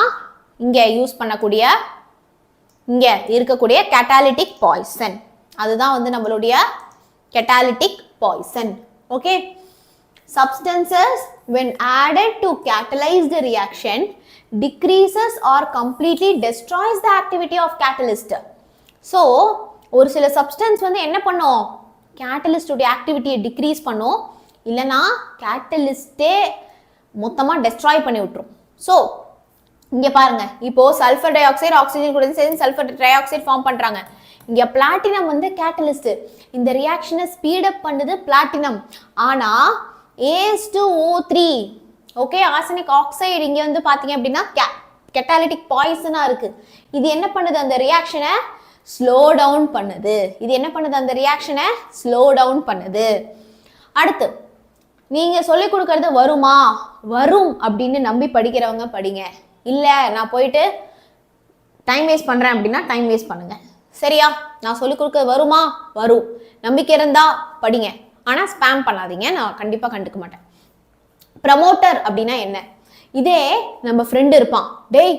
இங்கே யூஸ் பண்ணக்கூடிய, இங்கே இருக்கக்கூடிய catalytic poison. அதுதான் வந்து நம்மளுடைய catalytic poison. Okay, substances when added to catalyze the reaction decreases or completely destroys the activity of catalyst. So ஒரு சில சப்ஸ்டன்ஸ் வந்து என்ன பண்ணும்? கேட்டலிஸ்டுடைய ஆக்டிவிட்டியை டிக்ரீஸ் பண்ணும், இல்லைனா கேட்டலிஸ்டே மொத்தமாக டெஸ்ட்ராய் பண்ணி விட்டுரும். ஸோ இங்கே பாருங்க, இப்போது சல்ஃபர் டை ஆக்சைடு ஆக்சிஜன் கூட சேர்ந்து சல்ஃபர் ட்ரை ஆக்சைடு ஃபார்ம் பண்ணுறாங்க. இங்கே பிளாட்டினம் வந்து கேட்டலிஸ்ட். இந்த ரியாக்ஷனை ஸ்பீடப் பண்ணுது பிளாட்டினம். ஆனால் AS2O3 ஓகே, ஆர்சனிக் ஆக்சைடு இங்கே வந்து பார்த்தீங்க அப்படின்னா கெட்டாலிட்டிக் பாய்சனாக இருக்குது. இது என்ன பண்ணுது? அந்த ரியாக்ஷனை ஸ்லோ டவுன் பண்ணுது. இது என்ன பண்ணுது? அந்த ரியாக்ஷனை ஸ்லோ டவுன் பண்ணுது. அடுத்து நீங்கள் சொல்லிக் கொடுக்கறது வருமா? வரும் அப்படின்னு நம்பி படிக்கிறவங்க படிங்க. இல்லை நான் போயிட்டு டைம் வேஸ்ட் பண்ணுறேன் அப்படின்னா டைம் வேஸ்ட் பண்ணுங்க. சரியா? நான் சொல்லிக் கொடுக்கறது வருமா? வரும். நம்பிக்கை இருந்தால் படிங்க. ஆனால் ஸ்பேம் பண்ணாதீங்க, நான் கண்டிப்பாக கண்டுக்க மாட்டேன். ப்ரமோட்டர் அப்படின்னா என்ன? இதே நம்ம ஃப்ரெண்டு இருப்பான், டேய்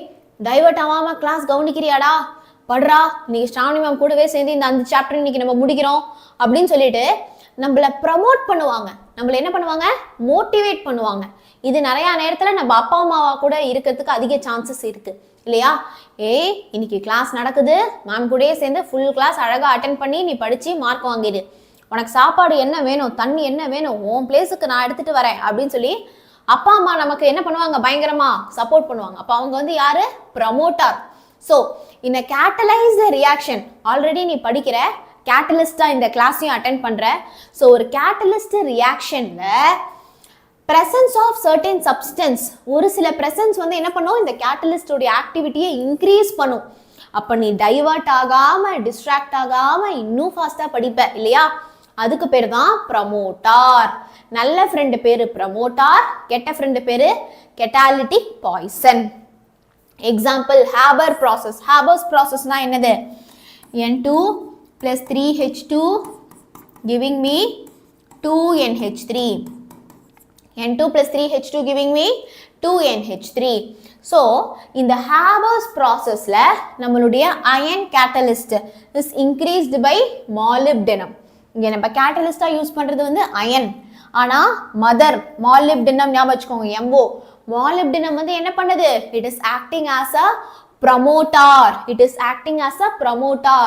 டைவர்ட் ஆகாமல் கிளாஸ் கவனிக்கிறியாடா, படுறா, இன்னைக்கு ஸ்ராவணி மேம் கூடவே சேர்ந்து இந்த 5 சாப்டர் இன்னைக்கு நம்ம முடிக்கிறோம் அப்படின்னு சொல்லிட்டு நம்மளை ப்ரமோட் பண்ணுவாங்க. நம்மளை என்ன பண்ணுவாங்க? மோட்டிவேட் பண்ணுவாங்க. இது நிறையா நேரத்தில் நம்ம அப்பா அம்மாவா கூட இருக்கிறதுக்கு அதிக சான்சஸ் இருக்கு இல்லையா? ஏய் இன்னைக்கு கிளாஸ் நடக்குது, மேம் கூடயே சேர்ந்து ஃபுல் கிளாஸ் அழகாக அட்டென்ட் பண்ணி நீ படித்து மார்க் வாங்கிடு, உனக்கு சாப்பாடு என்ன வேணும், தண்ணி என்ன வேணும், உன் பிளேஸுக்கு நான் எடுத்துட்டு வரேன் அப்படின்னு சொல்லி அப்பா அம்மா நமக்கு என்ன பண்ணுவாங்க? பயங்கரமா சப்போர்ட் பண்ணுவாங்க. அப்போ அவங்க வந்து யாரு? ப்ரமோட்டர். ஸோ இந்த கேட்டலைஸ் ரியாக்ஷன் ஆல்ரெடி நீ படிக்கிற, கேட்டலிஸ்டா இந்த கிளாஸையும் அட்டென்ட் பண்ற. ஸோ ஒரு catalyst ரியாக்ஷன்ல presence of certain substance, ஒரு சில presence வந்து என்ன பண்ணும்? இந்த கேட்டலிஸ்டோடைய ஆக்டிவிட்டியை இன்க்ரீஸ் பண்ணும். அப்போ நீ டைவர்ட் ஆகாம, டிஸ்ட்ராக்ட் ஆகாம இன்னும் ஃபாஸ்டா படிப்ப இல்லையா? அதுக்கு பேர் தான் ப்ரமோட்டார். நல்ல ஃப்ரெண்டு பேரு ப்ரமோட்டார், கெட்ட ஃப்ரெண்டு பேரு catalytic poison. Example Haber process. Haber's ப்ராசஸ்னா என்னது? N2 plus 3H2 giving me 2NH3. N2 plus 3H2 giving me 2NH3. So, இந்த Haber's processல நம்மளுடைய iron catalyst is increased by molybdenum. இங்க நம்ம catalyst யூஸ் பண்றது வந்து iron. ஆனா mother molybdenum ஞாபகம் வச்சுக்கோங்க MO. molybdenum வந்து என்ன பண்ணுது? It is acting as a promoter. It is acting as a promoter.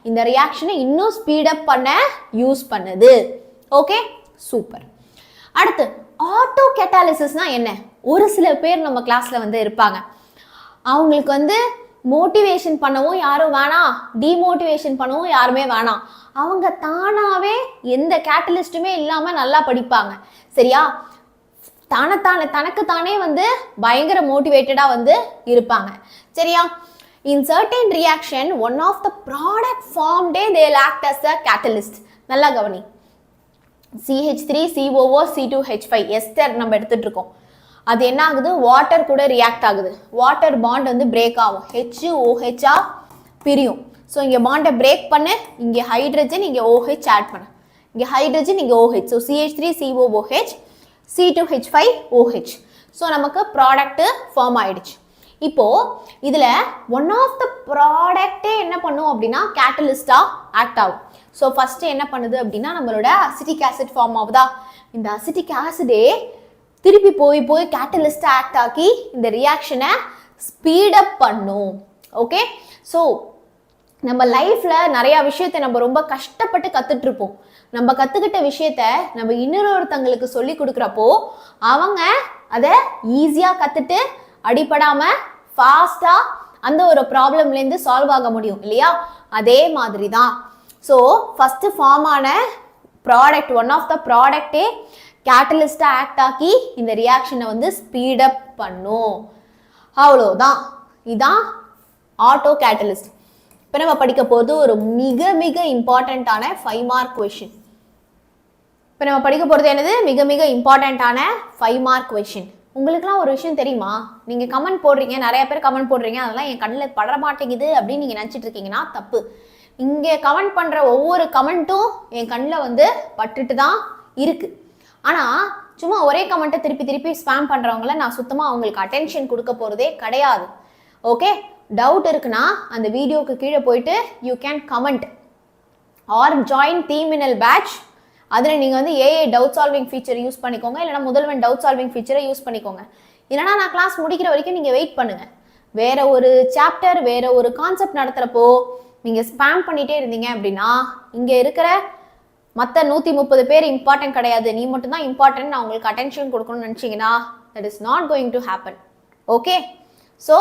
இந்த reaction இன்னும் speed up பண்ண யூஸ் பண்ணுது. Okay? Super. அடுத்து ஆட்டோ கேட்டாலிசிஸ்னா என்ன? ஒரு சில பேர் நம்ம கிளாஸ்ல வந்து இருப்பாங்க. அவங்களுக்கு வந்து மோட்டிவேஷன் பண்ணவும் யாரும் வேணாம், டிமோட்டிவேஷன் பண்ணவும் யாருமே வேணாம். அவங்க தானாவே எந்த கேட்டலிஸ்ட்டுமே இல்லாம நல்லா படிப்பாங்க. சரியா? தனக்கு தானே வந்து பயங்கர மோட்டிவேட்டடா வந்து இருப்பாங்க. சரியா? In certain reaction, one of the product formed they'll act as a catalyst. நல்லா கவனி. CH3 COO C2H5 எஸ்டர் நம்ம எடுத்துட்டு இருக்கோம். அது என்ன ஆகுது? வாட்டர் கூட ரியாக்ட் ஆகுது. வாட்டர் பாண்ட் வந்து பிரேக் ஆகும். HOH பிரியும். ஸோ இங்கே பாண்டை பிரேக் பண்ணு, இங்கே ஹைட்ரஜன், இங்கே OH ஆட் பண்ணு, இங்கே ஹைட்ரஜன், இங்கே OH. So CH3 COOH C2H5 OH. So நமக்கு ப்ராடக்ட் ஃபார்ம் ஆயிடுச்சு. இப்போ இதுல ஒன் ஆஃப் த ப்ராடக்டே என்ன பண்ணும் அப்படின்னா கேட்டலிஸ்டா ஆக்ட் ஆகும். ஸோ ஃபர்ஸ்ட் என்ன பண்ணுது அப்படின்னா நம்மளோட அசிட்டிக் ஆசிட் ஃபார்ம் ஆகுதா? இந்த அசிட்டிக் ஆசிடே திருப்பி போய் கேட்டலிஸ்டா ஆக்ட் ஆக்கி இந்த ரியாக்ஷனை ஸ்பீடப் பண்ணும். ஓகே, ஸோ நம்ம லைஃப்ல நிறைய விஷயத்தை நம்ம ரொம்ப கஷ்டப்பட்டு கத்துட்டு இருப்போம். நம்ம கத்துக்கிட்ட விஷயத்த நம்ம இன்னொருத்தங்களுக்கு சொல்லி கொடுக்குறப்போ அவங்க அதை ஈஸியா கத்துட்டு அடிப்படாம ஃபாஸ்டா அந்த ஒரு ப்ராப்ளம்லேருந்து சால்வ் ஆக முடியும் இல்லையா? அதே மாதிரி தான். ஸோ ஃபர்ஸ்ட் ஃபார்ம் ஆன ப்ராடக்ட், ஒன் ஆஃப் த ப்ராடக்டே கேட்டலிஸ்டா ஆக்ட் ஆக்கி இந்த ரியாக்ஷனை வந்து ஸ்பீடப் பண்ணும். அவ்வளோதான். இதுதான் ஆட்டோ கேட்டலிஸ்ட். இப்போ நம்ம படிக்க போகிறது ஒரு மிக மிக இம்பார்ட்டண்ட்டான 5 மார்க் கொஷின். இப்போ நம்ம படிக்க போகிறது என்னது? மிக மிக இம்பார்ட்டண்ட்டான 5 மார்க் கொஷின். உங்களுக்குலாம் ஒரு விஷயம் தெரியுமா? நீங்கள் கமெண்ட் போடுறீங்க, நிறைய பேர் கமெண்ட் போடுறீங்க, அதெல்லாம் என் கண்ணில் பட மாட்டேங்குது அப்படின்னு நீங்கள் நினச்சிட்டு இருக்கீங்கன்னா தப்பு. இங்கே கமெண்ட் பண்ணுற ஒவ்வொரு கமெண்ட்டும் என் கண்ணில் வந்து பட்டுட்டு தான் இருக்குது. ஆனால் சும்மா ஒரே கமெண்ட்டை திருப்பி திருப்பி ஸ்பேம் பண்ணுறவங்கள நான் சுத்தமாக அவங்களுக்கு அட்டென்ஷன் கொடுக்க போகிறதே கிடையாது. ஓகே, டவுட் இருக்குன்னா அந்த வீடியோக்கு கீழே போயிட்டு you can comment or join Theeminal batch. அதில் நீங்கள் வந்து AI doubt solving feature use பண்ணிக்கோங்க, இல்லைனா முதல்வன் டவுட் சால்விங் ஃபீச்சரை யூஸ் பண்ணிக்கோங்க. இல்லைனா நான் கிளாஸ் முடிக்கிற வரைக்கும் நீங்கள் வெயிட் பண்ணுங்கள். வேற ஒரு சாப்டர் வேற ஒரு கான்செப்ட் நடத்துகிறப்போ நீங்கள் ஸ்பேம் பண்ணிகிட்டே இருந்தீங்க அப்படின்னா இங்கே இருக்கிற மற்ற 130 பேர் இம்பார்ட்டன்ட் கிடையாது, நீ மட்டும்தான் இம்பார்ட்டன்ட், நான் உங்களுக்கு அட்டென்ஷன் கொடுக்கணும்னு நினச்சிங்கன்னா that is not going to happen. Okay, so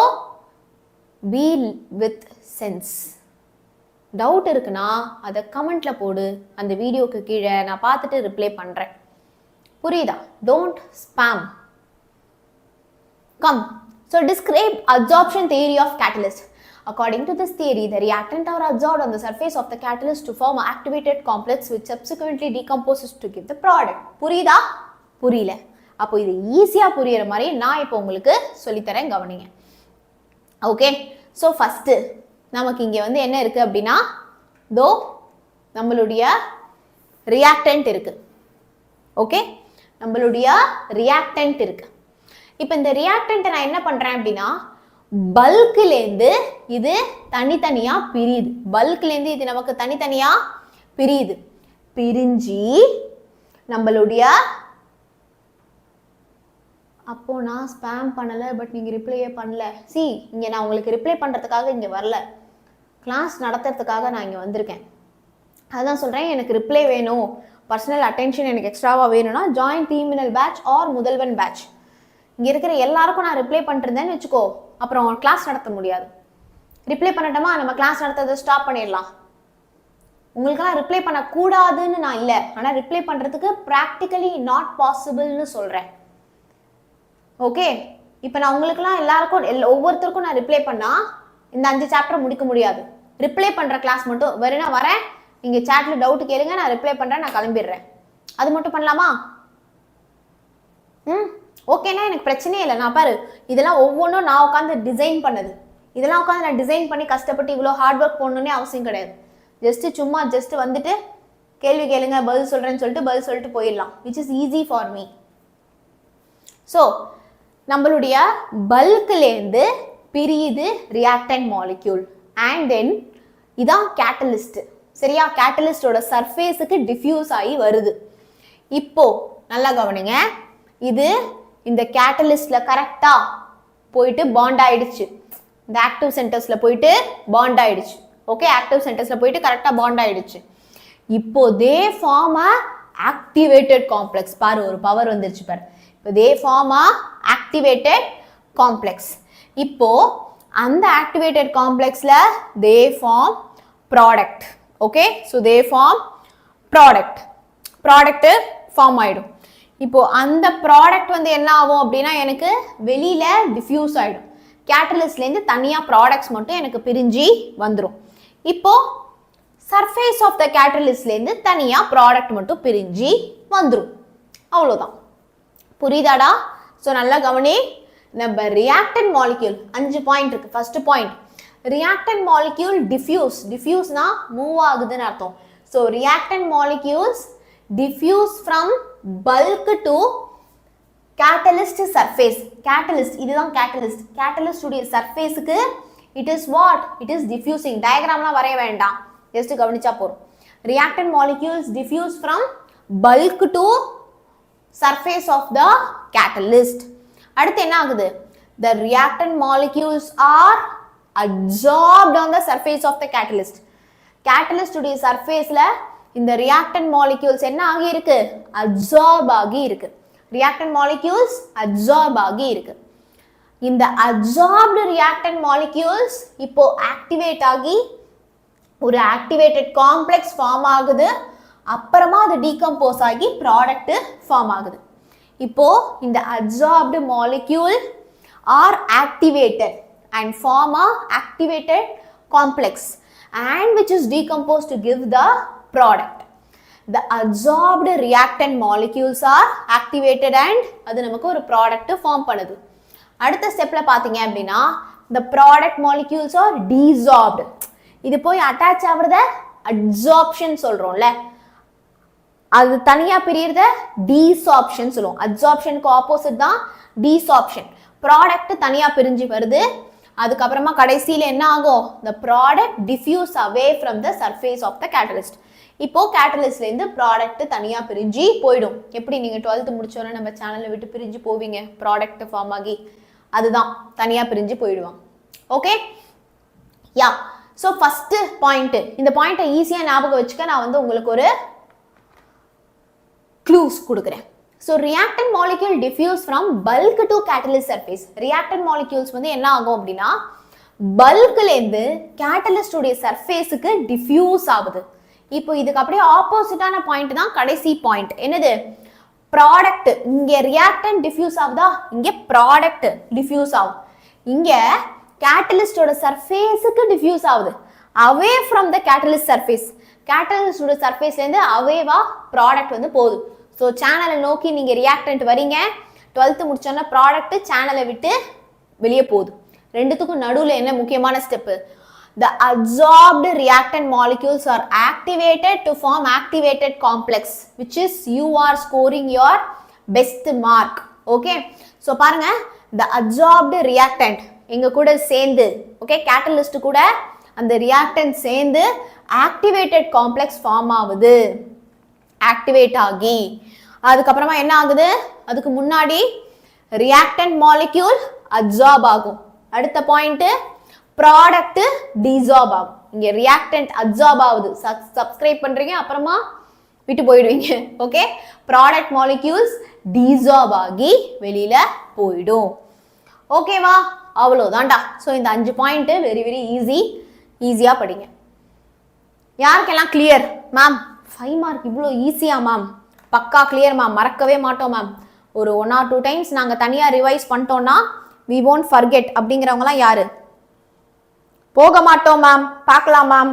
be with sense. Doubt இருக்குன்னா அதை கமெண்ட்ல போடு, அந்த வீடியோக்கு கீழே நான் பார்த்துட்டு ரிப்ளை பண்ணுறேன். புரியுதா? Don't spam. Come. So describe adsorption theory of catalyst. According to this theory, the reactant are absorbed on the surface of the catalyst to form an activated complex which subsequently decomposes to give the product. புரியுதா? புரியல? அப்போ இது ஈஸியாக புரியுற மாதிரி நான் இப்போ உங்களுக்கு சொல்லித்தரேன், கவனிங்க. ஓகே, ஸோ ஃபஸ்ட்டு நமக்கு இங்கே வந்து என்ன இருக்குது அப்படின்னா தோ நம்மளுடைய ரியாக்டன்ட் இருக்குது. ஓகே, நம்மளுடைய ரியாக்டன்ட் இருக்குது. இப்போ இந்த ரியாக்டன்ட்டை நான் என்ன பண்ணுறேன் அப்படின்னா பல்க்லேருந்து இது தனித்தனியாக பிரியுது. பல்க்லேருந்து இது நமக்கு தனித்தனியாக பிரியுது. பிரிஞ்சு நம்மளுடைய அப்போ நான் ஸ்பேம் பண்ணலை, பட் நீங்கள் ரிப்ளையே பண்ணல. இங்கே நான் உங்களுக்கு ரிப்ளை பண்ணுறதுக்காக இங்கே வரல, கிளாஸ் நடத்துறதுக்காக நான் இங்கே வந்திருக்கேன். அதுதான் சொல்கிறேன், எனக்கு ரிப்ளை வேணும், பர்சனல் அட்டென்ஷன் எனக்கு எக்ஸ்ட்ராவாக வேணும்னா ஜாயின் தீமினல் பேட்ச் ஆர் முதல்வன் பேட்ச். இங்கே இருக்கிற எல்லாருக்கும் நான் ரிப்ளை பண்ணிருந்தேன்னு வச்சுக்கோ, அப்புறம் கிளாஸ் நடத்த முடியாது. ரிப்ளை பண்ணட்டோமா, நம்ம கிளாஸ் நடத்துறதை ஸ்டாப் பண்ணிடலாம். உங்களுக்கெல்லாம் ரிப்ளை பண்ணக்கூடாதுன்னு நான் இல்லை, ஆனால் ரிப்ளை பண்ணுறதுக்கு ப்ராக்டிக்கலி நாட் பாசிபிள்னு சொல்கிறேன். ஓகே, இப்போ நான் உங்களுக்குலாம் எல்லாருக்கும் ஒவ்வொருத்தருக்கும் நான் ரிப்ளை பண்ணால் இந்த 5 சாப்டர் முடிக்க முடியாது. ரிப்ளை பண்ணுற கிளாஸ் மட்டும் வேறுனா வரேன், நீங்கள் சேட்டில் டவுட்டு கேளுங்க, நான் ரிப்ளை பண்ணுறேன், நான் கிளம்பிடுறேன். அது மட்டும் பண்ணலாமா? ஓகேண்ணா, எனக்கு பிரச்சனையே இல்லை. நான் பாரு, இதெல்லாம் ஒவ்வொன்றும் நான் உட்காந்து டிசைன் பண்ணது. இதெல்லாம் உட்காந்து நான் டிசைன் பண்ணி கஷ்டப்பட்டு இவ்வளோ ஹார்ட் ஒர்க் போடணுன்னே அவசியம் கிடையாது. ஜஸ்ட் வந்துட்டு கேள்வி கேளுங்க, பதில் சொல்கிறேன்னு சொல்லிட்டு பதில் சொல்லிட்டு போயிடலாம், which is easy for me. So நம்மளுடைய பல்க்லேருந்து பிரியுது ரியாக்டன்ட் மாலிக்யூல் அண்ட் தென் இதான் கேட்டலிஸ்ட். சரியா? கேட்டலிஸ்டோட சர்ஃபேஸுக்கு டிஃப்யூஸ் ஆகி வருது. இப்போ நல்லா கவனிங்க, இது இந்த கேட்டலிஸ்ட்ல கரெக்டா போயிட்டு பாண்ட் ஆயிடுச்சு. இந்த ஆக்டிவ் சென்டர்ஸ்ல போயிட்டு பாண்ட் ஆயிடுச்சு. ஓகே, ஆக்டிவ் சென்டர்ஸ்ல போயிட்டு கரெக்டா பாண்ட் ஆயிடுச்சு. இப்போ they form a activated complex. பாரு, ஒரு பவர் வந்துருச்சு பாரு. இப்போ they form a activated complex. இப்போ அந்த ஆக்டிவேட்டட் காம்ப்ளெக்ஸ்ல they form product. Okay, so they form product. Product form ஆயிடும். இப்போ அந்த ப்ராடக்ட் வந்து என்ன ஆகும் அப்படின்னா எனக்கு வெளியில டிஃப்யூஸ் ஆயிடும். கேட்டலிஸ்ட்லேருந்து தனியாக ப்ராடக்ட்ஸ் மட்டும் எனக்கு பிரிஞ்சு வந்துடும். இப்போ சர்ஃபேஸ் ஆஃப் த கேட்டலிஸ்ட்லேருந்து தனியாக ப்ராடக்ட் மட்டும் பிரிஞ்சு வந்துடும். அவ்வளோதான். புரியுதாடா? ஸோ நல்லா கவனி, நம்ம ரியாக்டன்ட் மாலிக்யூல் 5 பாயிண்ட் இருக்கு. ஃபர்ஸ்ட் பாயிண்ட், ரியாக்டன்ட் மாலிக்யூல் டிஃப்யூஸ்னா மூவ் ஆகுதுன்னு அர்த்தம். So reactant molecules diffuse from bulk to catalyst surface. Catalyst, இதுதான் கேட்டலிஸ்ட். கேட்டலிஸ்ட் உடைய சர்ஃபேஸுக்கு it is what? It is diffusing. டயக்ராம்லாம் வரைய வேண்டாம், ஜஸ்ட் கவனிச்சா போதும். Reactant molecules diffuse from bulk to surface of the catalyst. அடுத்து என்ன ஆகுது? The reactant molecules are absorbed on the surface of the catalyst. Catalyst உடைய சர்ஃபேஸ்ல இந்த reactant molecules என்ன ஆகி இருக்கு? Absorb ஆகி இருக்கு. reactant molecules absorb ஆகி இருக்கு. இந்த absorbed reactant molecules இப்போ activate ஆகி ஒரு activated complex form ஆகுது. அப்புறமா அது decompose ஆகி product form ஆகுது. இப்போ இந்த absorbed molecule are activated and form a activated complex and which is decomposed to give the product. The absorbed reactant molecules are activated and அது நமக்கு ஒரு product form பண்ணுது. அடுத்த ஸ்டெப்ல பாத்தீங்க அப்படின்னா the product molecules are desorbed. இது போய் அட்டாச் ஆவறத adsorption சொல்றோம்ல, அது தனியா பிரியறத desorption சொல்லுவோம். adsorptionக்கு ஆப்போசிட் தான் desorption. ப்ராடக்ட் தனியா பிரிஞ்சு வருது. அதுக்கப்புறமா கடைசியில என்ன ஆகும்? the product diffuse away from the surface of the catalyst. இப்போ கேட்டலிஸ்ட்ல இருந்து ப்ராடக்ட் தனியா பிரிஞ்சு போயிடும். எப்படி நீங்க 12th முடிச்சோன்னா நம்ம சேனலை விட்டு பிரிஞ்சு போவீங்க, ப்ராடக்ட் ஃபார்ம் ஆகி, அதுதான் தனியா பிரிஞ்சு போயிடுவாங்க. Okay, yeah. So first point, இந்த பாயிண்ட்டை ஈஸியா ஞாபகம் வச்சுக்க நான் வந்து உங்களுக்கு ஒரு க்ளூஸ் கொடுக்குறேன். So reactant molecule diffuse from bulk to catalyst surface. Reactant molecules வந்து என்ன ஆகும் அப்படின்னா பல்க்ல இருந்து கேட்டலிஸ்ட் உடைய சர்ஃபேஸுக்கு டிஃப்யூஸ் ஆகுது. இப்போ இதுக்கு அப்படியே ஆப்போசிட்டான பாயிண்ட் தான் கடைசி பாயிண்ட். என்னது? ப்ராடக்ட். இங்க ரியாக்டன்ட் டிஃப்யூஸ் ஆகுதா, இங்க ப்ராடக்ட் டிஃப்யூஸ் ஆகும். இங்க கேட்டலிஸ்டோட சர்ஃபேஸுக்கு டிஃப்யூஸ் ஆகுது, away from the catalyst surface. கேட்டலிஸ்டோட சர்ஃபேஸ்ல இருந்து அவேவா ப்ராடக்ட் வந்து போகுது. ஸோ சேனலை நோக்கி நீங்கள் ரியாக்டன்ட் வரீங்க, 12th முடிச்சோன்னா ப்ராடக்ட் சேனலை விட்டு வெளியே போகுது. ரெண்டுத்துக்கும் நடுவில் என்ன முக்கியமான step? The absorbed reactant molecules are activated to form activated complex, which is you are scoring your best mark. Okay, so பாருங்க, the absorbed reactant எங்க கூட சேர்ந்து, ஓகே, கேட்டலிஸ்ட் கூட அந்த ரியாக்டன்ட் சேர்ந்து activated complex ஃபார்ம் ஆகுது. ஆக்டிவேட் ஆகி அதுக்கப்புறமா என்ன ஆகுது? அதுக்கு முன்னாடி ரியாக்டன்ட் மாலிக்யூல் அப்சார்ப் ஆகும். அடுத்த பாயிண்ட், ப்ராடக்ட் டிசார்ப் ஆகும். இங்க ரியாக்டன்ட் அப்சார்ப் ஆகுது, சப்ஸ்கிரைப் பண்றீங்க, அப்புறமா விட்டு போயிடுவீங்க. ஓகே, ப்ராடக்ட் மாலிக்யூல்ஸ் டிசார்ப் ஆகி வெளியில போயிடும். ஓகேவா? அவ்வளோதான்டா. ஸோ இந்த 5 பாயிண்ட் வெரி வெரி ஈஸியா படிங்க. யாருக்கெல்லாம் கிளியர்? மேம் 5 மார்க் இவ்வளோ ஈஸியா மேம்? பக்கா கிளியர் மேம், மறக்கவே மாட்டோம் மேம். ஒரு 1 or 2 டைம்ஸ் நாங்கள் தனியாக ரிவைஸ் பண்ணிட்டோம்னா we won't forget அப்படிங்கிறவங்களாம் யாரு? போக மாட்டோம் மேம், பார்க்கலாம் மேம்.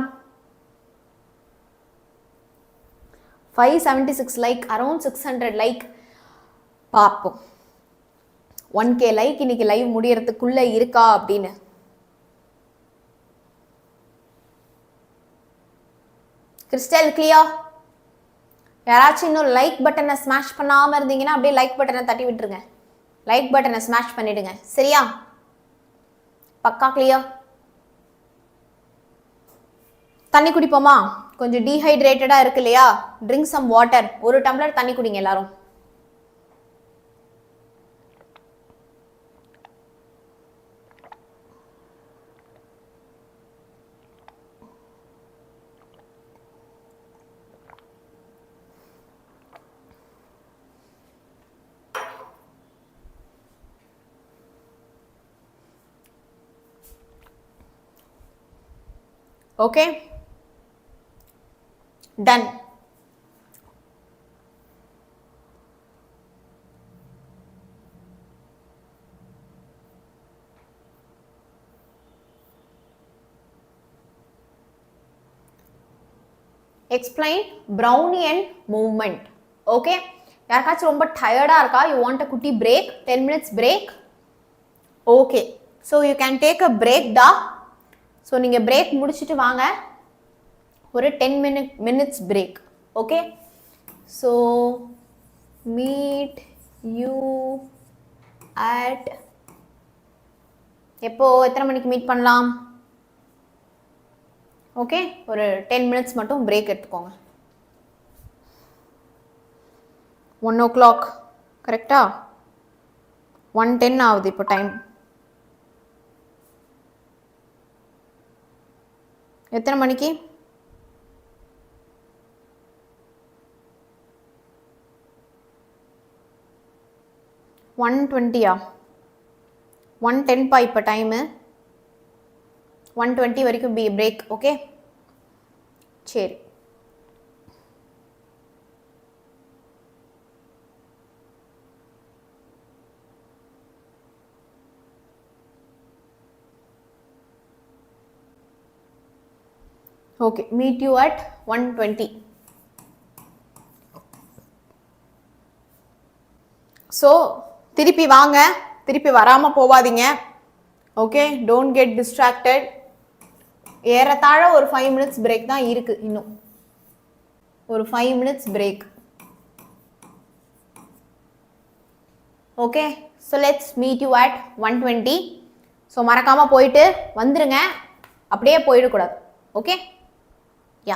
576 லைக், அரௌண்ட் 600 லைக் பார்ப்போம். 1K லைக் இன்னைக்கு லைவ் முடியறதுக்குள்ள இருக்கா அப்படின்னு. Crystal clear? யாராச்சும் இன்னும் லைக் பட்டனை ஸ்மாஷ் பண்ணாமல் இருந்தீங்கன்னா அப்படியே லைக் பட்டனை தட்டி விட்டுருங்க. லைக் பட்டனை ஸ்மாஷ் பண்ணிடுங்க சரியா? பக்கா கிளியர்? தண்ணி குடிப்போமா? கொஞ்சம் டீஹைட்ரேட்டடா இருக்கு இல்லையா? Drink some water. ஒரு டம்ளர் தண்ணி குடிங்க எல்லாரும். Okay, done. Explain Brownian movement. Okay, யாருக்காச்சும் ரொம்ப டயர்டா இருக்கா? You want a குட்டி break? 10 minutes break? Okay, so you can take a break da. So நீங்க break முடிச்சிட்டு வாங்க. ஒரு 10 minutes break. Okay, so meet you at எப்போ எத்தனை மணிக்கு மீட் பண்ணலாம்? ஓகே, ஒரு 10 minutes மட்டும் பிரேக் எடுத்துக்கோங்க. 1 o'clock கரெக்டா? 1:10 ஆகுது இப்போ டைம். எத்தனை மணிக்கு? 1:20 1:10 பா இப்போ டைமு. 1:20 வரைக்கும் பிரேக். ஓகே சரி. Okay, meet you at 1:20. So திருப்பி வாங்க, திருப்பி வராமல் போவாதீங்க. Okay, don't get distracted. ஏறத்தாழ ஒரு 5 minutes பிரேக் தான் இருக்கு. இன்னும் ஒரு 5 minutes break. Okay, so let's meet you at 1:20. So மறக்காம போயிட்டு வந்துருங்க, அப்படியே போயிடக்கூடாது. Okay yeah.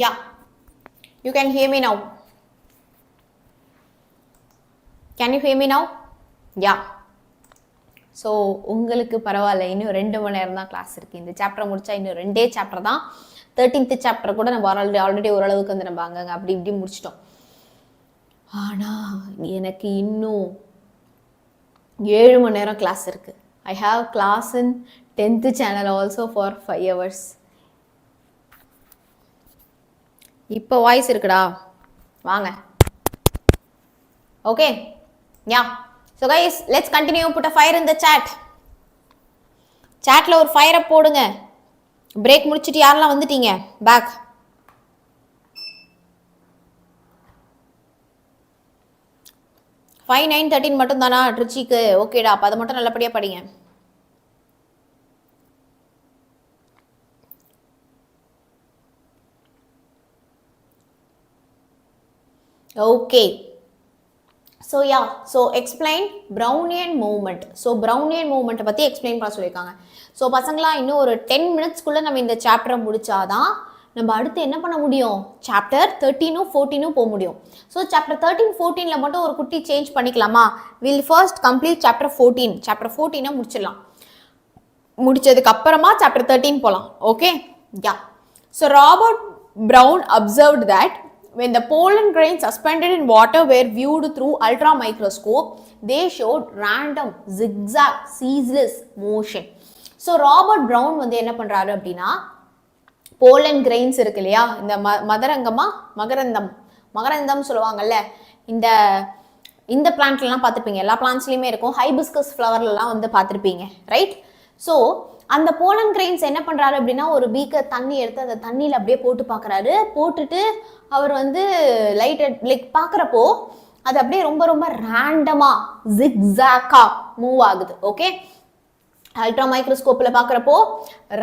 Yeah, you can hear me now. Can you hear me now? Yeah. So உங்களுக்கு பரவாயில்ல, இன்னும் 2 மணி நேரம் தான் கிளாஸ் இருக்குது. இந்த சாப்டர் முடித்தா இன்னும் 2 சாப்டர் தான். 13th சாப்டர் கூட நம்ம ஆல்ரெடி ஓரளவுக்கு வந்து நம்ம அங்கங்கே அப்படி இப்படி முடிச்சிட்டோம். ஆனால் எனக்கு இன்னும் 7 மணி நேரம் கிளாஸ் இருக்குது. I have class in 10th channel also for 5 hours. இப்போ வாய்ஸ் இருக்குடா, வாங்க. Okay, yeah. So guys, let's continue. Put a fire in the chat. Chatல ஒரு ஃபயரை போடுங்க. பிரேக் முடிச்சிட்டு யாரெல்லாம் வந்துட்டீங்க பேக்? ஃபைவ் 9 13 மட்டும் தானா ட்ரிச்சிக்கு? ஓகேடா, அப்போ அதை மட்டும் நல்லபடியாக படிங்க. Okay. So yeah, so explain Brownian movement. So Brownian movement பற்றி எக்ஸ்பிளைன் பண்ண சொல்லியிருக்காங்க. ஸோ பசங்களா இன்னும் ஒரு 10 minutesக்குள்ளே நம்ம இந்த சாப்டரை முடிச்சாதான் நம்ம அடுத்து என்ன பண்ண முடியும், சாப்டர் 13 14 போக முடியும். ஸோ சாப்டர் 13 14 மட்டும் ஒரு குட்டி சேஞ்ச் பண்ணிக்கலாமா? Will first complete chapter 14. Chapter 14 முடிச்சிடலாம். முடிச்சதுக்கு அப்புறமா சாப்டர் 13 போகலாம். Okay, yeah. So Robert brown observed that when the pollen grains suspended in water were viewed through ultra microscope, they showed random zigzag ceaseless motion. So Robert Brown வந்து என்ன பண்றாரு அப்படின்னா, pollen grains இருக்கு இல்லையா, இந்த மகரந்தம் சொல்லுவாங்கல்ல, இந்த பிளான்ட்லாம் பார்த்துருப்பீங்க, எல்லா பிளான்ட்ஸ்லையுமே இருக்கும், ஹைபிஸ்கஸ் ஃப்ளவர்லாம் வந்து பார்த்துருப்பீங்க, ரைட்? ஸோ அந்த போலன் கிரெயின்ஸ் என்ன பண்ணுறாரு அப்படின்னா, ஒரு பீக்கர் தண்ணி எடுத்து அந்த தண்ணியில் அப்படியே போட்டு பார்க்குறாரு. போட்டுட்டு அவர் வந்து லைக் பார்க்குறப்போ அது அப்படியே ரொம்ப ரொம்ப ரேண்டமாக ஜிக்ஸாக்காக மூவ் ஆகுது. ஓகே, அல்ட்ரா மைக்ரோஸ்கோப்பில் பார்க்குறப்போ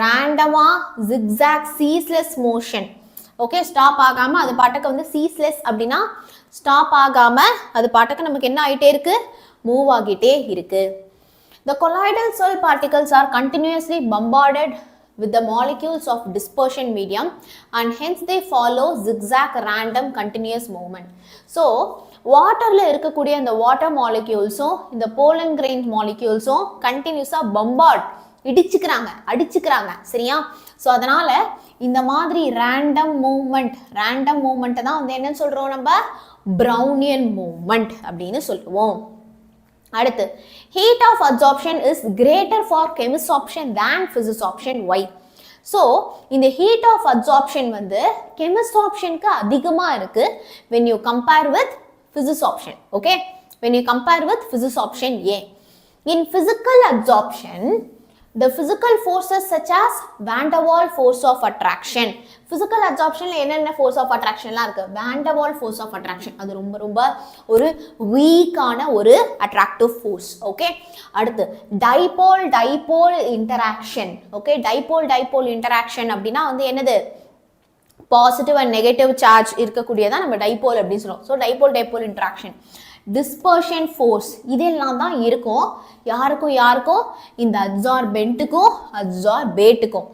ரேண்டமாக zigzag ceaseless motion. Okay, stop ஆகாமல் அது பாட்டுக்கு வந்து சீஸ்லெஸ் அப்படின்னா ஸ்டாப் ஆகாமல் அது பாட்டுக்கு நமக்கு என்ன ஆகிட்டே இருக்குது, மூவ் ஆகிட்டே இருக்குது. The colloidal soil particles are continuously bombarded with the molecules of dispersion medium and hence they follow zigzag random continuous movement. So waterல இருக்கக்கூடிய இந்த water molecules-உம் இந்த pollen grain molecules-உம் continuously அடிச்சுக்கிறாங்க சரியா? ஸோ அதனால இந்த மாதிரி random movement தான் வந்து என்ன சொல்றோம் நம்ம, Brownian movement அப்படின்னு சொல்லுவோம். அடுத்து, heat of absorption is greater for chemisorption than physisorption. Why? So இந்த heat of absorption வந்து chemisorptionக்கு அதிகமா இருக்கு when you compare with physisorption. Okay, when you compare with physisorption A. In physical absorption, the physical forces such as van der Waals force of attraction. Physical absorption என்னென்ன force of attractionலாம் இருக்கு? van der Waals force of attraction, அது ரொம்ப ரொம்ப ஒரு வீக்கான ஒரு attractive force. Okay, அடுத்து dipole interaction. Okay, dipole interaction அப்படின்னா வந்து என்னது, பாசிட்டிவ் அண்ட் நெகட்டிவ் சார்ஜ் இருக்கக்கூடியதான் நம்ம டைபோல் அப்படின்னு சொல்லுவோம். So dipole interaction, dispersion force, இதெல்லாம் தான் இருக்கும் யாருக்கும் இந்த அப்சார்பேட்டுக்கும்.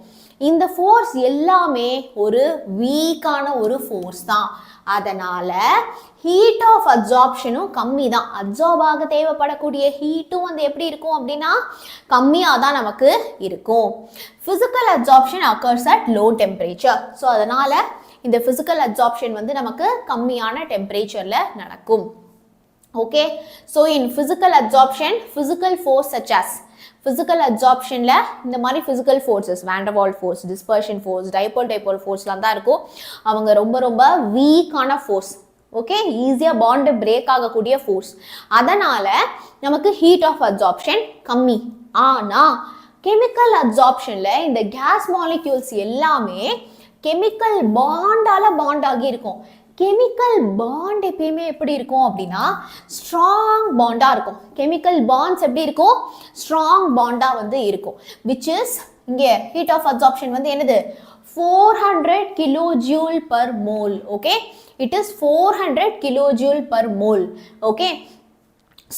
இந்த ஃபோர்ஸ் எல்லாமே ஒரு வீக்கான ஒரு ஃபோர்ஸ் தான். அதனால ஹீட் ஆஃப் அப்சார்ப்ஷனும் கம்மி தான். அப்சார்ப் ஆக தேவைப்படக்கூடிய ஹீட்டும் வந்து எப்படி இருக்கும் அப்படின்னா கம்மியாக தான் நமக்கு இருக்கும். Physical absorption occurs at low temperature. So அதனால இந்த ஃபிசிக்கல் அப்சார்ப்ஷன் வந்து நமக்கு கம்மியான டெம்பரேச்சரில் நடக்கும். Okay, so in physical absorption, physical force such as physical absorption la இந்த மாதிரி physical forces, van der Waals force, dispersion force, dipole forceலாம் தான் இருக்கும். அவங்க ரொம்ப ரொம்ப வீக்கான force. ஓகே, ஈஸியாக பாண்ட் பிரேக் ஆகக்கூடிய ஃபோர்ஸ். அதனால நமக்கு ஹீட் ஆஃப் அப்சார்ப்ஷன் கம்மி. ஆனால் கெமிக்கல் அப்சார்ப்ஷனில் இந்த கேஸ் மாலிக்யூல்ஸ் எல்லாமே கெமிக்கல் பாண்ட் ஆகி இருக்கும். கெமிக்கல் பாண்ட் எப்பயுமே எப்படி இருக்கும் அப்படின்னா ஸ்ட்ராங் பாண்டாக இருக்கும். கெமிக்கல் பாண்ட்ஸ் எப்படி இருக்கும், ஸ்ட்ராங் பாண்டாக வந்து இருக்கும். விச் இஸ் இங்கே ஹீட் ஆஃப் அப்சார்ப்ஷன் வந்து என்னது 400 kilojoule per mole. Okay, it is 400 kilojoule per mole. Okay,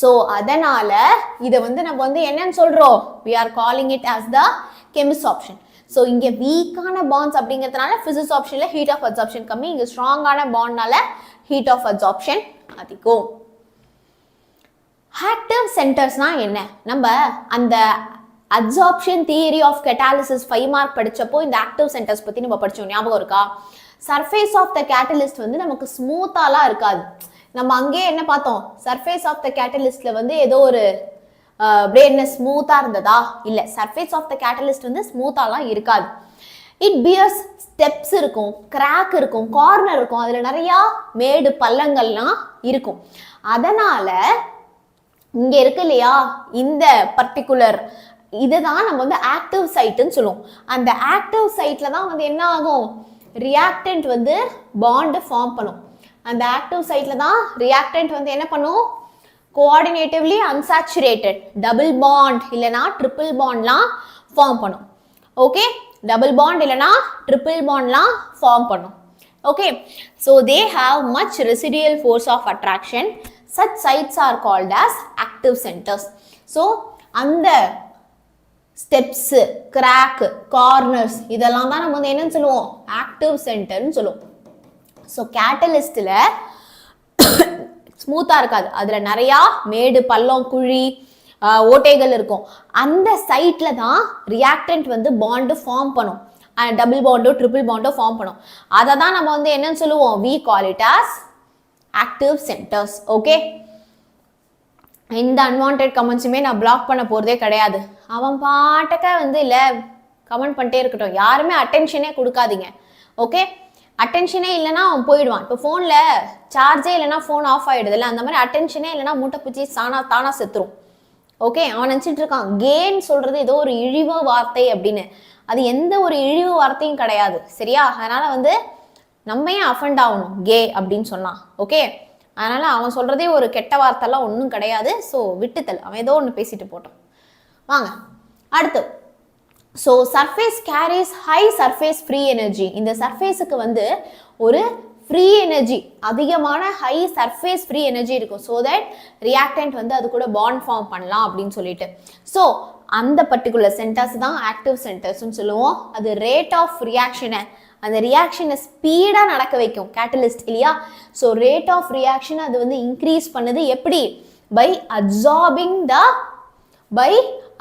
so அதனால இதை வந்து நம்ம வந்து என்னன்னு சொல்றோம், we are calling it as the chemisorption. So இங்கே வீக்கான பாண்ட்ஸ் அப்படிங்கிறதுனால ஃபிசிக்ஸ் ஆப்ஷனில் ஹீட் ஆஃப் அப்சார்ப்ஷன் கம்மி, இங்கே ஸ்ட்ராங்கான பாண்ட்னால ஹீட் ஆஃப் அப்சார்ப்ஷன் அதிகம். ஆக்டிவ் சென்டர்ஸ்னா என்ன? நம்ம அந்த absorption theory of catalysis 5 mark படிச்சப்போ இந்த ஆக்டிவ் சென்டர்ஸ் பற்றி நம்ம படித்தோம், ஞாபகம் இருக்கா? சர்ஃபேஸ் ஆஃப் த கேட்டலிஸ்ட் வந்து நமக்கு ஸ்மூத்தாலாம் இருக்காது. நம்ம அங்கேயே என்ன பார்த்தோம்? சர்ஃபேஸ் ஆஃப் த கேட்டலிஸ்ட்ல வந்து ஏதோ ஒரு என்ன ஸ்மூத்தா இருந்ததா? இல்ல, சர்ஃபேஸ் ஆஃப் த கேட்டலிஸ்ட் வந்து ஸ்மூத்தாலாம் இருக்காது. இட் பியர்ஸ் ஸ்டெப்ஸ் இருக்கும், கிராக் இருக்கும், கார்னர் இருக்கும், அதுல நிறைய மேடு பள்ளங்கள்லாம் இருக்கும். அதனால இங்க இருக்கு இல்லையா இந்த பர்டிகுலர் இதுதான் நம்ம வந்து ஆக்டிவ் சைட்டுன்னு சொல்லுவோம். அந்த ஆக்டிவ் சைட்ல தான் வந்து என்ன ஆகும்? ரியாக்டன்ட் வந்து பாண்ட் ஃபார்ம் பண்ணும். அந்த ஆக்டிவ் சைட்ல தான் ரியாக்டன்ட் வந்து என்ன பண்ணும்? கோஆர்டினேட்டிவ்லி அன்சாச்சுரேட்டட் டபுள் பாண்ட் இல்லைனா ட்ரிபிள் பாண்ட்லாம் ஃபார்ம் பண்ணும். ஓகே, டபுள் பாண்ட் இல்லைனா ட்ரிபிள் பாண்ட்லாம் ஃபார்ம் பண்ணும். Okay, so they have much residual force of attraction. Such sites are called as active centres. So அந்த ஸ்டெப்ஸு, கிராக்கு, கார்னர்ஸ் இதெல்லாம் தான் நம்ம வந்து என்னன்னு சொல்லுவோம்? ஆக்டிவ் சென்டர்னு சொல்லுவோம். ஸோ கேட்டலிஸ்டில் ஸ்மூத்தாக இருக்காது, அதில் நிறையா மேடு பள்ளம் குழி ஓட்டைகள் இருக்கும். அந்த சைட்டில் தான் ரியாக்டன்ட் வந்து பாண்டு ஃபார்ம் பண்ணும், டபுள் பாண்டோ ட்ரிபிள் பாண்டோ ஃபார்ம் பண்ணும். அதை தான் நம்ம வந்து என்னன்னு சொல்லுவோம்? We call it as active centres. Okay, இந்த அன்வான்ட் கமெண்ட்ஸுமே நான் பிளாக் பண்ண போகிறதே கிடையாது. அவன் பாட்டுக்க வந்து இல்லை கமெண்ட் பண்ணிட்டே இருக்கட்டும், யாருமே அட்டென்ஷனே கொடுக்காதீங்க. ஓகே, அட்டென்ஷனே இல்லைன்னா அவன் போயிடுவான். இப்போ ஃபோனில் சார்ஜே இல்லைன்னா ஃபோன் ஆஃப் ஆகிடுதுல்ல, அந்த மாதிரி அட்டென்ஷனே இல்லைன்னா மூட்டை பூச்சி தானா செத்துரும். ஓகே, அவன் நினச்சிட்டு இருக்கான் கேன்னு சொல்கிறது ஏதோ ஒரு இழிவு வார்த்தை அப்படின்னு. அது எந்த ஒரு இழிவு வார்த்தையும் கிடையாது, சரியா? அதனால் வந்து நம்ம ஏன் அஃபண்ட் ஆகணும் கே அப்படின்னு சொன்னான்? ஓகே, அதனால் அவன் சொல்கிறதே ஒரு கெட்ட வார்த்தைலாம் ஒன்றும் கிடையாது. ஸோ விட்டுத்தல், அவன் ஏதோ ஒன்று பேசிட்டு போட்டோம். வாங்க அடுத்து. So surface carries high surface free energy. இந்த சர்ஃபேஸுக்கு வந்து ஒரு ஃப்ரீ எனர்ஜி, அதிகமான ஹை சர்ஃபேஸ் ஃப்ரீ எனர்ஜி இருக்கும். ஸோ தட் ரியாக்டன்ட் வந்து அது கூட பாண்ட் ஃபார்ம் பண்ணலாம் அப்படின்னு சொல்லிட்டு. ஸோ அந்த பர்டிகுலர் சென்டர்ஸ் தான் ஆக்டிவ் சென்டர்ஸ்ன்னு சொல்லுவோம். அது ரேட் ஆஃப் ரியாக்ஷனை, அந்த ரியாக்ஷனை ஸ்பீடாக நடக்க வைக்கும் கேட்டலிஸ்ட் இல்லையா? ஸோ ரேட் ஆஃப் ரியாக்ஷன் அது வந்து இன்க்ரீஸ் பண்ணுது. எப்படி? By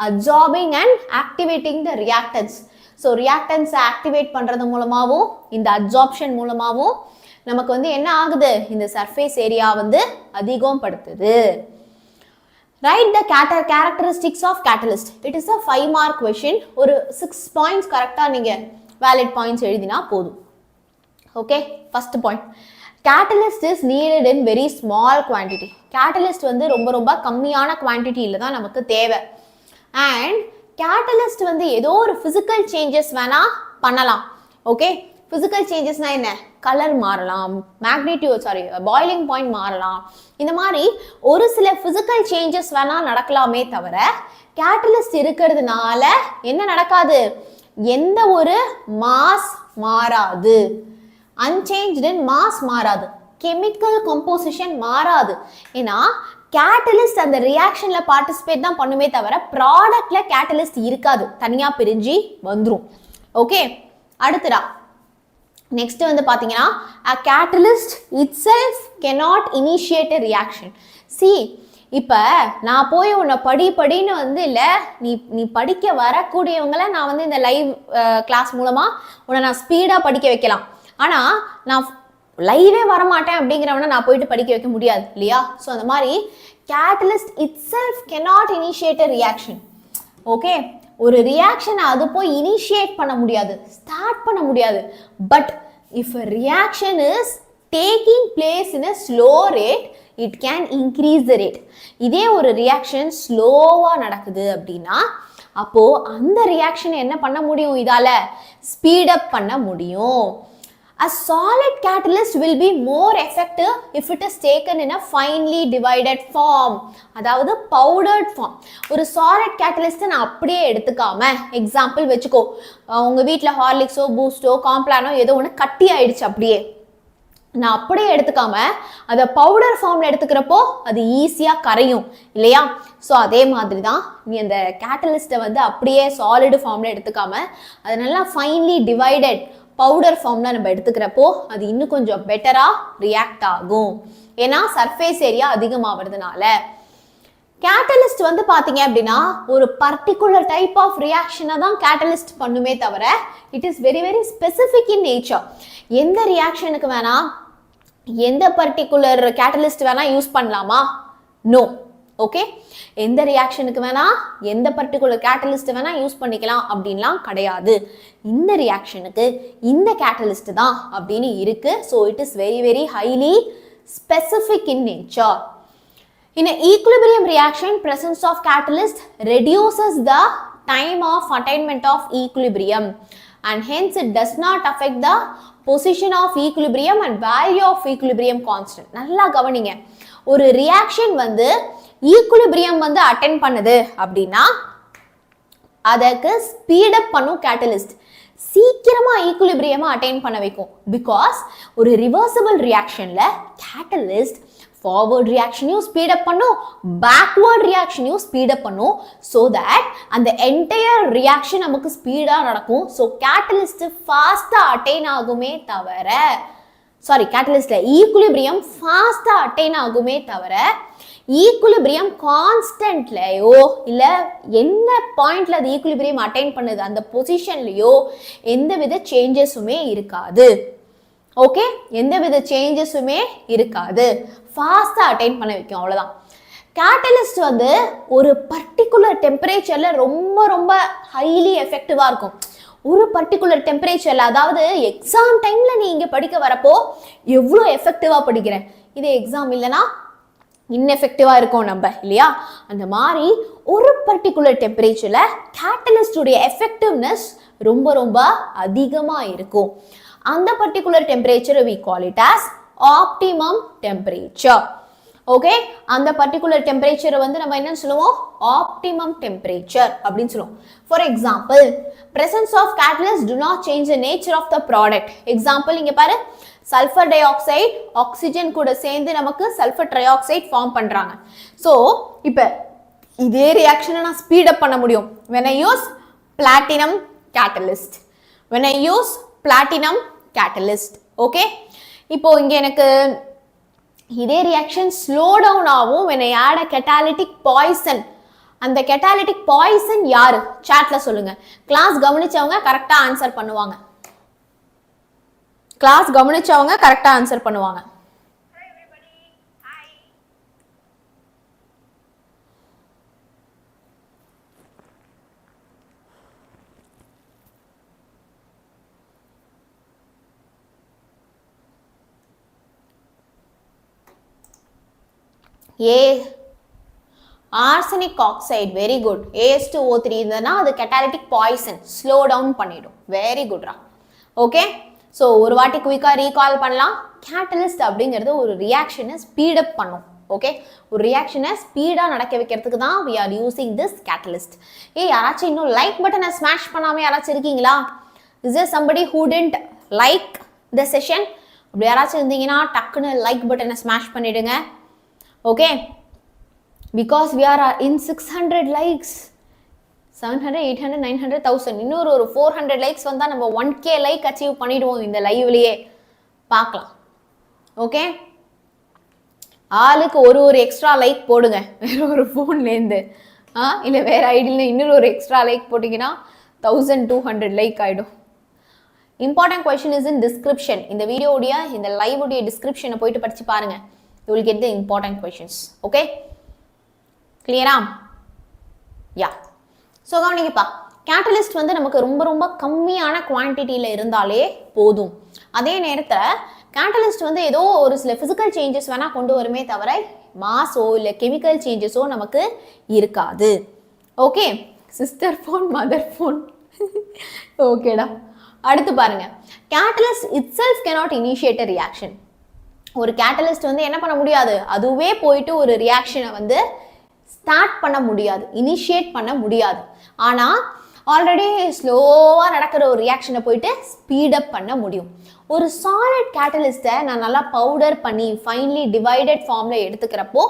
absorbing and activating the reactants. So ரியாக்டன்ஸை ஆக்டிவேட் பண்ணுறது மூலமாகவும் இந்த அப்சார்ப்ஷன் மூலமாகவும் நமக்கு வந்து என்ன ஆகுது? இந்த சர்ஃபேஸ் ஏரியா வந்து அதிகம் படுத்துது. Write the characteristics of catalyst. It is a 5 mark question. ஒரு 6 பாயிண்ட்ஸ் கரெக்டாக நீங்கள் வேலிட் பாயிண்ட்ஸ் எழுதினா போதும். Okay, first point, catalyst is needed in very small quantity. Catalyst வந்து ரொம்ப கம்மியான குவான்டிட்டியில் தான் நமக்கு தேவை. அண்ட் கேட்டலிஸ்ட் வந்து ஏதோ ஒரு ஃபிசிக்கல் சேஞ்சஸ் வேணா பண்ணலாம். ஓகே, ஃபிசிக்கல் சேஞ்சஸ்னா என்ன? கலர் மாறலாம், பாய்லிங் பாயிண்ட் மாறலாம். இந்த மாதிரி ஒரு சில ஃபிசிக்கல் சேஞ்சஸ் வேணா நடக்கலாமே தவிர கேட்டலிஸ்ட் இருக்கிறதுனால என்ன நடக்காது? எந்த ஒரு மாஸ் மாறாது, அன்சேஞ்ச்டு இன் மாஸ் மாறாது, கெமிக்கல் கம்போசிஷன் மாறாது. ஏன்னா கேட்டலிஸ்ட் அந்த ரியாக்ஷன்ல பார்ட்டிசிபேட் தான் பண்ணுமே தவிர ப்ராடக்ட்ல கேட்டலிஸ்ட் இருக்காது, தனியா பிரிஞ்சு வந்துடும். ஓகே, அடுத்தடா நெக்ஸ்ட் வந்து பாத்தீங்கன்னா a catalyst itself cannot initiate a reaction. See, இப்போ நான் போய் உன்னை படின்னு வந்து இல்லை, நீ படிக்க வரக்கூடியவங்களை நான் வந்து இந்த லைவ் கிளாஸ் மூலமாக உன்னை நான் ஸ்பீடாக படிக்க வைக்கலாம். ஆனால் நான் லைவே வரமாட்டேன் அப்படிங்கிறவனை நான் போயிட்டு படிக்க வைக்க முடியாது இல்லையா? ஸோ அந்த மாதிரி catalyst it self cannot initiate a reaction. Okay, ஒரு ரியாக்ஷனை அது போய் இனிஷியேட் பண்ண முடியாது, ஸ்டார்ட் பண்ண முடியாது. But if a reaction is taking place in a slow rate, it can increase the rate. இதே ஒரு ரியாக்ஷன் ஸ்லோவாக நடக்குது அப்படின்னா அப்போ அந்த ரியாக்ஷனை என்ன பண்ண முடியும்? இதால ஸ்பீடப் பண்ண முடியும். A solid catalyst will be more effective if it is taken in a finely divided form. அதாவது powdered form. ஒரு solid catalyst நான் அப்படியே எடுத்துக்காம, எக்ஸாம்பிள் வச்சுக்கோ, உங்க வீட்டில் ஹார்லிக்ஸோ பூஸ்டோ காம்ப்ளானோ ஏதோ ஒன்று கட்டி ஆயிடுச்சு அப்படியே. நான் அப்படியே எடுத்துக்காம அதை பவுடர் ஃபார்ம்ல எடுத்துக்கிறப்போ அது ஈஸியா கரையும் இல்லையா? ஸோ அதே மாதிரி தான் நீ அந்த கேட்டலிஸ்ட்டை வந்து அப்படியே சாலிடு ஃபார்ம்ல எடுத்துக்காம அது நல்லா ஃபைன்லி டிவைடட் பவுடர் ஃபார்ம்ல நம்ம எடுத்துக்கிறப்போ அது இன்னும் கொஞ்சம் பெட்டரா ரியாக்ட் ஆகும். ஏன்னா சர்ஃபேஸ் ஏரியா அதிகமாகிறதுனால. கேட்டலிஸ்ட் வந்து பாத்தீங்க அப்படின்னா ஒரு பர்டிகுலர் டைப் ஆஃப் ரியாக்ஷனை தான் கேட்டலிஸ்ட் பண்ணுமே தவிர it is very very specific in nature. எந்த ரியாக்ஷனுக்கு வேணா எந்த பர்டிகுலர் கேட்டலிஸ்ட் வேணா யூஸ் பண்ணலாமா? நோ. ஓகே, எந்த ரியாக்ஷனுக்கு வேணா எந்த பர்டிகுலர் கேட்டலிஸ்ட் வேணா யூஸ் பண்ணிக்கலாம் அப்படின்லாம் கிடையாது. இந்த ரியாக்ஷனுக்கு இந்த கேட்டலிஸ்ட் தான் அப்படின்னு இருக்கு. So it is very very highly specific in nature. In an equilibrium reaction, presence of catalyst reduces the time of attainment of equilibrium and hence it does not affect the position of equilibrium and value of equilibrium constant. நல்லா கவனிங்க, ஒரு reaction வந்து equilibrium வந்து attend பண்ணுது அப்படின்னா அதற்கு speed up பண்ணும் catalyst, சீக்கிரமா ஈக்குலிபிரியமா அட்டைன் பண்ண வைக்கும். பிகாஸ் ஒரு ரிவர்சிபிள் ரியாக்ஷன்ல கேட்டலிஸ்ட் ஃபார்வர்ட் ரியாக்ஷனையும் ஸ்பீட் அப் பண்ணும், பேக்வர்ட் ரியாக்ஷனையும் ஸ்பீட் அப் பண்ணும். ஸோ தட் அந்த என்டையர் ரியாக்ஷன் நமக்கு ஸ்பீடாக நடக்கும். ஸோ கேட்டலிஸ்ட் ஃபாஸ்ட்டாக அட்டைன் ஆகுமே தவிர கேட்டலிஸ்ட்ல ஈக்குலிபிரியம் ஃபாஸ்ட்டாக அட்டைன் ஆகுமே தவிர ஈக்குலிபிரியம் கான்ஸ்டன்ட்லையோ இல்லை என்ன பாயிண்ட்ல அது ஈக்குலிபிரியம் அட்டைன் பண்ணுது அந்த பொசிஷன்லையோ எந்தவித சேஞ்சஸுமே இருக்காது. ஓகே, எந்தவித சேஞ்சஸுமே இருக்காது, ஃபாஸ்ட்டாக அட்டைன் பண்ண வைக்கும், அவ்வளோதான். கேட்டலிஸ்ட் வந்து ஒரு பர்டிகுலர் டெம்பரேச்சர்ல ரொம்ப ரொம்ப ஹைலி எஃபெக்டிவாக இருக்கும். ஒரு பர்டிகுலர் டெம்பரேச்சர்ல, அதாவது எக்ஸாம் டைம்ல நீ இங்கே படிக்க வரப்போ எவ்வளோ எஃபெக்டிவாக படிக்கிறேன், இது எக்ஸாம் இல்லைன்னா இன்எஃபெக்டிவாக இருக்கும் நம்ம இல்லையா? அந்த மாதிரி ஒரு பர்டிகுலர் டெம்பரேச்சர்ல கேட்டலிஸ்டுடைய எஃபெக்டிவ்னஸ் ரொம்ப ரொம்ப அதிகமாக இருக்கும். அந்த particular temperature we call it as optimum temperature. Okay, அந்த பர்டிகுலர் டெம்பரேச்சரை வந்து நம்ம என்ன சொல்லுவோம்? ஆப்டிமம் டெம்பரேச்சர் அப்படின்னு சொல்லுவோம். For example, presence of catalyst do not change the nature of the product. Example இங்க பாரு, சல்ஃபர் டை ஆக்சைடு ஆக்சிஜன் கூட சேர்ந்து நமக்கு சல்ஃபர் ட்ரை ஆக்சைடு ஃபார்ம் பண்றாங்க. ஸோ இப்போ இதே ரியாக்ஷனை நான் ஸ்பீட் அப் பண்ண முடியும் when I use platinum catalyst. when I use platinum catalyst. Okay, இப்போ இங்க எனக்கு இதே ரியாக்ஷன் ஸ்லோ டவுன் ஆகும் when I add a catalytic poison. அந்த catalytic poison யாரு? சாட்ல சொல்லுங்க. கிளாஸ் கவனிச்சவங்க கரெக்டா ஆன்சர் பண்ணுவாங்க. கிளாஸ் கவனிச்சவங்க கரெக்டா ஆன்சர் பண்ணுவாங்க. arsenic oxide, very good. AS2O3 இருந்ததுன்னா அது catalytic poison, slow down பண்ணிடும். very good ரா. ஓகே, ஸோ ஒரு வாட்டி குயிக்காக ரீகால் பண்ணலாம். கேட்டலிஸ்ட் அப்படிங்கிறது ஒரு ரியாக்ஷனை ஸ்பீட் அப் பண்ணும். ஓகே, ஒரு ரியாக்ஷனை ஸ்பீடாக நடக்க வைக்கிறதுக்கு தான் we are using this catalyst. யாராச்சும் இன்னும் லைக் பட்டனை ஸ்மாஷ் பண்ணாமல் யாராச்சும் இருக்கீங்களா? is there somebody who didn't like the session? அப்படி யாராச்சும் இருந்தீங்கன்னா டக்குன்னு லைக் பட்டனை ஸ்மாஷ் பண்ணிடுங்க. Okay, because we are in 600 likes, 700, 800, 900, 1000. இன்னொரு ஒரு 400 லைக்ஸ் வந்தா நம்ம 1k லைக் அச்சீவ் பண்ணிடுவோம் இந்த லைவ்லயே. பார்க்கலாம். ஓகே, ஆளுக்கு ஒரு எக்ஸ்ட்ரா லைக் போடுங்க வேற ஒரு ஃபோன்லேருந்து. இல்லை வேற ஐடியில் இன்னொரு ஒரு எக்ஸ்ட்ரா லைக் போட்டிங்கன்னா 1200 லைக் ஆகிடும். Important question is in description. இந்த வீடியோடைய இந்த லைவுடைய டிஸ்கிரிப்ஷனை போயிட்டு படிச்சு பாருங்க. You will get the important questions. Okay? Clear? Yeah. So கவனிங்கப்பா, கேட்டலிஸ்ட் வந்து நமக்கு ரொம்ப ரொம்ப கம்மியான குவான்டிட்டியில் இருந்தாலே போதும். அதே நேரத்தில் கேட்டலிஸ்ட் வந்து ஏதோ ஒரு சில ஃபிசிக்கல் சேஞ்சஸ் வேணால் கொண்டு வருமே தவிர மாஸோ இல்லை கெமிக்கல் சேஞ்சஸோ நமக்கு இருக்காது. Okay, sister phone mother phone. ஓகேடா, அடுத்து பாருங்க, catalyst it self cannot initiate a reaction. ஒரு கேட்டலிஸ்ட் வந்து என்ன பண்ண முடியாது, அதுவே போயிட்டு ஒரு ரியாக்ஷனை வந்து ஸ்டார்ட் பண்ண முடியாது, இனிஷியேட் பண்ண முடியாது. ஆனால் ஆல்ரெடி ஸ்லோவாக நடக்கிற ஒரு ரியாக்ஷனை போயிட்டு ஸ்பீடப் பண்ண முடியும். ஒரு சாலிட் கேட்டலிஸ்ட்டை நான் நல்லா பவுடர் பண்ணி ஃபைன்லி டிவைடட் ஃபார்மில் எடுத்துக்கிறப்போ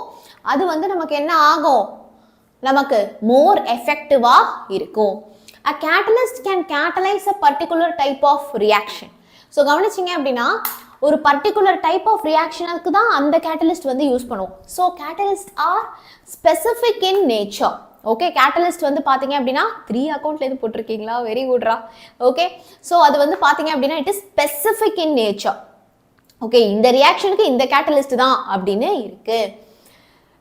அது வந்து நமக்கு என்ன ஆகும், நமக்கு மோர் எஃபெக்டிவாக இருக்கும். A catalyst can catalyze a particular type of reaction. ஸோ கவனிச்சிங்க அப்படின்னா ஒரு பர்டிகுலர் டைப் ஆஃப் ரியாக்ஷனுக்கு தான் அந்த கேட்டலிஸ்ட் வந்து யூஸ் பண்ணுவோம். So catalyst are specific in nature. Okay, catalyst வந்து பார்த்தீங்க அப்படின்னா 3 அக்கௌண்ட்ல எது போட்டிருக்கீங்களா, வெரி குட்ரா. ஓகே, ஸோ அது வந்து பார்த்தீங்க அப்படின்னா it is specific in nature. Okay, இந்த ரியாக்ஷனுக்கு இந்த கேட்டலிஸ்ட் தான் அப்படின்னு இருக்கு.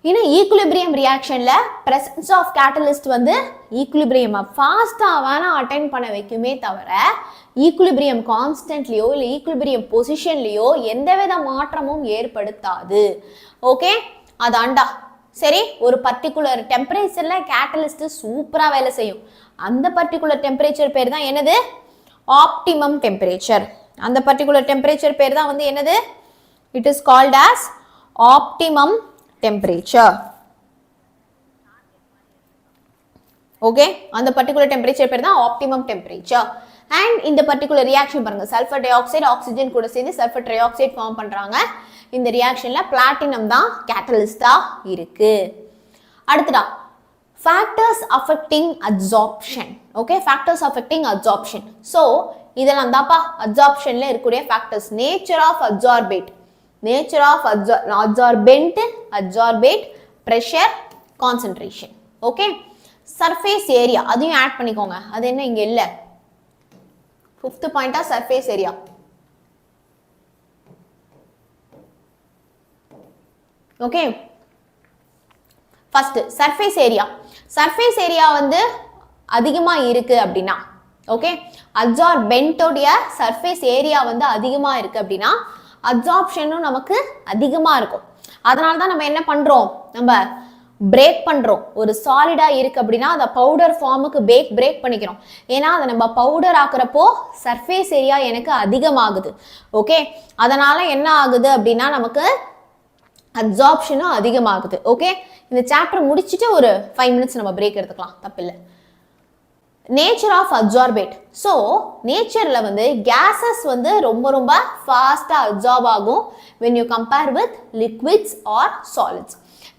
இன்னும் ஈக்குலிபிரியம் ரியாக்ஷனில் ப்ரெசன்ஸ் ஆஃப் கேட்டலிஸ்ட் வந்து ஈக்குலிபிரியமை ஃபாஸ்ட்டாக வேணால் அட்டைன் பண்ண வைக்குமே தவிர ஈக்குலிபிரியம் கான்ஸ்டன்ட்லேயோ இல்லை ஈக்குலிபிரியம் பொசிஷன்லேயோ எந்தவித மாற்றமும் ஏற்படுத்தாது. ஓகே, அதாண்டா சரி. ஒரு பர்டிகுலர் டெம்பரேச்சரில் கேட்டலிஸ்ட் சூப்பராக வேலை செய்யும். அந்த பர்டிகுலர் டெம்பரேச்சர் பேர் தான் என்னது, ஆப்டிமம் டெம்பரேச்சர். அந்த பர்டிகுலர் டெம்பரேச்சர் பேர் தான் வந்து என்னது, it is called as optimum temperature. Okay, அந்த பர்டிகுலர் டெம்பரேச்சர் பேர் தான் ஆப்டிமம் டெம்பரேச்சர். அண்ட் இந்த பர்டிகுலர் ரியாக்ஷன் பாருங்க, சல்ஃபர் டை ஆக்சைடு ஆக்சிஜன் கூட சேர்ந்து சல்ஃபர் ட்ரை ஆக்சைடு ஃபார்ம் பண்றாங்க. இந்த ரியாக்ஷன்ல பிளாட்டினம் தான் கேட்டலிஸ்டா இருக்கு. அடுத்ததா factors affecting adsorption. Okay, factors affecting adsorption. So இதெல்லாம் தான்ப்பா அப்சார்ப்ஷன்ல இருக்கக்கூடிய factors. Nature of adsorbate, nature of adsorbent, adsorbate, pressure, concentration. Okay, surface area அதையும் ஆட் பண்ணிக்கோங்க. அது என்ன இங்க இல்ல, 5th point surface area. Okay, first surface area. surface area வந்து அதிகமா இருக்கு அப்படின்னா, ஓகே, adsorbent உடைய surface area வந்து அதிகமா இருக்கு அப்படின்னா அப்சார்ப்ஷனும் நமக்கு அதிகமாக இருக்கும். அதனால தான் நம்ம என்ன பண்ணுறோம், நம்ம பிரேக் பண்ணுறோம். ஒரு சாலிடாக இருக்குது அப்படின்னா அதை பவுடர் ஃபார்முக்கு பிரேக் பண்ணிக்கிறோம். ஏன்னா அதை நம்ம பவுடர் ஆக்குறப்போ சர்ஃபேஸ் ஏரியா எனக்கு அதிகமாகுது. ஓகே, அதனால் என்ன ஆகுது அப்படின்னா நமக்கு அப்சார்ப்ஷனும் அதிகமாகுது. ஓகே, இந்த சாப்டர் முடிச்சுட்டு ஒரு 5 minutes நம்ம பிரேக் எடுத்துக்கலாம், தப்பில்லை. Nature of adsorbate. ஸோ நேச்சரில் வந்து கேஸஸ் வந்து ரொம்ப ஃபாஸ்ட்டாக அப்சார்ப் ஆகும் when you compare with liquids or solids.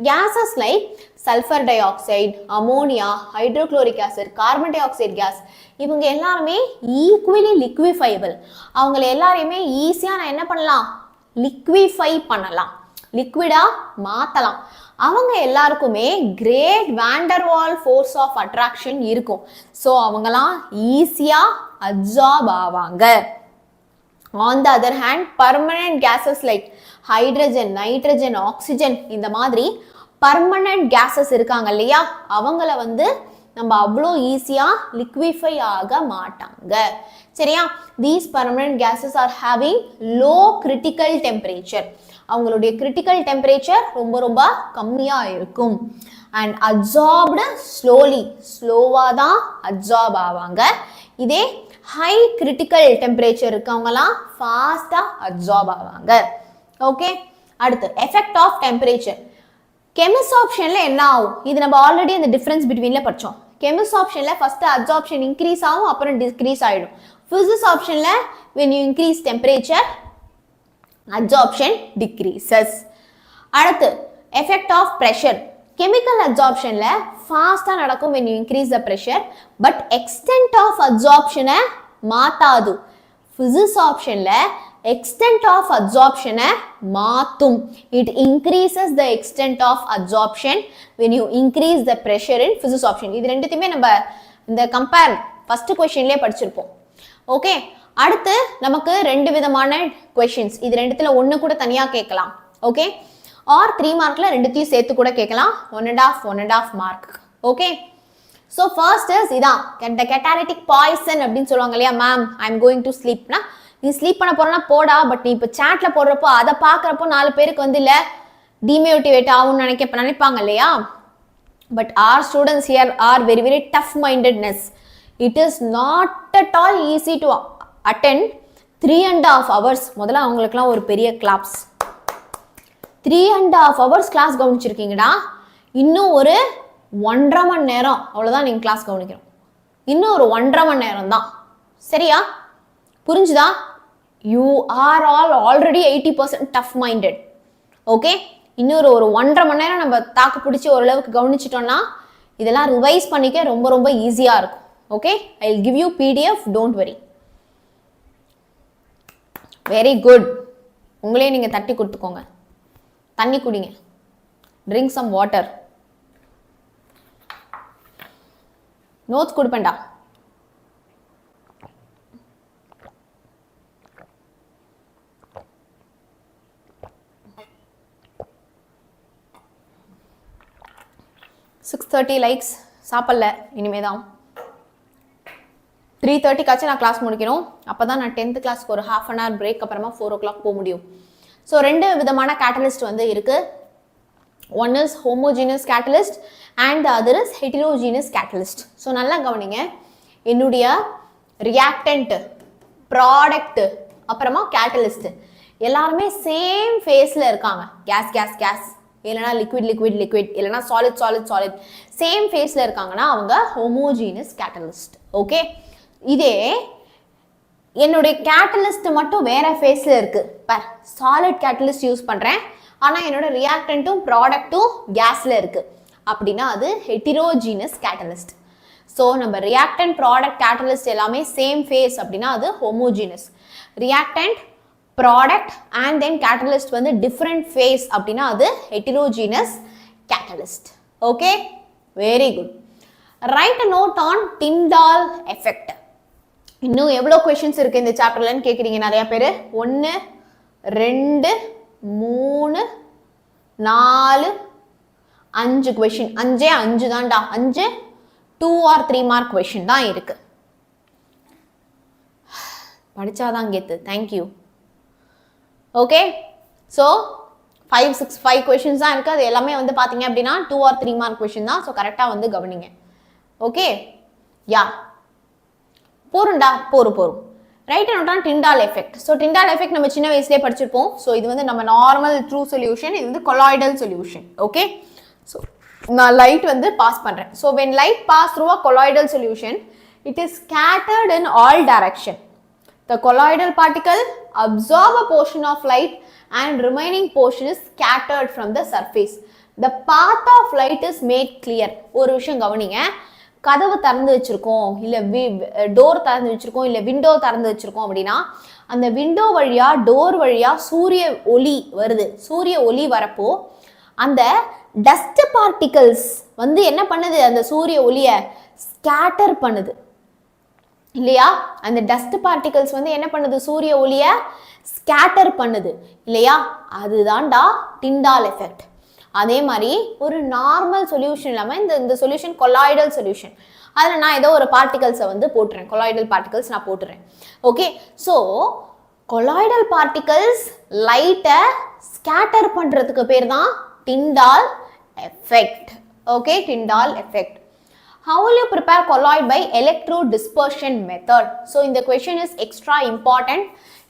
Gases like sulfur dioxide, ammonia, hydrochloric acid, carbon dioxide gas, இவங்க எல்லாருமே ஈக்குவலி லிக்விஃபைபிள். அவங்கள எல்லாரையுமே ஈஸியாக நான் என்ன பண்ணலாம், லிக்விஃபை பண்ணலாம், லிக்விடா மாற்றலாம். அவங்க எல்லாருக்குமே great van der Waals force of attraction இருக்கும். ஸோ அவங்களாம் ஈஸியாக அப்சார்ப் ஆவாங்க. On the other hand permanent gases like hydrogen, nitrogen, oxygen, இந்த மாதிரி பர்மனன்ட் கேஸஸ் இருக்காங்க இல்லையா, அவங்கள வந்து நம்ம அவ்வளோ ஈஸியாக லிக்விஃபை ஆக மாட்டாங்க. சரியா, these permanent gases are having low critical temperature. அவங்களுடைய கிரிட்டிக்கல் டெம்பரேச்சர் ரொம்ப கம்மியாக இருக்கும். அண்ட் அப்சார்ப்டு ஸ்லோவாக தான் அப்சார்ப் ஆவாங்க. இதே ஹை கிரிட்டிக்கல் டெம்பரேச்சர் இருக்கவங்கலாம் ஃபாஸ்ட்டாக அப்சார்ப் ஆவாங்க. ஓகே, அடுத்து எஃபெக்ட் ஆஃப் டெம்பரேச்சர். கெமிஸ்ட் ஆப்ஷனில் என்ன ஆகும், இது நம்ம ஆல்ரெடி அந்த டிஃப்ரென்ஸ் பிட்வீனில் படித்தோம். கெமிஸ்ட் ஆப்ஷனில் ஃபஸ்ட்டு அப்சார்ப்ஷன் இன்க்ரீஸ் ஆகும், அப்புறம் டிக்ரீஸ் ஆகிடும். ஃபிசிக்ஸ் ஆப்ஷனில் when you increase temperature absorption decreases. அடுத்து effect of pressure. chemical absorptionல ஃபாஸ்டா நடக்கும் when you increase the pressure, but extent of absorption மாத்தாது. physics optionல extent of absorption மாத்தும். it increases the extent of absorption when you increase the pressure in physics option. இது ரெண்டுத்தையுமே நம்ம இந்த compare first क्वेश्चनலயே படிச்சிருப்போம். Okay, அடுத்து நமக்கு ரெண்டு விதமான क्वेश्चंस. இது ரெண்டுத்துல ஒன்னு கூட தனியா கேட்கலாம். ஓகே, ஆர் 3 மார்க்ல ரெண்டுத்தையும் சேர்த்து கூட கேட்கலாம். 1.5 mark. Okay, so first is இதான் the catalytic poison அப்படினு சொல்வாங்க இல்லையா, ma'am I am going to ஸ்லீப்னா நீ ஸ்லீப் பண்ண போறனா போடா, பட் நீ இப்ப சாட்ல போடுறப்போ அதை பாக்குறப்போ 4 பேருக்கு வந்து இல்ல டிமோட்டிவேட் ஆகும்னு நினைப்பாங்க இல்லையா. But our students here are very tough mindedness. It is not at all easy to attend 3.5 hours. முதல்ல அவங்களுக்குலாம் ஒரு பெரிய கிளாப்ஸ். 3.5 hours class கவனிச்சிருக்கீங்கடா. இன்னும் ஒரு 1.5 மணி நேரம் அவ்வளோதான் நீங்கள் கிளாஸ் கவனிக்கணும். இன்னும் ஒரு 1.5 மணி நேரம் தான். சரியா? புரிஞ்சுதா? You are all already 80% tough minded. Okay, இன்னொரு ஒரு 1.5 மணி நேரம் நம்ம தாக்கு பிடிச்சி ஓரளவுக்கு கவனிச்சிட்டோம்னா இதெல்லாம் ரிவைஸ் பண்ணிக்க ரொம்ப ரொம்ப ஈஸியா இருக்கும். Okay, I will give you PDF, don't worry. Very good. உங்களே நீங்க தட்டி கொடுத்துக்கோங்க. தண்ணி குடிங்க. Drink some water. நோட்ஸ் கொடுப்பேன்டா. $6:30 லைக்ஸ். சாப்பிடல, இனிமேதான் 3:30 நான் கிளாஸ் முடிக்கணும். அப்பதான் நான் 10th கிளாஸ்க்கு ஒரு ½ hour பிரேக் அப்புறமா 4 o'clock போக முடியும். ஸோ 2 விதமான கேட்டலிஸ்ட் வந்து இருக்கு. One is homogeneous catalyst and the other is heterogeneous catalyst. So நல்லா கவனிங்க. என்னுடைய ரியாக்டன்ட், ப்ராடக்ட், அப்புறமா கேட்டலிஸ்ட் எல்லாருமே சேம் ஃபேஸில் இருக்காங்க. கேஸ் கேஸ் கேஸ், இல்லைனா லிக்விட் லிக்விட் லிக்விட், இல்லைனா சாலிட் சாலிட் சாலிட், சேம் ஃபேஸில் இருக்காங்கன்னா அவங்க ஹோமோஜீனியஸ் கேட்டலிஸ்ட். ஓகே, இதே என்னுடைய கேட்டலிஸ்ட் மட்டும் வேற ஃபேஸில் இருக்கு. பார், சாலிட் கேட்டலிஸ்ட் யூஸ் பண்ணுறேன், ஆனால் என்னோட ரியாக்டன்ட்டும் ப்ராடக்ட்டும் கேஸில் இருக்கு அப்படின்னா அது ஹெட்டிரோஜீனஸ் கேட்டலிஸ்ட். ஸோ நம்ம ரியாக்டன்ட், ப்ராடக்ட், கேட்டலிஸ்ட் எல்லாமே சேம் ஃபேஸ் அப்படின்னா அது homogeneous. Reactant, product and then catalyst வந்து டிஃப்ரெண்ட் ஃபேஸ் அப்படின்னா அது heterogeneous catalyst. Okay, very good. Write a note on Tyndall effect. இன்னும் எவ்வளோ கொஷின்ஸ் இருக்கு இந்த சாப்டர்லன்னு கேட்குறீங்க நிறைய பேர். 1 2 3 4 5 கொஷின். 5 தான்டா. 5 2 or 3 மார்க் கொஷின் தான் இருக்கு. படிச்சாதான் கெத்து. தேங்க்யூ. ஓகே, ஸோ 5 கொஷின்ஸ் தான் இருக்கு. அது எல்லாமே வந்து பார்த்தீங்க அப்படின்னா 2 or 3 மார்க் கொஷின் தான். ஸோ கரெக்டாக வந்து கவனிங்க. ஓகே, யா போருண்டா, போரும். Write note on Tyndall effect. So Tyndall effect நம்ம சின்ன வயசுலேயே படிச்சிருப்போம். ஸோ இது வந்து நம்ம நார்மல் ட்ரூ சொல்யூஷன், இது வந்து கொலாய்டல் சொல்யூஷன். ஓகே, ஸோ நான் லைட் வந்து பாஸ் பண்ணுறேன். So when light pass through a colloidal solution, it is scattered in all direction. The colloidal particle absorb a portion of light and remaining portion is scattered from the surface. The path of light is made clear. ஒரு விஷயம் கவனிங்க. கதவு திறந்து வச்சிருக்கோம், இல்லை door திறந்து வச்சிருக்கோம், இல்லை விண்டோ திறந்து வச்சிருக்கோம் அப்படின்னா அந்த விண்டோ வழியா, டோர் வழியா சூரிய ஒளி வருது. சூரிய ஒளி வரப்போ அந்த டஸ்ட் பார்ட்டிகல்ஸ் வந்து என்ன பண்ணுது? அந்த சூரிய ஒளியை ஸ்கேட்டர் பண்ணுது இல்லையா? அந்த டஸ்ட் பார்ட்டிகல்ஸ் வந்து என்ன பண்ணுது? சூரிய ஒளியை ஸ்கேட்டர் பண்ணுது இல்லையா? அதுதான்டா டிண்டால் எஃபெக்ட். அதே மாதிரி ஒரு நார்மல் சொல்யூஷன் இல்லாமல் இந்த சொல்யூஷன் கொலாய்டல் சொல்யூஷன், அதில் நான் ஏதோ ஒரு பார்ட்டிகல்ஸை வந்து போட்டுறேன், கொலாய்டல் பார்ட்டிகல்ஸ் நான் போட்டுறேன். ஓகே, ஸோ கொலாய்டல் பார்ட்டிகல்ஸ் லைட்டை ஸ்கேட்டர் பண்ணுறதுக்கு பேர் தான் Tyndall effect. Okay, Tyndall effect. How will you prepare colloid by electrodispersion method? So இந்த question is extra important.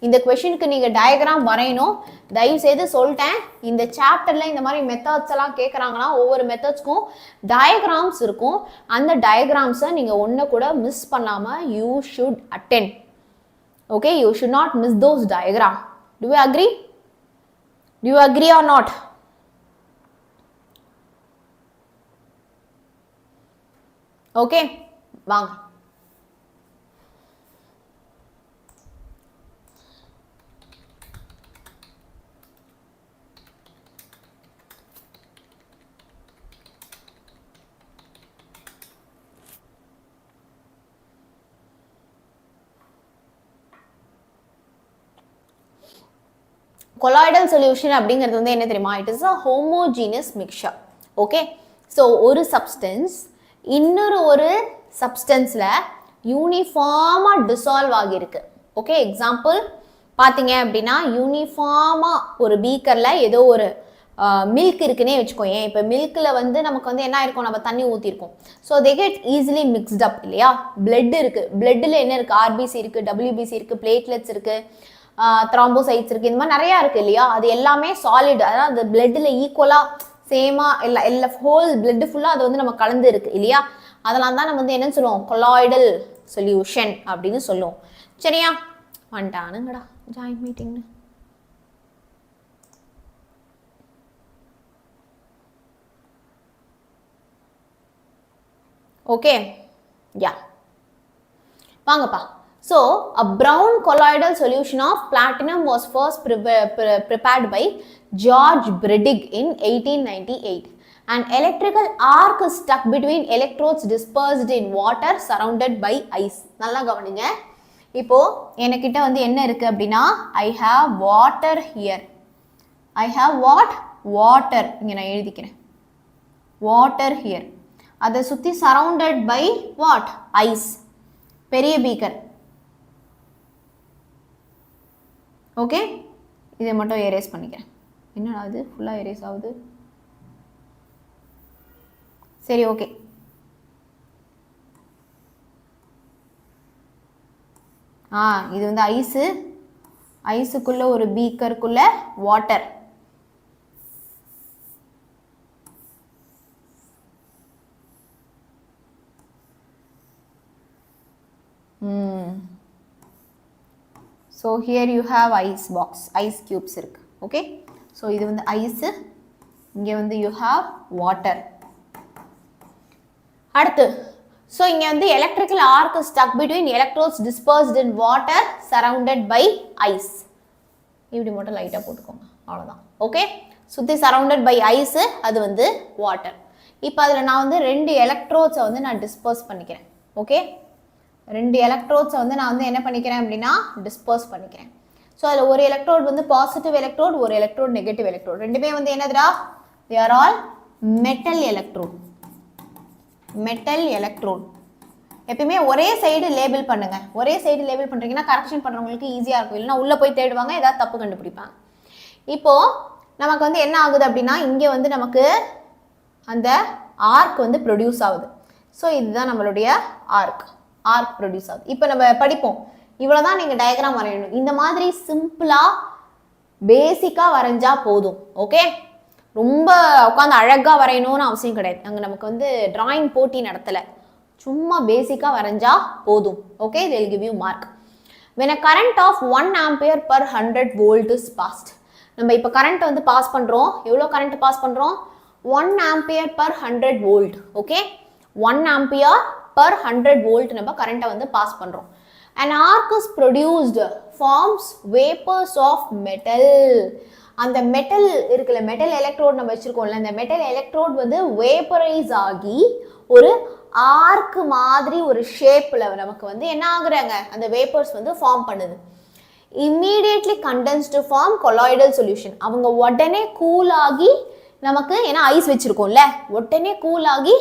இந்த questionக்கு நீங்க டயக்ராம் வரையணும். தயவு செய்து சொல்லிட்டேன், இந்த சாப்டர்ல இந்த மாதிரி மெத்தட்ஸ் எல்லாம் கேட்குறாங்கன்னா ஒவ்வொரு மெத்தட்ஸ்க்கும் டயக்ராம்ஸ் இருக்கும். அந்த டயக்ராம்ஸை நீங்க ஒன்று கூட மிஸ் பண்ணாம you should attend. Okay, you should not miss those diagram. Do you agree? Do you agree or not? Okay, வாங்க. கொலாய்டல் சொல்யூஷன் அப்படிங்கிறது வந்து என்ன தெரியுமா? It is a homogeneous mixer. Okay, so ஒரு சப்ஸ்டன்ஸ் இன்னொரு ஒரு சப்ஸ்டன்ஸில் யூனிஃபார்மாக டிசால்வ் ஆகியிருக்கு. ஓகே, எக்ஸாம்பிள் பார்த்தீங்க அப்படின்னா யூனிஃபார்மாக ஒரு பீக்கரில் ஏதோ ஒரு மில்க் இருக்குன்னே வச்சுக்கோங்க. இப்போ மில்கில் வந்து நமக்கு வந்து என்ன இருக்கும்? நம்ம தண்ணி ஊற்றிருக்கோம். So they get easily mixed up இல்லையா? பிளட் இருக்குது, பிளட்டில் என்ன இருக்குது? ஆர்பிசி இருக்குது, டபிள்யூபிசி இருக்குது, பிளேட்லெட்ஸ் இருக்குது, த்ராம்போசைட்ஸ் இருக்குது, இந்த மாதிரி நிறையா இருக்குது இல்லையா? அது எல்லாமே சாலிட், அதாவது அந்த பிளட்டில் ஈக்குவலாக சேமா எல்லா ஹோல் பிளட் ஃபுல்லாக அது வந்து நம்ம கலந்து இருக்கு இல்லையா? அதெல்லாம் தான் நம்ம வந்து என்ன சொல்லுவோம், கொலாய்டல் சொல்யூஷன் அப்படின்னு சொல்லுவோம். சரியா? வந்துட்டானுங்கடா ஜாயின்ட் மீட்டிங்னு. ஓகே, யா வாங்கப்பா. So, a brown colloidal solution of platinum was first prepared by George Bredig in 1898. An electrical arc is stuck between electrodes dispersed in water surrounded by ice. நல்லா கவனிங்க. இப்போ எனக்கிட்ட வந்து என்ன இருக்கு அப்படின்னா, I have water here. I have what? Water. இங்க நான் எழுதிக்கிறேன். Water here. அதை சுத்தி surrounded by what? Ice. பெரிய பீக்கர். ஓகே, இதை மட்டும் எரேஸ் பண்ணிக்கிறேன். என்னடா அது ஃபுல்லாக எரேஸ் ஆகுது? சரி, ஓகே. இது வந்து ஐஸு, ஐஸுக்குள்ள ஒரு பீக்கருக்குள்ள water. So here you have ice box, ice cubes இருக்கு. Okay, so இது வந்து ஐஸ், இங்க வந்து you have water. அடுத்து, so இங்க வந்து electrical arc stuck between electrodes dispersed in water surrounded by ice. இப்படி மட்டும் லைட்டா போட்டுக்கோங்க, அவ்வளவுதான். ஓகே, சுத்தி surrounded by ice, அது வந்து water. இப்போ அதுல நான் வந்து ரெண்டு எலக்ட்ரோட்ஸை வந்து நான் டிஸ்பர்ஸ் பண்ணிக்கிறேன். ஓகே, ரெண்டு எலக்ட்ரோட்ஸை வந்து நான் வந்து என்ன பண்ணிக்கிறேன் அப்படின்னா டிஸ்பர்ஸ் பண்ணிக்கிறேன். ஸோ அதில் ஒரு எலக்ட்ரோட் வந்து பாசிட்டிவ் எலக்ட்ரோட், ஒரு எலக்ட்ரோட் நெகட்டிவ் எலக்ட்ரோட். ரெண்டுமே வந்து என்னதுடா, they are all metal electrode. Metal electrode. எப்பயுமே ஒரே சைடு லேபிள் பண்ணுங்க. ஒரே சைடு லேபிள் பண்ணுறீங்கன்னா கரெக்ஷன் பண்ணுறவங்களுக்கு ஈஸியாக இருக்கும். இல்லைன்னா உள்ளே போய் தேடுவாங்க, ஏதாவது தப்பு கண்டுபிடிப்பாங்க. இப்போது நமக்கு வந்து என்ன ஆகுது அப்படின்னா, இங்கே வந்து நமக்கு அந்த ஆர்க் வந்து ப்ரொடியூஸ் ஆகுது. ஸோ இதுதான் நம்மளுடைய ஆர்க். ஆர்க் ப்ரொடியூஸ் ஆகுது. இப்போ நம்ம படிப்போம், இவ்வளோதான் நீங்கள் டயக்ராம் வரையணும். இந்த மாதிரி சிம்பிளாக பேசிக்காக வரைஞ்சா போதும். ஓகே, ரொம்ப உட்காந்து அழகாக வரையணும்னு அவசியம் கிடையாது. அங்கே நமக்கு வந்து டிராயிங் போட்டி நடத்தலை, சும்மா பேசிக்காக வரைஞ்சா போதும். Okay, they will give you mark. when a current of 1 ampere per 100 volt is passed. நம்ம இப்போ கரண்ட் வந்து பாஸ் பண்ணுறோம். எவ்வளோ கரண்ட் பாஸ் பண்ணுறோம்? 1 ampere per 100 volt. Okay, 1 ampere per 100 volt நம்ம கரண்ட்டை வந்து பாஸ் பண்ணுறோம். an arc is produced forms vapors of metal. அந்த மெட்டல் இருக்குல்ல, மெட்டல் எலக்ட்ரோட் நம்ம வச்சிருக்கோம்ல, அந்த மெட்டல் எலக்ட்ரோட் வந்து வேப்பரைஸ் ஆகி ஒரு ஆர்க் மாதிரி ஒரு ஷேப்பில் நமக்கு வந்து என்ன ஆகுறாங்க, அந்த வேப்பர்ஸ் வந்து ஃபார்ம் பண்ணுது. Immediately condense to form colloidal solution. அவங்க உடனே கூலாகி நமக்கு, ஏன்னா ஐஸ் வச்சிருக்கோம்ல, உடனே கூலாகி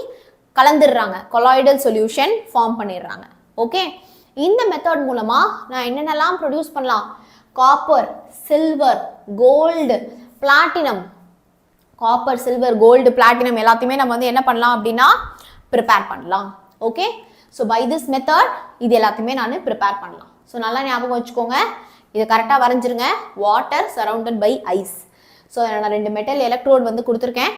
கலந்துடுறாங்க, கொலாய்டல் சொல்யூஷன் ஃபார்ம் பண்ணிடுறாங்க. ஓகே, இந்த மெத்தட் மூலமா நான் என்னென்னலாம் ப்ரொடியூஸ் பண்ணலாம்? Copper, silver, gold, platinum. Copper, silver, gold, platinum எல்லாத்தையுமே நம்ம வந்து என்ன பண்ணலாம் அப்படின்னா ப்ரிப்பேர் பண்ணலாம். Okay, so by this method இது எல்லாத்தையுமே நான் ப்ரிப்பேர் பண்ணலாம். ஸோ நல்லா ஞாபகம் வச்சுக்கோங்க, இது கரெக்டாக வரைஞ்சிருங்க. Water surrounded by ice. So நான் ரெண்டு மெட்டல் எலக்ட்ரோட் வந்து கொடுத்துருக்கேன்.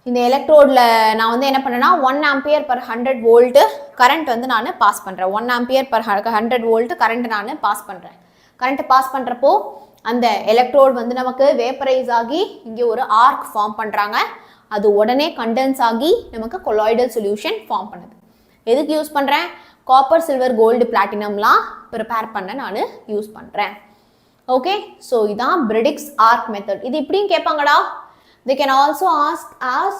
இந்த எலக்ட்ரோடில் நான் வந்து என்ன பண்ணேன்னா 1 ampere per 100 volt கரண்ட் வந்து நான் பாஸ் பண்ணுறேன். 1 ampere per 100 volt கரண்ட் நான் பாஸ் பண்ணுறேன். கரண்ட் பாஸ் பண்ணுறப்போ அந்த எலக்ட்ரோட் வந்து நமக்கு வேப்பரைஸ் ஆகி இங்கே ஒரு ஆர்க் ஃபார்ம் பண்ணுறாங்க. அது உடனே கண்டென்ஸ் ஆகி நமக்கு கொலாய்டல் சொல்யூஷன் ஃபார்ம் பண்ணுது. எதுக்கு யூஸ் பண்ணுறேன்? காப்பர், சில்வர், கோல்டு, பிளாட்டினம்லாம் ப்ரிப்பேர் பண்ண நான் யூஸ் பண்ணுறேன். ஓகே, ஸோ இதான் பிரெடிக்ஸ் ஆர்க் மெத்தட். இது இப்படியும் கேட்பாங்கடா. they can also ask as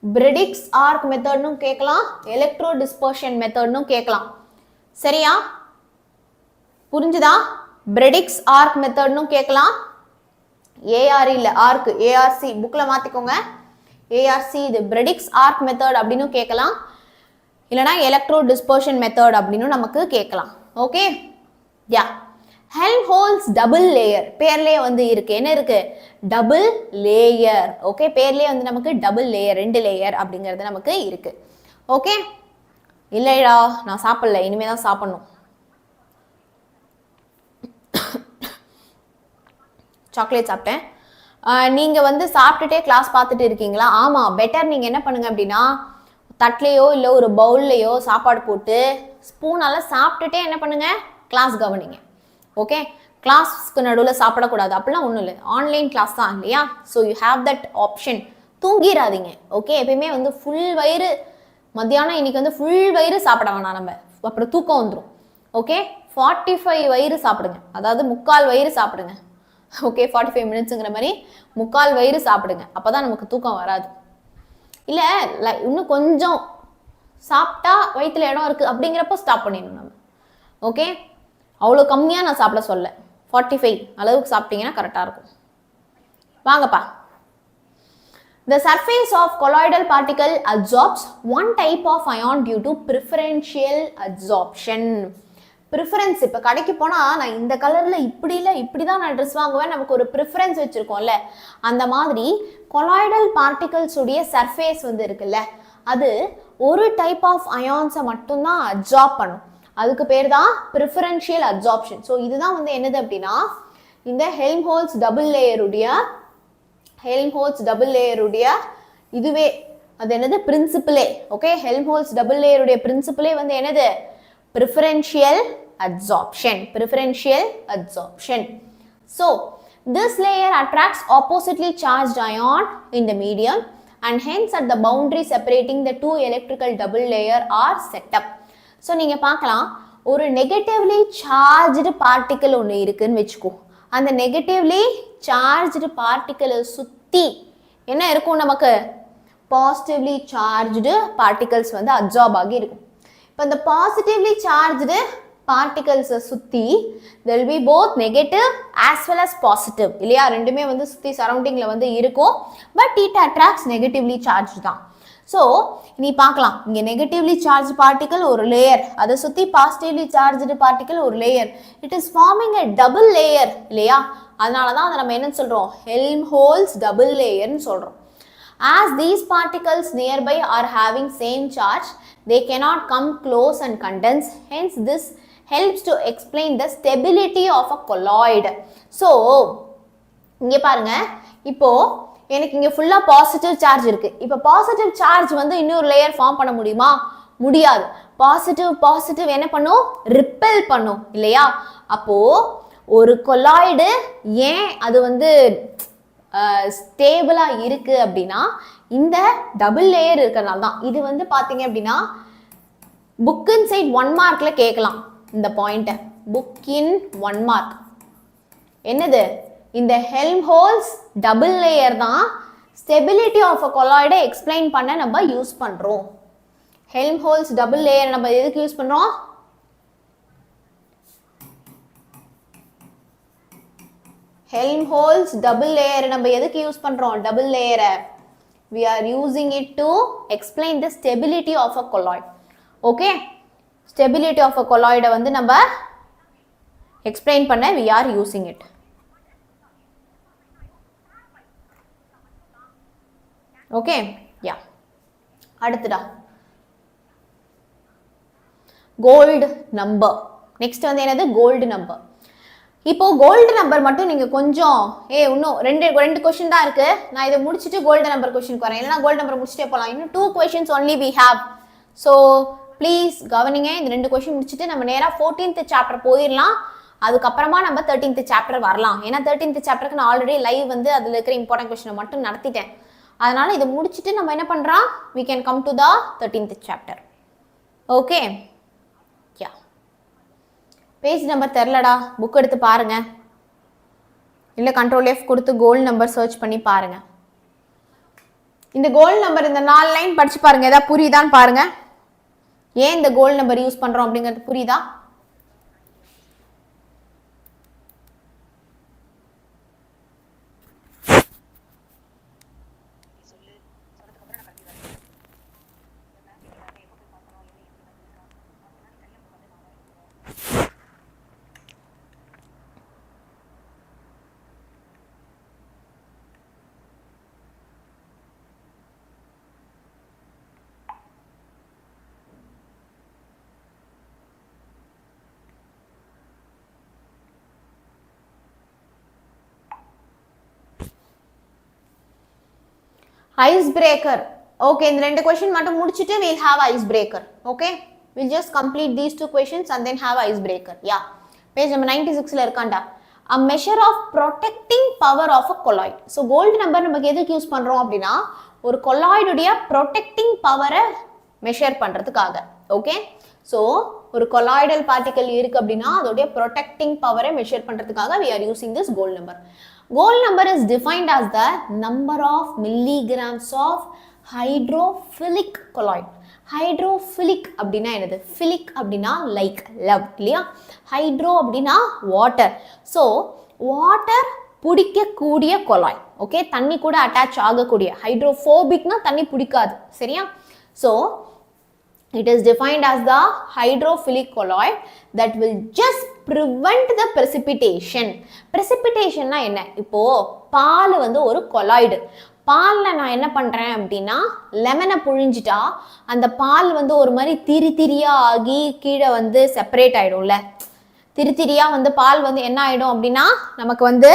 Bredick's arc method னு கேட்கலாம், எலக்ட்ரோ டிஸ்பர்ஷன் மெத்தட்னு கேட்கலாம். சரியா? புரிஞ்சுதா? Bredick's arc மெத்தட்னு கேட்கலாம். ஏஆர் இல்ல ஆர்க், ஏஆர்சி புக்ல மாத்திக்கோங்க. ஏஆர்சி இது Bredick's arc மெத்தட் அப்படின்னு கேட்கலாம். இல்லனா எலக்ட்ரோ டிஸ்பர்ஷன் மெத்தட் அப்படின்னு நமக்கு கேட்கலாம். ஓகே, யா. ஹெல்ம்ஹோல்ட்ஸ் டபுள் லேயர் பேர்லேயே வந்து இருக்கு. என்ன இருக்கு? Double layer. ஓகே, பேர்லேயே வந்து நமக்கு டபுள் லேயர், 2 லேயர் அப்படிங்கிறது நமக்கு இருக்கு. ஓகே, இல்லைடா நான் சாப்பிடல, இனிமே தான் சாப்பிடணும். சாக்லேட் சாப்பிட்டேன். நீங்கள் வந்து சாப்பிட்டுட்டே கிளாஸ் பார்த்துட்டு இருக்கீங்களா? ஆமாம், பெட்டர் நீங்கள் என்ன பண்ணுங்க அப்படின்னா தட்லேயோ இல்லை ஒரு பவுல்லையோ சாப்பாடு போட்டு ஸ்பூனால் சாப்பிட்டுட்டே என்ன பண்ணுங்க, கிளாஸ் கவனிங்க. ஓகே, கிளாஸ்க்கு நடுவில் சாப்பிடக்கூடாது அப்படிலாம் ஒன்றும் இல்லை, ஆன்லைன் கிளாஸ் தான் இல்லையா. So you have that option. தூங்கிடாதீங்க. ஓகே, எப்பயுமே வந்து ஃபுல் வயிறு மத்தியானம் இன்னைக்கு வந்து ஃபுல் வயிறு சாப்பிட வேணாம் நம்ம, அப்புறம் தூக்கம் வந்துடும். ஓகே, 45 வயிறு சாப்பிடுங்க, அதாவது 3/4 வயிறு சாப்பிடுங்க. ஓகே, 45 மினிட்ஸுங்கிற மாதிரி 3/4 வயிறு சாப்பிடுங்க, அப்போ தான் நமக்கு தூக்கம் வராது. இல்லை இன்னும் கொஞ்சம் சாப்பிட்டா வயிற்றுல இடம் இருக்குது அப்படிங்கிறப்போ ஸ்டாப் பண்ணிடணும் நம்ம. ஓகே, அவ்வளோ கம்மியாக நான் சாப்பிட சொல்ல, 45 அளவுக்கு சாப்பிட்டீங்கன்னா கரெக்டாக இருக்கும். வாங்கப்பா. The surface of colloidal particle absorbs one type of ion due to preferential absorption. Preference, இப்போ கடைக்கு போனால் நான் இந்த கலரில் இப்படி இல்லை இப்படி தான் நான் ட்ரெஸ் வாங்குவேன், நமக்கு ஒரு ப்ரிஃபரன்ஸ் வச்சுருக்கோம்ல, அந்த மாதிரி கொலாய்டல் பார்ட்டிகல்ஸுடைய சர்ஃபேஸ் வந்து இருக்குல்ல, அது ஒரு டைப் ஆஃப் அயான்ஸை மட்டும்தான் அப்சார்ப் பண்ணும். அதுக்கு பேர் தான் ப்ரிஃபரன்ஷியல் அப்சார்ப்ஷன். ஸோ இதுதான் வந்து என்னது அப்படின்னா இந்த ஹெல்ம்ஹோல்ட்ஸ் டபுள் லேயருடைய இதுவே அது என்னது பிரின்சிபிளே. ஓகே, ஹெல்ம்ஹோல்ட்ஸ் டபுள் லேயருடைய பிரின்சிபிளே வந்து என்னது, preferential absorption. So this layer attracts oppositely charged ion in the medium, and hence at the boundary separating the two electrical double layer are set up. So நீங்க பார்க்கலாம், ஒரு negatively charged particle ஒன்று இருக்குன்னு வச்சுக்கோ. அந்த negatively charged பார்ட்டிக்கலை சுற்றி என்ன இருக்கும், நமக்கு பாசிட்டிவ்லி சார்ஜ்டு பார்ட்டிகல்ஸ் வந்து அப்சார்ப் ஆகி இருக்கும். இப்போ இந்த பாசிட்டிவ்லி சார்ஜ்டு பார்ட்டிகல்ஸை சுற்றி there will be both negative as well as positive இல்லையா, ரெண்டுமே வந்து சுற்றி சரௌண்டிங்கில் வந்து இருக்கும். But it attracts negatively charge தான். ஸோ நீ பார்க்கலாம், இங்கே நெகட்டிவ்லி சார்ஜ் பார்ட்டிகல் ஒரு லேயர், அதை சுற்றி பாசிட்டிவ்லி சார்ஜ்டு பார்ட்டிகல் ஒரு layer. It is farming a double layer இல்லையா, அதனால தான் அதை நம்ம என்ன சொல்கிறோம், ஹெல்ம்ஹோல்ட்ஸ் டபுள் லேயர்னு சொல்கிறோம். As these particles nearby are having same charge, they cannot come close and condense. Hence, this helps to explain the stability of a colloid. So, இங்கே பாருங்க, இப்போ எனக்கு இங்கே ஃபுல்லாக பாசிட்டிவ் சார்ஜ் இருக்குது. இப்போ பாசிட்டிவ் சார்ஜ் வந்து இன்னொரு லேயர் ஃபார்ம் பண்ண முடியுமா, முடியாது. பாசிட்டிவ் என்ன பண்ணும், ரிப்பெல் பண்ணும் இல்லையா. அப்போது ஒரு கொலாய்டு ஏன் அது வந்து ஸ்டேபிளாக இருக்குது அப்படின்னா இந்த டபுள் லேயர் இருக்கிறனால தான். இது வந்து பார்த்தீங்க அப்படின்னா புக் இன் சைட் 1 மார்க்கில் கேட்கலாம் இந்த பாயிண்ட்டை. புக் இன் 1 மார்க் என்னது, இந்த ஹெல்ம்ஹோல்ட்ஸ் டபுள் லேயர் தான் ஸ்டெபிலிட்டி ஆஃப் அ கொலாய்டை எக்ஸ்பிளைன் பண்ண நம்ம யூஸ் பண்ணுறோம். ஹெல்ம்ஹோல்ட்ஸ் டபுள் லேயர் நம்ம எதுக்கு யூஸ் பண்ணுறோம், Helmholtz double layer நம்ம எதுக்கு யூஸ் பண்றோம், டபுள் லேயரை we are using it to explain the stability of a colloid. Okay, stability of a colloid வந்து நம்ம explain பண்ண we are using it. Okay, yeah. அடுத்துடா gold number. next வந்து என்னது, gold number. இப்போ கோல்டு நம்பர் மட்டும் நீங்கள் கொஞ்சம் இன்னும் ரெண்டு கொஸ்டின் தான் இருக்குது. நான் இதை முடிச்சுட்டு கோல்டு நம்பர் கொஸ்டின் வரேன், இல்லைனா கோல்டு நம்பர் முடிச்சுட்டே போகலாம். இன்னும் 2 questions only we have. So please கவனிங்க, இந்த 2 கொஸ்டின் முடிச்சுட்டு நம்ம நேராக 14th சாப்டர் போயிடலாம். அதுக்கப்புறமா நம்ம 13th சாப்டர் வரலாம். ஏன்னா 13th சாப்டருக்கு நான் ஆல்ரெடி லைவ் வந்து அதில் இருக்கிற இம்பார்ட்டன்ட் கொஸ்டினை மட்டும் நடத்திட்டேன். அதனால் இதை முடிச்சுட்டு நம்ம என்ன பண்ணுறோம், we can come to the 13th chapter. Okay, page number தெரிலடா, புக் எடுத்து பாருங்க, இல்லை கண்ட்ரோல் F கொடுத்து கோல்டு நம்பர் சர்ச் பண்ணி பாருங்க. இந்த கோல்டு நம்பர் இந்த 4 லைன் படிச்சு பாருங்க, ஏதாவது புரியுதான்னு பாருங்க. ஏன் இந்த கோல்டு நம்பர் யூஸ் பண்றோம் அப்படிங்கிறது புரியுதா? Icebreaker ஓகே இந்த ரெண்டு क्वेश्चन மட்டும் முடிச்சிட்டு we'll have icebreaker. Okay, we'll just complete these two questions and then have icebreaker. Yeah, page number 96 ல இருக்காண்டா. A measure of protecting power of a colloid. So gold number நமக்கு எதுக்கு use பண்றோம் அப்படினா ஒரு colloid உடைய protecting power-ஐ measure பண்றதுக்காக. Okay, so ஒரு colloidal particle இருக்கு அப்படினா அதோட protecting power-ஐ measure பண்றதுக்காக we are using this gold number. Gold number is defined as the number of milligrams of hydrophilic colloid. Hydrophilic அப்படினா என்னது? Philic அப்படினா like love இல்லையா? Hydro அப்படினா water. So water பிடிக்கக்கூடிய colloid. Okay, தண்ணி கூட attach ஆகக்கூடிய. Hydrophobicனா தண்ணி பிடிக்காது. சரியா? So it is defined as the hydrophilic colloid that will just prevent the precipitation. Precipitation na enna? இப்போ பால் வந்து ஒரு colloid. பால்ல நான் என்ன பண்றேன் அப்படினா லெமனை புழிஞ்சிட்டா அந்த பால் வந்து ஒரு மாதிரி திரியா ஆகி கீழே வந்து செப்பரேட் ஆயிடும்ல. திரியா வந்து பால் வந்து என்ன ஆயிடும் அப்படினா நமக்கு வந்து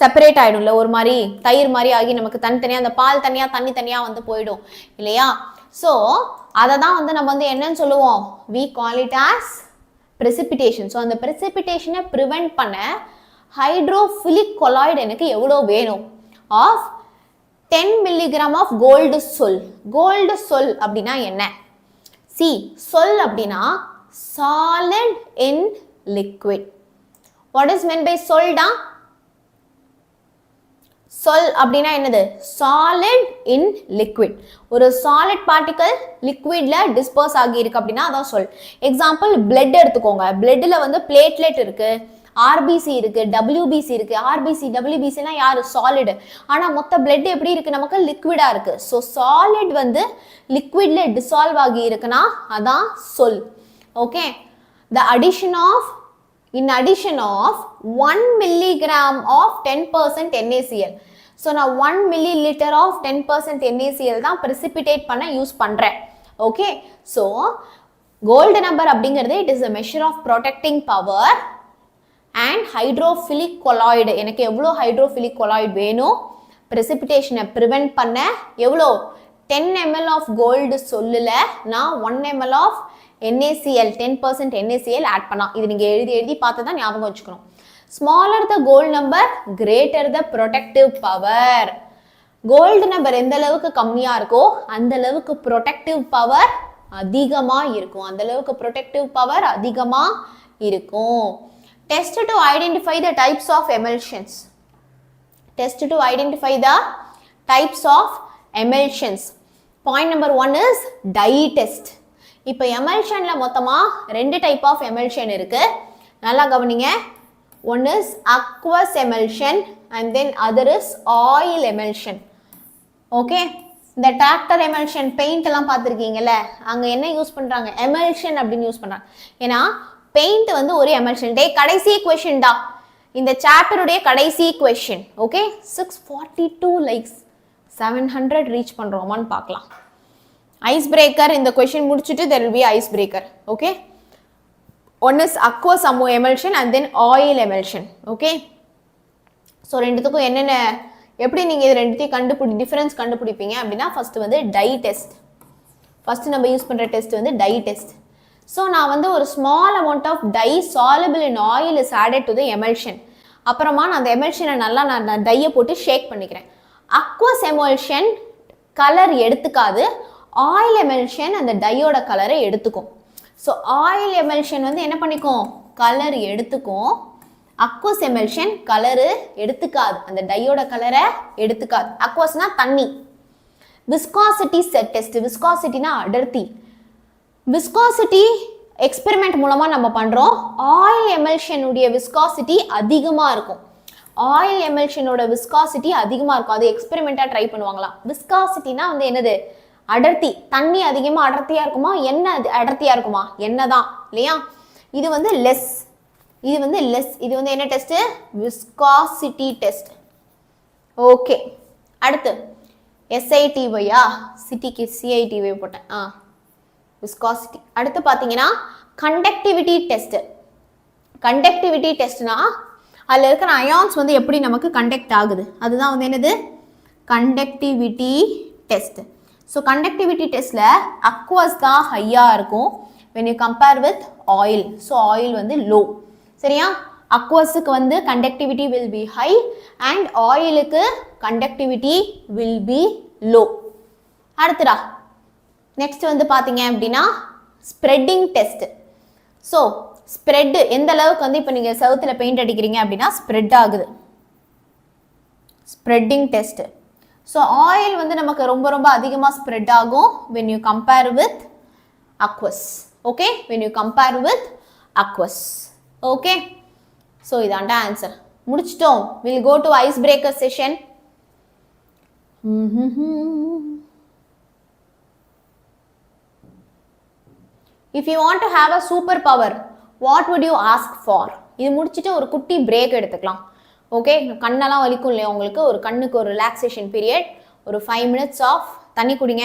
செப்பரேட் ஆயிடும்ல, ஒரு மாதிரி தயிர் மாதிரி ஆகி நமக்கு தனித்தனியா அந்த பால் தனியா தண்ணி தனியா வந்து போயிடும் இல்லையா? ஸோ அதை தான் வந்து நம்ம வந்து என்னன்னு சொல்லுவோம்? we call it as precipitation. So அந்த precipitation-ஐ prevent பண்ண hydrophilic colloid எனக்கு எவ்வளோ வேணும்? of 10 milligram of gold sol. gold sol அப்படின்னா என்ன? see, sol அப்படின்னா solid in liquid. what is meant by sol da? sol அப்படினா என்னது? solid in liquid. ஒரு solid particle liquidல disperse ஆகி இருக்கு அப்படினா அதான் sol. example blood எடுத்துக்கோங்க. bloodல வந்து platelet இருக்கு, RBC இருக்கு, WBC இருக்கு. RBC WBC னா யாரு? solid. ஆனா மொத்த blood எப்படி இருக்கு? நமக்கு liquidா இருக்கு. so solid வந்து liquidல dissolve ஆகி இருக்குனா அதான் sol. okay, the in addition of 1 milligram of 10% NaCl. so நான் 1 milliliter of 10% NaCl தான் precipitate பண்ண யூஸ் பண்றேன். okay, so gold number அப்படிங்கிறது it is a measure of protecting power and hydrophilic colloid. எனக்கு எவ்வளோ hydrophilic colloid வேணும் precipitation-ஐ prevent பண்ண? எவ்வளோ? 10 ml of gold சொல்லுல நான் 1 ml of NaCl 10% NaCl add பண்ணா. இது நீங்க எழுதி பார்த்து தான் ஞாபகம் வச்சுக்கணும். smaller the gold number, greater the protective power. gold number எந்த அளவுக்கு கம்மியா இருக்கோ அந்த அளவுக்கு protective power அதிகமா இருக்கும். அந்த அளவுக்கு protective power அதிகமா இருக்கும். test to identify the types of emulsions. test to identify the types of emulsions. point number 1 is dye test. இப்போ emulsionல மொத்தமா ரெண்டு டைப் ஆஃப் emulsion இருக்கு. நல்லா கவனிங்க. one is aqueous emulsion and then other is oil emulsion. okay, இந்த tractor emulsion paint எல்லாம் பார்த்திருக்கீங்கல்ல, அங்க என்ன யூஸ் பண்றாங்க? emulsion அப்படின்னு யூஸ் பண்றாங்க. ஏன்னா பெயிண்ட் வந்து ஒரு emulsion. டே கடைசி क्वेश्चन டா, இந்த சாப்டர் உடைய கடைசி क्वेश्चन. ஓகே, 642 லைக்ஸ், 700 ரீச் பண்றோமான்னு பார்க்கலாம். ஐஸ் பிரேக்கர் இந்த क्वेश्चन முடிச்சிட்டு there will be ice breaker. okay, one is aqueous emulsion and then oil emulsion. okay, so ரெண்டுத்துக்கும் என்னென்ன எப்படி நீங்க இது ரெண்டுத்தையும் டிஃபரன்ஸ் கண்டுபிடிப்பீங்க அப்படின்னா ஃபர்ஸ்ட் வந்து டை டெஸ்ட். ஃபர்ஸ்ட் நம்ம யூஸ் பண்ற டெஸ்ட் வந்து டை டெஸ்ட். so நான் வந்து ஒரு small amount of dye soluble in oil is added to the emulsion. அப்புறமா நான் அந்த emulsion-ஐ நல்லா நான் டையை போட்டு ஷேக் பண்ணிக்கிறேன். aqueous emulsion கலர் எடுத்துக்காது, oil emulsion அந்த டையோட கலரை எடுத்துக்கும். so oil emulsion வந்து என்ன பண்ணிக்கும்? கலர் எடுத்துக்கும். aqueous emulsion கலர் எடுத்துக்காது, அந்த டையோட கலரை எடுத்துக்காது. aqueousனா தண்ணி. viscosity set test. viscosity-னா அடர்த்தி. viscosity எக்ஸ்பெரிமெண்ட் மூலமா நம்ம பண்றோம். ஆயில் எமல்ஷன் உடைய விஸ்காசிட்டி அதிகமா இருக்கும். ஆயில் எமல்ஷனோட விஸ்காசிட்டி அதிகமா இருக்கும். அது எக்ஸ்பெரிமெண்டா ட்ரை பண்ணுவாங்களாம். விஸ்காசிட்டினா வந்து என்னது? அடர்த்தி. தண்ணி அதிகமா அடர்த்தியா இருக்குமா? எண்ணெய் அடர்த்தியா இருக்குமா? எண்ணெய் தான் இல்லையா? இது வந்து லெஸ், இது வந்து லெஸ். இது வந்து என்ன டெஸ்ட்? Viscosity test. ஓகே, அடுத்து SITY-யா? சிட்டிக்கு CITY போட்டேன். விஸ்காசிட்டி. அடுத்து பார்த்தீங்கன்னா கண்டக்டிவிட்டி டெஸ்ட். கண்டக்டிவிட்டி டெஸ்ட்னா அதில் இருக்கிற அயான்ஸ் வந்து எப்படி நமக்கு கண்டக்ட் ஆகுது, அதுதான் வந்து என்னது? conductivity test. So conductivity testல aqueous தான் ஹையா இருக்கும் when you compare with oil. So oil வந்து low. சரியா? aqueousக்கு வந்து conductivity will be high and oilக்கு conductivity will be low. அடுத்துடா நெக்ஸ்ட் வந்து பாத்தீங்க அப்படின்னா ஸ்ப்ரெட்டிங் டெஸ்ட். ஸோ ஸ்ப்ரெட் எந்த அளவுக்கு வந்து இப்போ நீங்கள் செவுத்துல பெயிண்ட் அடிக்கிறீங்க அப்படின்னா ஸ்ப்ரெட் ஆகுது, ஸ்ப்ரெட்டிங் டெஸ்ட். ஸோ ஆயில் வந்து நமக்கு ரொம்ப ரொம்ப அதிகமாக ஸ்ப்ரெட் ஆகும் when you compare with aqueous. Okay, when you compare with aqueous. Okay, so இதாண்டா ஆன்சர். முடிச்சிட்டோம். we'll go to icebreaker session. If you want to have a super power, what would you ask for? இது முடிச்சிட்டு ஒரு குட்டி break எடுத்துக்கலாம். Okay, கண்ணெல்லாம் வலிக்கும் இல்லையா உங்களுக்கு, ஒரு கண்ணுக்கு ஒரு ரிலாக்ஸேஷன் பீரியட், ஒரு 5 minutes ஆஃப் தண்ணி குடிங்க,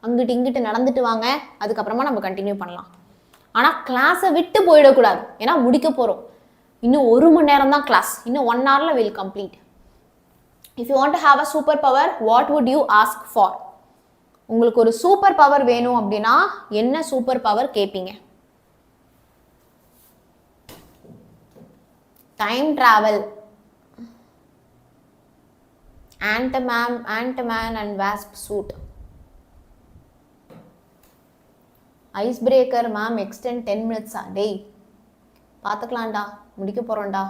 அங்கிட்டு இங்கிட்டு நடந்துட்டு வாங்க, அதுக்கப்புறமா நம்ம கண்டினியூ பண்ணலாம். ஆனால் கிளாஸை விட்டு போயிடக்கூடாது, ஏன்னா முடிக்க போகிறோம். இன்னும் 1 மணி நேரம் தான் கிளாஸ், இன்னும் 1 hourல will complete. If you want to have a super power, what would you ask for? உங்களுக்கு ஒரு சூப்பர் பவர் வேணும் அப்படின்னா என்ன சூப்பர் பவர் கேட்பீங்க? Time travel, Ant-Man and Wasp suit. Icebreaker ma'am extend 10 minutes. டேய் பார்த்துக்கலாம்டா, முடிக்க போகிறோம்டா.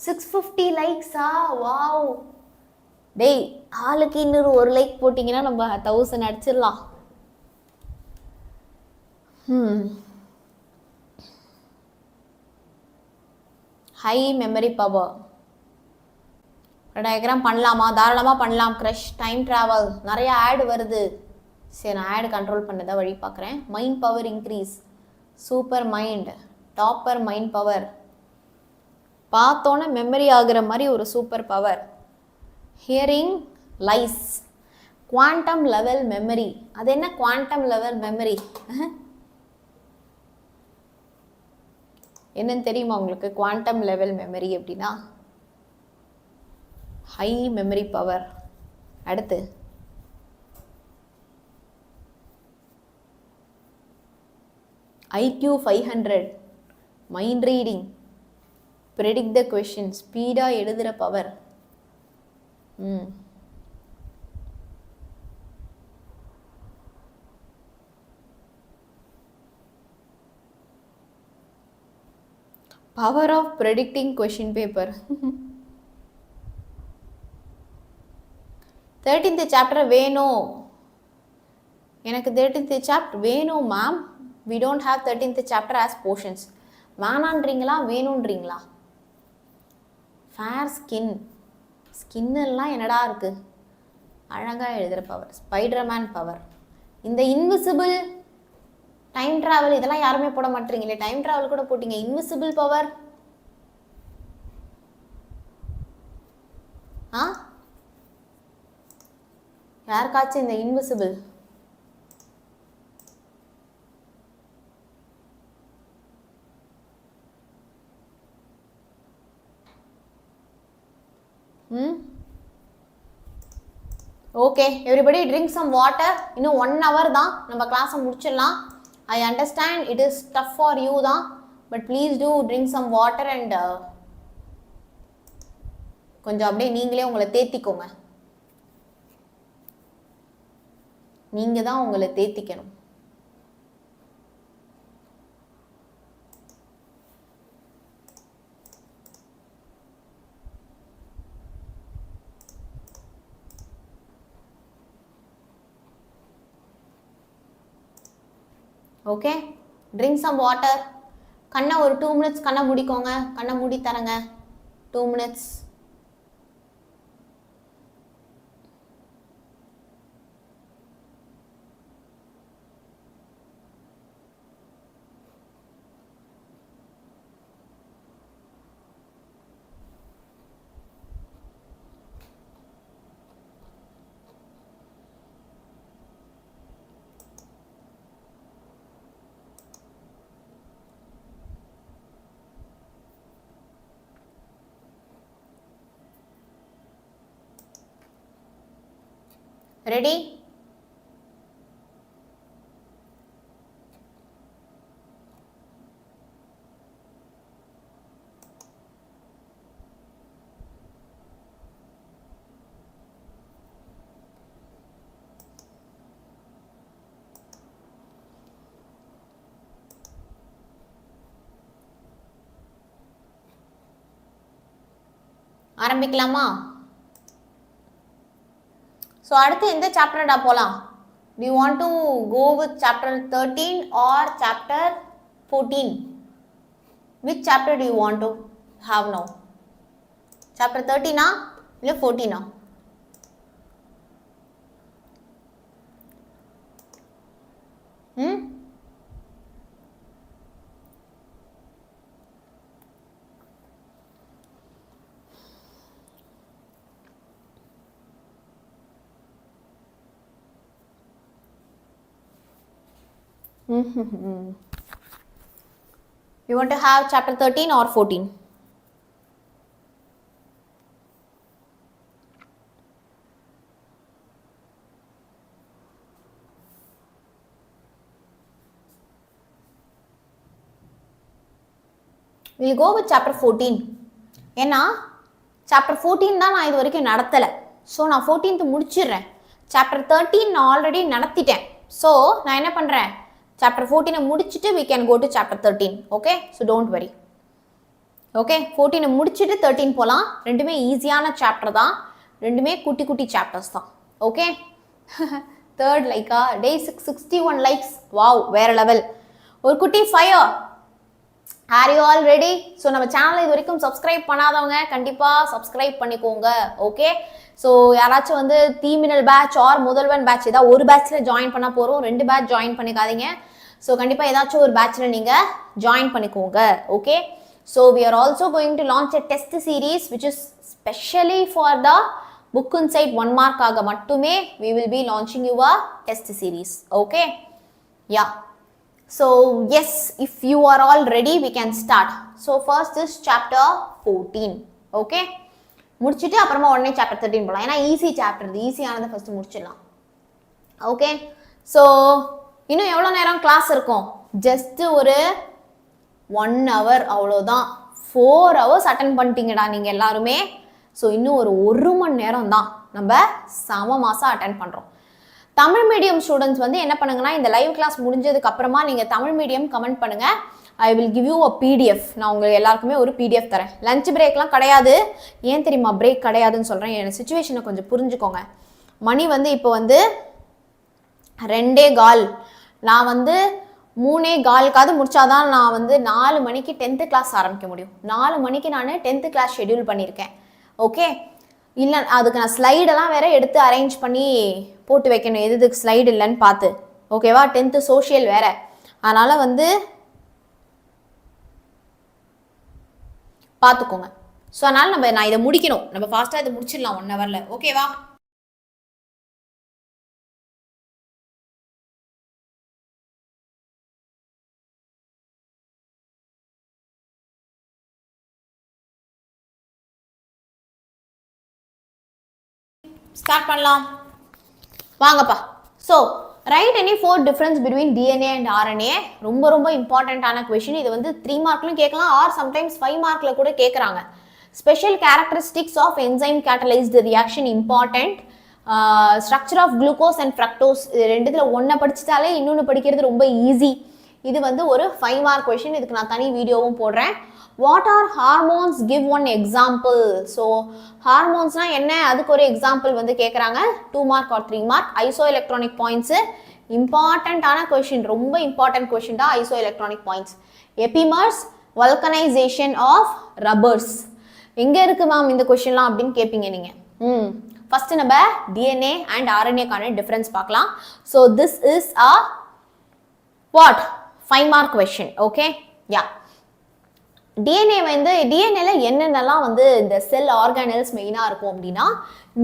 650 லைக்ஸா? வாவ். டேய் ஆளுக்கு இன்னொரு 1 லைக் போட்டிங்கன்னா நம்ம 1000 அடிச்சிடலாம். High memory power. டயக்ராம் பண்ணலாமா? தாராளமாக பண்ணலாம். க்ரஷ், டைம் ட்ராவல், நிறைய ஆட் வருது. சரி, நான் ஆட் கண்ட்ரோல் பண்ணதான் வழி பார்க்குறேன். Mind power increase, super mind, topper mind power, பார்த்தோன்னே மெமரி ஆகிற மாதிரி ஒரு super power. Hearing lies, quantum level memory. அது என்ன குவாண்டம் லெவல் மெமரி? என்னன்னு தெரியுமா உங்களுக்கு? குவாண்டம் லெவல் மெமரி அப்படின்னா ஹை மெமரி பவர். அடுத்து IQ 500, mind reading, predict the question, ஸ்பீடாக எழுதுகிற power. Power of predicting question paper. 13th chapter வேணும் எனக்கு. 13th சாப்டர் வேணும் ma'am. we don't have 13th chapter as portions. வேணான்றீங்களா வேணுன்றீங்களா? ஃபேர் ஸ்கின், ஸ்கின்னெல்லாம் என்னடா இருக்கு, அழகாக எழுதுகிற பவர், ஸ்பைடர்மேன் பவர். இந்த இன்விசிபிள், டைம் ட்ராவல், இதெல்லாம் யாருமே போட மாட்டீங்களே. டைம் ட்ராவல் கூட போட்டீங்க. Invisible power. யாருக்காச்சும் இந்த invisible? Okay, everybody drink some water. இன்னும் 1 hour தான், நம்ம கிளாஸை முடிச்சிடலாம். I understand it is tough for you தான், but please do drink some water and கொஞ்சம் அப்படியே நீங்களே உங்களை தேத்திக்கோங்க. நீங்க தான் உங்களை தேத்திக்கணும். Okay, drink some water. கண்ணை ஒரு 2 minutes கண்ணை மூடிக்கோங்க. கண்ணை மூடி தரங்க 2 minutes. ரெடி? ஆரம்பிக்கலாமா? ஸோ அடுத்து எந்த சாப்டர்டா போகலாம்? Do you want to go with chapter 13 or chapter 14? Which chapter do you want to have now? Chapter 13 இல்லை 14? You want to have chapter 13 or 14? We'll go with chapter 14. ஏன்னா chapter 14 தான் நான் இது வரைக்கும் நடத்தலை. ஸோ நான் 14th முடிச்சிடுறேன். chapter 13 நான் already நடத்திட்டேன். So நான் என்ன பண்ணுறேன், chapter 14 முடிச்சுட்டு we can go to chapter 13. Okay, so don't worry. Okay, 14 முடிச்சுட்டு 13 போகலாம். ரெண்டுமே ஈஸியான சாப்டர் தான், ரெண்டுமே குட்டி குட்டி சாப்டர்ஸ் தான். ஓகே, தேர்ட் லைக்கா? Day 61 likes. வாவ், வேற லெவல். ஒரு குட்டி fire. Are you all ready? So நம்ம சேனலை இது வரைக்கும் சப்ஸ்கிரைப் பண்ணாதவங்க கண்டிப்பாக சப்ஸ்கிரைப் பண்ணிக்கோங்க. ஓகே, ஸோ யாராச்சும் வந்து தீமினல் பேட்ச் ஆர் முதல்வன் பேட்ச் ஏதாவது ஒரு பேட்சில் ஜாயின் பண்ண போகிறோம், 2 பேட்ச் ஜாயின் பண்ணிக்காதீங்க. ஸோ கண்டிப்பாக ஏதாச்சும் ஒரு பேட்சில் நீங்கள் ஜாயின் பண்ணிக்கோங்க. Okay, so we are also going to launch a test series which is specially for the book inside 1 மார்க்காக மட்டுமே we will be launching you a test series. Okay, yeah. So yes, if you are all ready we can start. So first is chapter 14. Okay, முடிச்சிட்டு அப்புறமா உடனே chapter 13 போகலாம். ஏன்னா easy chapter, இது ஈஸியானதை first முடிச்சிடலாம். Okay, so இன்னும் எவ்வளோ நேரம் கிளாஸ் இருக்கும்? ஜஸ்ட் ஒரு 1 hour அவ்வளோதான். 4 hours அட்டன் பண்ணிட்டீங்கடா நீங்கள் எல்லாருமே. ஸோ இன்னும் ஒரு 1 மணி நேரம் தான் நம்ம சம மாதம் அட்டன் பண்ணுறோம். தமிழ் மீடியம் ஸ்டூடெண்ட்ஸ் வந்து என்ன பண்ணுங்கன்னா, இந்த லைவ் கிளாஸ் முடிஞ்சதுக்கு அப்புறமா நீங்கள் தமிழ் மீடியம் கமெண்ட் பண்ணுங்கள். ஐ will give you a PDF. நான் உங்களுக்கு எல்லாருக்குமே ஒரு PDF தரேன். லஞ்ச் பிரேக்லாம் கிடையாது. ஏன் தெரியுமா பிரேக் கிடையாதுன்னு சொல்கிறேன்? என் சுச்சுவேஷனை கொஞ்சம் புரிஞ்சுக்கோங்க. மணி வந்து இப்போ வந்து 2:15. நான் வந்து 3:15 முடிச்சாதான் நான் வந்து 4 மணிக்கு 10th கிளாஸ் ஆரம்பிக்க முடியும். 4 மணிக்கு நான் 10th கிளாஸ் ஷெடியூல் பண்ணியிருக்கேன். ஓகே, இல்லை அதுக்கு நான் ஸ்லைடெல்லாம் வேற எடுத்து அரேஞ்ச் பண்ணி போட்டு வைக்கணும், எதுக்கு ஸ்லைடு இல்லைன்னு பார்த்து. ஓகேவா, 10th சோஷியல் வேற. அதனால் வந்து பார்த்துக்கோங்க. ஸோ அதனால் நான் இதை முடிக்கணும். நம்ம ஃபாஸ்ட்டாக இதை முடிச்சிடலாம் 1 hourல. ஓகேவா? ஸ்டார்ட் பண்ணலாம் வாங்கப்பா. So right any 4 difference between DNA and RNA. ரொம்ப ரொம்ப இம்பார்ட்டண்ட்டான கொஷின். இது வந்து 3 மார்க்லையும் கேட்கலாம், ஆர் சம்டைம்ஸ் 5 மார்க்கில் கூட கேட்குறாங்க. Special characteristics of enzyme catalysed reaction important. Structure of glucose and fructose, இது ரெண்டுத்தில் ஒன்றை படிச்சுட்டாலே இன்னொன்று படிக்கிறது ரொம்ப ஈஸி. இது வந்து ஒரு 5 மார்க் கொஷின். இதுக்கு நான் தனி வீடியோவும் போடுறேன். What are hormones, give 1 example. So ஹார்மோன்ஸ்னால் என்ன, அதுக்கு ஒரு எக்ஸாம்பிள் வந்து கேட்குறாங்க. 2 mark or 3 mark. Iso electronic points இம்பார்ட்டண்ட்டான கொஷின், ரொம்ப இம்பார்ட்டன்ட் கொஷின் தான் iso electronic points. Epimers, vulcanisation of rubbers. எங்கே இருக்குது மேம் இந்த கொஷின்லாம் அப்படின்னு கேட்பீங்க நீங்கள். ஃபஸ்ட்டு நம்ம DNA அண்ட் RNAக்கான டிஃப்ரென்ஸ் பார்க்கலாம். So this is a what 5 mark question. Okay, yeah. DNA வந்து டிஎன்ஏல என்னென்னலாம் வந்து இந்த செல் ஆர்கானல்ஸ் மெயினாக இருக்கும் அப்படின்னா,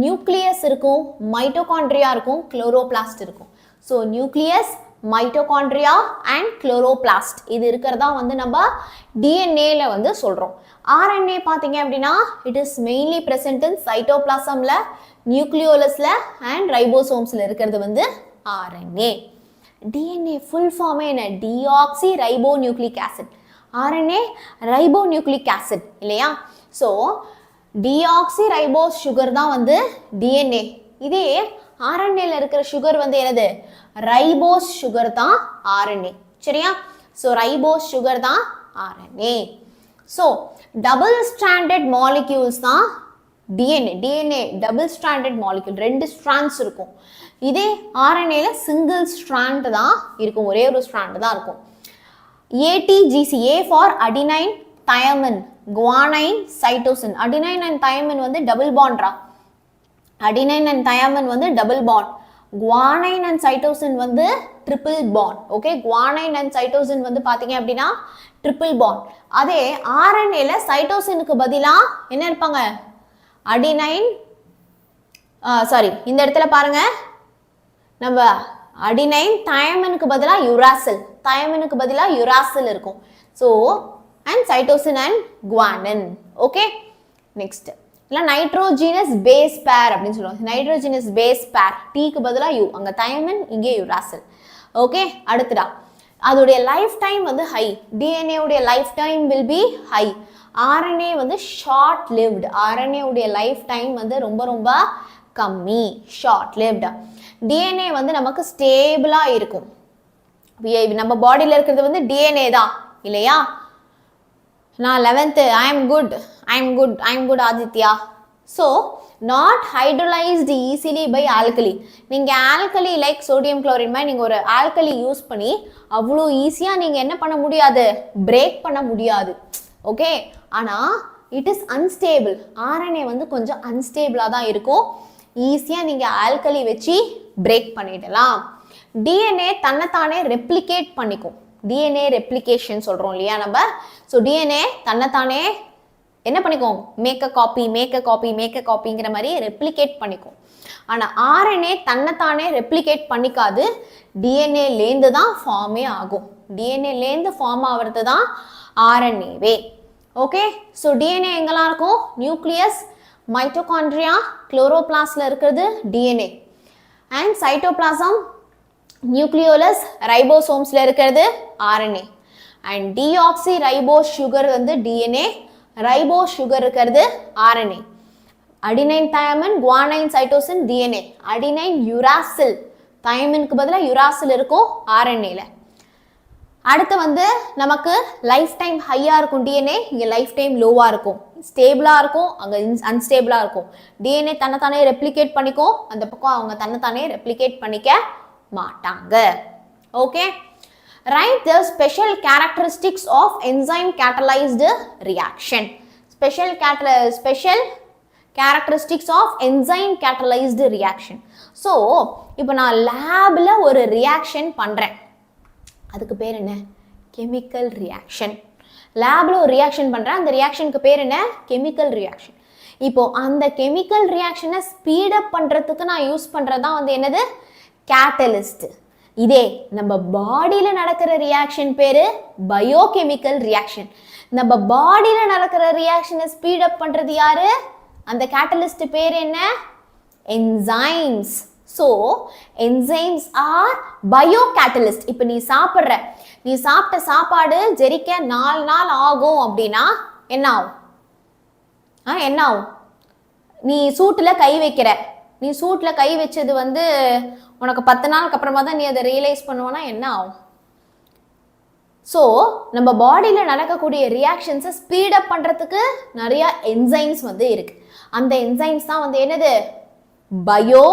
நியூக்ளியஸ் இருக்கும், மைட்டோகாண்ட்ரியா இருக்கும், குளோரோபிளாஸ்ட் இருக்கும். So nucleus, mitochondria and chloroplast இது இருக்கிறதா வந்து நம்ம டிஎன்ஏல வந்து சொல்றோம். ஆர்என்ஏ பார்த்தீங்க அப்படின்னா it is mainly present in சைட்டோபிளாசம்ல, நியூக்ளியோலஸ்ல அண்ட் ரைபோசோம்ஸ்ல இருக்கிறது வந்து ஆர்என்ஏ. டிஎன்ஏ ஃபுல் ஃபார்மே என்ன? Deoxy ribo nucleic acid. RNA ribo nucleic acid இல்லையா? ஸோ டிஆக்சி ரைபோஸ் சுகர் தான் வந்து டிஎன்ஏ. இதே ஆர்என்ஏல இருக்கிற சுகர் வந்து என்னது? ரைபோஸ் சுகர் தான் ஆர்என்ஏ. சரியா? ஸோ ரைபோஸ் சுகர் தான் RNA. So double stranded molecules தான் DNA. DNA double stranded molecule, 2 strands இருக்கும். இதே ஆர்என்ஏல சிங்கிள் ஸ்ட்ராண்ட் தான் இருக்கும், ஒரே ஒரு ஸ்ட்ராண்ட் தான் இருக்கும். ATGC, A for adenine thymine guanine cytosine. Adenine and thymine வந்து டபுள் பாண்ட்ரா. அடினைன் அண்ட் தயமின் வந்து double bond. Guanine and cytosine வந்து triple bond. Okay, guanine and cytosine வந்து பாத்தீங்க அப்படின்னா ட்ரிபிள் பாண்ட். அதே ஆர்என்ஏல சைட்டோசினுக்கு பதிலா என்ன இருப்பாங்க? அடினைன், சாரி இந்த இடத்துல பாருங்க, நம்ம அடினைன் தயமினுக்கு பதிலா யுராசில், தயமினுக்கு பதிலா யுராசில் இருக்கும். So and cytosine and guanine. Okay, next இல்லை நைட்ரோஜினஸ் பேஸ் பேர் அப்படின்னு சொல்லுவாங்க. நைட்ரோஜினஸ் பேஸ் பேர், டீக்கு பதிலாக யூ, அங்கே தயமின் இங்கே யுராசில். ஓகே, அடுத்ததா அதோடைய லைஃப் டைம் வந்து ஹை. டிஎன்ஏ உடைய life time will be high. RNA வந்து ஷார்ட் லிவ்டு. ஆர்என்ஏ உடைய லைஃப் டைம் வந்து ரொம்ப ரொம்ப கம்மி, ஷார்ட் லிவ்டு. டிஎன்ஏ வந்து நமக்கு ஸ்டேபிளாக இருக்கும். நம்ம பாடியில் இருக்கிறது வந்து டிஎன்ஏ தான் இல்லையா? நான் 11th I am good Aditya. So not hydrolysed easily by alkali. நீங்கள் ஆல்கலி லைக் சோடியம் குளோரைட் மாதிரி நீங்கள் ஒரு ஆல்கலி யூஸ் பண்ணி அவ்வளோ ஈஸியாக நீங்கள் என்ன பண்ண முடியாது? பிரேக் பண்ண முடியாது. ஓகே, ஆனால் இட் இஸ் அன்ஸ்டேபிள். ஆர்என்ஏ வந்து கொஞ்சம் அன்ஸ்டேபிளாக தான் இருக்கும். ஈஸியாக நீங்கள் ஆல்கலி வச்சு பிரேக் பண்ணிடலாம். டிஎன்ஏ தன்னைத்தானே ரெப்ளிகேட் பண்ணிக்கும். டிஎன்ஏ ரெப்ளிகேஷன் சொல்கிறோம் இல்லையா நம்ம? ஸோ டிஎன்ஏ தன்னைத்தானே என்ன பண்ணிக்கும்? மேக் அ காப்பிங்கிற மாதிரி ரெப்ளிகேட் பண்ணிக்கும். ஆனால் ஆர்என்ஏ தன்னைத்தானே ரெப்ளிகேட் பண்ணிக்காது. டிஎன்ஏலேருந்து தான் ஃபார்மே ஆகும். டிஎன்ஏலேருந்து ஃபார்ம் ஆகிறது தான் ஆர்என்ஏவே. ஓகே, ஸோ டிஎன்ஏ எங்கெல்லாம் இருக்கும்? நியூக்ளியஸ், மைட்டோகாண்ட்ரியா, குளோரோபிளாஸ்ட்ல இருக்கிறது டிஎன்ஏ. அண்ட் சைட்டோபிளாசம், நியூக்ளியோலஸ், ரைபோசோம்ஸ்ல இருக்கிறது RNA. And deoxy ribose sugar வந்து டிஎன்ஏ, ரைபோஸ் சுகர் இருக்கிறது RNA. Adenine thymine guanine cytosine DNA. Adenine uracil, தயமினுக்கு பதிலாக யுராசில் இருக்கும் ஆர்என்ஏல. அடுத்து வந்து நமக்கு லைஃப் டைம் ஹையாக இருக்கும் டிஎன்ஏ, இங்கே லைஃப் டைம் லோவாக இருக்கும். ஸ்டேபிளாக இருக்கும், அங்கே அன்ஸ்டேபிளாக இருக்கும். டிஎன்ஏ தன்னைத்தானே ரெப்ளிகேட் பண்ணிக்கும், அந்த பக்கம் அவங்க தன்னைத்தானே ரெப்ளிகேட் பண்ணிக்க மாட்டாங்க. Okay, write the special characteristics of enzyme catalysed reaction. Special characteristics of enzyme catalysed reaction. So இப்போ நான் லேபில் ஒரு ரியாக்ஷன் பண்ணுறேன், அதுக்கு பேர் என்ன? Chemical reaction. லேபில் ஒரு ரியாக்ஷன் பண்ணுறேன், அந்த ரியாக்ஷனுக்கு பேர் என்ன? Chemical reaction. இப்போ அந்த கெமிக்கல் ரியாக்ஷனை ஸ்பீடப் பண்ணுறதுக்கு நான் யூஸ் பண்ணுறது தான் வந்து என்னது? கேட்டலிஸ்ட். இதே நம்ம பாடியில் நடக்கிற ரியாக்ஷன் பேர் பயோகெமிக்கல் ரியாக்ஷன். நம்ம பாடியில் நடக்கிற ரியாக்ஷனை ஸ்பீடப் பண்ணுறது யாரு? அந்த கேட்டலிஸ்ட் பேர் என்ன? Enzymes. So enzymes are biocatalyst. இப்போ நீ சாப்பிட்ட சாப்பாடு ஜெரிக்க 4 நாள் ஆகும் அப்படின்னா என்ன ஆகும்? என்ன ஆகும்? நீ சூட்டில் கை வைக்கிற, நீ சூட்டில் கை வச்சது வந்து உனக்கு 10 நாளுக்கு அப்புறமா தான் நீ அதை ரியலைஸ் பண்ணுவோன்னா என்ன ஆகும்? ஸோ நம்ம பாடியில் நடக்கக்கூடிய ரியாக்ஷன்ஸை ஸ்பீடப் பண்ணுறதுக்கு நிறையா என்சைம்ஸ் வந்து இருக்கு. அந்த என்சைம்ஸ் தான் வந்து என்னது? Bio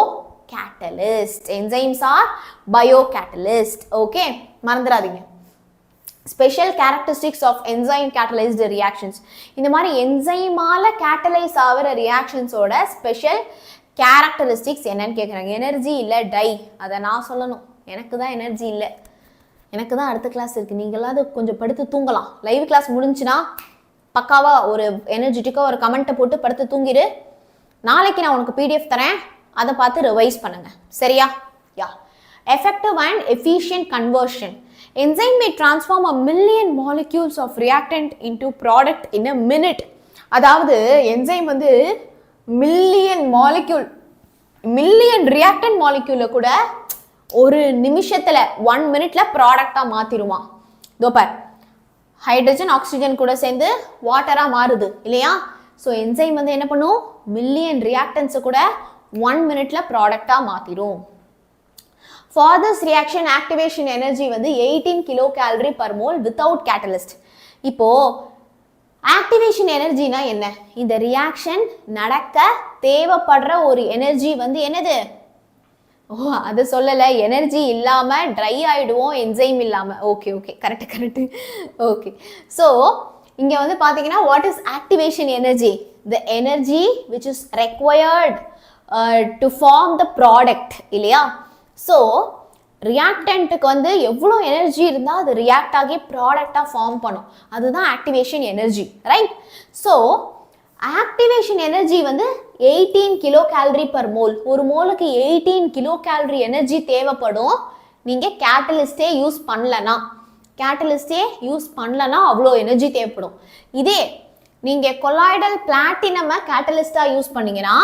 catalyst. Enzymes are biocatalyst. Okay, மறந்துடாதீங்க. Special characteristics of enzyme catalysed reactions. இந்த மாதிரி என்சைமால கேட்டலைஸ் ஆகிற ரியாக்ஷன்ஸோட ஸ்பெஷல் கேரக்டரிஸ்டிக்ஸ் என்னன்னு கேட்குறாங்க. எனர்ஜி இல்லை, டை. அதை நான் சொல்லணும், எனக்கு தான் எனர்ஜி இல்லை, எனக்கு தான் அடுத்த கிளாஸ் இருக்குது. நீங்களாவது கொஞ்சம் படுத்து தூங்கலாம். லைவ் கிளாஸ் முடிஞ்சுன்னா பக்காவாக ஒரு எனர்ஜெட்டிக்காக ஒரு கமெண்ட்டை போட்டு படுத்து தூங்கிடு. நாளைக்கு நான் உனக்கு பிடிஎஃப் தரேன், அதை பார்த்து ரிவைஸ் பண்ணுங்க. சரியா? யா, effective and efficient conversion. Enzyme may transform a million molecules of reactant into product in a minute. அதாவது enzyme வந்து மில்லியன் reactant molecule கூட ஒரு நிமிஷத்துல 1 minute ப்ராடக்டா மாத்திருமா. இதோ பார், ஹைட்ரஜன் ஆக்சிஜன் கூட சேர்ந்து வாட்டரா மாறுது இல்லையா. ஸோ என்சைம் வந்து என்ன பண்ணும், மில்லியன் ரியாக்டன்ஸை கூட 1 minute ப்ராடக்டா மாத்திரும். For this reaction activation energy வந்து 18 kcal/mol without catalyst. இப்போ ஆக்டிவேஷன் எனர்ஜினா என்ன, இந்த ரியாக்ஷன் நடக்க தேவைப்படுற ஒரு எனர்ஜி வந்து என்னது, அது சொல்லலை, எனர்ஜி இல்லாமல் ட்ரை ஆகிடுவோம் என்சைம் இல்லாமல். Okay correct. ஓகே, ஸோ இங்கே வந்து பார்த்தீங்கன்னா what is activation energy, the energy which is required to form the product இல்லையா. ஸோ ரியாக்டன்ட்டுக்கு வந்து எவ்வளோ எனர்ஜி இருந்தால் அது ரியாக்ட் ஆகி ப்ராடக்டாக ஃபார்ம் பண்ணும், அதுதான் activation energy, right. So activation energy வந்து 18 kcal/mol. ஒரு மோலுக்கு 18 kcal எனர்ஜி தேவைப்படும். நீங்கள் கேட்டலிஸ்டே யூஸ் பண்ணலன்னா அவ்வளோ எனர்ஜி தேவைப்படும். இதே நீங்கள் கொலாய்டல் பிளாட்டினம் கேட்டலிஸ்டாக யூஸ் பண்ணீங்கன்னா,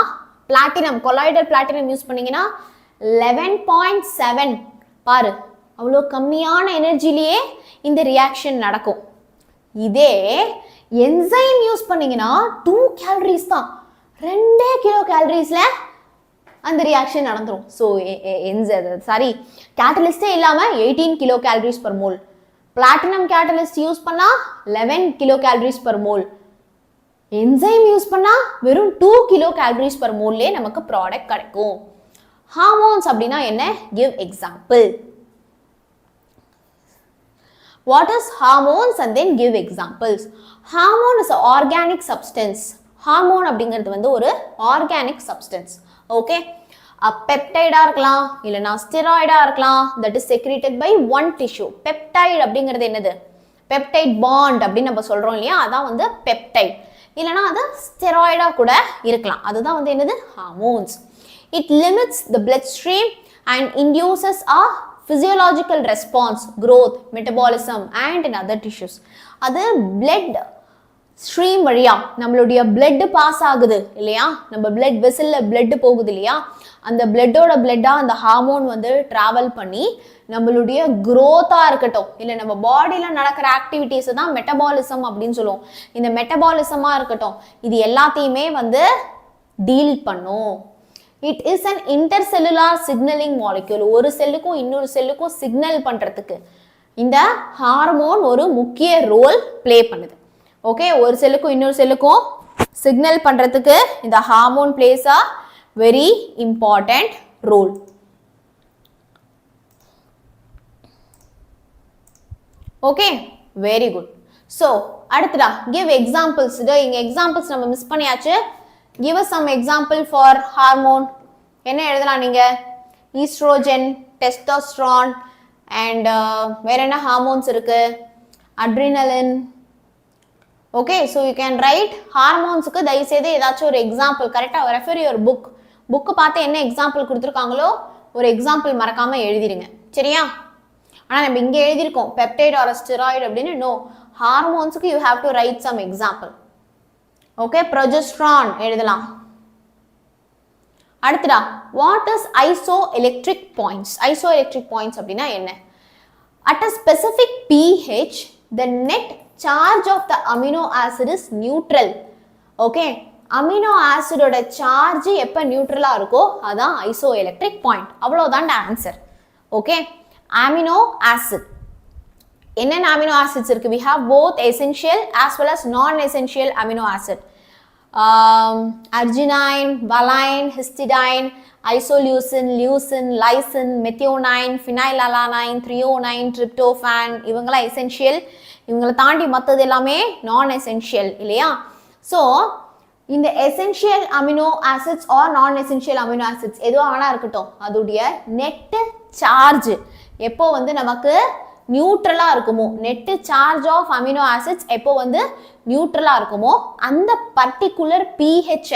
கொலாய்டல் பிளாட்டினம் யூஸ் பண்ணீங்கன்னா 11.7 பாரு, அவ்வளோ கம்மியான எனர்ஜிலேயே இந்த ரியாக்ஷன் நடக்கும். இதே என்சைம் யூஸ் பண்ணீங்கன்னா 2 calories தான், 2 kcal அந்த ரியாக்ஷன் நடந்துடும். ஸோ கேட்டலிஸ்டே இல்லாமல் 18 kcal/mol. பிளாட்டினம் கேட்டலிஸ்ட் யூஸ் பண்ணால் 11 kcal/mol. என்சைம் யூஸ் பண்ணால் வெறும் 2 kcal/mol நமக்கு ப்ராடக்ட் கிடைக்கும். ஹார்மோன்ஸ் அப்படின்னா என்ன, give example. What is hormones and then give examples. Hormone is an organic substance. Hormone அப்படிங்கிறது வந்து ஒரு organic substance. Okay, பெப்டைடா இருக்கலாம், இல்லைனா ஸ்டெராய்டா இருக்கலாம், that is secreted by one tissue. Peptide அப்படிங்கிறது என்னது, பெப்டைட் பாண்ட் அப்படின்னு நம்ம சொல்றோம் இல்லையா, அதான் வந்து பெப்டைட். இல்லைனா அது ஸ்டெராய்டா கூட இருக்கலாம், அதுதான் வந்து என்னது, hormones. It limits the bloodstream and induces a physiological response, growth, metabolism and in other tissues. அது blood stream வழியா நம்மளுடைய blood பாஸ் ஆகுது இல்லையா, நம்ம blood vessel blood போகுது இல்லையா, அந்த bloodோட blood அந்த ஹார்மோன் வந்து டிராவல் பண்ணி நம்மளுடைய growth-ஆ இருக்கட்டும், இல்லை நம்ம பாடியில் நடக்கிற ஆக்டிவிட்டீஸை தான் மெட்டபாலிசம் அப்படின்னு சொல்லுவோம். இந்த மெட்டபாலிசமாக இருக்கட்டும், இது எல்லாத்தையுமே வந்து டீல் பண்ணும். It is an intercellular signaling molecule. ஒரு செல்லுக்கும் இன்னொரு செல்லுக்கும் சிக்னல் பண்றதுக்கு இந்த ஹார்மோன் ஒரு முக்கிய ரோல் ப்ளே பண்ணுது. ஓகே, ஒரு செல்லுக்கும் இன்னொரு செல்லுக்கும் சிக்னல் பண்றதுக்கு இந்த hormone plays a very important role. Okay, very good. So அடுத்ததா கிவ் எக்ஸாம்பிள்ஸ். இங்க எக்ஸாம்பிள்ஸ் நம்ம மிஸ் பண்ணியாச்சு. Give us some example for hormone. என்ன எழுதலாம் நீங்க, ஈஸ்ட்ரோஜன், டெஸ்டோஸ்டரான் அண்ட் வேற என்ன ஹார்மோன்ஸ் இருக்கு, adrenaline. Okay, so you can write ஹார்மோன்ஸுக்கு தயவுசெய்து ஏதாச்சும் ஒரு எக்ஸாம்பிள் கரெக்டாக ரெஃபர் யுவர் புக்கு பார்த்து என்ன எக்ஸாம்பிள் கொடுத்துருக்காங்களோ ஒரு எக்ஸாம்பிள் மறக்காம எழுதிருங்க, சரியா. ஆனால் நம்ம இங்கே எழுதியிருக்கோம் பெப்டைட் ஆர் ஸ்டெராய்டு அப்படின்னு. நோ, ஹார்மோன்ஸுக்கு you have to write some example. Okay, progesterone எழுதலாம். அடுத்ததா what is isoelectric points. Isoelectric points அப்படின்னா என்ன, at a specific pH the net charge of the amino acid is neutral. Okay, amino ஆசிடோட charge எப்போ நியூட்ரலாக இருக்கோ அதான் ஐசோஎலக்ட்ரிக் பாயிண்ட். அவ்வளோதான் ஆன்சர். ஓகே, அமினோ ஆசிட் என்னென்ன அமினோ ஆசிட்ஸ் இருக்கு, we have both essential as well as non-essential amino acid. Arginine, valine, histidine, isoleucine, leucine, lysine, methionine, phenylalanine, threonine, tryptophan, இவங்களாம் essential. இவங்களை தாண்டி மற்றது எல்லாமே non-essential இல்லையா. ஸோ இந்த essential amino acids or non-essential amino acids எதுவாக வேணா இருக்கட்டும், அதோடைய நெட் சார்ஜ் எப்போ வந்து நமக்கு நியூட்ரலா இருக்குமோ, net charge of amino acids எப்போ வந்து நியூட்ரலா இருக்குமோ அந்த பர்டிகுலர் pH,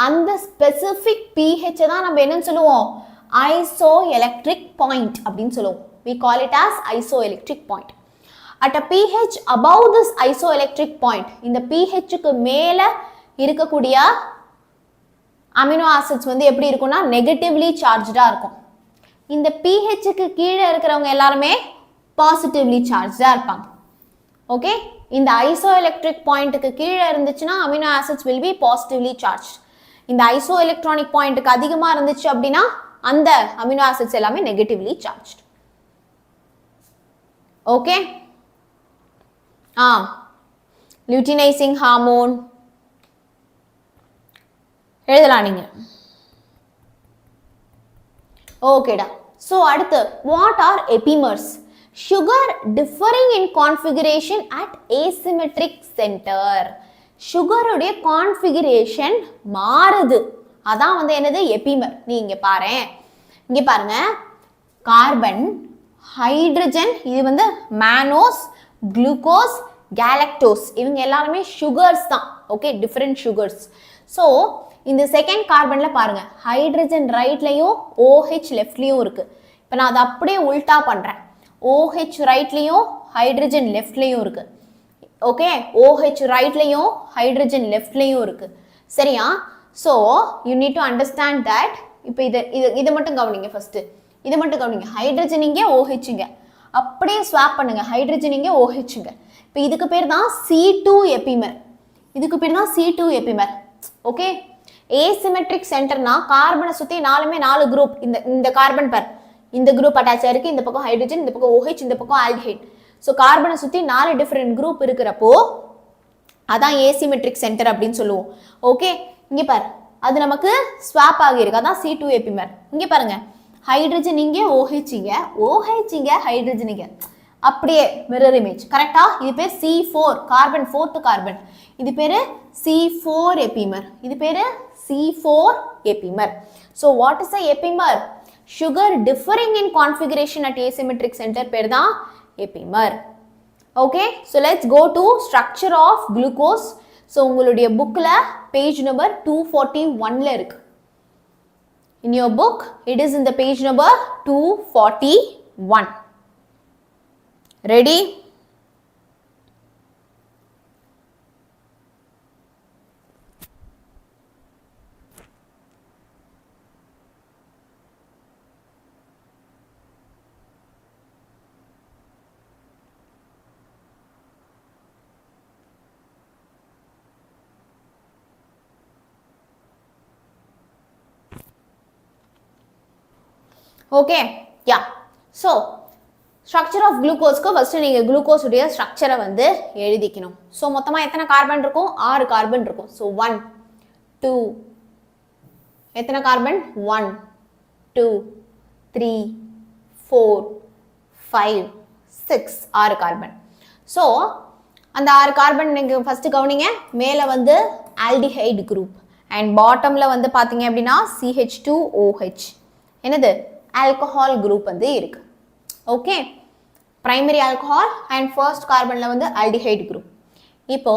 அந்த ஸ்பெசிபிக் pH தான் நம்ம என்னன்னு சொல்லுவோம், isoelectric point அப்படின்னு சொல்லுவோம். We call it as isoelectric point. At a pH above this isoelectric point, இந்த pHக்கு மேல இருக்கக்கூடிய அமினோ ஆசிட்ஸ் வந்து எப்படி இருக்கும்னா நெகட்டிவ்லி சார்ஜ்டா இருக்கும். இந்த pHக்கு கீழே இருக்கிறவங்க எல்லாருமே பாசிட்டிவ்லி சார்ஜ்டா இருப்பாங்க. ஓகே, இந்த ஐசோஎலக்ட்ரிக் பாயிண்ட்டுக்கு கீழே இருந்துச்சுன்னா amino acids will be positively charged. இந்த ஐசோஎலக்ட்ரானிக் பாயிண்ட்டுக்கு அதிகமா இருந்துச்சு அப்படின்னா அந்த அமினோ ஆசிட்ஸ் எல்லாமே negatively charged. Okay, luteinising hormone எழுதலாம் நீங்க. ஓகேடா. ஸோ அடுத்து what are epimers? Sugar differing in configuration at asymmetric centre. சுகருடைய கான்ஃபிகரேஷன் மாறுது, அதான் வந்து என்னது எபிமர். நீ இங்க பாருங்க, கார்பன், ஹைட்ரஜன், இது வந்து மேனோஸ், குளுக்கோஸ், கேலக்டோஸ், இவங்க எல்லாருமே சுகர்ஸ் தான். Okay, different sugars. ஸோ இந்த செகண்ட் கார்பன்ல பாருங்க, ஹைட்ரஜன் ரைட்லையும் OH லெஃப்ட்லையும் இருக்கு. இப்போ நான் அதை அப்படியே உல்டா பண்றேன். OH ரைட்லையும் ஹைட்ரஜன் லெஃப்ட்லையும் இருக்கு. ஓகே, OH ரைட்லையும் ஹைட்ரஜன் லெஃப்ட்லையும் இருக்கு. சரியா? So you need to understand that. இப்போ இதை மட்டும் கவனிங்க. ஃபர்ஸ்ட் இதை மட்டும் கவனிங்க. ஹைட்ரஜன் இங்கே, OH இங்கே, அப்படியே ஸ்வாப் பண்ணுங்க. ஹைட்ரஜன் இங்கே, OH இங்கே. இப்போ இதுக்கு பேர் தான் C2 எபிமர். இதுக்கு பேர் தான் C2 எபிமர். ஓகே, ஏசிமெட்ரிக் சென்டர்னா கார்பனை சுற்றி 4 குரூப். இந்த கார்பன் பேர் இந்த குரூப் அட்டாச் ஆயிருக்கு. இந்த பக்கம் ஹைட்ரஜன், இந்த பக்கம் OH, இந்த பக்கம் ஆல்டிஹைட். ஸோ கார்பனை சுற்றி 4 டிஃப்ரெண்ட் குரூப் இருக்கிறப்போ அதான் ஏசிமெட்ரிக் சென்டர் அப்படின்னு சொல்லுவோம். ஓகே, இங்கே பாரு, அது நமக்கு ஸ்வாப் ஆகியிருக்கு, அதான் C2 எபிமர். இங்கே பாருங்க, ஹைட்ரஜன் இங்கே, OH இங்கே, OH இங்கே, ஹைட்ரஜன் இங்கே, அப்படியே மிரர் இமேஜ். கரெக்டா? இது பேர் C4 கார்பன், 4th கார்பன். இது பேரு C4 எபிமர். இது பேரு C4 எபிமர். So what is the epimer? Sugar differing in configuration at asymmetric center பேர் தான் எபிமர். Okay, so let's go to structure of glucose. So உங்களுடைய bookல page number 241ல இருக்கு. In your book, it is in the page number 241. Ready? Okay, yeah. So structure of குளுக்கோஸ்க்கு first நீங்கள் glucose உடைய ஸ்ட்ரக்சரை வந்து எழுதிக்கணும். ஸோ மொத்தமாக எத்தனை கார்பன் இருக்கும்? 6 கார்பன் இருக்கும். ஸோ 1 2 எத்தனை கார்பன்? 1 2 3 4 5 6 6 கார்பன். ஸோ அந்த 6 கார்பன் நீங்கள் ஃபர்ஸ்ட் கவனிங்க. மேலே வந்து ஆல்டிஹைடு குரூப் அண்ட் பாட்டமில் வந்து பார்த்தீங்க அப்படின்னா CH2OH என்னது ஆல்கஹால் குரூப் வந்து இருக்கு. Okay, primary alcohol and first கார்பன்ல வந்து ஆல்டிஹைடு குரூப். இப்போ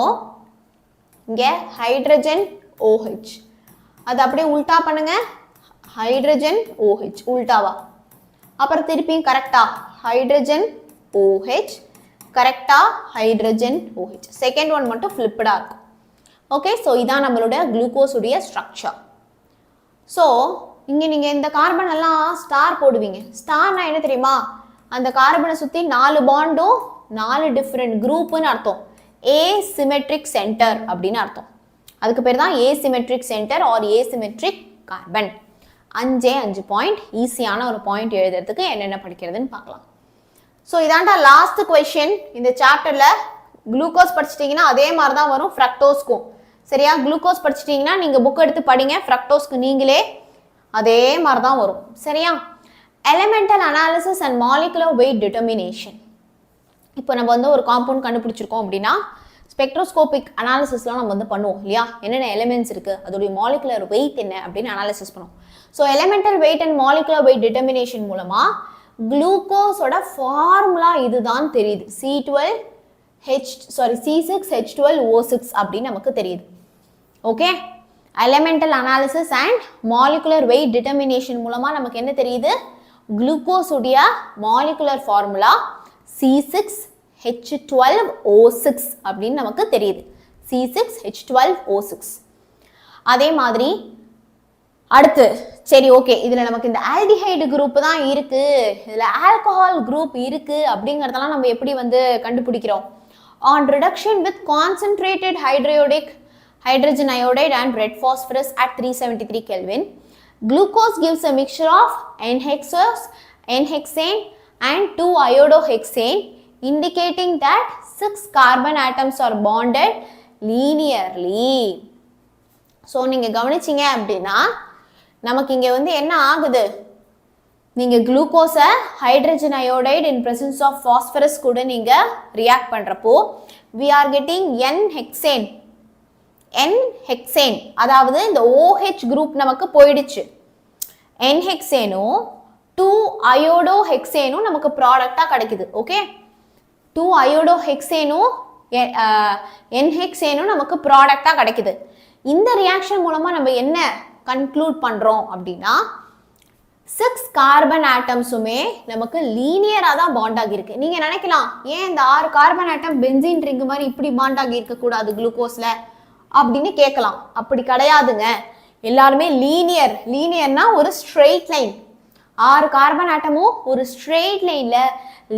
இங்கே ஹைட்ரஜன் OH, அது அப்படியே உல்டா பண்ணுங்க. ஹைட்ரஜன் OH உல்டாவா, அப்புறம் திருப்பியும் கரெக்டா ஹைட்ரஜன் OH, கரெக்டா ஹைட்ரஜன் OH. செகண்ட் ஒன் மட்டும் ஃபிளிப்டா இருக்கும். ஓகே, ஸோ இதான் நம்மளோட குளுக்கோஸ் உடைய ஸ்ட்ரக்சர். ஸோ இங்கே நீங்கள் இந்த கார்பன் எல்லாம் ஸ்டார் போடுவீங்க. ஸ்டார்னா என்ன தெரியுமா? அந்த கார்பனை சுற்றி 4 பாண்டும் 4 டிஃப்ரெண்ட் குரூப்புன்னு அர்த்தம். ஏசிமெட்ரிக் சென்டர் அப்படின்னு அர்த்தம். அதுக்கு பேர் தான் asymmetric centre or asymmetric carbon. 5 point, ஈஸியான ஒரு பாயிண்ட் எழுதுறதுக்கு என்னென்ன படிக்கிறதுன்னு பார்க்கலாம். ஸோ இதாண்டா லாஸ்ட் கொஸ்டின் இந்த சாப்டர்ல. குளுக்கோஸ் படிச்சிட்டிங்கன்னா அதே மாதிரி தான் வரும் ஃப்ரக்டோஸ்க்கும். சரியா? குளுக்கோஸ் படிச்சிட்டிங்கன்னா நீங்கள் புக் எடுத்து படிங்க. ஃப்ரக்டோஸ்க்கு நீங்களே அதே மாதிரி தான் வரும். சரியா? Elemental analysis and molecular weight determination. இப்போ நம்ம வந்து ஒரு காம்பவுண்ட் கண்டுபிடிச்சிருக்கோம் அப்படின்னா ஸ்பெக்ட்ரோஸ்கோபிக் அனாலிசிஸ்லாம் நம்ம வந்து பண்ணுவோம் இல்லையா? என்னென்ன எலிமெண்ட்ஸ் இருக்குது, அதோடைய மாலிகுலர் வெயிட் என்ன அப்படின்னு அனாலிசிஸ் பண்ணுவோம். So elemental weight and molecular weight determination மூலமாக குளுக்கோஸோட ஃபார்முலா இதுதான் தெரியுது. C6H12O6 அப்படின்னு நமக்கு தெரியுது. Okay, elemental analysis and molecular weight determination மூலமா நமக்கு என்ன தெரியுது? குளுக்கோஸ் உடைய மாலிகுலர் ஃபார்முலா C6H12O6 அப்படின்னு நமக்கு தெரியுது. C6H12O6. அதே மாதிரி அடுத்து சரி ஓகே, இதுல நமக்கு இந்த ஆல்டிஹைடு குரூப் தான் இருக்கு, இதுல ஆல்கஹால் குரூப் இருக்கு அப்படிங்கறதெல்லாம் நம்ம எப்படி வந்து கண்டுபிடிக்கிறோம்? On reduction with concentrated hydrogen iodide and red phosphorus at 373 Kelvin, glucose gives a mixture of N-hexane and 2-iodohexane, indicating that 6 carbon atoms are bonded linearly. So நீங்க கவனிச்சீங்க அப்படின்னா நமக்கு இங்க வந்து என்ன ஆகுது? நீங்க குளுக்கோஸை hydrogen iodide in presence of phosphorus கூட நீங்க ரியாக்ட் பண்றப்போ we are getting N-hexane. N-hexane அதாவது இந்த OH குரூப் நமக்கு போயிடுச்சு. N-hexaneம் 2-iodohexaneம் நமக்கு ப்ராடக்டா கிடைக்குது. ஓகே, 2-iodohexaneம் N-hexaneம் நமக்கு ப்ராடக்டா கிடைக்குது. இந்த ரியாக்ஷன் மூலமா நம்ம என்ன கன்க்ளூட் பண்றோம் அப்படின்னா 6 கார்பன் ஆட்டம்ஸுமே நமக்கு லீனியரா தான் பாண்ட் ஆகியிருக்கு. நீங்க நினைக்கலாம், ஏன் இந்த 6 கார்பன் ஆட்டம் பென்சீன் ரிங் மாதிரி இப்படி பாண்ட் ஆகி இருக்க கூடாது குளுக்கோஸ்ல அப்படின்னு கேட்கலாம். அப்படி கிடையாதுங்க, எல்லாருமே லீனியர்னா ஒரு ஸ்ட்ரெயிட் லைன். 6 கார்பன் ஆட்டமும் ஒரு ஸ்ட்ரெயிட் லைன்ல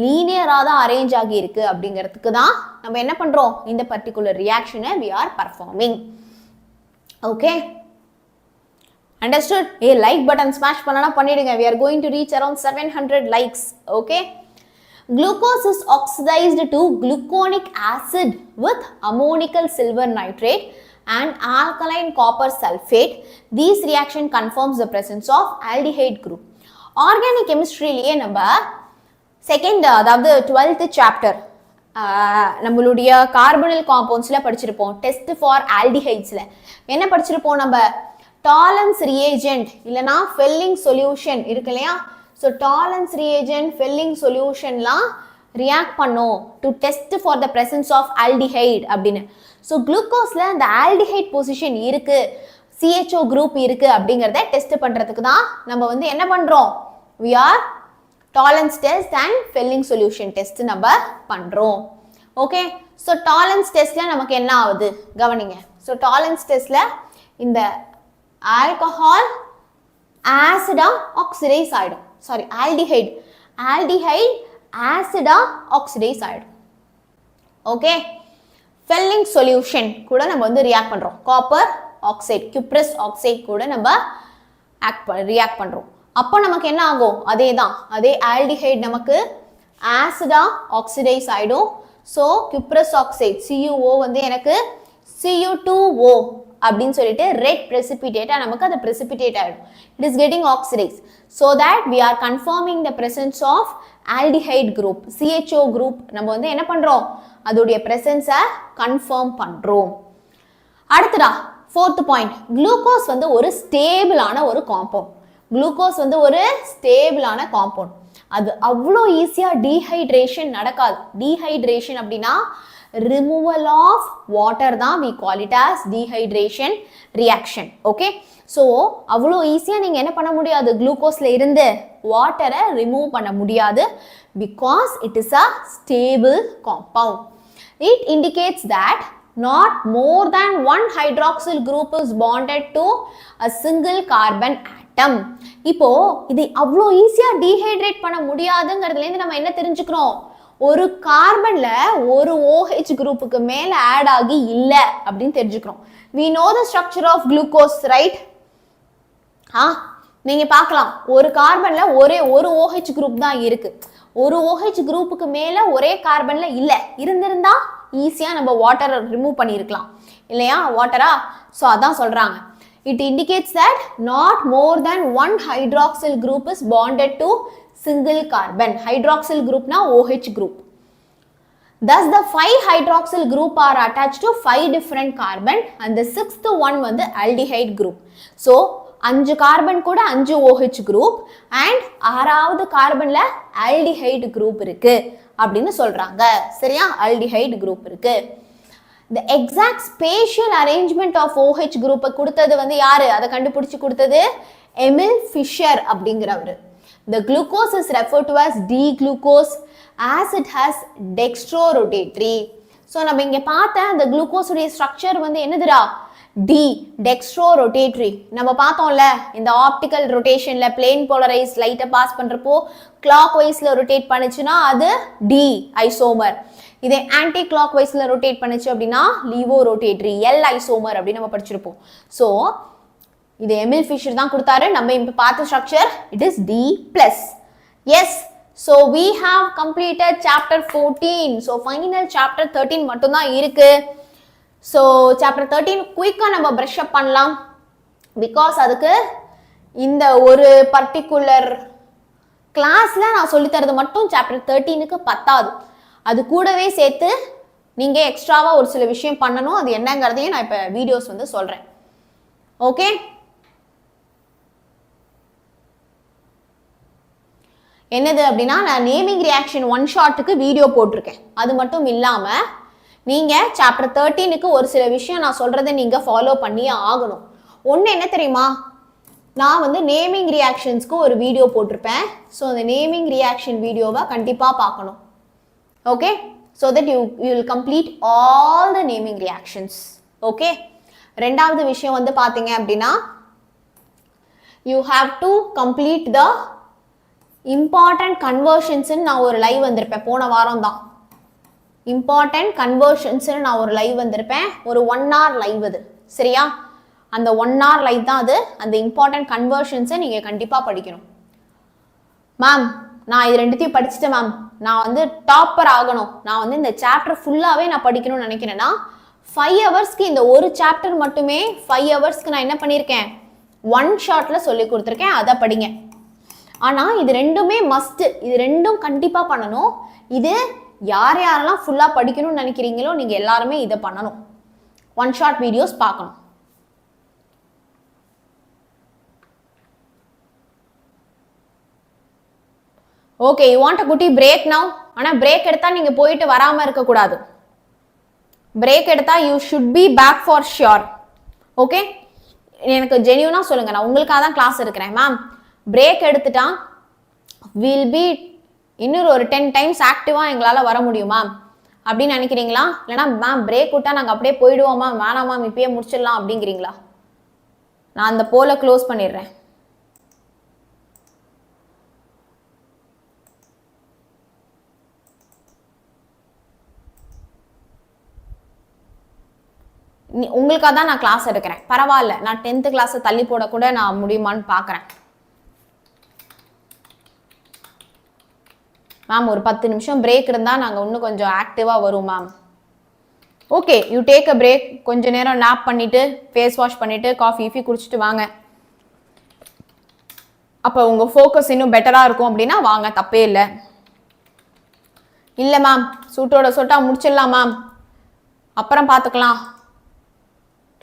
லீனியரா தான் அரேஞ்ச் ஆகி இருக்கு அப்படிங்கிறதுக்கு தான் நம்ம என்ன பண்றோம்? இந்த பர்டிகுலர் ரியாக்ஷனை we are performing. Okay, understood? A like button smash பண்ணனா பண்ணிடுங்க. We are going to reach around 700 likes. Okay, glucose is oxidized to gluconic acid with ammonical silver nitrate and alkaline copper sulfate. This reaction confirms the presence of aldehyde group. Organic chemistry liye நம்ம second அதாவது 12th chapter நம்மளுடைய carbonyl காம்பவுண்ட்ஸ்ல படிச்சிருப்போம். Test for ஆல்டிஹைட்ஸ்ல என்ன படிச்சிருப்போம்? நம்ம Tollens reagent இல்லனா Fehling solution இருக்கு இல்லையா? ஸோ டாலன்ஸ் ரியேஜென்ட் ஃபெல்லிங் சொல்யூஷன்லாம் ரியாக்ட் பண்ணும் to test for the presence of aldehyde அப்படின்னு. ஸோ குளுக்கோஸ்ல அந்த ஆல்டிஹைட் பொசிஷன் இருக்கு, CHO குரூப் இருக்கு அப்படிங்கிறத டெஸ்ட் பண்றதுக்கு தான் நம்ம வந்து என்ன பண்றோம்? we are டாலன்ஸ் test and felling solution test நம்ம பண்றோம். ஓகே, ஸோ டாலன்ஸ் டெஸ்ட்ல நமக்கு என்ன ஆகுது கவனிங்க. ஸோ டாலன்ஸ் டெஸ்ட்ல இந்த ஆல்கஹால் ஆசிடா ஆக்சிடைஸ் ஆயிடும். சாரி, ஆல்டிஹைட் ஆசிடா ஆக்சிடைஸ் ஆயிடும். ஓகே, ஃபெல்லிங் சொல்யூஷன் கூட நம்ம வந்து ரியாக்ட் பண்றோம். காப்பர் ஆக்சைடு, குப்ரஸ் ஆக்சைடு கூட நம்ம ரியாக்ட் பண்றோம். அப்போ நமக்கு என்ன ஆகும்? அதே தான், அதே ஆல்டிஹைட் நமக்கு ஆசிடா ஆக்சிடைஸ் ஆயிடும். ஸோ குப்ரஸ் ஆக்சைடு CuO வந்து எனக்கு Cu2O அப்படின்னு சொல்லிட்டு ரெட் precipitate நமக்கு அது precipitate ஆயிடும். It is getting oxidized. So that we are confirming the presence of aldehyde group, CHO group. நம்ம வந்து என்ன பண்றோம்? அதோடைய presence-அ confirm பண்றோம். அடுத்ததா fourth point, glucose வந்து ஒரு ஸ்டேபிளான ஒரு காம்பவுண்ட். குளுக்கோஸ் வந்து ஒரு ஸ்டேபிளான காம்பவுண்ட். அது அவ்வளோ ஈஸியா டீஹைட்ரேஷன் நடக்காது. டீஹைட்ரேஷன் அப்படின்னா ரிமூவல் ஆஃப் வாட்டர் தான் we call it as dehydration reaction. Okay, so அவ்வளோ ஈஸியாக நீங்கள் என்ன பண்ண முடியாது? குளுக்கோஸில் இருந்து வாட்டரை ரிமூவ் பண்ண முடியாது. Because it is a stable compound. It indicates that not more than one hydroxyl group is bonded to a single carbon atom. இப்போ இது அவ்வளோ ஈஸியா டீஹைட்ரேட் பண்ண முடியாதுங்கிறதுல இருந்து நம்ம என்ன தெரிஞ்சுக்கிறோம்? ஒரு கார்பன்ல ஒரு OH குரூப்புக்கு மேல ஆட் ஆகி இல்ல அப்படின்னு தெரிஞ்சுக்கிறோம். We know the structure of glucose, right? நீங்க பார்க்கலாம், ஒரு கார்பன்ல ஒரே ஒரு OH குரூப் தான் இருக்கு. ஒரு OH குரூப்புக்கு மேல ஒரே கார்பன்ல இல்ல. இருந்திருந்தா ஈஸியா நம்ம வாட்டரை ரிமூவ் பண்ணியிருக்கலாம் இல்லையா? வாட்டரா? ஸோ அதான் சொல்றாங்க. It indicates that not more than one hydroxyl group is bonded to single carbon. Hydroxyl group na OH group. Thus the 5 hydroxyl group are attached to 5 different carbon and the 6th one வந்து aldehyde group. So 5 carbon கூட 5 OH group and 6வது கார்பன்ல aldehyde group இருக்கு அப்படின்னு சொல்றாங்க. சரியா? aldehyde group இருக்கு. the exact spatial arrangement of OH group கொடுத்தது வந்து யாரு? அதை கண்டுபிடிச்சு கொடுத்தது எமில் ஃபிஷர் அப்படிங்கிறவர். The glucose is referred to as D-glucose as it has dextrorotatory. So நம்ம இங்க பார்த்த அந்த குளுக்கோஸ் உடைய ஸ்ட்ரக்சர் வந்து என்னதுடா? D, dextrorotatory. நம்ம பார்த்தோம்ல இந்த ஆப்டிகல் ரொட்டேஷன்ல பிளேன் போலரைஸ் லைட்டை பாஸ் பண்றப்போ கிளாக் வைஸ்ல ரொட்டேட் பண்ணுச்சுன்னா அது D ஐசோமர். இதே ஆன்டி கிளாக் வைஸ்ல ரொட்டேட் பண்ணுச்சு அப்படின்னா லீவோ ரொட்டேட்டரி L ஐசோமர் அப்படின்னு நம்ம படிச்சிருப்போம். ஸோ இது எமில் ஃபிஷர் தான் கொடுத்தாரு. நம்ம இப்போ பார்த்த structure it is D+. Yes, so we have completed chapter 14. So final chapter 13 மட்டும்தான் இருக்கு. ஸோ சாப்டர் 13 குயிக்காக நம்ம ப்ரஷ் அப் பண்ணலாம். பிகாஸ் அதுக்கு இந்த ஒரு பர்டிகுலர் கிளாஸில் நான் சொல்லித்தரது மட்டும் சாப்டர் 13க்கு பத்தாது. அது கூடவே சேர்த்து நீங்கள் எக்ஸ்ட்ராவாக ஒரு சில விஷயம் பண்ணணும். அது என்னங்கிறதையும் நான் இப்போ வீடியோஸ் வந்து சொல்கிறேன். ஓகே, என்னது அப்படின்னா நான் நேமிங் ரியாக்ஷன் ஒன் ஷாட்டுக்கு வீடியோ போட்டிருக்கேன். அது மட்டும் இல்லாமல் நீங்கள் சாப்டர் 13க்கு ஒரு சில விஷயம் நான் சொல்கிறத நீங்கள் ஃபாலோ பண்ணியே ஆகணும். ஒன்று என்ன தெரியுமா, நான் வந்து நேமிங் ரியாக்ஷன்ஸ்க்கு ஒரு வீடியோ போட்டிருப்பேன். ஸோ அந்த நேமிங் ரியாக்ஷன் வீடியோவை கண்டிப்பாக பார்க்கணும். Okay, so that you will complete all the naming reactions. Okay, ரெண்டாவது விஷயம் வந்து பார்த்தீங்க அப்படின்னா you have to complete the important கன்வர்ஷன்ஸ்ன்னு நான் ஒரு லைவ் வந்திருப்பேன். போன வாரம் தான் இம்பார்ட்டன்ட் கன்வர்ஷன்ஸ்ன்னு நான் ஒரு லைவ் வந்திருப்பேன். ஒரு 1 hour லைவ் அது, சரியா? அந்த 1 hour லைவ் தான் அது. அந்த இம்பார்ட்டன்ட் கன்வர்ஷன்ஸை நீங்கள் கண்டிப்பாக படிக்கணும். மேம் நான் இது ரெண்டுத்தையும் படிச்சுட்டேன் மேம், நான் வந்து டாப்பர் ஆகணும், நான் வந்து இந்த சாப்டர் ஃபுல்லாகவே நான் படிக்கணும்னு நினைக்கிறேன்னா 5 ஹவர்ஸ்க்கு இந்த ஒரு சாப்டர் மட்டுமே 5 ஹவர்ஸ்க்கு நான் என்ன பண்ணியிருக்கேன், ஒன் ஷாட்டில் சொல்லி கொடுத்துருக்கேன். அதை படிங்க. ஆனால் இது ரெண்டுமே மஸ்ட், இது ரெண்டும் கண்டிப்பாக பண்ணணும். இது யார் யாரெல்லாம் ஃபுல்லாக படிக்கணும்னு நினைக்கிறீங்களோ நீங்கள் எல்லாருமே இதை பண்ணணும். ஒன் ஷாட் வீடியோஸ் பார்க்கணும். ஓகே, யூ வாண்ட் அ குட்டி பிரேக் நவ். ஆனால் பிரேக் எடுத்தால் நீங்கள் போயிட்டு வராமல் இருக்கக்கூடாது. பிரேக் எடுத்தால் you should be back for sure. Okay, எனக்கு ஜென்யூனாக சொல்லுங்கள், நான் உங்களுக்காக தான் கிளாஸ் எடுக்கிறேன். மேம் பிரேக் எடுத்துட்டா வில் பி இன்னொரு ஒரு 10 times ஆக்டிவாக எங்களால் வர முடியுமா அப்படின்னு நினைக்கிறீங்களா? இல்லைனா மேம் பிரேக் விட்டா நாங்கள் அப்படியே போயிடுவோமா, வேணாம் மேம் இப்பயே முடிச்சிடலாம் அப்படிங்கிறீங்களா? நான் அந்த போலை க்ளோஸ் பண்ணிடுறேன். உங்களுக்காக தான் நான் கிளாஸ் எடுக்கிறேன். பரவாயில்ல, நான் 10th கிளாஸை தள்ளி போட கூட நான் முடியுமான்னு பார்க்குறேன். மேம் ஒரு 10 நிமிஷம் பிரேக் இருந்தால் நாங்கள் இன்னும் கொஞ்சம் ஆக்டிவாக வரும் ma'am. Okay, you take a break. கொஞ்ச நேரம் நாப் பண்ணிவிட்டு ஃபேஸ் வாஷ் பண்ணிவிட்டு காஃபி குடிச்சிட்டு வாங்க. அப்போ உங்கள் ஃபோக்கஸ் இன்னும் பெட்டராக இருக்கும் அப்படின்னா வாங்க, தப்பே இல்லை. இல்லை மேம் சூட்டோட சொட்டா முடிச்சிடலாம் மேம், அப்புறம் பார்த்துக்கலாம்,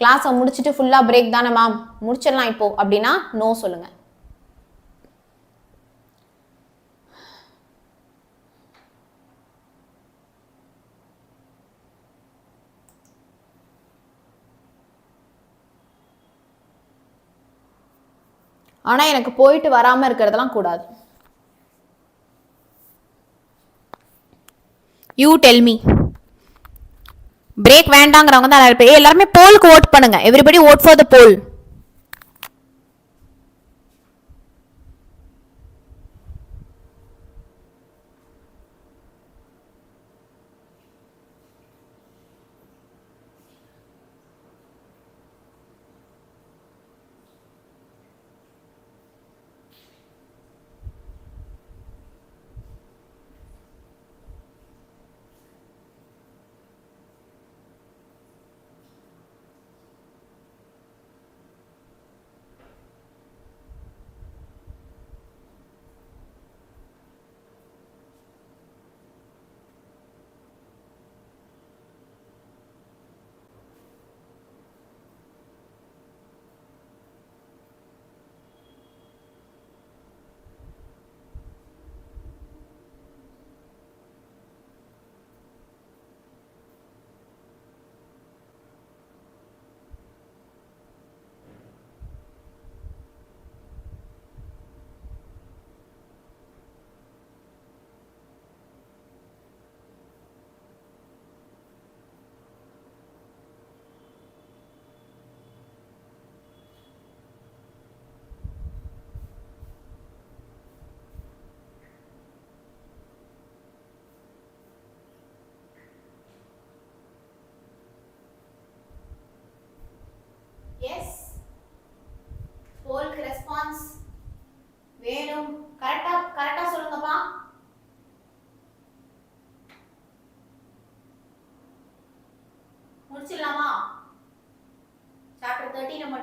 கிளாஸை முடிச்சுட்டு ஃபுல்லாக பிரேக் தானே மேம் முடிச்சிடலாம் இப்போ அப்படின்னா நோ சொல்லுங்கள். ஆனால் எனக்கு போயிட்டு வராமல் இருக்கிறதெல்லாம் கூடாது. You tell me. பிரேக் வேண்டாங்கிறவங்க தான் எல்லாருமே போலுக்கு ஓட் பண்ணுங்க. எவ்ரிபடி ஓட் ஃபார் த போல்.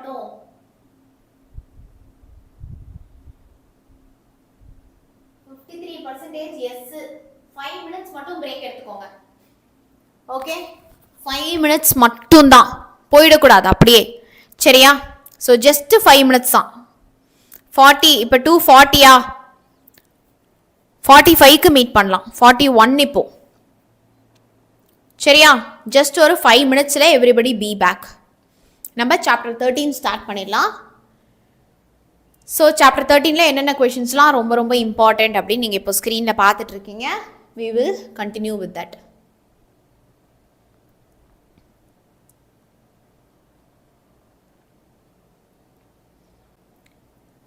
மட்டும் 53% எஸ் 5 மினிட்ஸ் மட்டும் பிரேக் எடுத்துக்கோங்க ஓகே 5 மினிட்ஸ் மட்டும் தான் போயிடக்கூடாது அப்படியே சரியா ஸோ ஜஸ்ட் 5 மினிட்ஸ் தான் 40 இப்போ 240யா 45க்கு மீட் பண்ணலாம் 41 இப்போ சரியா ஜஸ்ட் ஒரு 5 மினிட்ஸ்ல எவ்ரிபடி பி பேக் நம்ம சாப்டர் 13 ஸ்டார்ட் பண்ணிடலாம் ஸோ சாப்டர் 13ல என்னென்ன கொஷின்ஸ்லாம் ரொம்ப ரொம்ப இம்பார்ட்டன்ட் அப்படின்னு நீங்கள் இப்போ ஸ்க்ரீனில் பார்த்துட்டு இருக்கீங்க we will continue with that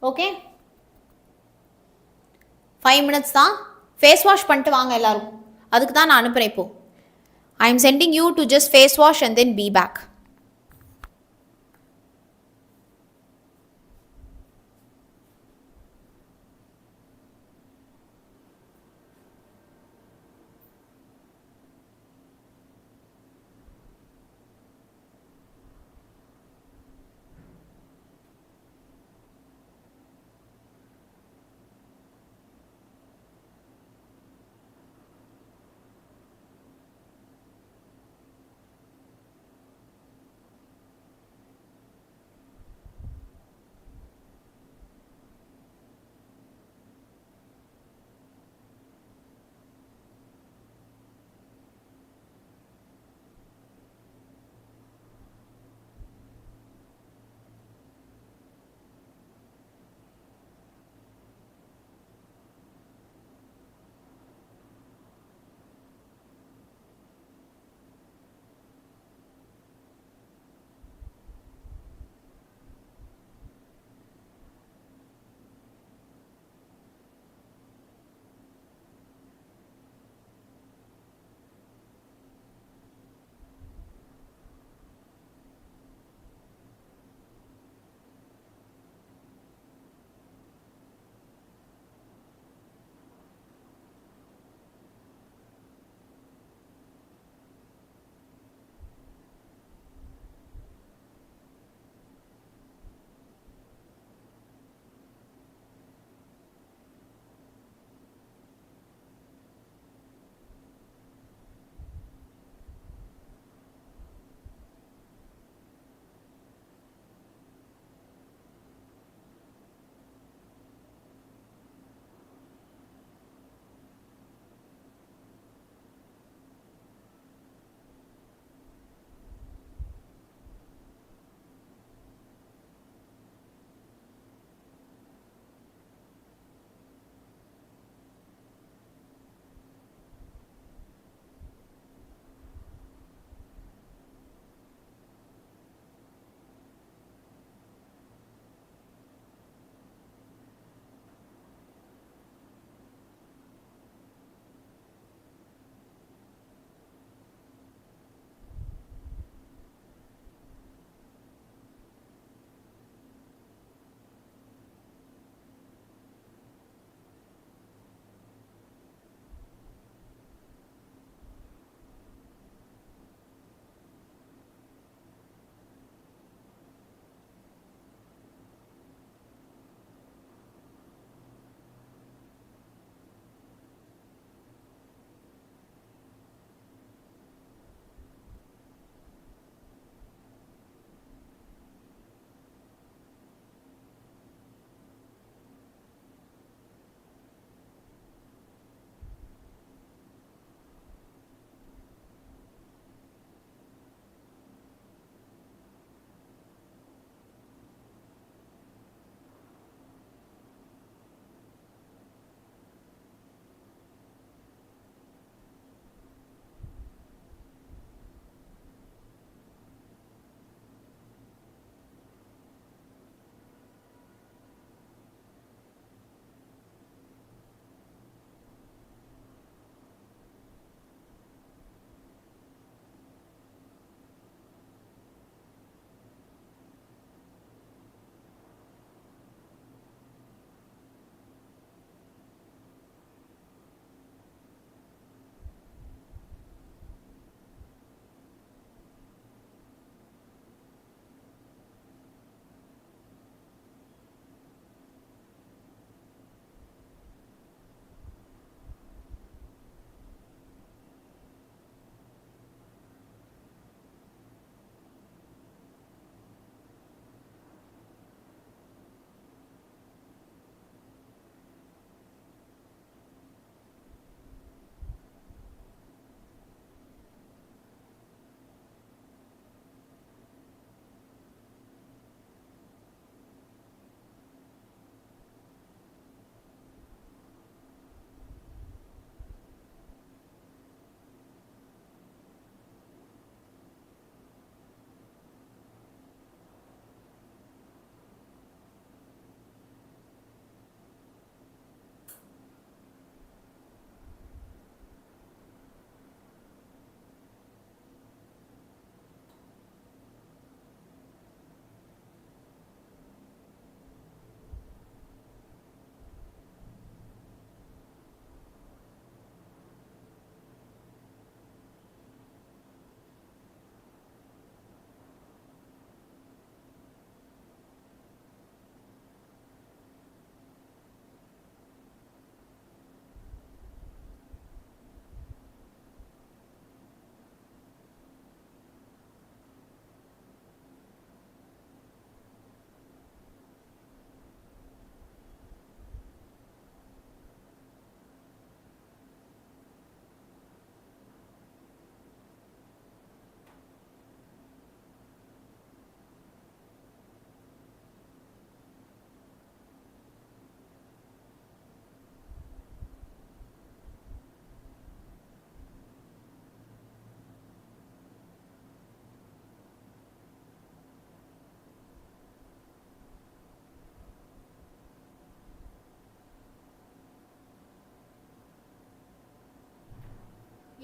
okay 5 minutes தான் ஃபேஸ் வாஷ் பண்ணிட்டு வாங்க எல்லாரும் அதுக்கு தான் நான் அனுப்புகிறேன் இப்போ I am sending you to just face wash and then be back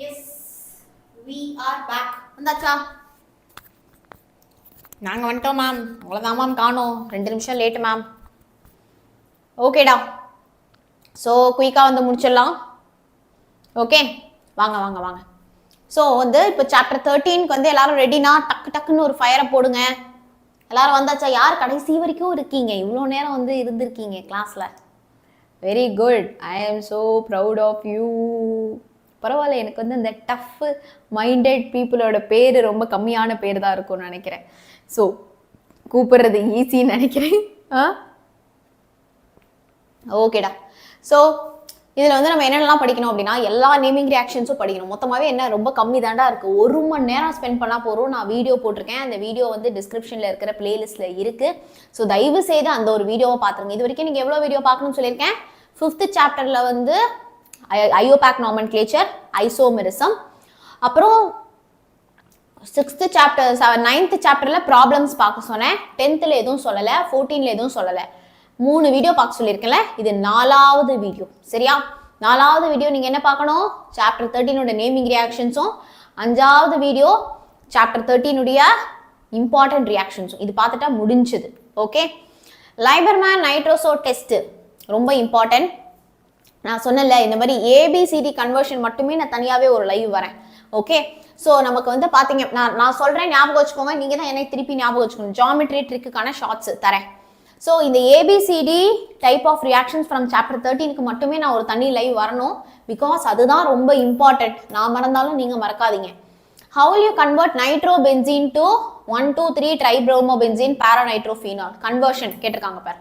yes we are back. வந்தாச்சா? நாங்கள் வந்துட்டோம் மேம். அவ்வளோதான் மேம், காணோம். 2 நிமிஷம் லேட்டு மேம். ஓகேடா. ஸோ குயிக்காக வந்து முடிச்சிடலாம். ஓகே, வாங்க வாங்க வாங்க. ஸோ வந்து இப்போ சாப்டர் 13க்கு வந்து எல்லாரும் ரெடினா டக்கு டக்குன்னு ஒரு ஃபயரை போடுங்க. எல்லாரும் வந்தாச்சா? யார் கடைசி வரைக்கும் இருக்கீங்க? இவ்வளோ நேரம் வந்து இருந்திருக்கீங்க கிளாஸில். Very good. I am so proud of you. பரவாயில்ல, எனக்கு வந்து இந்த டஃப் மைண்டட் பீப்புளோட பேர் ரொம்ப கம்மியான பேர் தான் இருக்கும்னு நினைக்கிறேன். ஸோ கூப்பிடுறது ஈஸின்னு நினைக்கிறேன். ஓகேடா. ஸோ இதில் வந்து நம்ம என்னென்னலாம் படிக்கணும் அப்படின்னா, எல்லா நேமிங் ரியாக்ஷன்ஸும் படிக்கணும். மொத்தமாகவே என்ன ரொம்ப கம்மி தாண்டா இருக்குது. 1 மணி நேரம் ஸ்பெண்ட் பண்ணால் போகிறோம். நான் வீடியோ போட்டிருக்கேன். அந்த வீடியோ வந்து டிஸ்கிரிப்ஷனில் இருக்கிற பிளேலிஸ்ட்டில் இருக்குது. ஸோ தயவு செய்து அந்த ஒரு வீடியோவை பார்த்துருங்க. இது வரைக்கும் நீங்கள் எவ்வளோ வீடியோ பார்க்கணும்னு சொல்லியிருக்கேன். 5th சாப்டரில் வந்து ஐயோபேக் நாமென்க்ளேச்சர், ஐசோமெரிசம். அப்புறம் 6th சாப்டர் 9th சாப்டரில் ப்ராப்ளம்ஸ் பார்க்க சொன்னேன். 10th எதுவும் சொல்லலை, 14th எதுவும் சொல்லலை. 3 வீடியோ பார்க்க சொல்லியிருக்கேன்ல, இது 4வது வீடியோ. சரியா? 4வது வீடியோ நீங்கள் என்ன பார்க்கணும்? சாப்டர் 13 நேமிங் ரியாக்ஷன்ஸும், 5வது வீடியோ சாப்டர் 13 இம்பார்ட்டன்ட் ரியாக்ஷன்ஸும். இது பார்த்துட்டா முடிஞ்சது. ஓகே. லைபர்மேன் நைட்ரோசோ டெஸ்ட் ரொம்ப இம்பார்ட்டன்ட். நான் சொன்னல, இந்த மாதிரி ஏபிசிடி கன்வர்ஷன் மட்டுமே நான் தனியாகவே ஒரு லைவ் வரேன். ஓகே. ஸோ நமக்கு வந்து பார்த்தீங்க, நான் சொல்கிறேன், ஞாபகம் வச்சுக்கோங்க. நீங்கள் தான் எனக்கு திருப்பி ஞாபகம் வச்சுக்கணும். ஜாமெட்ரி ட்ரிக்குக்கான ஷார்ட்ஸ் தரேன். ஸோ இந்த ABCD type of reactions from chapter 13க்கு மட்டுமே நான் ஒரு தனி லைவ் வரணும். பிகாஸ் அதுதான் ரொம்ப இம்பார்ட்டன்ட். நான் மறந்தாலும் நீங்கள் மறக்காதீங்க. How will you convert nitrobenzene to 1,2,3 tribromobenzene paranitrophenol conversion கேட்டிருக்காங்க பார்.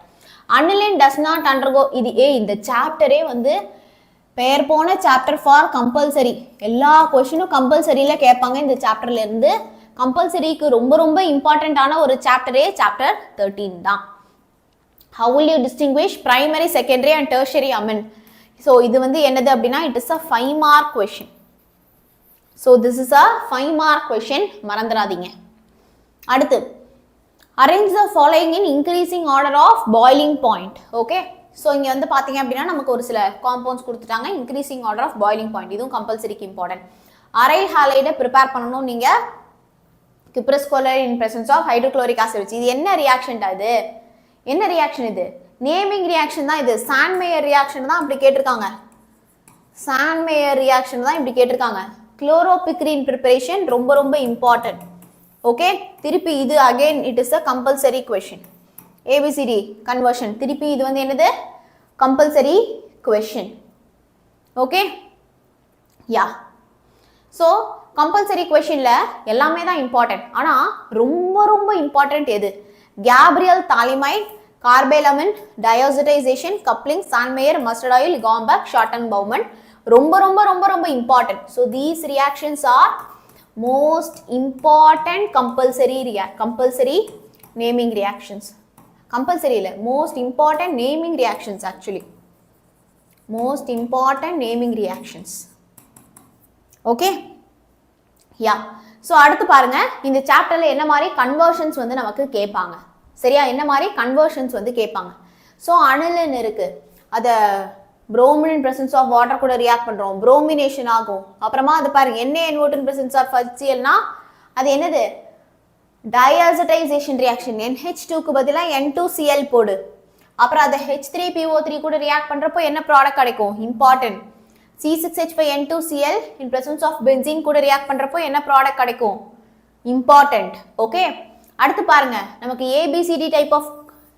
Aniline does not undergo. இது இந்த சாப்டரே வந்து பெயர் போன சாப்டர் ஃபார் கம்பல்சரி. எல்லா கொஸ்டினும் கம்பல்சரியில் கேட்பாங்க. இந்த சாப்டர்ல இருந்து கம்பல்சரிக்கு ரொம்ப ரொம்ப இம்பார்ட்டண்ட்டான ஒரு சாப்டரே சாப்டர் 13 தான். How will you distinguish primary, secondary and tertiary amine? So இது வந்து என்னது அப்படின்னா, it is a 5 mark question. So this is a 5 mark question. மறந்துடாதீங்க. அடுத்து arrange the following in increasing order of boiling point. Okay. So இங்கே வந்து பார்த்தீங்க அப்படின்னா நமக்கு ஒரு சில காம்பவுண்ட்ஸ் கொடுத்துட்டாங்க. Increasing order of boiling point, இதுவும் கம்பல்சரிக்கு இம்பார்ட்டன்ட். அரைல் ஹாலைடை ப்ரிப்பேர் பண்ணணும் நீங்கள். Cuprous chloride in presence of hydrochloric acid வச்சு. இது என்ன ரியாக்ஷன்டா? இது என்ன ரியாக்ஷன்? இது நேமிங் ரியாக்ஷன் தான். இது சாண்ட்மேயர் ரியாக்ஷன் தான் இப்படி கேட்டிருக்காங்க. சாண்ட்மேயர் ரியாக்ஷன் தான் இப்படி கேட்டிருக்காங்க. குளோரோபிக்ரின் ப்ரிப்பரேஷன் ரொம்ப ரொம்ப இம்பார்ட்டன்ட். ஓகே. திருப்பி இது again it is a compulsory question. ABCD conversion திருப்பி இது வந்து என்னது? Compulsory question. Okay. Yeah. So compulsory கொஷின்ல எல்லாமே தான் இம்பார்ட்டன்ட். ஆனால் ரொம்ப ரொம்ப இம்பார்ட்டன்ட் எது? Gabriel phthalimide, carbylamine, diazotisation, coupling, Sandmeyer, mustard oil, Gomberg, Schotten Baumann ரொம்ப ரொம்ப ரொம்ப ரொம்ப important. So these reactions are most important compulsory naming reactions. Compulsory இல்லை, most important naming reactions. Actually most important naming reactions. Okay. Yeah. So அடுத்து பாருங்க, இந்த சாப்டர்ல என்ன மாதிரி கன்வர்ஷன்ஸ் வந்து நமக்கு கேட்பாங்க. சரியா? என்ன மாதிரி கன்வர்ஷன்ஸ் வந்து கேட்பாங்க. ஸோ அனிலின் இருக்கு, அதை புரோமின் பிரசன்ஸ் ஆஃப் வாட்டர் கூட ரியாக்ட் பண்றோம், புரோமினேஷன் ஆகும். அப்புறமா அது பாருங்க, NaN2 பிரசன்ஸ் ஆஃப் HClனா அது என்னது? டயாசிடைசேஷன் ரியாக்ஷன். NH2க்கு பதிலாக N2Cl போடு. அப்புறம் அதை H3PO3 கூட ரியாக்ட் பண்றப்போ என்ன ப்ராடக்ட் கிடைக்கும்? Important. C6H5N2Cl in presence of benzene கூட ரியாக்ட் பண்றப்போ என்ன ப்ராடக்ட் கிடைக்கும்? இம்பார்ட்டன்ட். ஓகே. அடுத்து பாருங்க, நமக்கு ABCD type of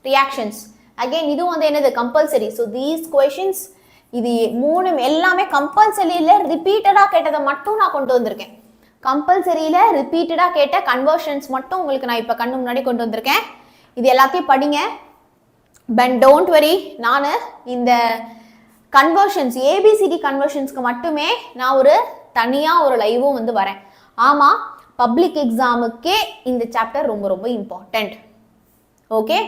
reactions. Again இதுவும் வந்து என்னது? கம்பல்சரி. ஸோ தீஸ் கொஷின்ஸ் இது 3 எல்லாமே கம்பல்சரியில ரிப்பீட்டடா கேட்டதை மட்டும் நான் கொண்டு வந்திருக்கேன். கம்பல்சரியில ரிப்பீட்டடா கேட்ட கன்வர்ஷன்ஸ் மட்டும் உங்களுக்கு நான் இப்போ கண்ணு முன்னாடி கொண்டு வந்திருக்கேன். இது எல்லாத்தையும் படிங்க. பட் டோன்ட் வரி, நான் இந்த கன்வர்ஷன்ஸ் ஏபிசிடி கன்வர்ஷன்ஸ்க்கு மட்டுமே நான் ஒரு தனியாக ஒரு லைவும் வந்து வரேன். ஆமாம், பப்ளிக் எக்ஸாமுக்கே இந்த சாப்டர் ரொம்ப ரொம்ப important. Okay.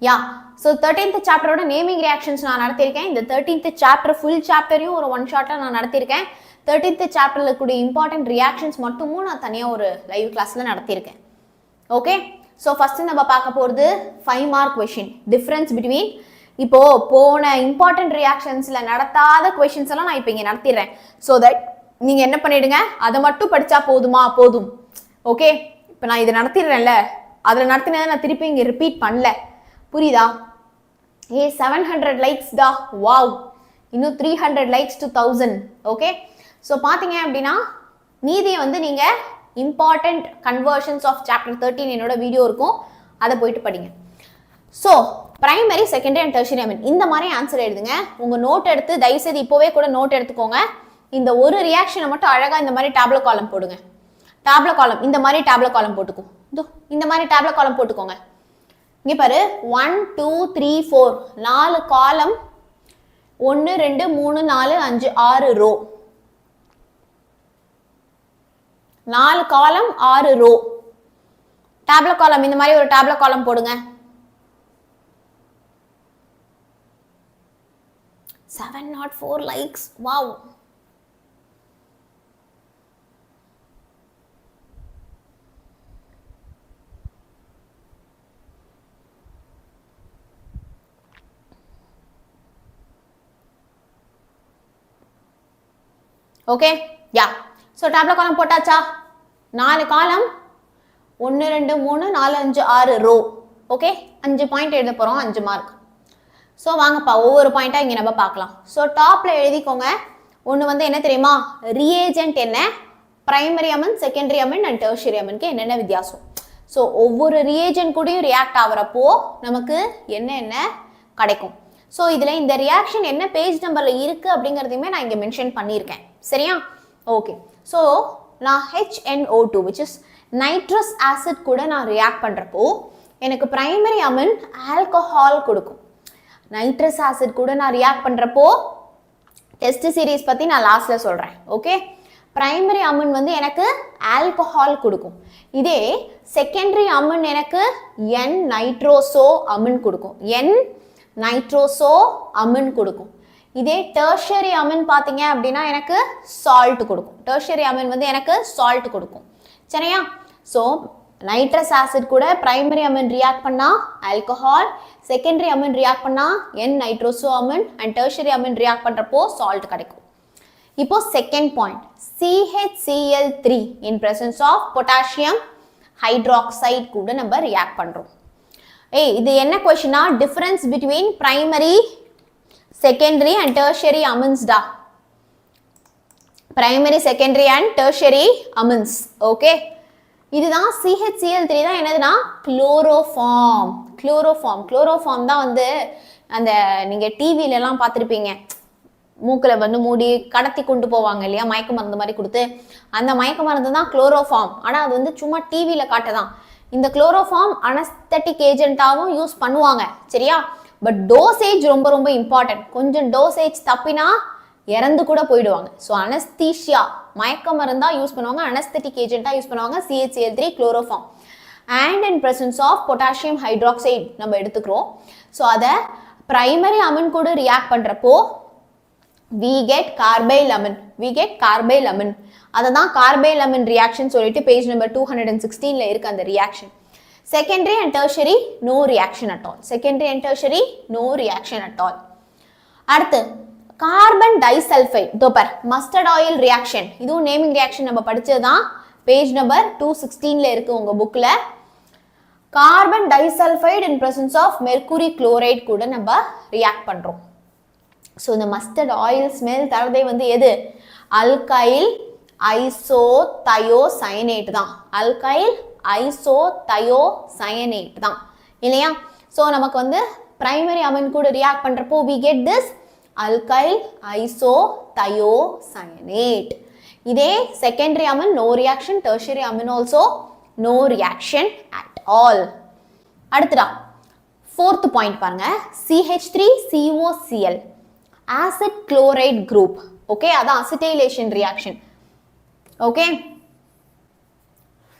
Yeah. So 13th சாப்டரோட naming reactions நான் நடத்தியிருக்கேன். இந்த 13th சாப்டர் ஃபுல் சாப்டரையும் ஒரு 1 ஷார்ட்டாக நான் நடத்தியிருக்கேன். 13th சாப்டரில் கூடிய இம்பார்ட்டன்ட் ரியாக்ஷன்ஸ் மட்டுமும் நான் தனியாக ஒரு லைவ் கிளாஸில் நடத்தியிருக்கேன். ஓகே. ஸோ ஃபஸ்ட்டு நம்ம பார்க்க போகிறது 5 மார்க் கொஷின். டிஃப்ரென்ஸ் பிட்வீன் இப்போது போன இம்பார்ட்டன்ட் ரியாக்ஷன்ஸில் நடத்தாத கொஷின்ஸ் எல்லாம் நான் இப்போ இங்கே நடத்திடுறேன். ஸோ தட் நீங்க என்ன பண்ணிடுங்க, அதை மட்டும் படிச்சா போதும். ஓகே, இப்போ நான் இதை நடத்திடுறேன்ல, அதில் நடத்தினதை நான் திருப்பி இங்கே ரிப்பீட் பண்ணல, புரியுதா? 700 லைக்ஸ் டா, வாவ். இன்னும் 300 லைக்ஸ் to 1000. ஓகே, ஸோ பார்த்தீங்க அப்படின்னா மீதியை வந்து நீங்கள் இம்பார்ட்டன்ட் கன்வர்ஷன்ஸ் ஆஃப் சாப்டர் 13 என்னோட வீடியோ இருக்கும், அதை போயிட்டு படிங்க. So primary, secondary and tertiary amine இந்த மாதிரி ஆன்சர் எழுதுங்க. உங்கள் நோட் எடுத்து தயவுசெய்து இப்போவே கூட நோட் எடுத்துக்கோங்க. இந்த ஒரு ரியாக்ஷனை மட்டும் அழகாக இந்த மாதிரி டேப்லோ காலம் போடுங்க. டேப்லோ காலம் இந்த மாதிரி டேப்லோ காலம் போட்டுக்கும், இந்த மாதிரி டேப்லோ காலம் போட்டுக்கோங்க. இங்கே பாரு 1 2 3 4 4 காலம், 1 2 3 4 5 6 ரோ, 4 காலம் 6 ரோ. டேப்லோ காலம் இந்த மாதிரி ஒரு டேப்லோ காலம் போடுங்க. 704 likes, wow. Okay, yeah. So டேப்லோ காலம் போட்டாச்சா? 4 காலம், 1 2 3 4 5 6 ரோ. ஓகே, 5 பாயிண்ட் எழுத போகிறோம், 5 மார்க். ஸோ வாங்கப்பா ஒவ்வொரு பாயிண்டாக இங்கே நம்ம பார்க்கலாம். ஸோ டாப்பில் எழுதிக்கோங்க. ஒன்று வந்து என்ன தெரியுமா, ரியேஜென்ட் என்ன, primary amine, secondary amine and tertiary அமனுக்கு என்னென்ன வித்தியாசம். ஸோ ஒவ்வொரு ரியேஜென்ட் கூடயும் ரியாக்ட் ஆகிறப்போ நமக்கு என்ன கிடைக்கும். ஸோ இதில் இந்த ரியாக்ஷன் என்ன பேஜ் நம்பரில் இருக்குது அப்படிங்கிறதையுமே நான் இங்கே மென்ஷன் பண்ணியிருக்கேன், சரியா? ஓகே, ஸோ நான் HNO2 which is nitrous acid கூட நான் ரியாக்ட் பண்ணுறப்போ எனக்கு பிரைமரி அமன் ஆல்கஹால் கொடுக்கும். நைட்ரஸ் ஆசிட் கூட நான் ரியாக்ட் பண்ணுறப்போ டெஸ்ட் சீரீஸ் பற்றி நான் லாஸ்ட்டில் சொல்கிறேன். ஓகே, பிரைமரி அமன் வந்து எனக்கு ஆல்கஹால் கொடுக்கும். இதே செகண்டரி அமன் எனக்கு என் நைட்ரோசோ அமன் கொடுக்கும், என் நைட்ரோசோ அமன் கொடுக்கும். இதே டெர்ஷரி அமன் பார்த்தீங்க அப்படின்னா எனக்கு சால்ட் கொடுக்கும். டெர்ஷரி அமன் வந்து எனக்கு சால்ட் கொடுக்கும், சரியா? ஸோ நைட்ரஸ் ஆசிட் கூட பிரைமரி அமன் ரியாக்ட் பண்ணா ஆல்கஹால், செகண்டரி அமன் ரியாக்ட் பண்ணா N nitroso amine and tertiary amine react பண்ணுறப்போ சால்ட் கிடைக்கும். இப்போ second point, CHCl3 in presence of potassium hydroxide கூட நம்ம ரியாக்ட் பண்ணுறோம். இது என்ன கொஸ்டினா, difference between primary, secondary and tertiary amines டா. Primary, secondary and tertiary amines. Okay, இதுதான் CHCl3 தான் என்னதுன்னா குளோரோஃபார்ம். குளோரோஃபார்ம் தான் வந்து அந்த நீங்கள் டிவிலெலாம் பார்த்துருப்பீங்க, மூக்கில் வந்து மூடி கடத்தி கொண்டு போவாங்க இல்லையா, மயக்க மருந்து மாதிரி கொடுத்து, அந்த மயக்க மருந்து தான் குளோரோஃபார்ம். ஆனால் அது வந்து சும்மா டிவியில் காட்டதான். இந்த குளோரோஃபார்ம் அனஸ்தட்டிக் ஏஜென்ட்டாகவும் யூஸ் பண்ணுவாங்க, சரியா? பட் டோசேஜ் ரொம்ப ரொம்ப இம்பார்ட்டன்ட். கொஞ்சம் டோசேஜ் தப்பினா இறந்து கூட போயிடுவாங்க. ஸோ அனஸ்தீஷியா மயக்க மருந்தா யூஸ் பண்ணுவாங்க, அனஸ்தட்டிக் ஏஜென்ட்டாக யூஸ் பண்ணுவாங்க CHCl3 chloroform. And in presence of potassium hydroxide நம்ம எடுத்துக்கிறோம். ஸோ அதை பிரைமரி அமன் கூட ரியாக்ட் பண்ணுறப்போ we get carbyl amine. அதை தான் carbyl amine reaction சொல்லிட்டு பேஜ் நம்பர் 216ல இருக்கு அந்த reaction. Secondary and tertiary no reaction at all. Secondary and tertiary no reaction at all. அடுத்து கார்பன் டைசல்ஃபைட், தோப்பர் மஸ்டர்ட் ஆயில் ரியாக்ஷன். இதுவும் நேமிங் ரியாக்ஷன் நம்ம படிச்சது தான், பேஜ் நம்பர் 216ல இருக்கு உங்க புக்ல. Carbon disulphide in presence of mercury chloride கூட நம்ம ரியாக்ட் பண்றோம். ஸோ இந்த மஸ்டர்ட் ஆயில் ஸ்மெல் தரதே வந்து எது, அல்கைல் ஐசோதயோசயனேட் தான். அல்கைல் ஐசோதயோசயனேட் தான் இல்லையா? ஸோ நமக்கு வந்து பிரைமரி அமன் கூட ரியாக்ட் பண்றப்போ we get this alkyl isothiocyanate. இதே secondary Aman no reaction, tertiary Aman also no reaction at all. அடுத்ததா fourth point பாருங்க, CH3COCl acid chloride group. Okay, அதான் acetylation reaction. Okay,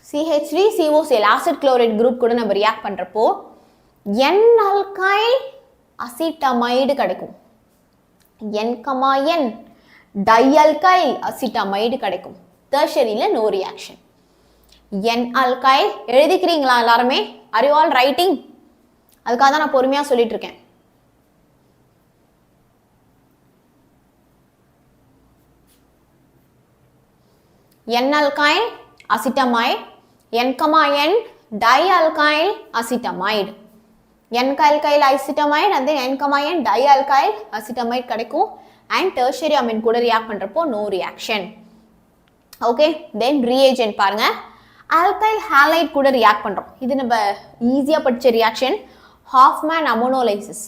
CH3COCl acid chloride group கூட நம்ம ரியாக்ட் பண்றப்போ N alkyl acetamide கிடைக்கும். N, N dialkyl acetamide கிடைக்கும். tertiaryல no reaction. N alkyl எழுதிக்கிறீங்களா எல்லாருமே? Are you all writing? அதுக்காக தான் நான் பொறுமையா சொல்லிட்டு இருக்கேன். N-alkyl acetamide, N, dialkyl acetamide. N-alkyl acetamide and then N, dialkyl acetamide கிடைக்கும். And tertiary amine கூட react பண்றப்போ no reaction. Okay, then reagent பாருங்க. Alkyl halide கூட react பண்றோம். இது நம்ம ஈஸியா படிச்ச reaction. Hoffman ammonolysis.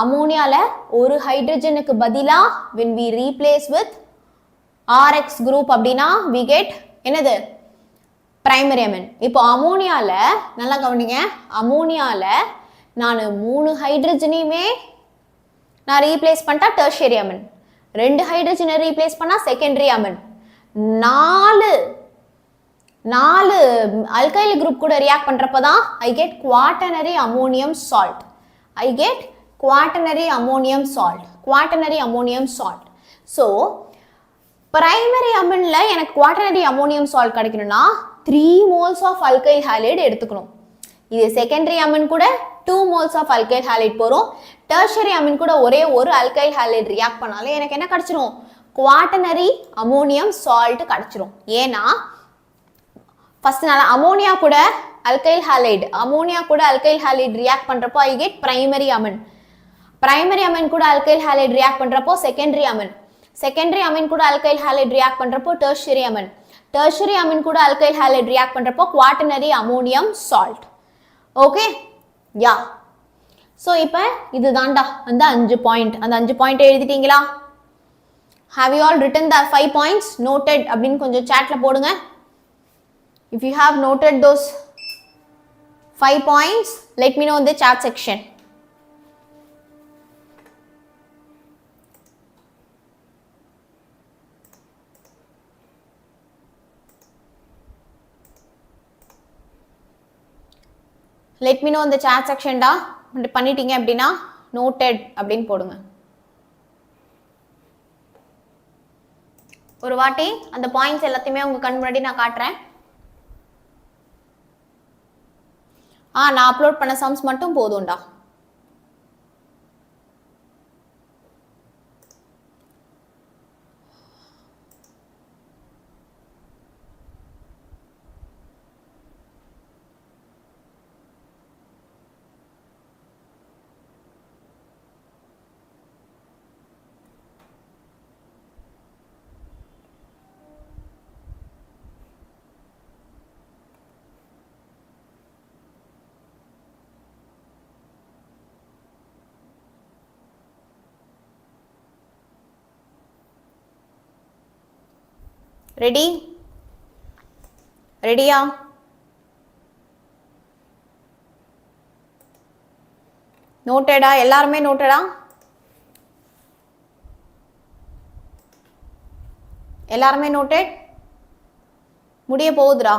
அமோனியால ஒரு ஹைட்ரஜனுக்கு பதிலா when we replace with RX group அப்படினா we get என்னது primary amine. இப்போ அமோனியால நல்லா கவனிங்க, அமோனியால நான் 3 ஹைட்ரஜனையுமே நான் ரீப்ளேஸ் பண்ணிட்டா tertiary amine, 2 ஹைட்ரஜனை ரீப்ளேஸ் பண்ணா secondary amine, 4 alkyl group கூட react பண்றப்பதான் I get quaternary ammonium salt. I get quaternary ammonium salt. Quaternary ammonium salt. So primary aminல எனக்கு quaternary ammonium salt கிடைக்கணும்னா 3 moles of alkyl halide எடுத்துக்கணும். இது secondary amine கூட 2 moles of alkyl halide போறோம். tertiary amine கூட ஒரே ஒரு alkyl halide react பண்ணாலே எனக்கு என்ன கிடைச்சிரும்? quaternary ammonium salt கிடைச்சிரும். ஏனா first நால அமோனியா கூட alkyl halide react பண்றப்போ I get primary amine. Primary amine கூட alkyl halide react பண்றப்போ secondary amine. Secondary amine கூட alkyl halide react பண்றப்போ tertiary amine. Tertiary amine கூட alkyl halide react பண்றப்போ quaternary ammonium salt. Okay? Yeah. So இப்ப இதுதான்டா அந்த 5 பாயிண்ட். அந்த 5 point எழுதிட்டீங்களா? Have you all written the 5 points? Noted அப்படினு கொஞ்சம் chatல போடுங்க. If you have noted those 5 points, let me know in the chat section. Let me know in the chat section டா. பண்ணிட்டீங்க அப்படினா noted அப்படினு போடுங்க. ஒரு வாட்டி அந்த பாயிண்ட்ஸ் எல்லாத்தையுமே உங்க கண் முன்னாடி நான் காட்டுறேன். நான் அப்லோட் பண்ண சம்ஸ் மட்டும் போதும்டா. ரெடி? ரெடியா? நோட்டடா? எல்லாருமே நோட்டடா? எல்லாருமே நோட்டட்? முடிய போகுதுடா.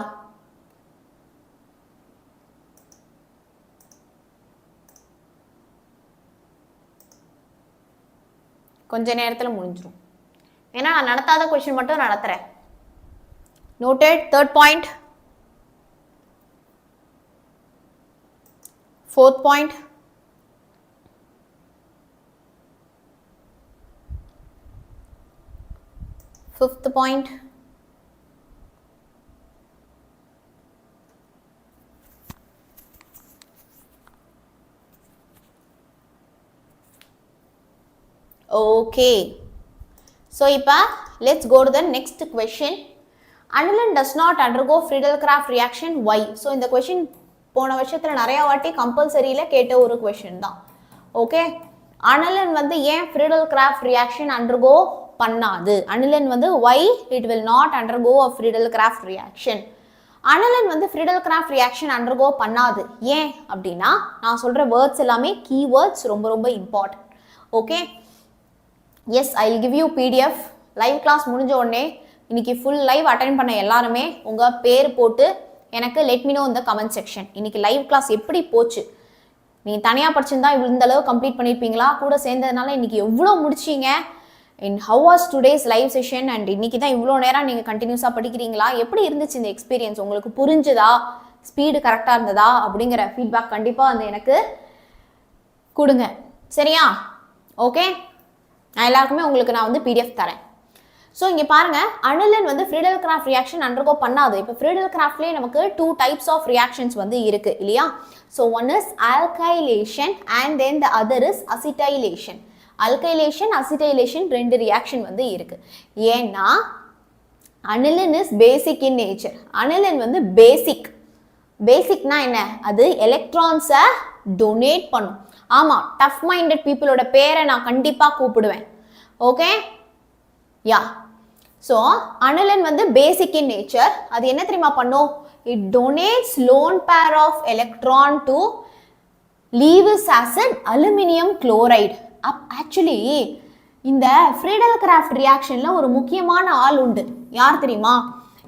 கொஞ்ச நேரத்துல முடிஞ்சிரும். ஏன்னா நான் நடத்தாத क्वेश्चन மட்டும் நடத்துறேன். Noted. Third point. Fourth point. Fifth point. Okay. So, ipa let's go to the next question. Aniline does not undergo Friedel-Crafts reaction. Why? So, இந்த question போன வருஷத்துல நிறைய வாட்டி கம்பல்சரியில கேட்ட ஒரு question தான். ஓகே, aniline வந்து ஏன் Friedel-Crafts reaction undergo பண்ணாது? aniline வந்து why it will not undergo a Friedel-Crafts reaction? aniline வந்து Friedel-Crafts reaction undergo பண்ணாது ஏன் அப்படின்னா, நான் சொல்ற வேர்ட்ஸ் எல்லாமே கீவேர்ட்ஸ், ரொம்ப ரொம்ப important. Okay, yes, I will give you PDF. Live class முடிஞ்ச உடனே இன்னைக்கு ஃபுல் லைவ் அட்டென்ட் பண்ண எல்லாருமே உங்கள் பேர் போட்டு எனக்கு லெட் மீ நோ இந்த கமெண்ட் செக்ஷன். இன்னைக்கு லைவ் கிளாஸ் எப்படி போச்சு? நீங்கள் தனியாக படிச்சிருந்தா இந்த அளவு கம்ப்ளீட் பண்ணியிருப்பீங்களா? கூட சேர்ந்ததுனால இன்னைக்கு எவ்வளோ முடிச்சிங்க? In how was today's live session? And இன்னைக்கு தான் இவ்வளோ நேரம் நீங்கள் கண்டினியூஸாக படிக்கிறீங்களா? எப்படி இருந்துச்சு இந்த எக்ஸ்பீரியன்ஸ்? உங்களுக்கு புரிஞ்சுதா? ஸ்பீடு கரெக்டாக இருந்ததா? அப்படிங்கிற ஃபீட்பேக் கண்டிப்பாக வந்து எனக்கு கொடுங்க, சரியா? ஓகே, நான் எல்லாருக்குமே உங்களுக்கு நான் வந்து PDF தரேன். ஸோ இங்கே பாருங்க அனிலின் வந்து ஃப்ரீடல் கிராஃப்ட் ரியாக்ஷன் அண்டர்கோ பண்ணாது. இப்போ ஃப்ரீடல் கிராஃப்ட்லேயே நமக்கு 2 types ஆஃப் ரியாக்ஷன்ஸ் வந்து இருக்கு இல்லையா? So one is alkylation and then the other is acetylation. Alkylation acetylation 2 reaction வந்து இருக்கு. ஏன்னா aniline is basic in nature. Aniline வந்து பேசிக்னா என்ன? அது எலக்ட்ரான்ஸை டொனேட் பண்ணும். ஆமாம், டஃப் மைண்டட் பீப்புளோட பேரை நான் கண்டிப்பாக கூப்பிடுவேன். Okay yeah. ஸோ அனிலின் வந்து பேசிக் இன் நேச்சர். அது என்ன தெரியுமா பண்ணும்? It donates lone pair of electron to Lewis acid aluminium chloride. Actually இந்த ஃப்ரீடல் கிராஃப்ட் ரியாக்ஷன்ல ஒரு முக்கியமான ஆள் உண்டு. யார் தெரியுமா?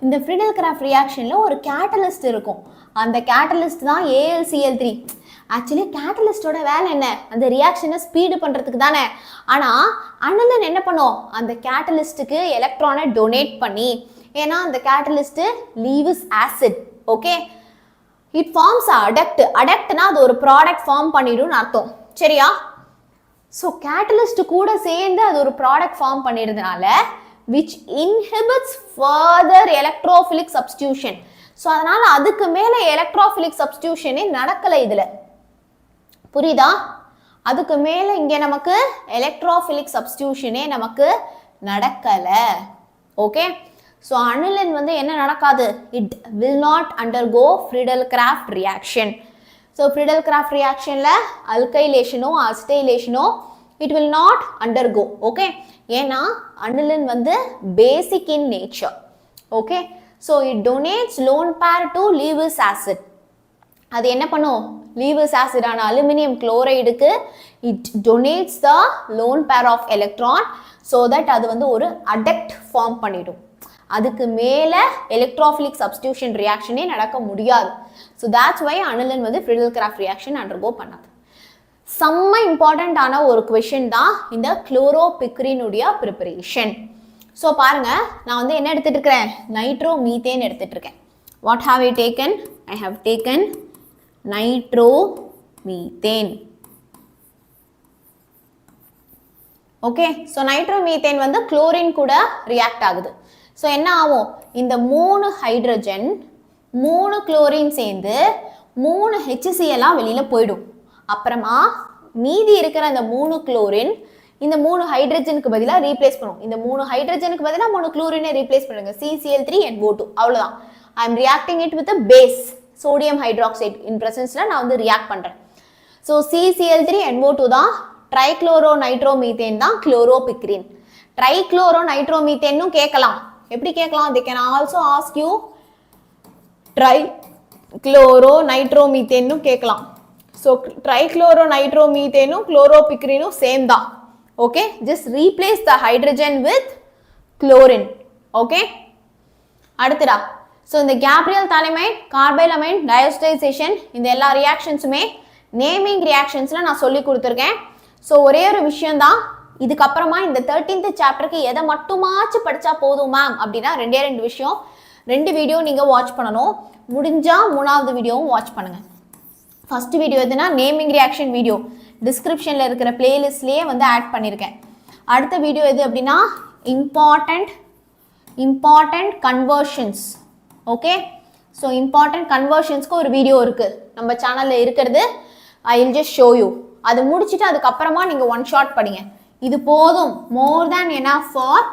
இந்த ஃப்ரீடல் கிராஃப்ட் ரியாக்ஷன்ல ஒரு கேட்டலிஸ்ட் இருக்கும். அந்த கேட்டலிஸ்ட் தான் AlCl3. ஆக்சுவலி கேட்டலிஸ்டோட வேலை என்ன? அந்த ரியாக்ஷனை ஸ்பீடு பண்ணுறதுக்கு தானே. ஆனால் அனிலின் என்ன பண்ணும்? அந்த கேட்டலிஸ்ட்டுக்கு எலக்ட்ரானை டொனேட் பண்ணி, ஏன்னா அந்த catalyst Lewis acid. Okay, it forms adduct. அடக்ட்னா அது ஒரு ப்ராடக்ட் ஃபார்ம் பண்ணிடும்னு அர்த்தம். சரியா? ஸோ கேட்டலிஸ்ட் கூட சேர்ந்து அது ஒரு ப்ராடக்ட் ஃபார்ம் பண்ணிடுறதுனால which inhibits further electrophilic substitution. So அதனால அதுக்கு மேலே எலக்ட்ரோஃபிலிக் சப்ஸ்டியூஷனே நடக்கலை. இதில் புரியுதா? அதுக்கு மேலே இங்கே நமக்கு எலக்ட்ரோஃபிலிக் சப்ஸ்டியூஷனே நமக்கு நடக்கலை. ஓகே, ஸோ அனிலின் வந்து என்ன நடக்காது? It will not undergo Friedel Crafts reaction. So Friedel Crafts ரியாக்ஷனில் அல்கைலேஷனோ அசிட்டைலேஷனோ it will not undergo. Okay, ஏன்னா அனிலின் வந்து basic in nature. Okay, so it donates lone pair to Lewis acid. அது என்ன பண்ணும்? லீவிஸ் ஆசிடான அலுமினியம் குளோரைடுக்கு it donates the lone pair of electron so that அது வந்து ஒரு அடக்ட் ஃபார்ம் பண்ணிடும். அதுக்கு மேலே எலக்ட்ரோஃபிலிக் சப்ஸ்டியூஷன் ரியாக்ஷனே நடக்க முடியாது. ஸோ that's why அனிலின் வந்து ஃப்ரீடல் கிராஃப்ட் ரியாக்ஷன் அண்டர்கோ பண்ணாது. செம்ம இம்பார்ட்டண்ட்டான ஒரு கொஷின் தான் இந்த குளோரோபிக்ரினுடைய ப்ரிப்பரேஷன். ஸோ பாருங்க, நான் வந்து என்ன எடுத்துட்டு இருக்கிறேன்? நைட்ரோ மீத்தேன் எடுத்துட்டு இருக்கேன். What have I taken? I have taken nitro methane. Okay, so nitro methane வந்து குளோரின் கூட ரியாக்ட் ஆகுது. ஸோ என்ன ஆகும்? இந்த 3 ஹைட்ரஜன் 3 குளோரின் சேர்ந்து 3 HCl வெளியில் போயிடும். அப்புறமா மீதி இருக்கிற அந்த 3 குளோரின் இந்த 3 ஹைட்ரஜனுக்கு பதிலாக ரீப்ளேஸ் பண்ணும். இந்த 3 ஹைட்ரஜனுக்கு பதிலாக 3 குளோரினை ரீப்ளேஸ் பண்ணுங்க. CCl3NO2 அவ்வளோதான். I am reacting it with base sodium hydroxide in பிரசன்ஸில் நான் வந்து ரியாக்ட் பண்ணுறேன். ஸோ CCl3NO2 தான் ட்ரைக்ளோரோ நைட்ரோமீத்தேன் தான் குளோரோபிக்ரின். ட்ரைக்ளோரோ நைட்ரோமீத்தேன்னும் கேட்கலாம். எப்படி கேட்கலாம்? they can also ask you ட்ரைக்ளோரோ நைட்ரோமீத்தேன்னும் கேட்கலாம். ஸோ ட்ரைக்ளோரோ நைட்ரோமீத்தேனும் குளோரோபிக்ரினும் சேம் தான். Okay, just replace the hydrogen with chlorine. Okay, அடுத்தடா. ஸோ இந்த கேப்ரியல் தாலிமைட் கார்பைலமைன் டயோஸ்டைசேஷன் இந்த எல்லா ரியாக்ஷன்ஸுமே நேமிங் ரியாக்ஷன்ஸில் நான் சொல்லி கொடுத்துருக்கேன். ஸோ ஒரே ஒரு விஷயம்தான், இதுக்கப்புறமா இந்த 13th சாப்டருக்கு எதை மட்டுமாச்சு படித்தா போதும் மேம் அப்படின்னா 2 விஷயம். 2 வீடியோ நீங்கள் வாட்ச் பண்ணணும். முடிஞ்சால் 3வது வீடியோவும் வாட்ச் பண்ணுங்கள். ஃபர்ஸ்ட் வீடியோ எதுனா நேமிங் ரியாக்ஷன் வீடியோ, டிஸ்கிரிப்ஷனில் இருக்கிற பிளேலிஸ்ட்லேயே வந்து ஆட் பண்ணியிருக்கேன். அடுத்த வீடியோ எது அப்படின்னா important conversions. Okay, so important கன்வர்ஷன்ஸ்க்கு ஒரு வீடியோ இருக்குது நம்ம சேனலில் இருக்கிறது. I will just show you. அது முடிச்சுட்டு அதுக்கப்புறமா நீங்கள் 1 ஷாட் படிங்க. இது போதும், more than enough for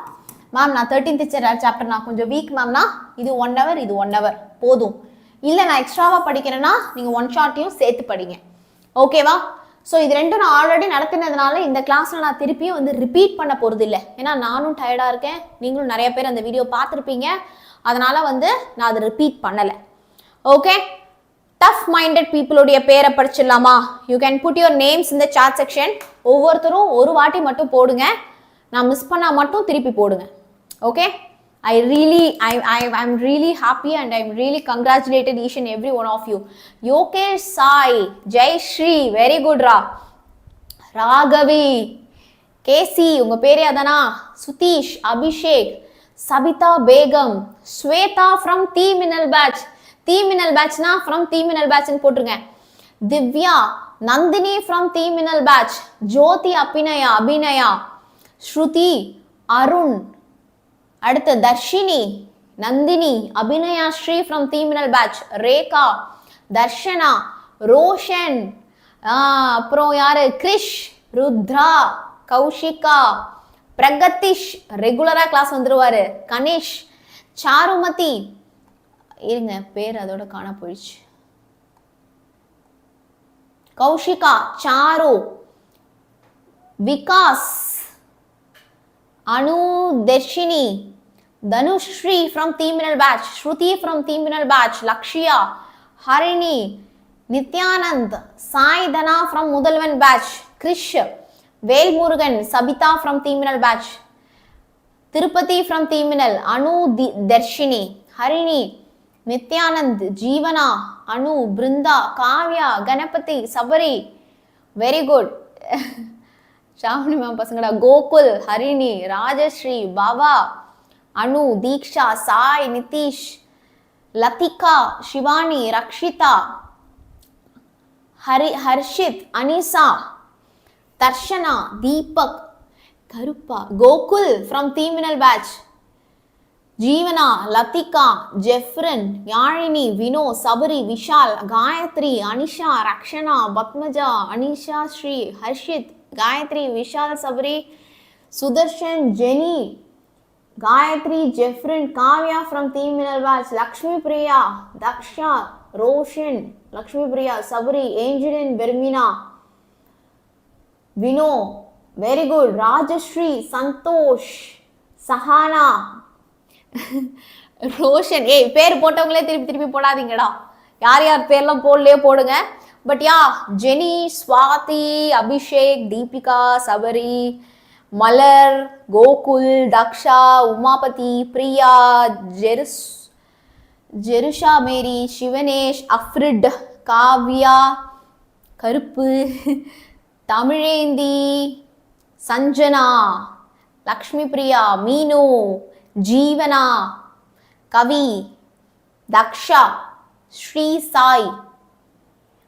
ma'am. நான் 13th சாப்டர் நான் கொஞ்சம் வீக் மேம்னா இது 1 hour, இது 1 hour போதும். இல்லை நான் எக்ஸ்ட்ராவாக படிக்கிறேன்னா நீங்கள் 1 ஷாட்டையும் சேர்த்து படிங்க. ஓகேவா? ஸோ இது 2 நான் ஆல்ரெடி நடத்தினதுனால இந்த கிளாஸில் நான் திருப்பியும் வந்து ரிப்பீட் பண்ண போகிறது இல்லை. ஏன்னா நானும் டயர்டாக இருக்கேன், நீங்களும் நிறைய பேர் அந்த வீடியோ பார்த்துருப்பீங்க. அதனால் வந்து நான் அதை ரிப்பீட் பண்ணலை. ஓகே, டஃப் மைண்டட் பீப்புளுடைய பேரை படிச்சிடலாமா? You can put your names இந்த சாட் செக்ஷன். ஒவ்வொருத்தரும் ஒரு வாட்டி மட்டும் போடுங்க. நான் மிஸ் பண்ணால் மட்டும் திருப்பி போடுங்க. Okay, I'm really happy and I'm really congratulated each and every one of you. Yokesh Sai, Jai Shri, very good ra. Ragavi, Casey, unga pere adana, Sutish, Abhishek, Sabita Begum, Sweta from T-Minal batch. T-Minal batch na from T-Minal batch in potrunga. Divya, Nandini from T-Minal batch, Jyoti Abhinaya, Shruti, Arun, அடுத்து Dharshini, Nandini, Abhinaya Sri from தீமினல் batch, Rekha, Darshana, Roshan, அப்புறம் யாரு, கிரிஷ், ருத்ரா, கௌஷிகா, பிரகதீஷ் ரெகுலரா class வந்துருவாரு, கணேஷ், சாருமதி, இருங்க பேர் அதோட காண போயிடுச்சு, கௌஷிகா, சாரு, விகாஸ், அனு, தர்ஷினி, தனுஸ்ரீ ஃப்ரம் தீமினல் பேட்ச், ஸ்ருதி ஃப்ரம் தீமினல் batch, Lakshya, Harini, Nithyanand, Saidhana from Mudhalvan batch, Krish, Velmurugan, Sabitha from தீமினல் பேட்ச், திருப்பதி ஃப்ரம் தீமினல், Anu, Dharshini, Harini, Nithyanand, Jeevana, Anu, Brindha, Kavya, Ganapathi, Sabari, very good. Shavani ma'am பசங்கடா, கோகுல், ஹரிணி, ராஜஸ்ரீ, பாபா, அனு, தீக்ஷா, சாய், நிதிஷ், லதிகா, ஷிவானி, ரக்ஷிதா, ஹர்ஷித், அனிசா, தர்ஷனா, தீபக், கருப்பா, கோகுல் ஃப்ரம் தீமினல் பேட்ச், ஜீவனா, லதிகா, ஜெஃப்ரன், யாழினி, வினோ, சபரி, விஷால், காயத்ரி, அனிஷா, ரக்ஷனா, பத்மஜா, அனிஷா, ஸ்ரீ, ஹர்ஷித், காயத்ரி, விஷால், சபரி, சுதர்ஷன், ஜெனி, காயத்ரி, ஜெஃப்ரின், காவ்யா ஃப்ரம் தீமினல் batch, Lakshmi Priya, Daksha, Roshan, Lakshmi Priya, Sabari, Angeline, Fermina, Vino, very good, Rajashree, Santhosh, Sahana, Roshan. ஏய் பேர் போட்டவங்களே திருப்பி திருப்பி போடாதீங்கடா, யார் யார் பேர்லாம் போடலையோ போடுங்க. But yeah, Jeni, Swathi, Abhishek, Deepika, Sabari, Malar, Gokul, Daksha, Umapathi, Priya, Jerusha, Mary, Sivanesh, Afrid, Kavya, Karuppu, Thamizhenthi, Sanjana, Lakshmi Priya, Meenu, Jeevana, Kavi, Daksha, Sri Sai.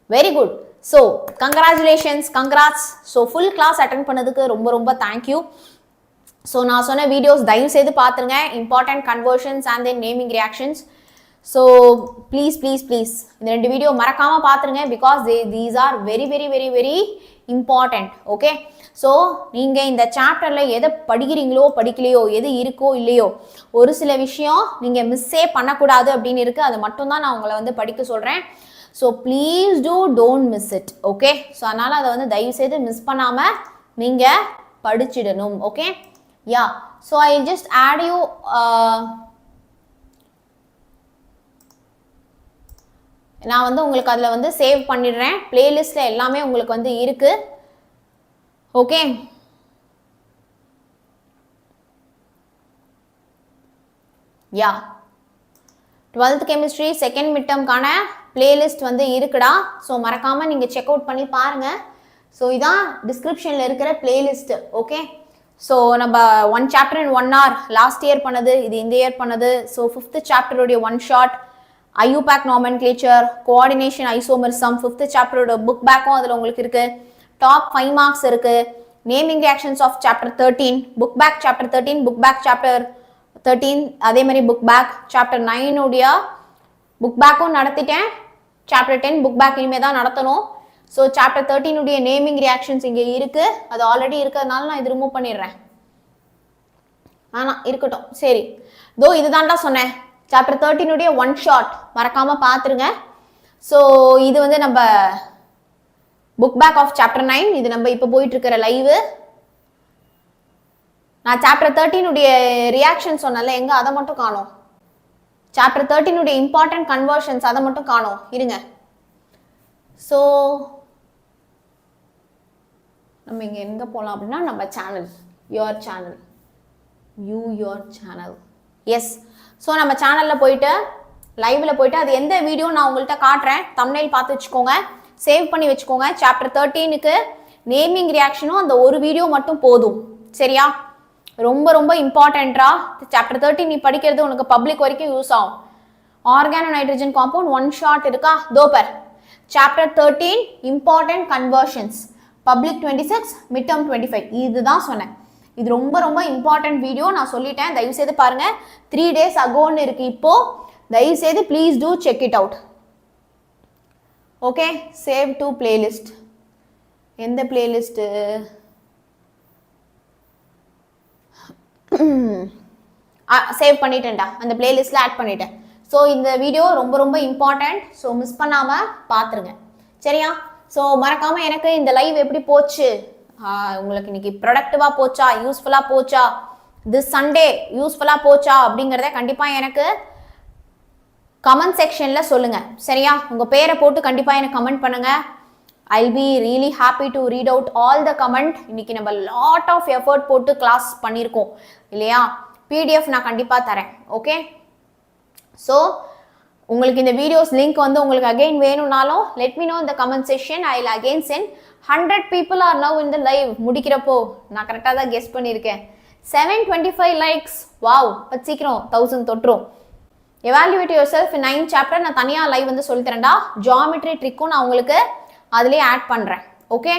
Very good. So congratulations, congrats. So full class attend பண்ணதுக்கு ரொம்ப ரொம்ப தேங்க்யூ. ஸோ நான் சொன்ன வீடியோஸ் தயவு செய்து பார்த்துருங்க, important conversions and then naming reactions. So please please please இந்த 2 வீடியோ மறக்காமல் பார்த்துருங்க, because these are very very very very important. Okay, so நீங்கள் இந்த சாப்டரில் எதை படிக்கிறீங்களோ படிக்கலையோ, எது இருக்கோ இல்லையோ, ஒரு சில விஷயம் நீங்கள் மிஸ்ஸே பண்ணக்கூடாது அப்படின்னு இருக்குது, அது மட்டும்தான் நான் உங்களை வந்து படிக்க சொல்கிறேன். So please don't miss it. Okay, so அதனால் அதை வந்து தயவுசெய்து மிஸ் பண்ணாமல் நீங்கள் படிச்சிடணும். Okay, yeah. So I just add you நான் வந்து உங்களுக்கு அதில் வந்து சேவ் பண்ணிடுறேன், பிளேலிஸ்ட்டில் எல்லாமே உங்களுக்கு வந்து இருக்கு. ஓகே, யா, 12th கெமிஸ்ட்ரி செகண்ட் மிட்டம்கான பிளேலிஸ்ட் வந்து இருக்குடா. ஸோ மறக்காமல் நீங்கள் செக் அவுட் பண்ணி பாருங்கள். ஸோ இதான் டிஸ்கிரிப்ஷனில் இருக்கிற பிளேலிஸ்ட். ஓகே, ஸோ நம்ம 1 chapter in 1 hour last year பண்ணது, இது இந்த இயர் பண்ணது. So 5th chapter one short, IUPAC nomenclature, coordination, isomerism, 5th chapter book back-ம் அதில் உங்களுக்கு இருக்குது. டாப் 5 marks இருக்குது. Naming reactions of chapter 13, book back chapter 13, book back chapter 13, அதே மாதிரி book back chapter 9 உடைய book back-ம் நடத்திட்டேன். chapter 10 book back இனிமே தான் நடத்தணும். ஸோ chapter 13 உடைய நேமிங் ரியாக்ஷன்ஸ் இங்கே இருக்குது, அது ஆல்ரெடி இருக்கிறதுனால நான் இது ரிமூவ் பண்ணிடுறேன். ஆனால் இருக்கட்டும், சரி. தோ இதுதான்டா சொன்னேன், சாப்டர் 13 ஒன் ஷார்ட் மறக்காம பார்த்துருங்க. ஸோ இது வந்து நம்ம புக் பேக் ஆஃப் சாப்டர் 9, இது நம்ம இப்போ போயிட்டு இருக்கிற லைவு. நான் சாப்டர் 13 ரியாக்ஷன் சொன்னல, எங்க அதை மட்டும் காணோம். சாப்டர் 13 இம்பார்ட்டன்ட் கன்வர்ஷன்ஸ் அதை மட்டும் காணோம், இருங்க. ஸோ நம்ம இங்கே எங்கே போகலாம் அப்படின்னா, நம்ம channel, your channel, your channel, yes. So நம்ம சேனலில் போயிட்டு லைவில் போயிட்டு அது எந்த வீடியோ நான் உங்கள்கிட்ட காட்டுறேன், தம்ப்நெயில் பார்த்து வச்சுக்கோங்க, சேவ் பண்ணி வச்சுக்கோங்க. சாப்டர் 13க்கு நேமிங் ரியாக்ஷனும் அந்த ஒரு வீடியோ மட்டும் போதும், சரியா? ரொம்ப ரொம்ப இம்பார்ட்டன்ட்டா. சாப்டர் 13 நீ படிக்கிறது உனக்கு பப்ளிக் வரைக்கும் யூஸ் ஆகும். Organo nitrogen compound one shot இருக்கா, topper. Chapter 13 important conversions, public 26, mid term 25, இதுதான் சொன்னேன். இது ரொம்ப ரொம்ப இம்பார்ட்டன்ட் வீடியோ, நான் சொல்லிட்டேன், தயவு செய்து பாருங்க. 3 days agoன்னு இருக்கு இப்போ, தயவு செய்து please do check it out. Okay, save to playlist. எந்த பிளேலிஸ்ட்டு? சேவ் பண்ணிட்டேன்டா, அந்த பிளேலிஸ்ட்டில் ஆட் பண்ணிட்டேன். ஸோ இந்த வீடியோ ரொம்ப ரொம்ப இம்பார்ட்டண்ட், ஸோ மிஸ் பண்ணாமல் பார்த்துருங்க சரியா? ஸோ மறக்காமல் எனக்கு இந்த லைவ் எப்படி போச்சு, உங்களுக்கு இன்னைக்கு ப்ரொடக்டிவாக போச்சா, யூஸ்ஃபுல்லாக போச்சா, திஸ் சண்டே யூஸ்ஃபுல்லாக போச்சா அப்படிங்கிறத கண்டிப்பாக எனக்கு கமெண்ட் செக்ஷனில் சொல்லுங்கள் சரியா? உங்கள் பேரை போட்டு கண்டிப்பாக எனக்கு கமெண்ட் பண்ணுங்கள். I'll be really happy to read out all the comment. இன்னைக்கு நம்ம lot of effort போட்டு கிளாஸ் பண்ணியிருக்கோம் இல்லையா? PDF நான் கண்டிப்பாக தரேன். ஓகே, ஸோ உங்களுக்கு இந்த வீடியோஸ் லிங்க் வந்து உங்களுக்கு அகெயின் வேணும்னாலும் let me know in the comment section. I'll again send. 100 people are now in the live. முடிக்கிறப்போ நான் கரெக்டாக தான் கெஸ் பண்ணியிருக்கேன். 725 likes. வாவ், பட் சீக்கிரம் 1000 தொட்டுரும். evaluate yourself in 9 chapter நான் தனியாக லைவ் வந்து சொல்லித்தரேன்டா. ஜியாமெட்ரி ட்ரிக்கும் நான் உங்களுக்கு அதிலே ஆட் பண்ணுறேன். ஓகே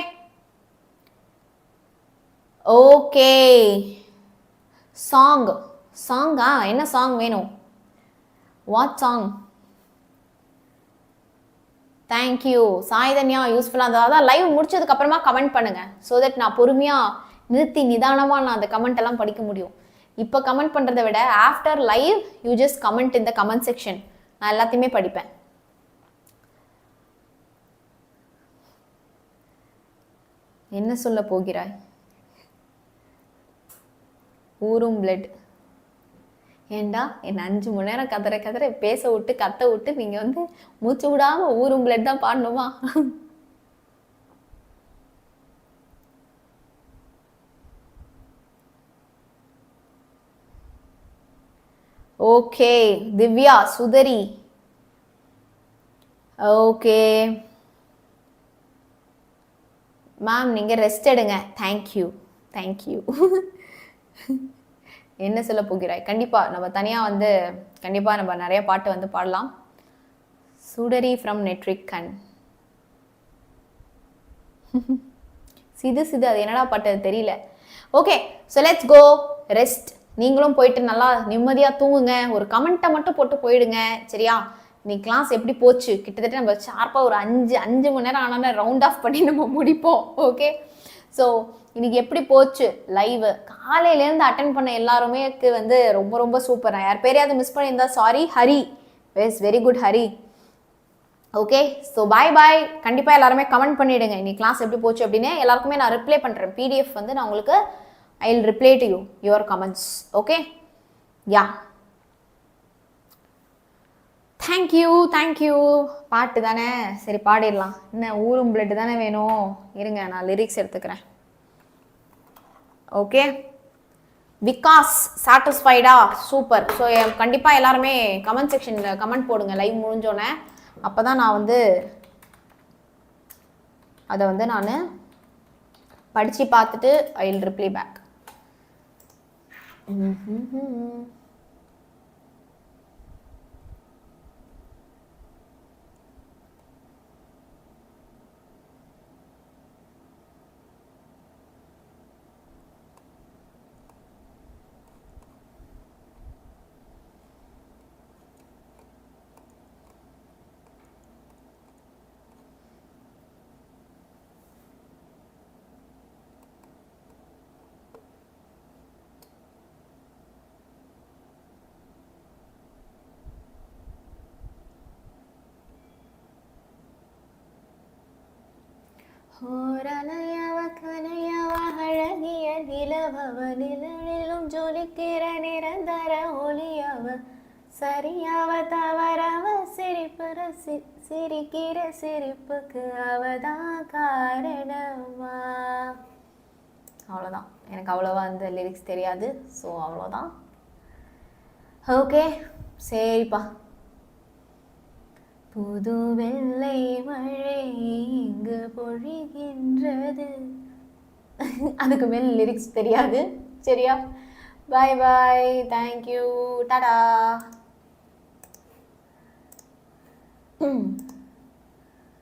ஓகே, சாங்கா என்ன சாங் வேணும்? What song? தேங்க்யூ சாய்தன்யா, யூஸ்ஃபுல்லாக இருந்தது. அதான் லைவ் முடிச்சதுக்கு அப்புறமா கமெண்ட் பண்ணுங்க, ஸோ தட் நான் பொறுமையாக நிறுத்தி நிதானமாக நான் அந்த கமெண்ட் எல்லாம் படிக்க முடியும். இப்போ கமெண்ட் பண்ணுறதை விட after live you just comment in the comment section, நான் எல்லாத்தையுமே படிப்பேன். என்ன சொல்ல போகிறாய்? ஊரும் பிளட். ஏண்டா என்ன 5 மணி நேரம் கதற பேச விட்டு கத்த விட்டு நீங்க வந்து மூச்சு விடாம ஊரும் பிளட் தான் பாடணுமா? ஓகே திவ்யா, சுதரி, ஓகே மேம் நீங்கள் ரெஸ்ட் எடுங்க. தேங்க்யூ. என்ன சொல்ல போகிறாய்? கண்டிப்பாக நம்ம தனியாக வந்து கண்டிப்பாக நம்ம நிறைய பாட்டு வந்து பாடலாம். சுடரி ஃப்ரம் நெட்ரிக் கண். சிது அது என்னடா பாட்டு தெரியல. Okay, so let's go rest. நீங்களும் போயிட்டு நல்லா நிம்மதியாக தூங்குங்க. ஒரு கமெண்ட்டை மட்டும் போட்டு போயிடுங்க சரியா? இன்னைக்கு கிளாஸ் எப்படி போச்சு? கிட்டத்தட்ட நம்ம ஷார்ப்பாக ஒரு 5 மணி நேரம் ஆனாலும் ரவுண்ட் ஆஃப் பண்ணி நம்ம முடிப்போம். ஓகே, ஸோ இன்னைக்கு எப்படி போச்சு லைவ்? காலையிலேருந்து அட்டன் பண்ண எல்லாருமே வந்து ரொம்ப ரொம்ப சூப்பர். யார் பேரையாவது மிஸ் பண்ணியிருந்தா sorry. Hari, very good Hari. Okay, so bye. கண்டிப்பாக எல்லாருமே கமெண்ட் பண்ணிவிடுங்க இன்னைக்கு கிளாஸ் எப்படி போச்சு அப்படின்னு. எல்லாருக்குமே நான் ரிப்ளை பண்ணுறேன். PDF வந்து நான் உங்களுக்கு I will reply to you your comments. Okay, yeah, thank you. பாட்டு தானே, சரி பாடிடலாம். என்ன ஊரும் பிளட் தானே வேணும்? இருங்க நான் லிரிக்ஸ் எடுத்துக்கிறேன். ஓகே, விகாஸ் சாட்டிஸ்ஃபைடா? சூப்பர். ஸோ கண்டிப்பாக எல்லாருமே கமெண்ட் செக்ஷனில் கமெண்ட் போடுங்க லைவ் முடிஞ்சோன்னே. அப்போ தான் நான் வந்து அதை வந்து நான் படித்து பார்த்துட்டு ஐ வில் ரிப்ளை பேக். ஓரலையவ கலையவ அழகிய நிலவவ நிழலிலும் ஜொலிக்கிற நிரந்தர ஒளியவ சரியாவ தவறவ சிரிக்கிற சிரிப்புக்கு அவதான் காரணமா. அவ்வளோதான். எனக்கு அவ்வளோவா அந்த லிரிக்ஸ் தெரியாது. ஸோ அவ்வளோதான். ஓகே, சரிப்பா. புது வெள்ளை மழை இங்கு பொழிகின்றது. அதுக்கு மேல் லிரிக்ஸ் தெரியாது சரியா? பாய். தேங்க்யூ. டாடா.